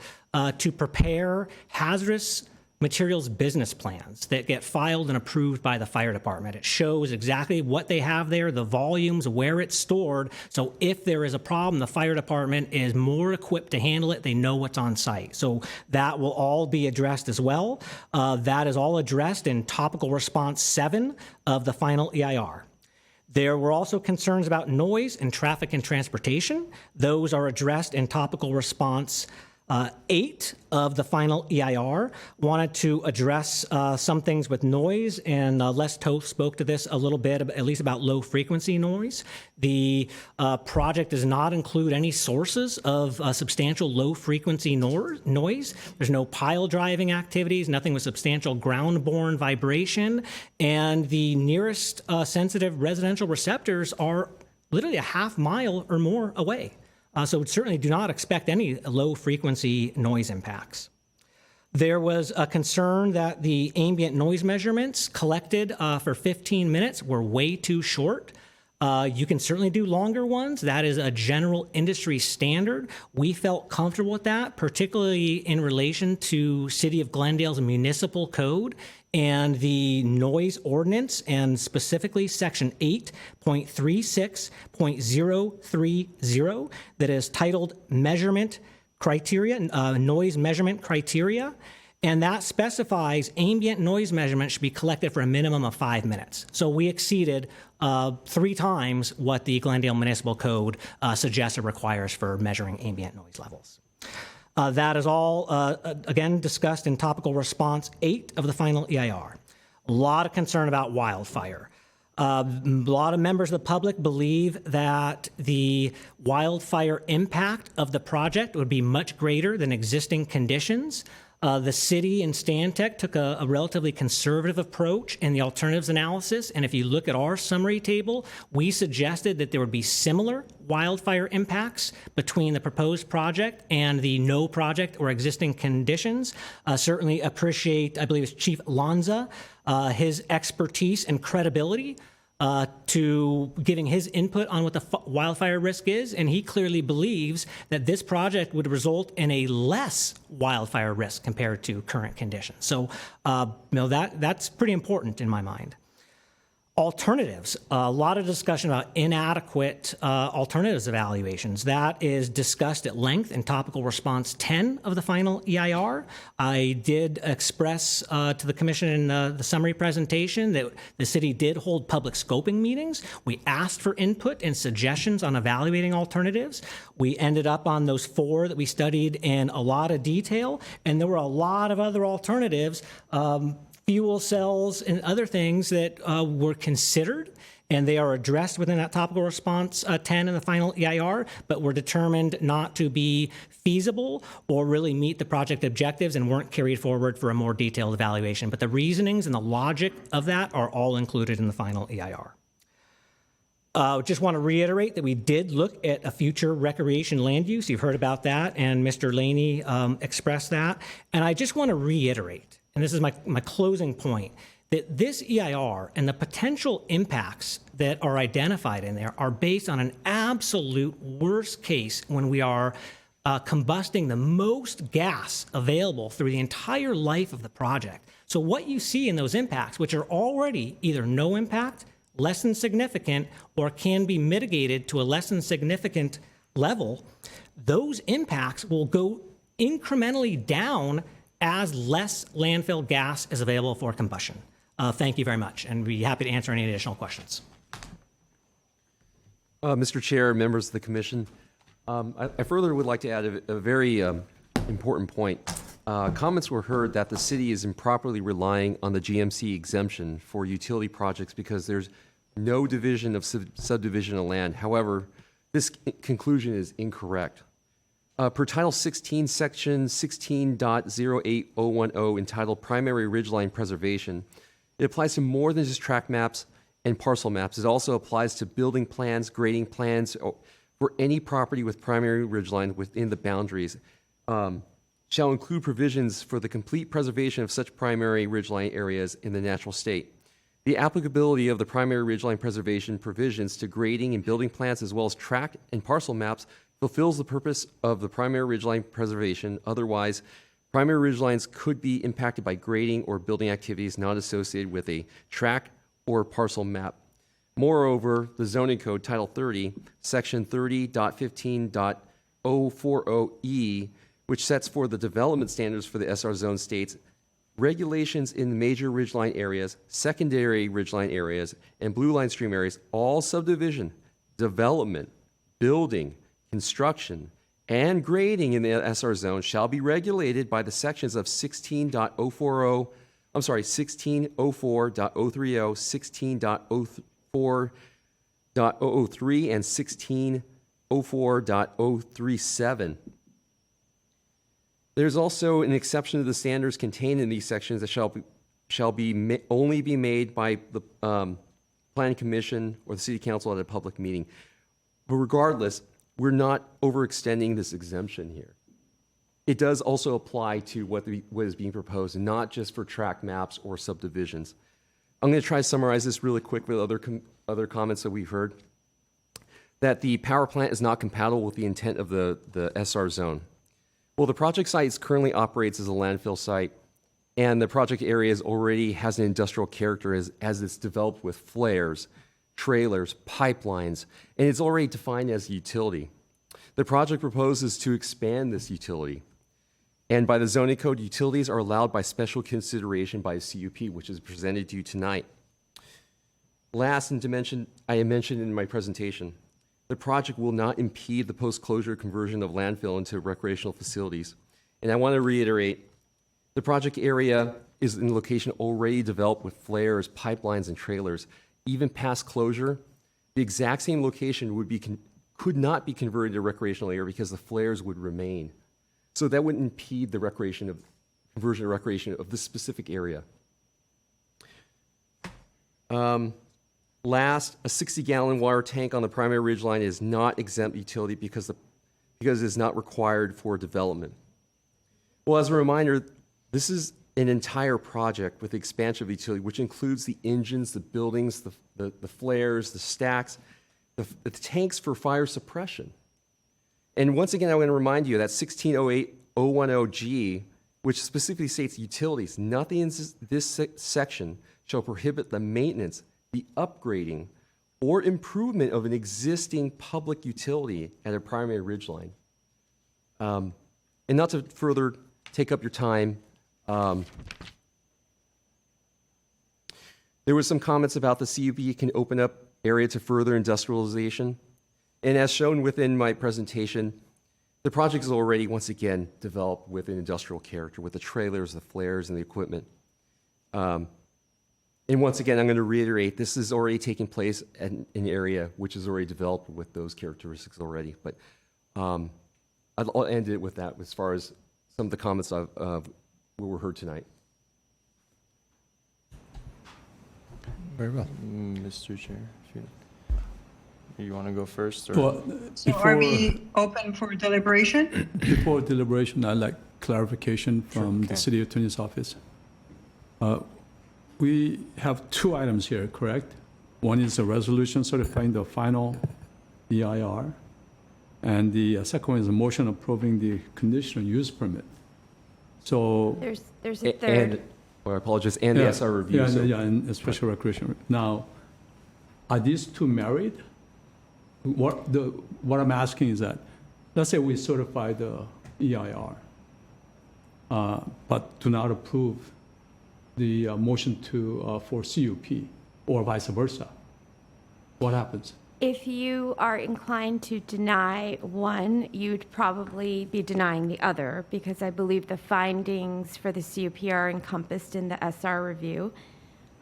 to prepare hazardous materials business plans that get filed and approved by the fire department. It shows exactly what they have there, the volumes, where it's stored. So if there is a problem, the fire department is more equipped to handle it. They know what's on site. So that will all be addressed as well. That is all addressed in topical response 7 of the final EIR. There were also concerns about noise and traffic and transportation. Those are addressed in topical response 8 of the final EIR. Wanted to address some things with noise, and Les Toth spoke to this a little bit, at least about low frequency noise. The project does not include any sources of substantial low frequency noise. There's no pile driving activities, nothing with substantial ground-borne vibration, and the nearest sensitive residential receptors are literally a half mile or more away. So certainly do not expect any low-frequency noise impacts. There was a concern that the ambient noise measurements collected for 15 minutes were way too short. You can certainly do longer ones. That is a general industry standard. We felt comfortable with that, particularly in relation to City of Glendale's municipal code and the noise ordinance, and specifically section 8.36.030 that is titled measurement criteria, noise measurement criteria. And that specifies ambient noise measurement should be collected for a minimum of 5 minutes. So we exceeded 3 times what the Glendale Municipal Code suggests or requires for measuring ambient noise levels. That is all, again, discussed in topical response 8 of the final EIR. A lot of concern about wildfire. A lot of members of the public believe that the wildfire impact of the project would be much greater than existing conditions. The city and Stantec took a relatively conservative approach in the alternatives analysis, and if you look at our summary table, we suggested that there would be similar wildfire impacts between the proposed project and the no project or existing conditions. Certainly appreciate, I believe it's Chief Lanza, his expertise and credibility to giving his input on what the wildfire risk is, and he clearly believes that this project would result in a less wildfire risk compared to current conditions. So, that's pretty important in my mind. Alternatives, a lot of discussion about inadequate alternatives evaluations. That is discussed at length in topical response 10 of the final EIR. I did express to the Commission in the summary presentation that the city did hold public scoping meetings. We asked for input and suggestions on evaluating alternatives. We ended up on those 4 that we studied in a lot of detail, and there were a lot of other alternatives, fuel cells and other things that were considered, and they are addressed within that topical response 10 in the final EIR, but were determined not to be feasible or really meet the project objectives and weren't carried forward for a more detailed evaluation. But the reasonings and the logic of that are all included in the final EIR. Just want to reiterate that we did look at a future recreation land use. You've heard about that, and Mr. Laney expressed that. And I just want to reiterate, and this is my closing point, that this EIR and the potential impacts that are identified in there are based on an absolute worst case when we are combusting the most gas available through the entire life of the project. So what you see in those impacts, which are already either no impact, less than significant, or can be mitigated to a less than significant level, those impacts will go incrementally down as less landfill gas is available for combustion. Thank you very much, and we'd be happy to answer any additional questions. Mr. Chair, members of the Commission, I further would like to add a very important point. Comments were heard that the city is improperly relying on the GMC exemption for utility projects because there's no division of subdivision of land. However, this conclusion is incorrect. Per Title 16, Section 16.08010, entitled Primary Ridgeline Preservation, it applies to more than just tract maps and parcel maps. It also applies to building plans, grading plans, for any property with primary ridgeline within the boundaries. Shall include provisions for the complete preservation of such primary ridgeline areas in the natural state. The applicability of the primary ridgeline preservation provisions to grading and building plans as well as tract and parcel maps fulfills the purpose of the primary ridgeline preservation. Otherwise, primary ridgelines could be impacted by grading or building activities not associated with a tract or parcel map. Moreover, the zoning code, Title 30, Section 30.15.040E, which sets forth the development standards for the SR zone, states regulations in the major ridgeline areas, secondary ridgeline areas, and blue line stream areas, all subdivision, development, building, construction, and grading in the SR zone shall be regulated by the sections of 16.040, 1604.030, 16.04.003, and 1604.037. There's also an exception to the standards contained in these sections that only be made by the Planning Commission or the City Council at a public meeting. But regardless, we're not overextending this exemption here. It does also apply to what is being proposed, not just for tract maps or subdivisions. I'm going to try to summarize this really quick with other comments that we've heard. That the power plant is not compatible with the intent of the SR zone. Well, the project site currently operates as a landfill site, and the project area already has an industrial character as it's developed with flares, trailers, pipelines, and it's already defined as a utility. The project proposes to expand this utility, and by the zoning code, utilities are allowed by special consideration by a CUP, which is presented to you tonight. Last, I mentioned in my presentation, the project will not impede the post-closure conversion of landfill into recreational facilities. And I want to reiterate, the project area is in a location already developed with flares, pipelines, and trailers. Even past closure, the exact same location could not be converted to recreational area because the flares would remain. So that wouldn't impede the conversion to recreation of this specific area. Last, a 60-gallon water tank on the primary ridgeline is not exempt utility because it's not required for development. Well, as a reminder, this is an entire project with the expansion of utility, which includes the engines, the buildings, the flares, the stacks, the tanks for fire suppression. And once again, I want to remind you that 1608.010G, which specifically states utilities, nothing in this section shall prohibit the maintenance, the upgrading, or improvement of an existing public utility at a primary ridgeline. And not to further take up your time, there were some comments about the CUP can open up area to further industrialization. And as shown within my presentation, the project is already, once again, developed with an industrial character, with the trailers, the flares, and the equipment. And once again, I'm going to reiterate, this is already taking place in an area which is already developed with those characteristics already. But I'll end it with that as far as some of the comments of what were heard tonight. Very well. Mr. Chair, you want to go first? Or? Well, So are we open for deliberation? Before deliberation, I'd like clarification from the City Attorney's Office. we have two items here, correct? One is a resolution certifying the final EIR, and the second one is a motion approving the conditional use permit. So There's a third. And, I apologize, and the SR review. Yeah, so- and a special recreation. Now, are these two married? What I'm asking is that, let's say we certify the EIR, but do not approve the motion for CUP, or vice versa. What happens? If you are inclined to deny one, you'd probably be denying the other, because I believe the findings for the CUP are encompassed in the SR review.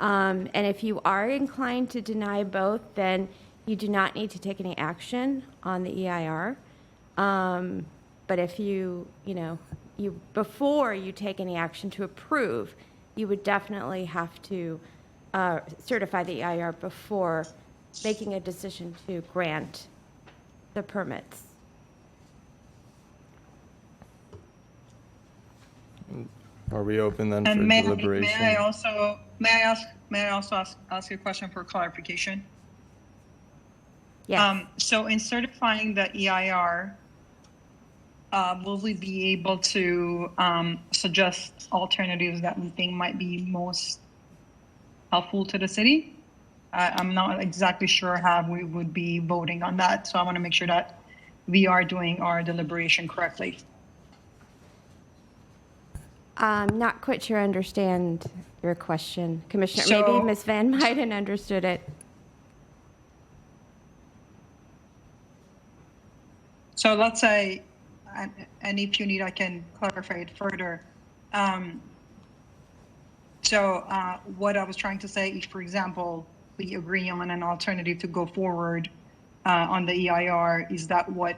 And if you are inclined to deny both, then you do not need to take any action on the EIR. But if before you take any action to approve, you would definitely have to certify the EIR before making a decision to grant the permits. Are we open then And for may deliberation? I also ask you a question for clarification? Yes. So in certifying the EIR, will we be able to suggest alternatives that we think might be most helpful to the city? I'm not exactly sure how we would be voting on that, so I want to make sure that we are doing our deliberation correctly. I'm not quite sure I understand your question, Commissioner. So- Maybe Ms. Van Muyden understood it. So let's say, and if you need, I can clarify it further. What I was trying to say is, for example, we agree on an alternative to go forward on the EIR. Is that what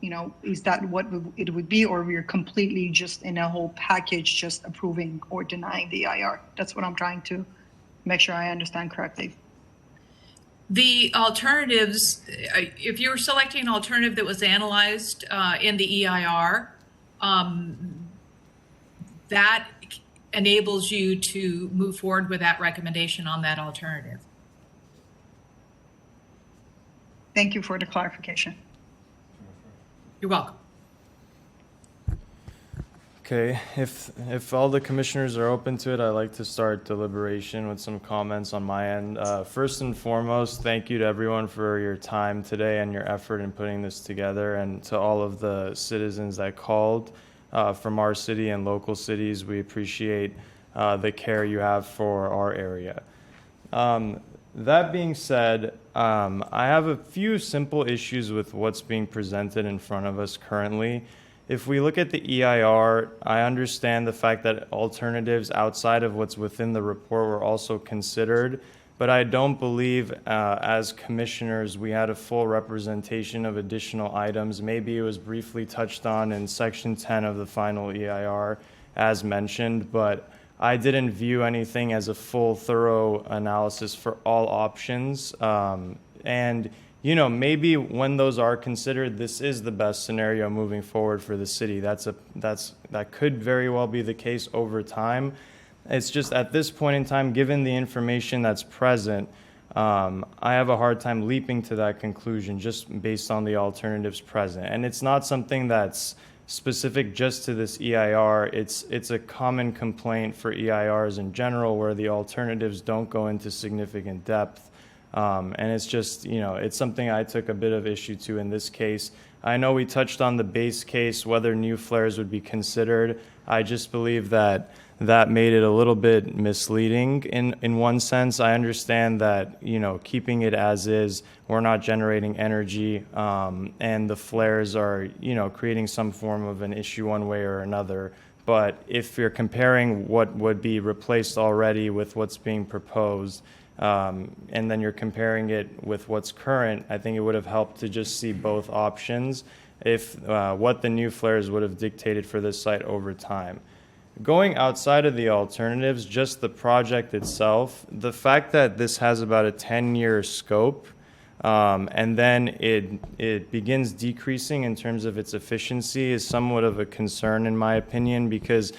it would be, or we're completely just in a whole package, just approving or denying the EIR? That's what I'm trying to make sure I understand correctly. The alternatives, if you're selecting an alternative that was analyzed in the EIR, that enables you to move forward with that recommendation on that alternative. Thank you for the clarification. You're welcome. Okay, if all the commissioners are open to it, I'd like to start deliberation with some comments on my end. First and foremost, thank you to everyone for your time today and your effort in putting this together, and to all of the citizens that called from our city and local cities. We appreciate the care you have for our area. That being said, I have a few simple issues with what's being presented in front of us currently. If we look at the EIR, I understand the fact that alternatives outside of what's within the report were also considered, but I don't believe as commissioners we had a full representation of additional items. Maybe it was briefly touched on in section 10 of the final EIR as mentioned, but I didn't view anything as a full, thorough analysis for all options. And maybe when those are considered, this is the best scenario moving forward for the city. That could very well be the case over time. It's just at this point in time, given the information that's present, I have a hard time leaping to that conclusion just based on the alternatives present. And it's not something that's specific just to this EIR. It's a common complaint for EIRs in general, where the alternatives don't go into significant depth. And it's just, it's something I took a bit of issue to in this case. I know we touched on the base case, whether new flares would be considered. I just believe that made it a little bit misleading in one sense. I understand that, keeping it as is, we're not generating energy, and the flares are, creating some form of an issue one way or another. But if you're comparing what would be replaced already with what's being proposed, and then you're comparing it with what's current, I think it would have helped to just see both options if what the new flares would have dictated for this site over time. Going outside of the alternatives, just the project itself, the fact that this has about a 10-year scope, and then it begins decreasing in terms of its efficiency is somewhat of a concern in my opinion, because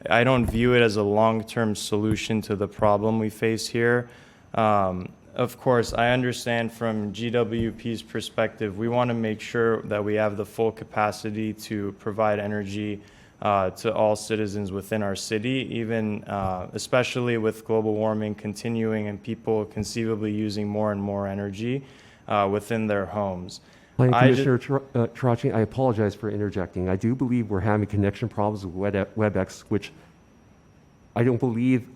I don't view it as a long-term solution to the problem we face here. Of course, I understand from GWP's perspective, we want to make sure that we have the full capacity to provide energy to all citizens within our city, even especially with global warming continuing and people conceivably using more and more energy within their homes. Planning Commissioner Tarachi, I apologize for interjecting. I do believe we're having connection problems with WebEx, which I don't believe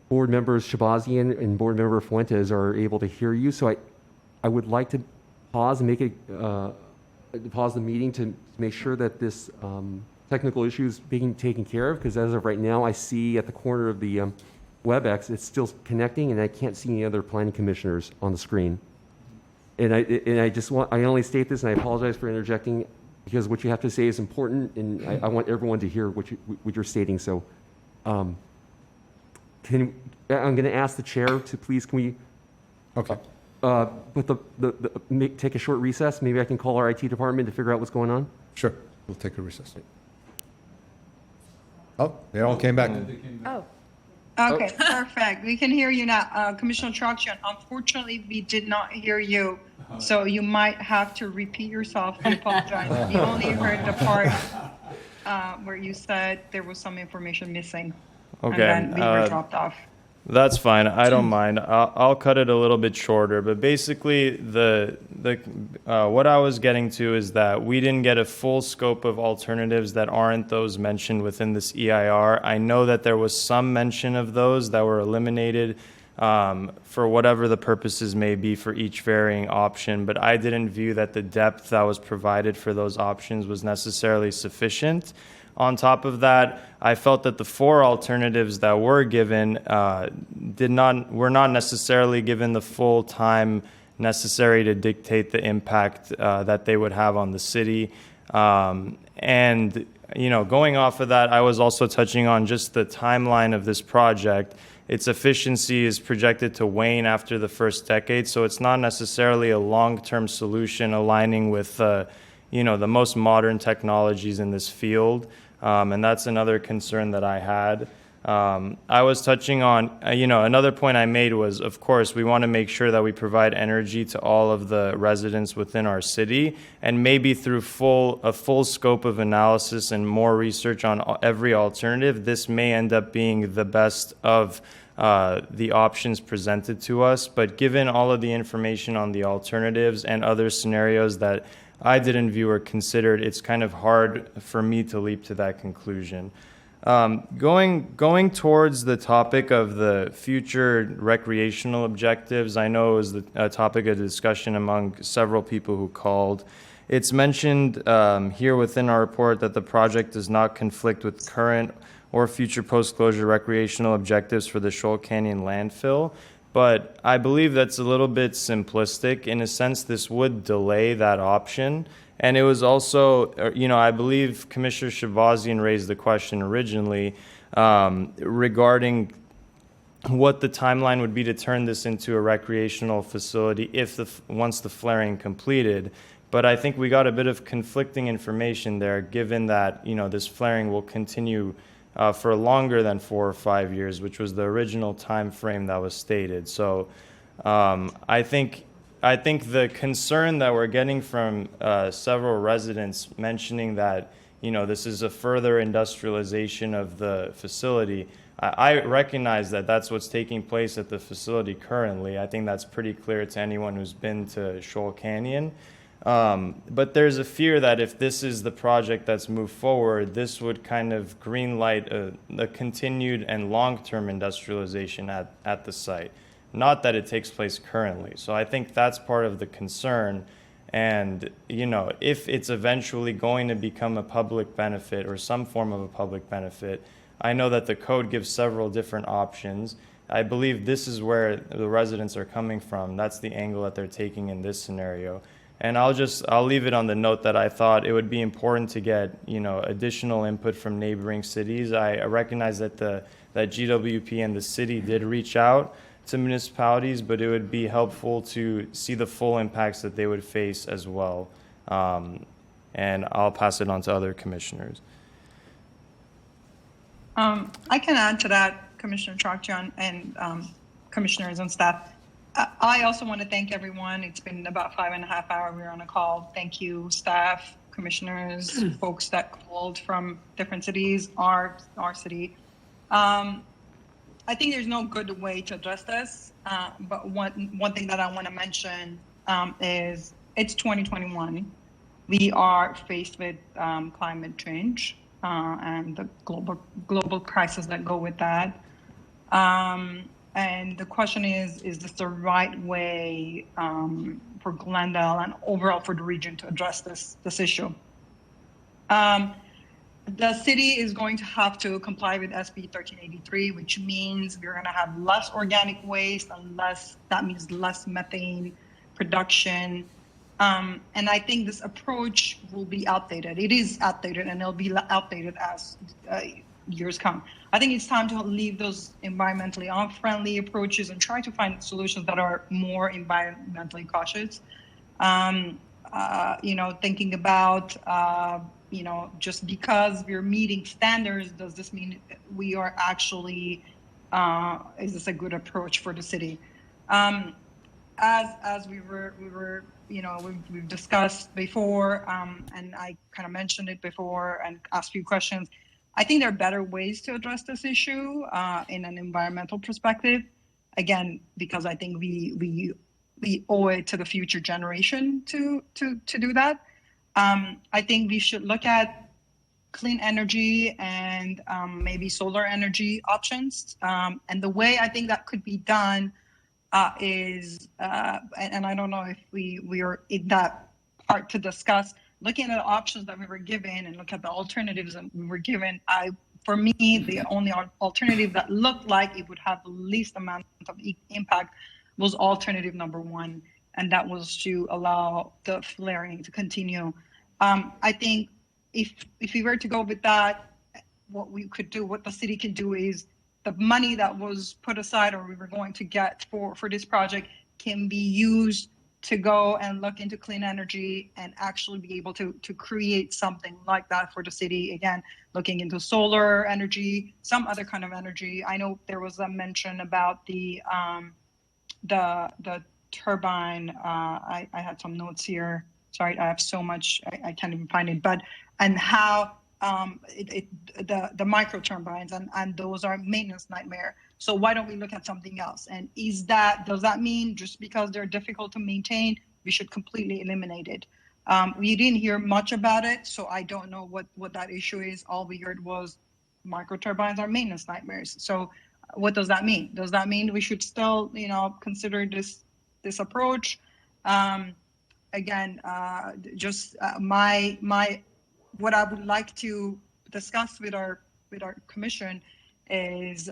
Board Members Shabazian and Board Member Fuentes are able to hear you. So I would like to pause and pause the meeting to make sure that this technical issue is being taken care of, because as of right now, I see at the corner of the WebEx, it's still connecting, and I can't see any other planning commissioners on the screen. And I only state this, and I apologize for interjecting, because what you have to say is important, and I want everyone to hear what you're stating. So, I'm going to ask the chair to please, can we? Okay. Take a short recess. Maybe I can call our IT department to figure out what's going on. Sure. We'll take a recess. Oh, they all came back. Oh. Okay, perfect. We can hear you now. Commissioner Traction, unfortunately, we did not hear you, so you might have to repeat yourself. I apologize. We only heard the part where you said there was some information missing. Okay. And then we were dropped off. That's fine. I don't mind. I'll cut it a little bit shorter. But basically, what I was getting to is that we didn't get a full scope of alternatives that aren't those mentioned within this EIR. I know that there was some mention of those that were eliminated for whatever the purposes may be for each varying option. But I didn't view that the depth that was provided for those options was necessarily sufficient. On top of that, I felt that the 4 alternatives that were given were not necessarily given the full time necessary to dictate the impact that they would have on the city. And going off of that, I was also touching on just the timeline of this project. Its efficiency is projected to wane after the first decade, so it's not necessarily a long-term solution aligning with the most modern technologies in this field. And that's another concern that I had. I was touching on, another point I made was, of course, we want to make sure that we provide energy to all of the residents within our city, and maybe through a full scope of analysis and more research on every alternative, this may end up being the best of the options presented to us. But given all of the information on the alternatives and other scenarios that I didn't view or considered, it's kind of hard for me to leap to that conclusion. Going towards the topic of the future recreational objectives, I know it was a topic of discussion among several people who called. It's mentioned here within our report that the project does not conflict with current or future post-closure recreational objectives for the Shoal Canyon landfill. But I believe that's a little bit simplistic. In a sense, this would delay that option. And it was also, I believe Commissioner Shabazian raised the question originally regarding what the timeline would be to turn this into a recreational facility once the flaring completed. But I think we got a bit of conflicting information there, given that, this flaring will continue for longer than 4 or 5 years, which was the original time frame that was stated. So I think the concern that we're getting from several residents mentioning that this is a further industrialization of the facility, I recognize that that's what's taking place at the facility currently. I think that's pretty clear to anyone who's been to Shoal Canyon. But there's a fear that if this is the project that's moved forward, this would kind of green light a continued and long-term industrialization at the site. Not that it takes place currently. So I think that's part of the concern. And, if it's eventually going to become a public benefit or some form of a public benefit, I know that the code gives several different options. I believe this is where the residents are coming from. That's the angle that they're taking in this scenario. And I'll leave it on the note that I thought it would be important to get, additional input from neighboring cities. I recognize that that GWP and the city did reach out to municipalities, but it would be helpful to see the full impacts that they would face as well. And I'll pass it on to other commissioners. I can add to that, Commissioner Chakchian and commissioners and staff. I also want to thank everyone. It's been about 5.5 hours. We were on a call. Thank you, staff, commissioners, folks that called from different cities, our city. I think there's no good way to address this, but one thing that I want to mention is it's 2021. We are faced with climate change and the global crisis that go with that. And the question is this the right way for Glendale and overall for the region to address this issue? The city is going to have to comply with SB 1383, which means we're going to have less organic waste and that means less methane production. And I think this approach will be outdated. It is outdated and it'll be outdated as years come. I think it's time to leave those environmentally unfriendly approaches and try to find solutions that are more environmentally cautious. Thinking about, just because we're meeting standards, does this mean we are actually, is this a good approach for the city? As we've discussed before, and I kind of mentioned it before and asked a few questions. I think there are better ways to address this issue in an environmental perspective. Again, because I think we owe it to the future generation to do that. I think we should look at clean energy and maybe solar energy options. And the way I think that could be done is, and I don't know if we are in that part to discuss, looking at the options that we were given and look at the alternatives that we were given. For me, the only alternative that looked like it would have the least amount of impact was alternative number one, and that was to allow the flaring to continue. I think if we were to go with that, what the city can do is the money that was put aside or we were going to get for this project can be used to go and look into clean energy and actually be able to create something like that for the city. Again, looking into solar energy, some other kind of energy. I know there was a mention about the turbine. I had some notes here. Sorry, I have so much, I can't even find it. And how the micro turbines and those are maintenance nightmare. So why don't we look at something else? And does that mean just because they're difficult to maintain, we should completely eliminate it? We didn't hear much about it, so I don't know what that issue is. All we heard was micro turbines are maintenance nightmares. So what does that mean? Does that mean we should still, consider this approach? Again, what I would like to discuss with our commission is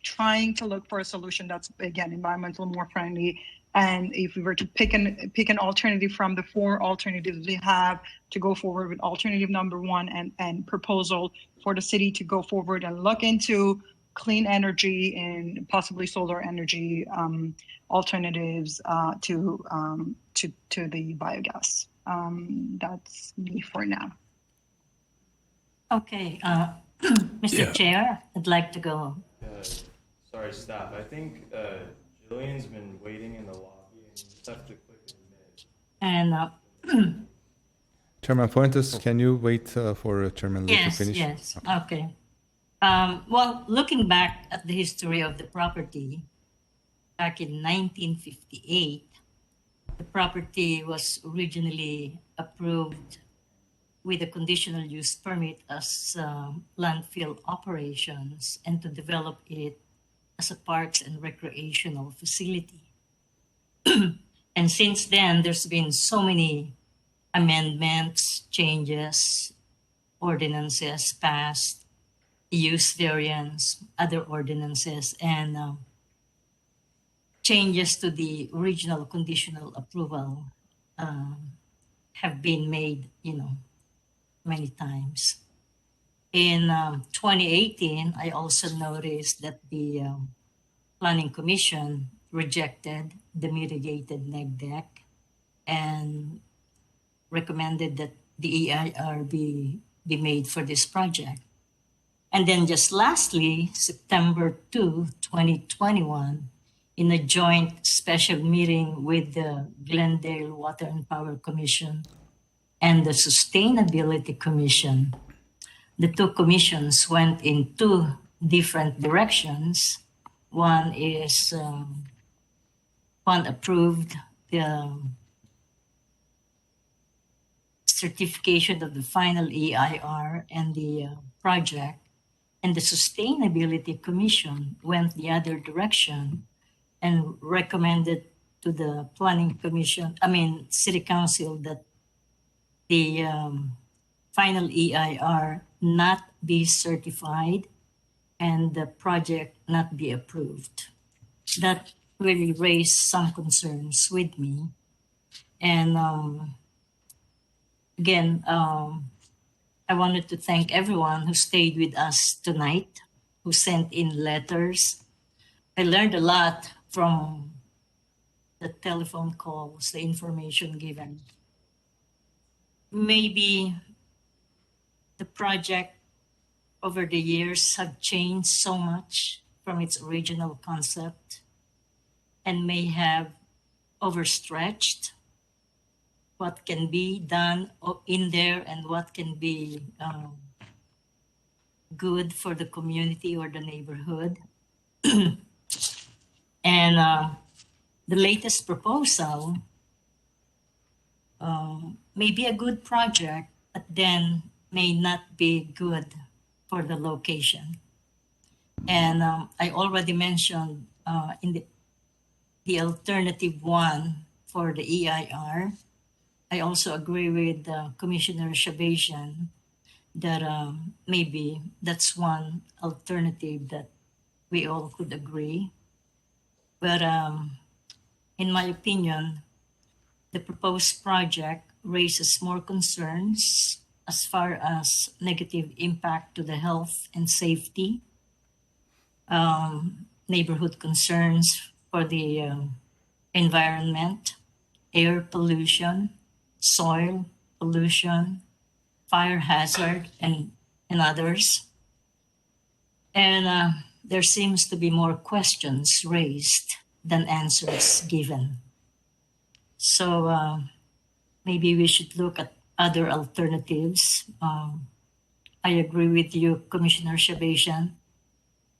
trying to look for a solution that's, again, environmental more friendly. And if we were to pick an alternative from the 4 alternatives we have to go forward with alternative number 1 and proposal for the city to go forward and look into clean energy and possibly solar energy alternatives to the biogas. That's me for now. Okay, Mr. Chair, I'd like to go. Sorry, staff. I think Jillian's been waiting in the lobby, and you just have to click admit. And Chairman Fuentes, can you wait for Chairman Lee to finish? Yes. Okay. Well, looking back at the history of the property, back in 1958, the property was originally approved with a conditional use permit as landfill operations and to develop it as a parks and recreational facility. And since then, there's been so many amendments, changes, ordinances passed, use variance, other ordinances, and changes to the original conditional approval have been made, many times. In 2018, I also noticed that the Planning Commission rejected the mitigated neg deck and recommended that the EIR be made for this project. And then just lastly, September 2, 2021, in a joint special meeting with the Glendale Water and Power Commission and the Sustainability Commission, the two commissions went in two different directions. One approved the certification of the final EIR and the project, and the Sustainability Commission went the other direction and recommended to the City Council, that the final EIR not be certified and the project not be approved. That really raised some concerns with me. And again, I wanted to thank everyone who stayed with us tonight, who sent in letters. I learned a lot from the telephone calls, the information given. Maybe the project over the years have changed so much from its original concept and may have overstretched what can be done in there and what can be good for the community or the neighborhood. And the latest proposal may be a good project, but then may not be good for the location. And I already mentioned in the alternative one for the EIR. I also agree with Commissioner Shabazian that maybe that's one alternative that we all could agree. But in my opinion, the proposed project raises more concerns as far as negative impact to the health and safety, neighborhood concerns for the environment, air pollution, soil pollution, fire hazard, and others. And there seems to be more questions raised than answers given. So maybe we should look at other alternatives. I agree with you, Commissioner Shabazian.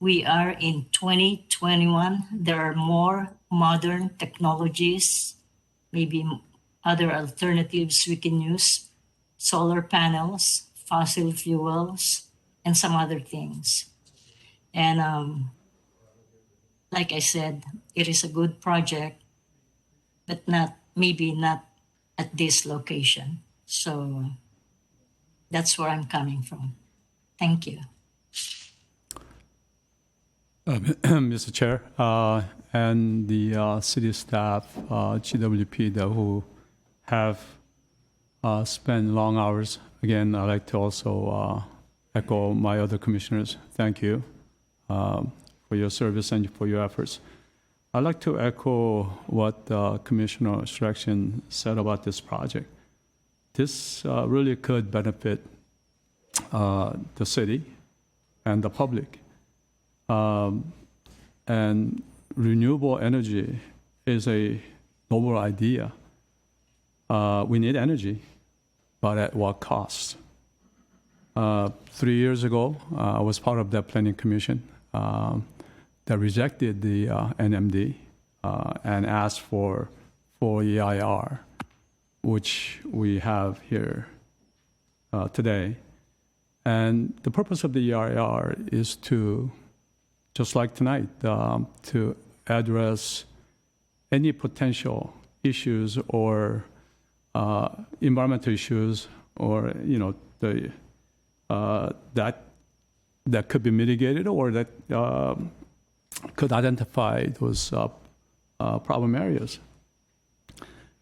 We are in 2021. There are more modern technologies, maybe other alternatives we can use, solar panels, fossil fuels, and some other things. And like I said, it is a good project, but maybe not at this location. So that's where I'm coming from. Thank you. Mr. Chair, and the city staff, GWP, who have spent long hours. Again, I'd like to also echo my other commissioners. Thank you for your service and for your efforts. I'd like to echo what Commissioner Straction said about this project. This really could benefit the city and the public. And renewable energy is a noble idea. We need energy, but at what cost? 3 years ago, I was part of that planning commission that rejected the NMD and asked for EIR, which we have here today. And the purpose of the EIR is to, just like tonight, to address any potential issues or environmental issues, or that could be mitigated, or that could identify those problem areas.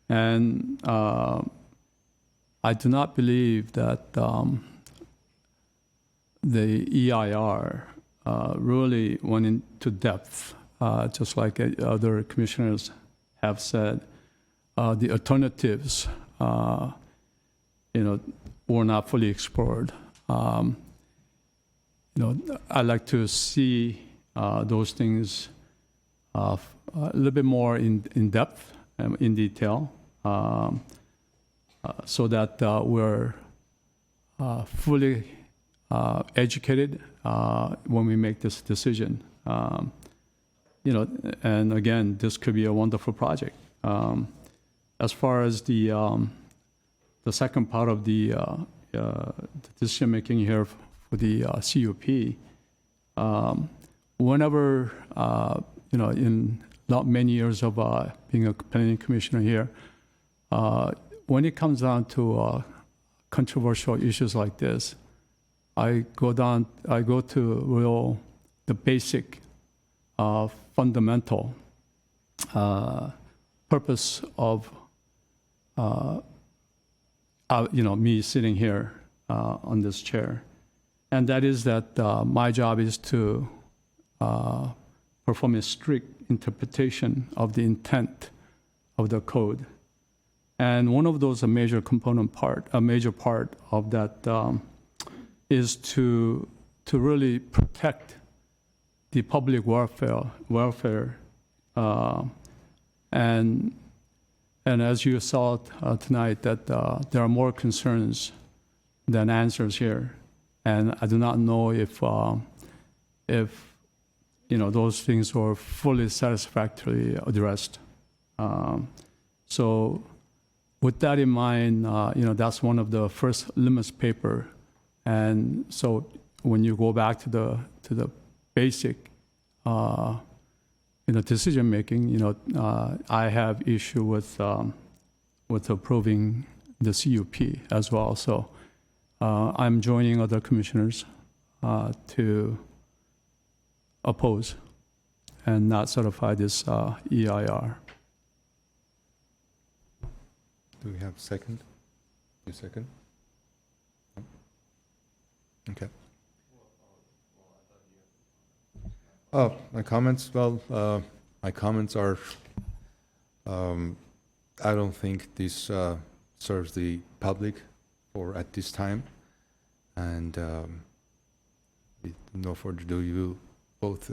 And I do not believe that the EIR really went into depth, just like other commissioners have said. The alternatives, were not fully explored. I like to see those things a little bit more in depth, in detail, so that we're fully educated when we make this decision. And again, this could be a wonderful project. As far as the second part of the decision making here for the CUP, whenever in not many years of being a planning commissioner here, when it comes down to controversial issues like this, I go to the basic, fundamental purpose of me sitting here on this chair, and that is that my job is to perform a strict interpretation of the intent of the code. And one of those, a major part of that is to really protect the public welfare, and as you saw tonight, that there are more concerns than answers here, and I do not know if those things were fully satisfactorily addressed. So with that in mind, that's one of the first litmus paper. And so when you go back to the basic, decision making, I have issue with approving the CUP as well. So I'm joining other commissioners to oppose and not certify this EIR. Do we have a second? You second? No? Okay. Oh, my comments? Well, my comments are, I don't think this serves the public at this time. And with no further ado, you both,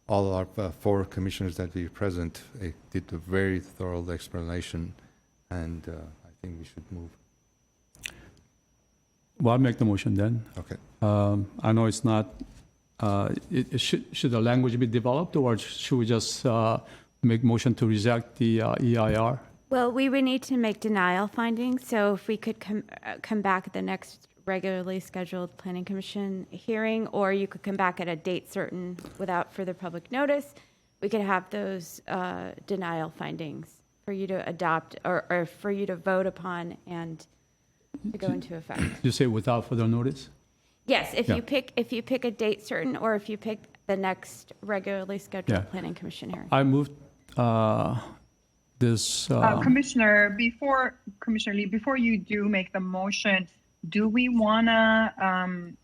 all our four commissioners that we present, did a very thorough explanation, and I think we should move. Well, I'll make the motion then. Okay. I know it's not, should the language be developed, or should we just make motion to reject the EIR? Well, we would need to make denial findings, so if we could come back at the next regularly scheduled Planning Commission hearing, or you could come back at a date certain without further public notice, we could have those denial findings for you to adopt or for you to vote upon and to go into effect. You say without further notice? Yes, if you pick a date certain, or if you pick the next regularly scheduled Planning Commission hearing. I moved this. Commissioner Lee, before you do make the motion, do we want to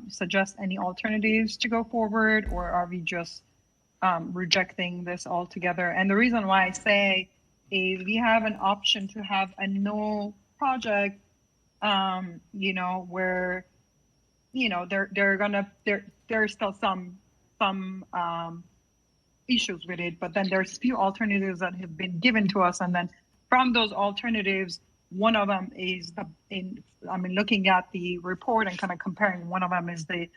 suggest any alternatives to go forward, or are we just rejecting this altogether? And the reason why I say is we have an option to have a no project, where, there's still some issues with it, but then there's few alternatives that have been given to us, and then from those alternatives, one of them is looking at the report and kind of comparing, one of them is the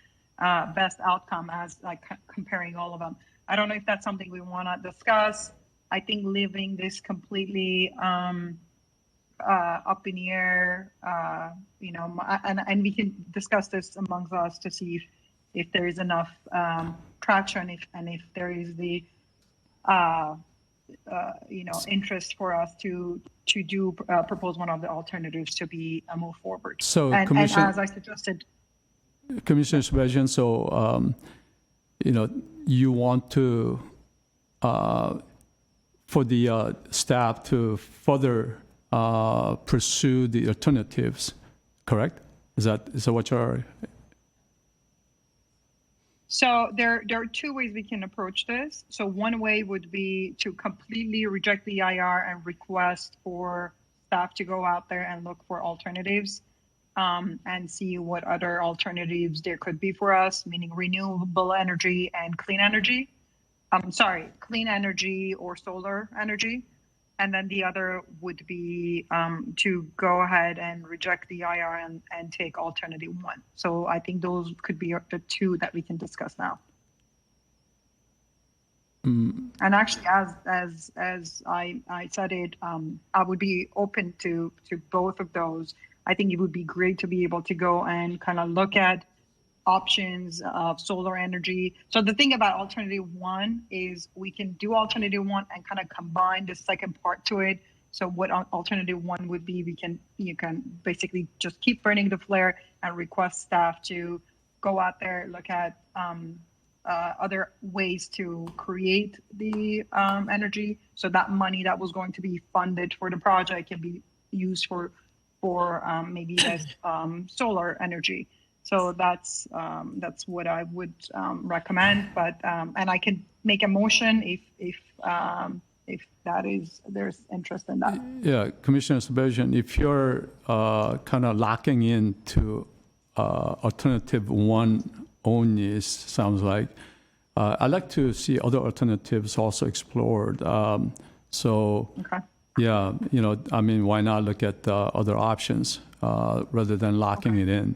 best outcome as like comparing all of them. I don't know if that's something we want to discuss. I think leaving this completely up in the air, and we can discuss this amongst us to see if there is enough traction, if there is the interest for us to propose one of the alternatives to be a move forward. So, and as I suggested, Commissioner Sebastian, so you want to for the staff to further pursue the alternatives, correct? Is that what you're? So there are two ways we can approach this. So one way would be to completely reject the EIR and request for staff to go out there and look for alternatives. and see what other alternatives there could be for us, meaning renewable energy and clean energy. Clean energy or solar energy. And then the other would be to go ahead and reject the IR and take alternative one. So I think those could be the two that we can discuss now. And actually, as I said it, I would be open to both of those. I think it would be great to be able to go and kind of look at options of solar energy. So the thing about alternative one is we can do alternative one and kind of combine the second part to it. So what alternative one would be, you can basically just keep burning the flare and request staff to go out there, look at other ways to create the energy. So that money that was going to be funded for the project can be used for maybe as solar energy. So that's what I would recommend. But and I can make a motion if there's interest in that. Yeah, Commissioner Sebastian, if you're kind of locking into alternative one only, sounds like, I'd like to see other alternatives also explored. Okay. Yeah, I mean, why not look at other options rather than locking it in?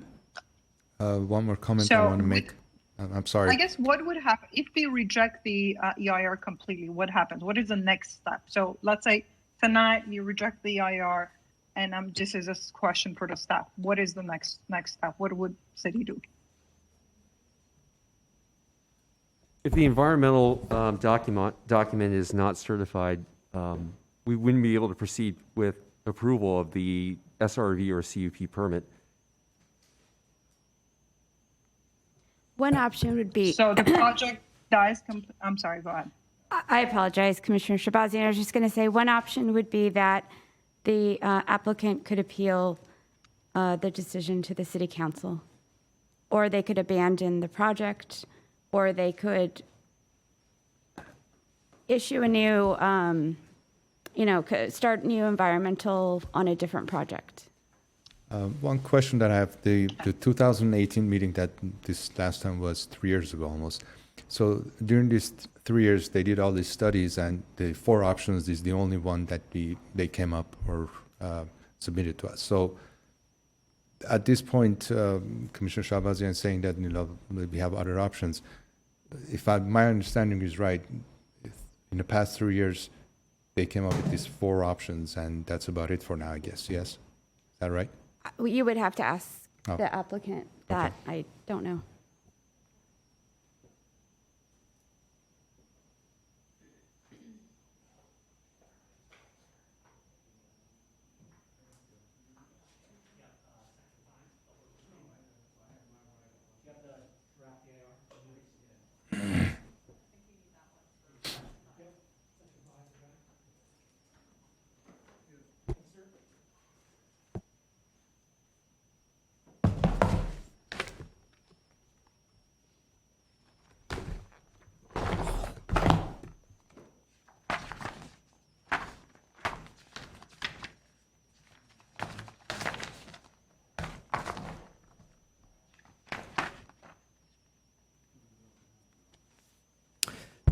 One more comment I want to make. I'm sorry. I guess what would happen if we reject the EIR completely? What happens? What is the next step? So let's say tonight you reject the EIR, and this is a question for the staff. What is the next step? What would city do? If the environmental document is not certified, we wouldn't be able to proceed with approval of the SRV or CUP permit. One option would be... So the project dies... I'm sorry, go ahead. I apologize, Commissioner Shabazian. I was just going to say one option would be that the applicant could appeal the decision to the City Council, or they could abandon the project, or they could issue a new, start new environmental on a different project. One question that I have, the 2018 meeting that this last time was 3 years ago almost. So during these 3 years, they did all these studies, and the 4 options is the only one that they came up or submitted to us. So at this point, Commissioner Shabazian is saying that we have other options. If my understanding is right, in the past 3 years, they came up with these 4 options, and that's about it for now, I guess. Yes, is that right? You would have to ask the applicant that. Okay. I don't know.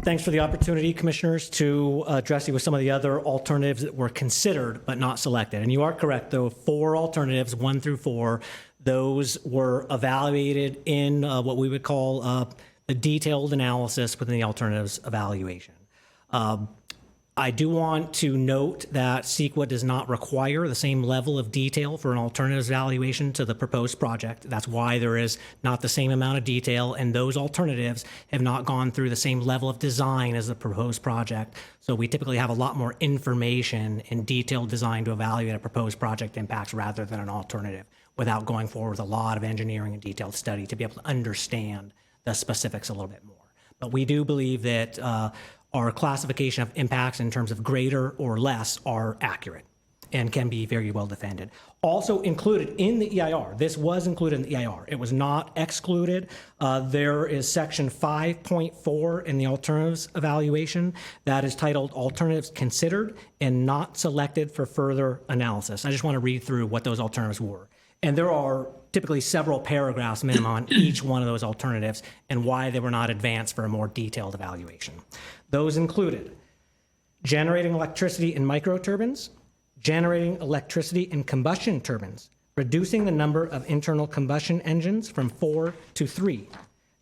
Thanks for the opportunity, Commissioners, to address you with some of the other alternatives that were considered but not selected. And you are correct, though, 4 alternatives, 1 through 4, those were evaluated in what we would call a detailed analysis within the alternatives evaluation. I do want to note that CEQA does not require the same level of detail for an alternatives evaluation to the proposed project. That's why there is not the same amount of detail, and those alternatives have not gone through the same level of design as the proposed project. So we typically have a lot more information and detailed design to evaluate a proposed project impacts rather than an alternative, without going forward with a lot of engineering and detailed study to be able to understand the specifics a little bit more. But we do believe that our classification of impacts in terms of greater or less are accurate and can be very well defended. Also included in the EIR, this was included in the EIR. It was not excluded. There is section 5.4 in the alternatives evaluation that is titled Alternatives Considered and Not Selected for Further Analysis. I just want to read through what those alternatives were. And there are typically several paragraphs minimum on each one of those alternatives and why they were not advanced for a more detailed evaluation. Those included generating electricity in microturbines, generating electricity in combustion turbines, reducing the number of internal combustion engines from 4 to 3,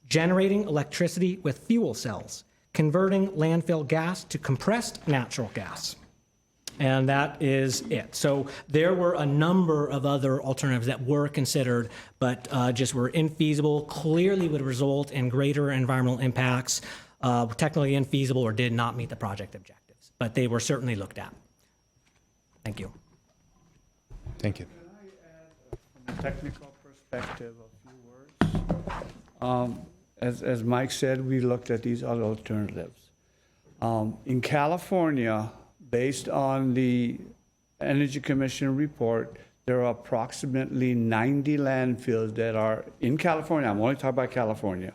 generating electricity with fuel cells, converting landfill gas to compressed natural gas. And that is it. So there were a number of other alternatives that were considered, but just were infeasible, clearly would result in greater environmental impacts, technically infeasible, or did not meet the project objectives. But they were certainly looked at. Thank you. Thank you. Can I add, from a technical perspective, a few words? As Mike said, we looked at these other alternatives. In California, based on the Energy Commission report, there are approximately 90 landfills that are in California, I'm only talking about California,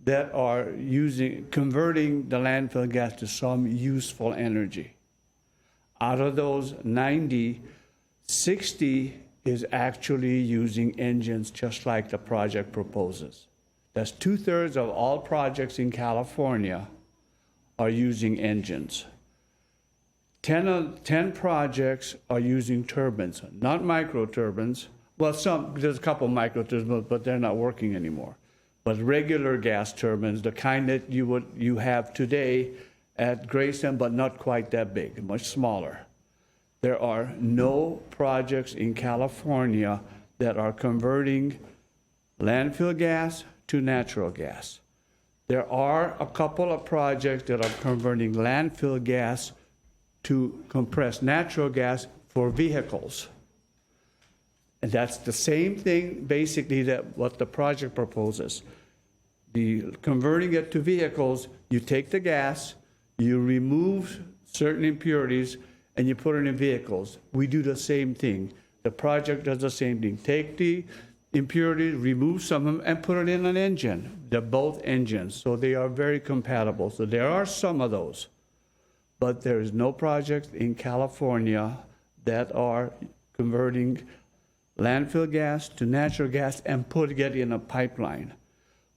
that are converting the landfill gas to some useful energy. Out of those 90, 60 is actually using engines just like the project proposes. That's 2/3 of all projects in California are using engines. 10 projects are using turbines, not micro turbines. Well, there's a couple micro turbines, but they're not working anymore. But regular gas turbines, the kind that you have today at Grayson, but not quite that big, much smaller. There are no projects in California that are converting landfill gas to natural gas. There are a couple of projects that are converting landfill gas to compressed natural gas for vehicles. And that's the same thing, basically, that what the project proposes. Converting it to vehicles, you take the gas, you remove certain impurities, and you put it in vehicles. We do the same thing. The project does the same thing. Take the impurities, remove some of them, and put it in an engine. They're both engines, so they are very compatible. So there are some of those. But there is no project in California that are converting landfill gas to natural gas and putting it in a pipeline.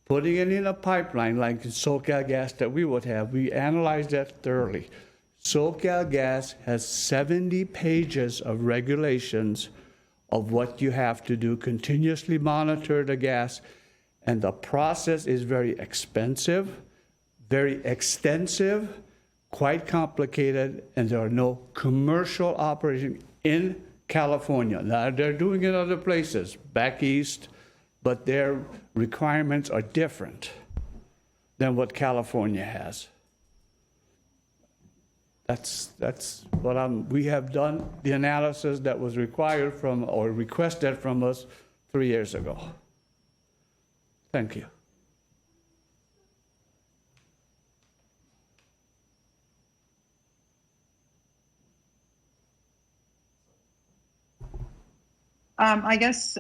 Putting it in a pipeline like SoCal Gas that we would have, we analyzed that thoroughly. SoCal Gas has 70 pages of regulations of what you have to do, continuously monitor the gas, and the process is very expensive, very extensive, quite complicated, and there are no commercial operations in California. Now, they're doing it in other places, back east, but their requirements are different than what California has. That's what we have done the analysis that was required from or requested from us 3 years ago. Thank you. I guess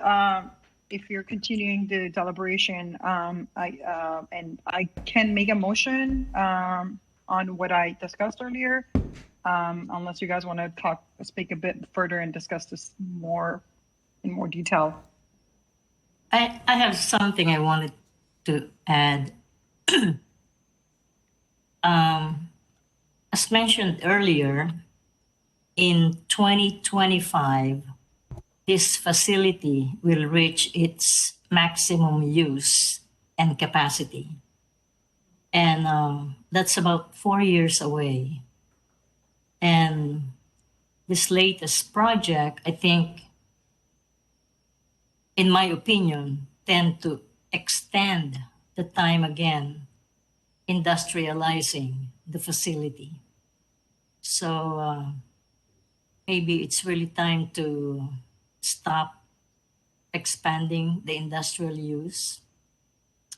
if you're continuing the deliberation, I can make a motion on what I discussed earlier, unless you guys want to speak a bit further and discuss this in more detail. I have something I wanted to add. As mentioned earlier, in 2025, this facility will reach its maximum use and capacity. And that's about 4 years away. And this latest project, I think, in my opinion, tend to extend the time again, industrializing the facility. So maybe it's really time to stop expanding the industrial use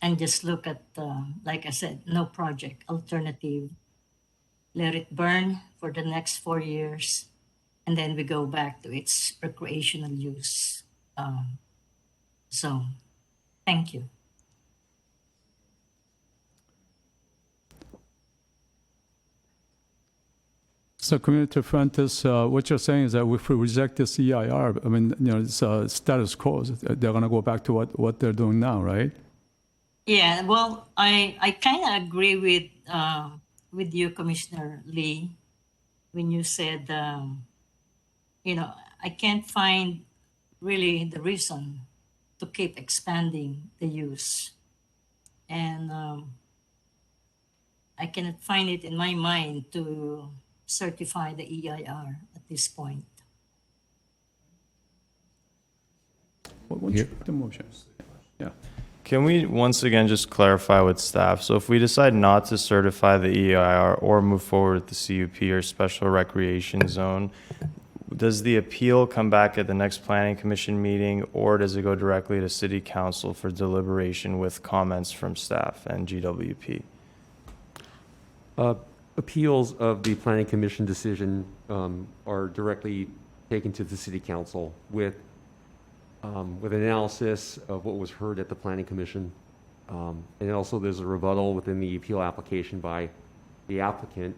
and just look at, like I said, no project alternative. Let it burn for the next 4 years, and then we go back to its recreational use zone. Thank you. So Community Fuentes, what you're saying is that if we reject this EIR, I mean, it's status quo. They're going to go back to what they're doing now, right? Yeah, well, I kind of agree with you, Commissioner Lee, when you said, I can't find really the reason to keep expanding the use. And I cannot find it in my mind to certify the EIR at this point. What's the motion? Yeah. Can we once again just clarify with staff? So if we decide not to certify the EIR or move forward with the CUP or special recreation zone, does the appeal come back at the next planning commission meeting, or does it go directly to city council for deliberation with comments from staff and GWP? Appeals of the planning commission decision are directly taken to the city council with an analysis of what was heard at the planning commission. And also there's a rebuttal within the appeal application by the applicant.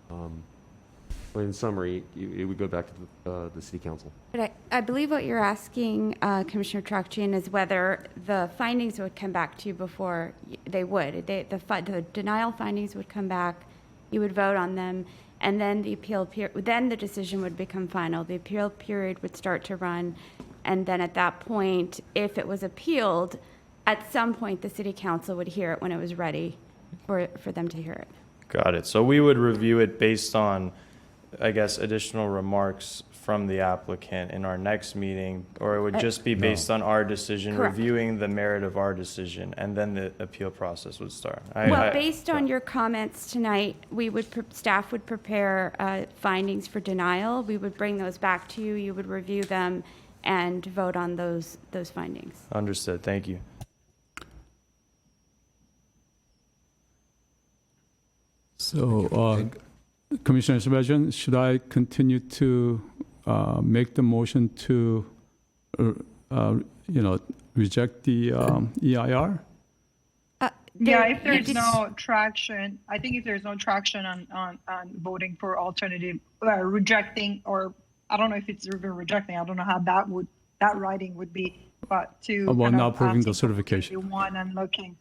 But in summary, it would go back to the city council. But I believe what you're asking, Commissioner Trakchian, is whether the findings would come back to you before they would. The denial findings would come back, you would vote on them, and then then the decision would become final. The appeal period would start to run, and then at that point, if it was appealed, at some point the city council would hear it when it was ready for them to hear it. Got it. So we would review it based on, I guess, additional remarks from the applicant in our next meeting, or it would just be based on our decision, Correct. reviewing the merit of our decision, and then the appeal process would start. Based on your comments tonight, staff would prepare findings for denial. We would bring those back to you. You would review them and vote on those findings. Understood. Thank you. So, Commissioner Sebastian, should I continue to make the motion to, reject the EIR? Yeah, if there's no traction, I think if there's no traction on voting for alternative, rejecting, or I don't know if it's even rejecting, I don't know how that writing would be, but to. About not approving the certification. One and looking,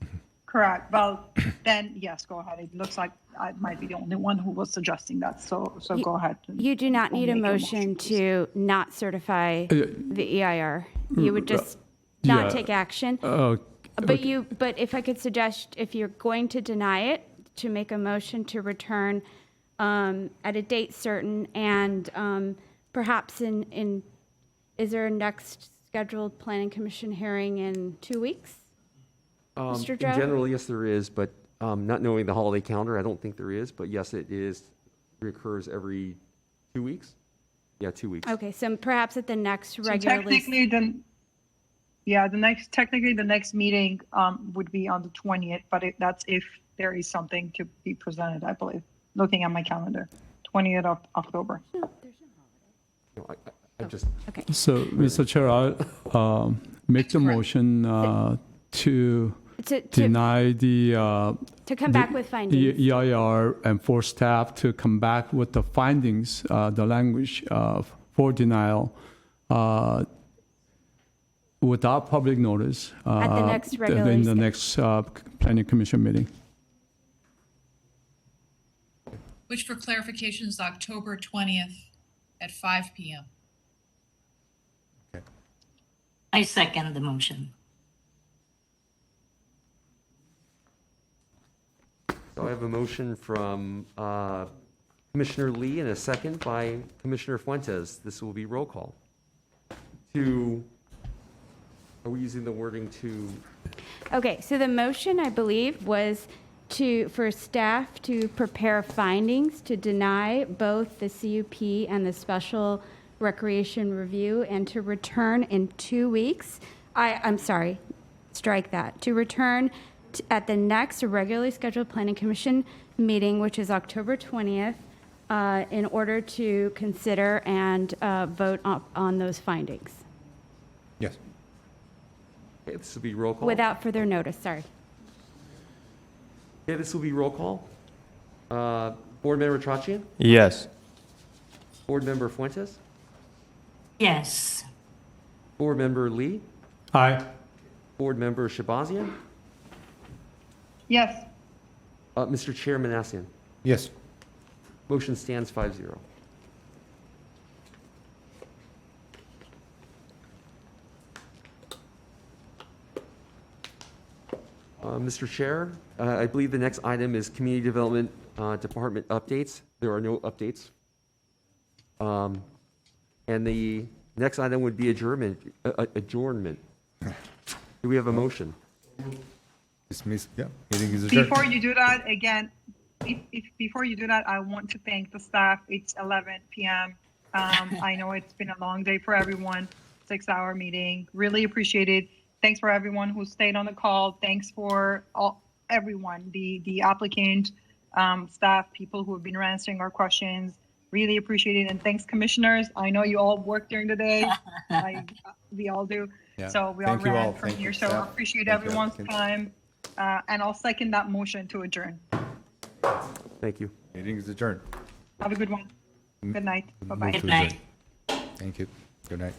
correct. Well, then yes, go ahead. It looks like I might be the only one who was suggesting that, so go ahead. You do not need a motion to not certify the EIR. You would just not take action. But if I could suggest, if you're going to deny it, to make a motion to return at a date certain, and perhaps is there a next scheduled planning commission hearing in 2 weeks? Mr. Joe? In general, yes, there is, but not knowing the holiday calendar, I don't think there is, but yes, it recurs every 2 weeks. Yeah, 2 weeks. Okay, so perhaps at the next regularly. Technically, the next meeting would be on the 20th, but that's if there is something to be presented, I believe. Looking at my calendar, 20th of October. No, I just. Okay. So, Mr. Chair, I'll make the motion to deny the to come back with findings. EIR, and for staff to come back with the findings, the language for denial without public notice at the next regular in the next planning commission meeting. Which, for clarification, is October 20th at 5 p.m. I second the motion. So I have a motion from Commissioner Lee and a second by Commissioner Fuentes. This will be roll call. Are we using the wording to? Okay, so the motion, I believe, was for staff to prepare findings to deny both the CUP and the special recreation review, and to return in 2 weeks. I'm sorry, strike that. To return at the next regularly scheduled planning commission meeting, which is October 20th, in order to consider and vote on those findings. Yes. Okay, this will be roll call. Without further notice, sorry. Okay, this will be roll call. Board Member Trakchian? Yes. Board Member Fuentes? Yes. Board Member Lee? Aye. Board Member Shabazian? Yes. Mr. Chair Manassian? Yes. Motion stands 5-0. Mr. Chair, I believe the next item is Community Development Department updates. There are no updates. And the next item would be adjournment. Do we have a motion? Dismiss, yeah, meeting is adjourned. Before you do that, again, before you do that, I want to thank the staff. It's 11 p.m. I know it's been a long day for everyone, 6-hour meeting. Really appreciate it. Thanks for everyone who stayed on the call. Thanks for everyone, the applicant, staff, people who have been answering our questions. Really appreciate it. And thanks, commissioners. I know you all work during the day. We all do. Yeah. So we all Thank you ran all. from Thank here. you, So I staff. appreciate Thank you, everyone's applicants. time. And I'll second that motion to adjourn. Thank you. Meeting is adjourned. Have a good one. Good night. Bye-bye. Move to adjourn. Thank you. Good night.